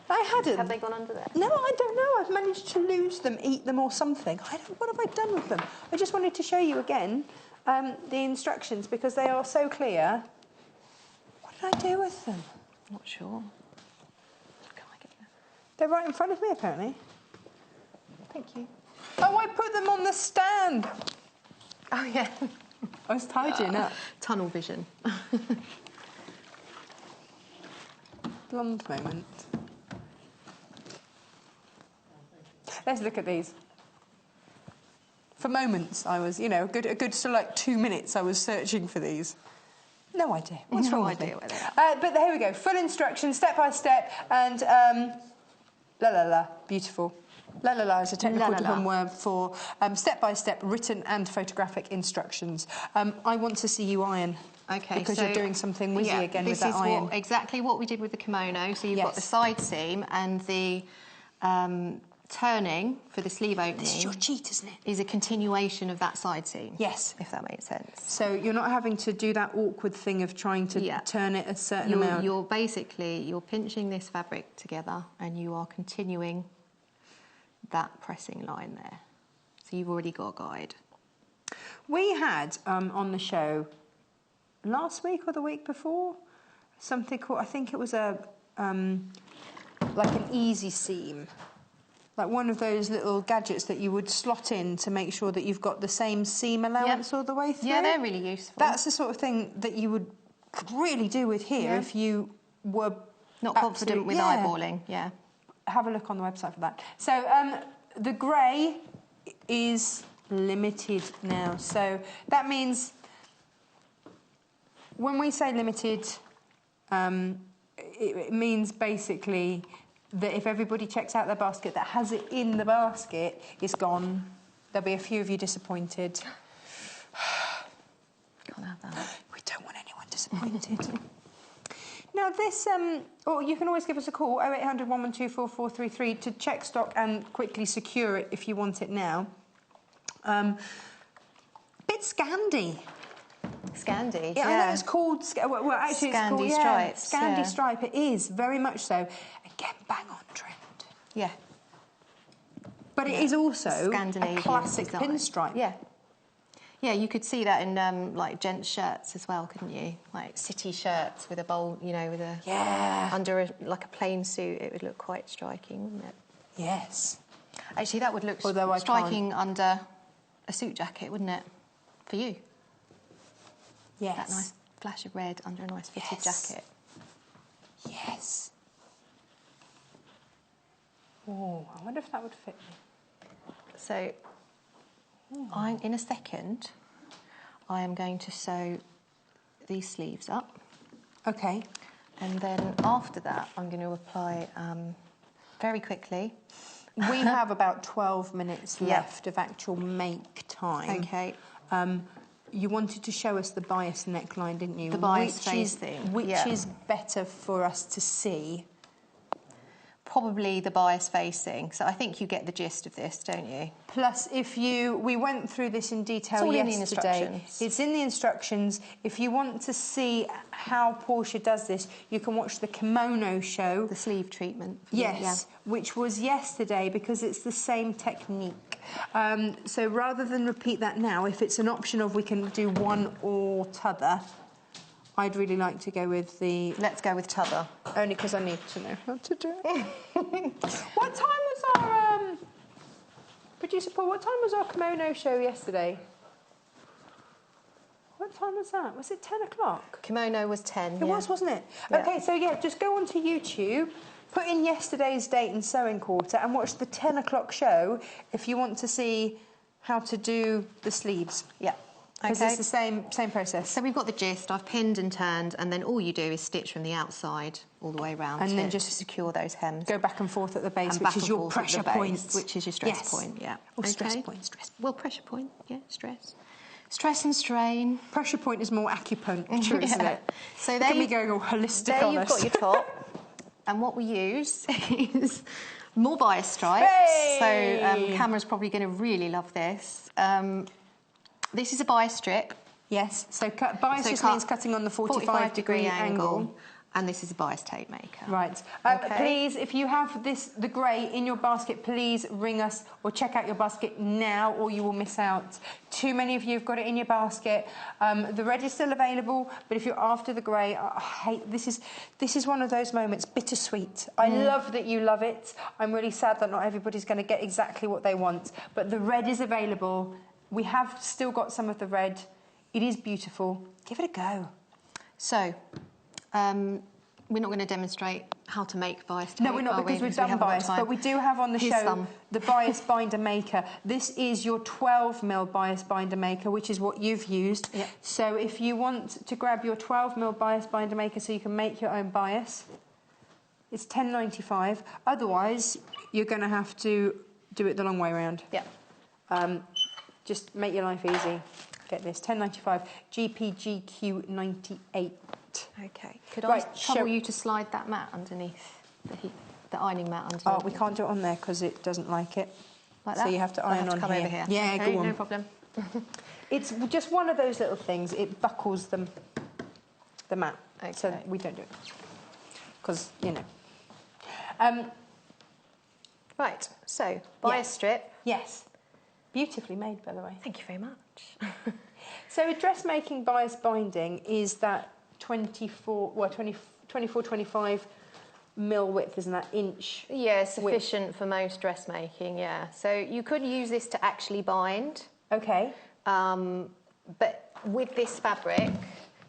I hadn't. Have they gone under there? No, I don't know. I've managed to lose them, eat them or something. What have I done with them? I just wanted to show you again the instructions because they are so clear. What did I do with them? Not sure. Can I get them? They're right in front of me, apparently. Thank you. Oh, I put them on the stand. Oh, yeah. I was tidying up. Tunnel vision. Blonde moment. Let's look at these. For moments, I was, a good sort of like 2 minutes I was searching for these. No idea. What's wrong with me? Where they are. But here we go. Full instructions, step by step, and beautiful. La la la is a technical word for step-by-step written and photographic instructions. I want to see you iron. Okay, because you're doing something whizzy again with that iron. This is exactly what we did with the kimono. So you've got the side seam and the turning for the sleeve opening. This is your cheat, isn't it? Is a continuation of that side seam. Yes. If that makes sense. So you're not having to do that awkward thing of trying to turn it a certain amount. You're pinching this fabric together and you are continuing that pressing line there. So you've already got a guide. We had on the show last week or the week before something called, I think it was a like an easy seam, like one of those little gadgets that you would slot in to make sure that you've got the same seam allowance all the way through. Yeah, they're really useful. That's the sort of thing that you would really do with here if you were not confident with eyeballing. Yeah. Have a look on the website for that. So the grey is limited now. So that means when we say limited, it means basically that if everybody checks out their basket that has it in the basket, it's gone. There'll be a few of you disappointed. Can't have that. We don't want anyone disappointed. Now this, or you can always give us a call, 0800 112 4433, to check stock and quickly secure it if you want it now. Bit Scandi. Scandi, Yeah, I know it's called, well actually it's called, stripes. Scandi stripe, it is, very much so. Again, bang on trend. Yeah. But it is also Scandinavian a classic design. pinstripe. Yeah. Yeah, you could see that in like gents' shirts as well, couldn't you? Like city shirts with a bold, you know, with a under like a plain suit, it would look quite striking, wouldn't it? Yes. Actually, that would look striking under a suit jacket, wouldn't it? For you. Yes. That nice flash of red under a nice fitted jacket. Yes. Oh, I wonder if that would fit me. So, in a second, I am going to sew these sleeves up. Okay. And then after that, I'm going to apply very quickly. We have about 12 minutes left of actual make time. Okay. You wanted to show us the bias neckline, didn't you? The bias facing. Which is better for us to see? Probably the bias facing. So I think you get the gist of this, don't you? Plus, we went through this in detail yesterday. In the instructions. It's in the instructions. If you want to see how Portia does this, you can watch the kimono show. The sleeve treatment. Yes, which was yesterday, because it's the same technique. So rather than repeat that now, if it's an option of we can do one or t'other, I'd really like to go with the... Let's go with t'other. Only because I need to know how to do it. What time was our... Producer Paul, what time was our kimono show yesterday? What time was that? Was it 10 o'clock? Kimono was 10, It was, wasn't it? Yeah. OK, so just go onto YouTube, put in yesterday's date and sewing quarter and watch the 10 o'clock show if you want to see how to do the sleeves. Yeah. Because it's the same process. So we've got the gist. I've pinned and turned, and then all you do is stitch from the outside all the way around, and then just to secure those hems. Go back and forth at the base, and which is your pressure point, which is your stress point. Yeah. Or stress point. Well, pressure point. Yeah, stress. Stress and strain. Pressure point is more acupuncture, isn't it? So there you go, all holistic. There you've got your top, and what we use is more bias stripes. Hey! So camera's probably going to really love this. This is a bias strip. Yes, so bias just means cutting on the 45-degree angle. And this is a bias tape maker. Right. Please, if you have the grey in your basket, please ring us or check out your basket now, or you will miss out. Too many of you have got it in your basket. The red is still available, but if you're after the grey, I hate this is one of those moments, bittersweet. I love that you love it. I'm really sad that not everybody's going to get exactly what they want, but the red is available. We have still got some of the red. It is beautiful. Give it a go. So, we're not going to demonstrate how to make bias tape. No, we're not, because we've done bias, but we do have on the show the bias binder maker. This is your 12mm bias binder maker, which is what you've used. Yep. So if you want to grab your 12mm bias binder maker so you can make your own bias, it's $10.95. Otherwise, you're going to have to do it the long way around. Yeah. Just make your life easy. Get this, $10.95, GPGQ 98. Okay. Could I trouble you to slide that mat underneath, the ironing mat underneath? Oh, we can't do it on there because it doesn't like it. Like that? So you have to iron on come here. Over here. Yeah, okay, go on. No problem. It's just one of those little things. It buckles the mat. Okay. So we don't do it. Because, you know. Right, so bias strip. Yes. Beautifully made, by the way. Thank you very much. So dressmaking bias binding is that 24, 25 mil width, isn't that, inch? Yeah, sufficient for most dressmaking, yeah. So you could use this to actually bind. Okay. But with this fabric,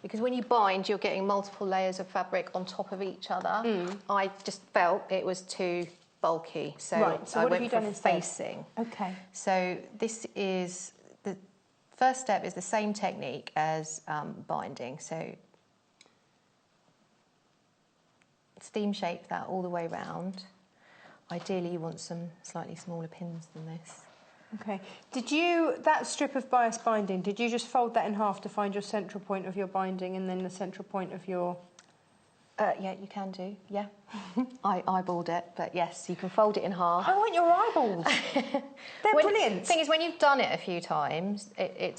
because when you bind, you're getting multiple layers of fabric on top of each other. I just felt it was too bulky, so right. I what went have you for done instead? facing. Okay. So this is the first step is the same technique as binding. So steam shape that all the way round, ideally you want some slightly smaller pins than this. Okay. That strip of bias binding, did you just fold that in half to find your central point of your binding and then the central point of your... Yeah, you can do, yeah. I eyeballed it, but yes, you can fold it in half. I want your eyeballs. They're brilliant. The thing is, when you've done it a few times, it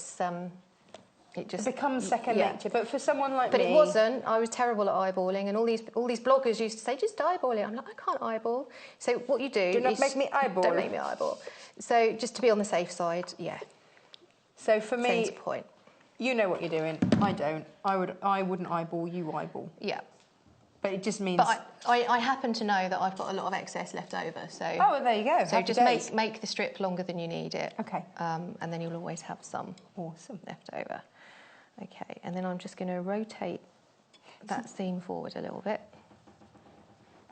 just... It becomes second nature, but for someone like me... But it wasn't. I was terrible at eyeballing, and all these bloggers used to say, just eyeball it. I'm like, I can't eyeball. So what you do... Do not make me eyeball. Don't make me eyeball. So just to be on the safe side, yeah. So for me... Centre point. You know what you're doing. I don't. I wouldn't eyeball, you eyeball. Yeah. But it just means... But I happen to know that I've got a lot of excess left over, so... Oh, well, there you go. So Happy just days. make the strip longer than you need it. Okay. And then you'll always have some left over. Okay, and then I'm just going to rotate that seam forward a little bit.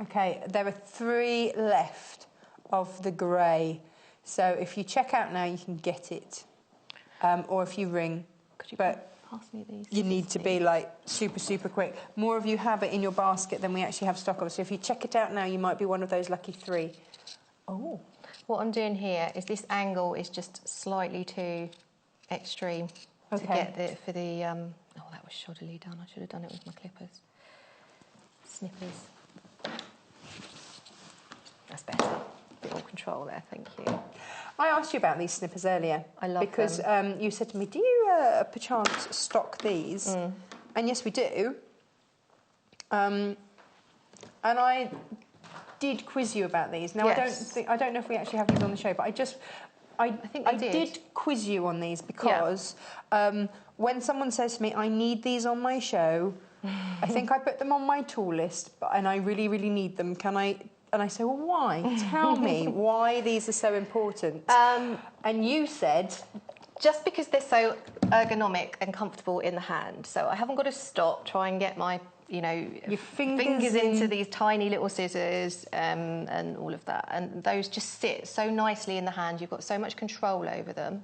Okay, there are 3 left of the grey. So if you check out now, you can get it. Or if you ring. Could you pass me these? You need to be like super, super quick. More of you have it in your basket than we actually have stock of. So if you check it out now, you might be one of those lucky 3. Oh. What I'm doing here is this angle is just slightly too extreme to get for the... oh, that was shoddily done. I should have done it with my clippers. Snippers. That's better. Bit more control there, thank you. I asked you about these snippers earlier. I love because, them. Because you said to me, do you perchance stock these? And yes, we do. And I did quiz you about these. Now, Yes. I don't know if we actually have these on the show, but I think I we did quiz you on these because when someone says to me, I need these on my show, I think I put them on my tool list, and I really, really need them. Can I... And I say, well, why? Tell me why these are so important. And you said... Just because they're so ergonomic and comfortable in the hand. So I haven't got to stop, try and get my, your fingers into these tiny little scissors and all of that. And those just sit so nicely in the hand. You've got so much control over them.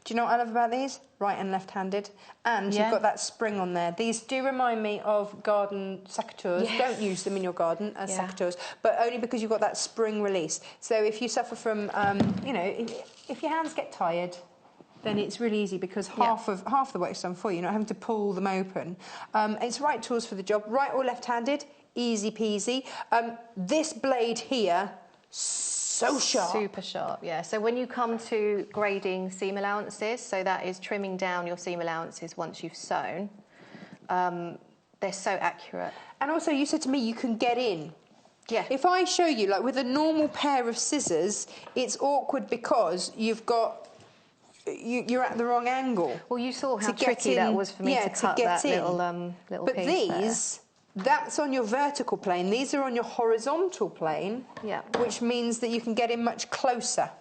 Do you know what I love about these? Right and left-handed. And you've got that spring on there. These do remind me of garden secateurs. Yes. Don't use them in your garden as secateurs, but only because you've got that spring release. So if you suffer from, if your hands get tired, then it's really easy because half the work's done for you. You're not having to pull them open. It's right tools for the job. Right or left-handed, easy peasy. This blade here, so sharp. Super sharp, yeah. So when you come to grading seam allowances, so that is trimming down your seam allowances once you've sewn, they're so accurate. And also, you said to me you can get in. Yeah. If I show you, like with a normal pair of scissors, it's awkward because you've got... You're at the wrong angle. Well, you saw how tricky that was for me to cut that little But piece these... That's on your vertical plane. These are on your horizontal plane, which means that you can get in much closer.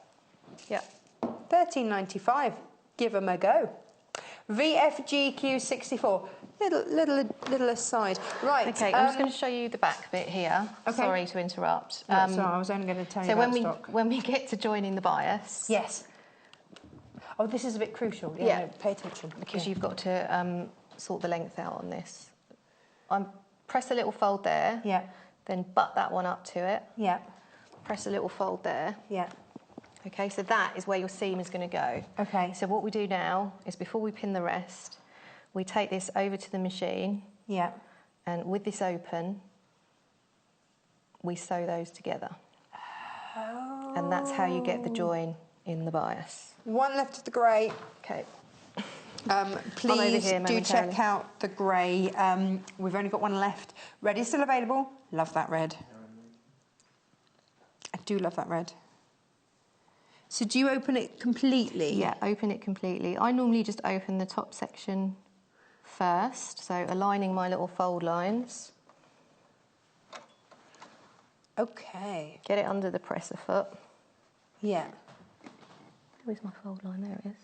Yeah. $13.95. Give them a go. VFGQ64. Little aside. Right. Okay, I'm just going to show you the back bit here. Okay. Sorry to interrupt. Sorry, I was only going to tell you about stock. So when we get to joining the bias... Yes. Oh, this is a bit crucial. Yeah. No, pay attention. Because you've got to sort the length out on this. Press a little fold there. Yeah. Then butt that one up to it. Yeah. Press a little fold there. Yeah. Okay, so that is where your seam is going to go. Okay. So what we do now is before we pin the rest, we take this over to the machine. Yeah. And with this open, we sew those together. Oh. And that's how you get the join in the bias. One left of the grey. Okay. Please do check out the grey. We've only got one left. Red is still available. Love that red. I do love that red. So do you open it completely? Yeah, open it completely. I normally just open the top section first, so aligning my little fold lines. Okay. Get it under the presser foot. Yeah. Where's my fold line? There it is.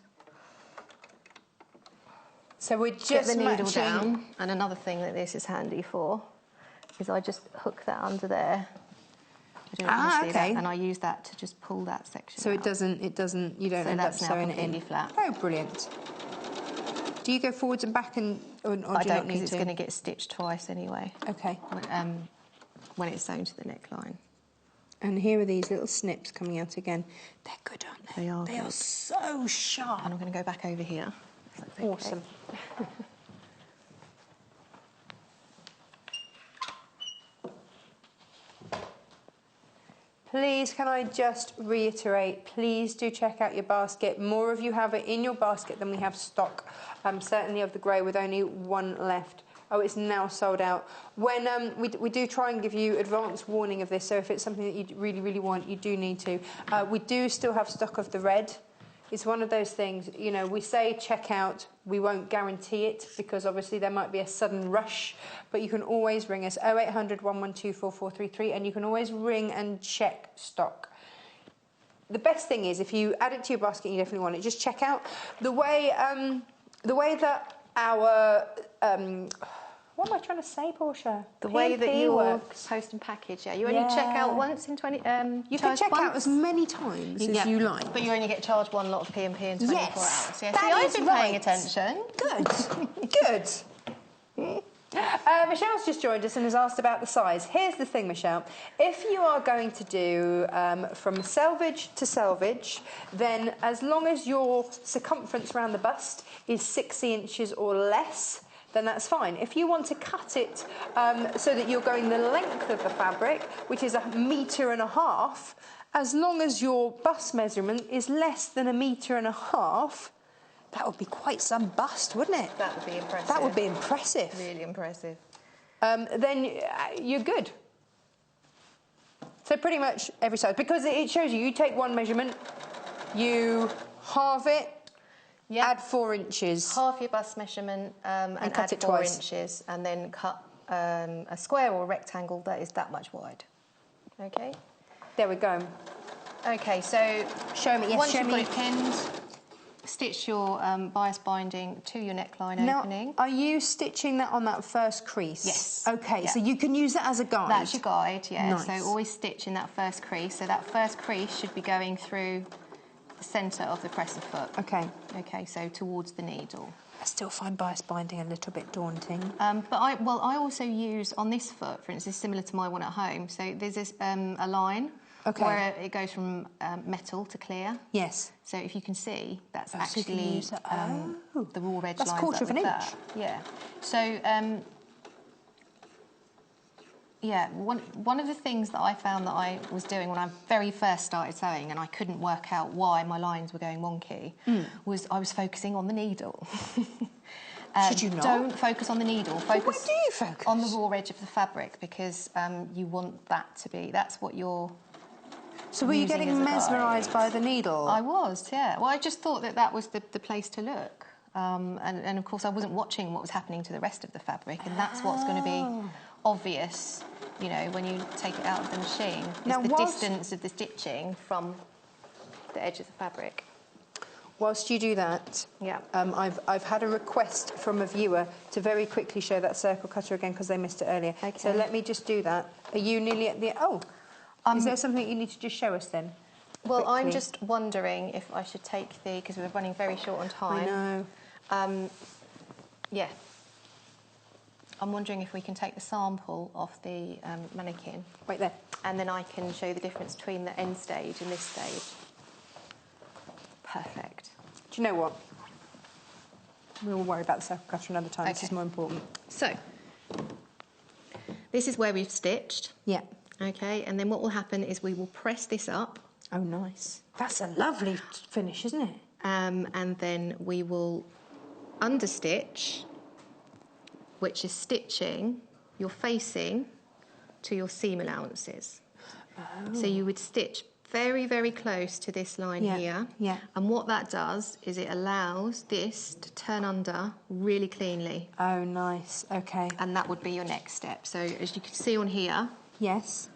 So we're just get the needle matching down, and another thing that this is handy for is I just hook that under there. I don't know if you can see that, and I use that to just pull that section so out. You don't end up sewing it in. Flat. Oh, brilliant. Do you go forwards and back, or I do you don't, not need because it's to? going to get stitched twice anyway. Okay. When it's sewn to the neckline. And here are these little snips coming out again. They're good, aren't they? They are. They are so sharp. And I'm going to go back over here. Awesome. Please, can I just reiterate, please do check out your basket. More of you have it in your basket than we have stock, certainly of the grey, with only one left. Oh, it's now sold out. When we do try and give you advance warning of this, so if it's something that you really, really want, you do need to. We do still have stock of the red. It's one of those things, you know, we say check out, we won't guarantee it because obviously there might be a sudden rush, but you can always ring us 0800 112 4433 and you can always ring and check stock. The best thing is if you add it to your basket and you definitely want it, just check out the way that our what am I trying to say, Portia? The way that you works. post and package, yeah. You only check out once in 20... you can check out as many times as you like. But you only get charged one lot of P&P in 24 hours. Yeah, that see, I've been right. paying attention. Good. Good. Michelle's just joined us and has asked about the size. Here's the thing, Michelle. If you are going to do from selvage to selvage, then as long as your circumference around the bust is 60 inches or less, then that's fine. If you want to cut it so that you're going the length of the fabric, which is 1.5 meters, as long as your bust measurement is less than 1.5 meters, that would be quite some bust, wouldn't it? That would be impressive. That would be impressive. Really impressive. Then you're good. So pretty much every size, because it shows you take one measurement, you halve it, add 4 inches. Half your bust measurement and cut it 4 inches, and then cut a square or a rectangle that is that much wide. Okay? There we go. Okay, so show me. Yes, once show you've me. got it pinned, stitch your bias binding to your neckline opening. Are you stitching that on that first crease? Yes. Okay, so you can use that as a guide. That's your guide, yeah. Nice. So always stitch in that first crease. So that first crease should be going through the centre of the presser foot. Okay. Okay, so towards the needle. I still find bias binding a little bit daunting. But I also use on this foot, for instance, similar to my one at home. So there's this a line. Okay. Where it goes from metal to clear. Yes. So if you can see, that's So actually the raw edge that's lines 1/4 of an inch. that. Yeah. So yeah, one of the things that I found that I was doing when I very first started sewing, and I couldn't work out why my lines were going wonky, was I was focusing on the needle. Should you not? Don't focus on the needle. Focus where do you focus? On the raw edge of the fabric, because you want that to be. That's what you're. So were you getting mesmerised by the needle? I was, yeah. Well, I just thought that was the place to look. And of course I wasn't watching what was happening to the rest of the fabric, and that's what's going to be obvious, you know, when you take it out of the machine. Now, the distance of the stitching from the edge of the fabric. Whilst you do that, I've had a request from a viewer to very quickly show that circle cutter again because they missed it earlier. Okay. So let me just do that. Are you nearly at the... Oh, is there something you need to just show us then? Well, quickly? I'm just wondering if I should take the... Because we're running very short on time. I know. Yeah. I'm wondering if we can take the sample off the mannequin. Right there. And then I can show you the difference between the end stage and this stage. Perfect. Do you know what? We'll worry about the circle cutter another time. Okay. This is more important. So, this is where we've stitched. Yeah. Okay, and then what will happen is we will press this up. Oh, nice. That's a lovely finish, isn't it? And then we will understitch, which is stitching your facing to your seam allowances. Oh. So you would stitch very, very close to this line here. Yeah. And what that does is it allows this to turn under really cleanly. Oh, nice. Okay. And that would be your next step. So as you can see on here. Yes.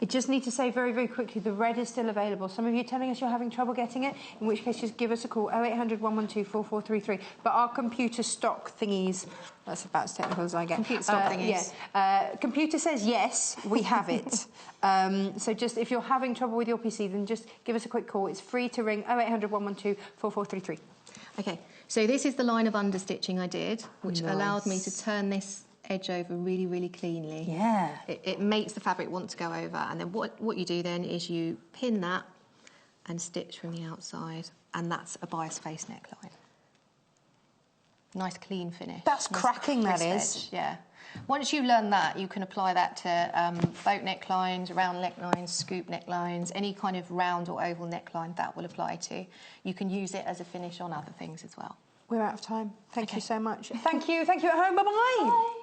I just need to say very, very quickly, the red is still available. Some of you are telling us you're having trouble getting it, in which case just give us a call, 0800 112 4433. But our computer stock thingies, that's about as technical as I get. Computer stock thingies. Yeah. Computer says yes, we have it. So just, if you're having trouble with your PC, then just give us a quick call. It's free to ring 0800 112 4433. Okay, so this is the line of understitching I did, which allowed me to turn this edge over really, really cleanly. Yeah. It makes the fabric want to go over. And then what you do then is you pin that and stitch from the outside, and that's a bias face neckline. Nice clean finish. That's nice cracking, that crisp is. edge, yeah. Once you learn that, you can apply that to boat necklines, round necklines, scoop necklines, any kind of round or oval neckline that will apply to. You can use it as a finish on other things as well. We're out of time. Thank you so much. Thank you at home. Bye-bye.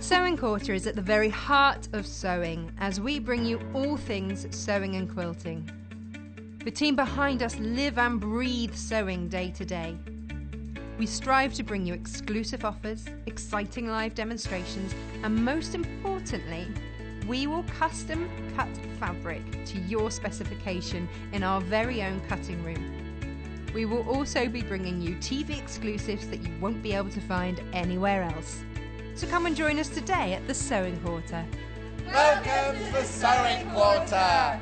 Sewing Quarter is at the very heart of sewing as we bring you all things sewing and quilting. The team behind us live and breathe sewing day to day. We strive to bring you exclusive offers, exciting live demonstrations, and most importantly, we will custom cut fabric to your specification in our very own cutting room. We will also be bringing you TV exclusives that you won't be able to find anywhere else. So come and join us today at the Sewing Quarter. Welcome to the Sewing Quarter.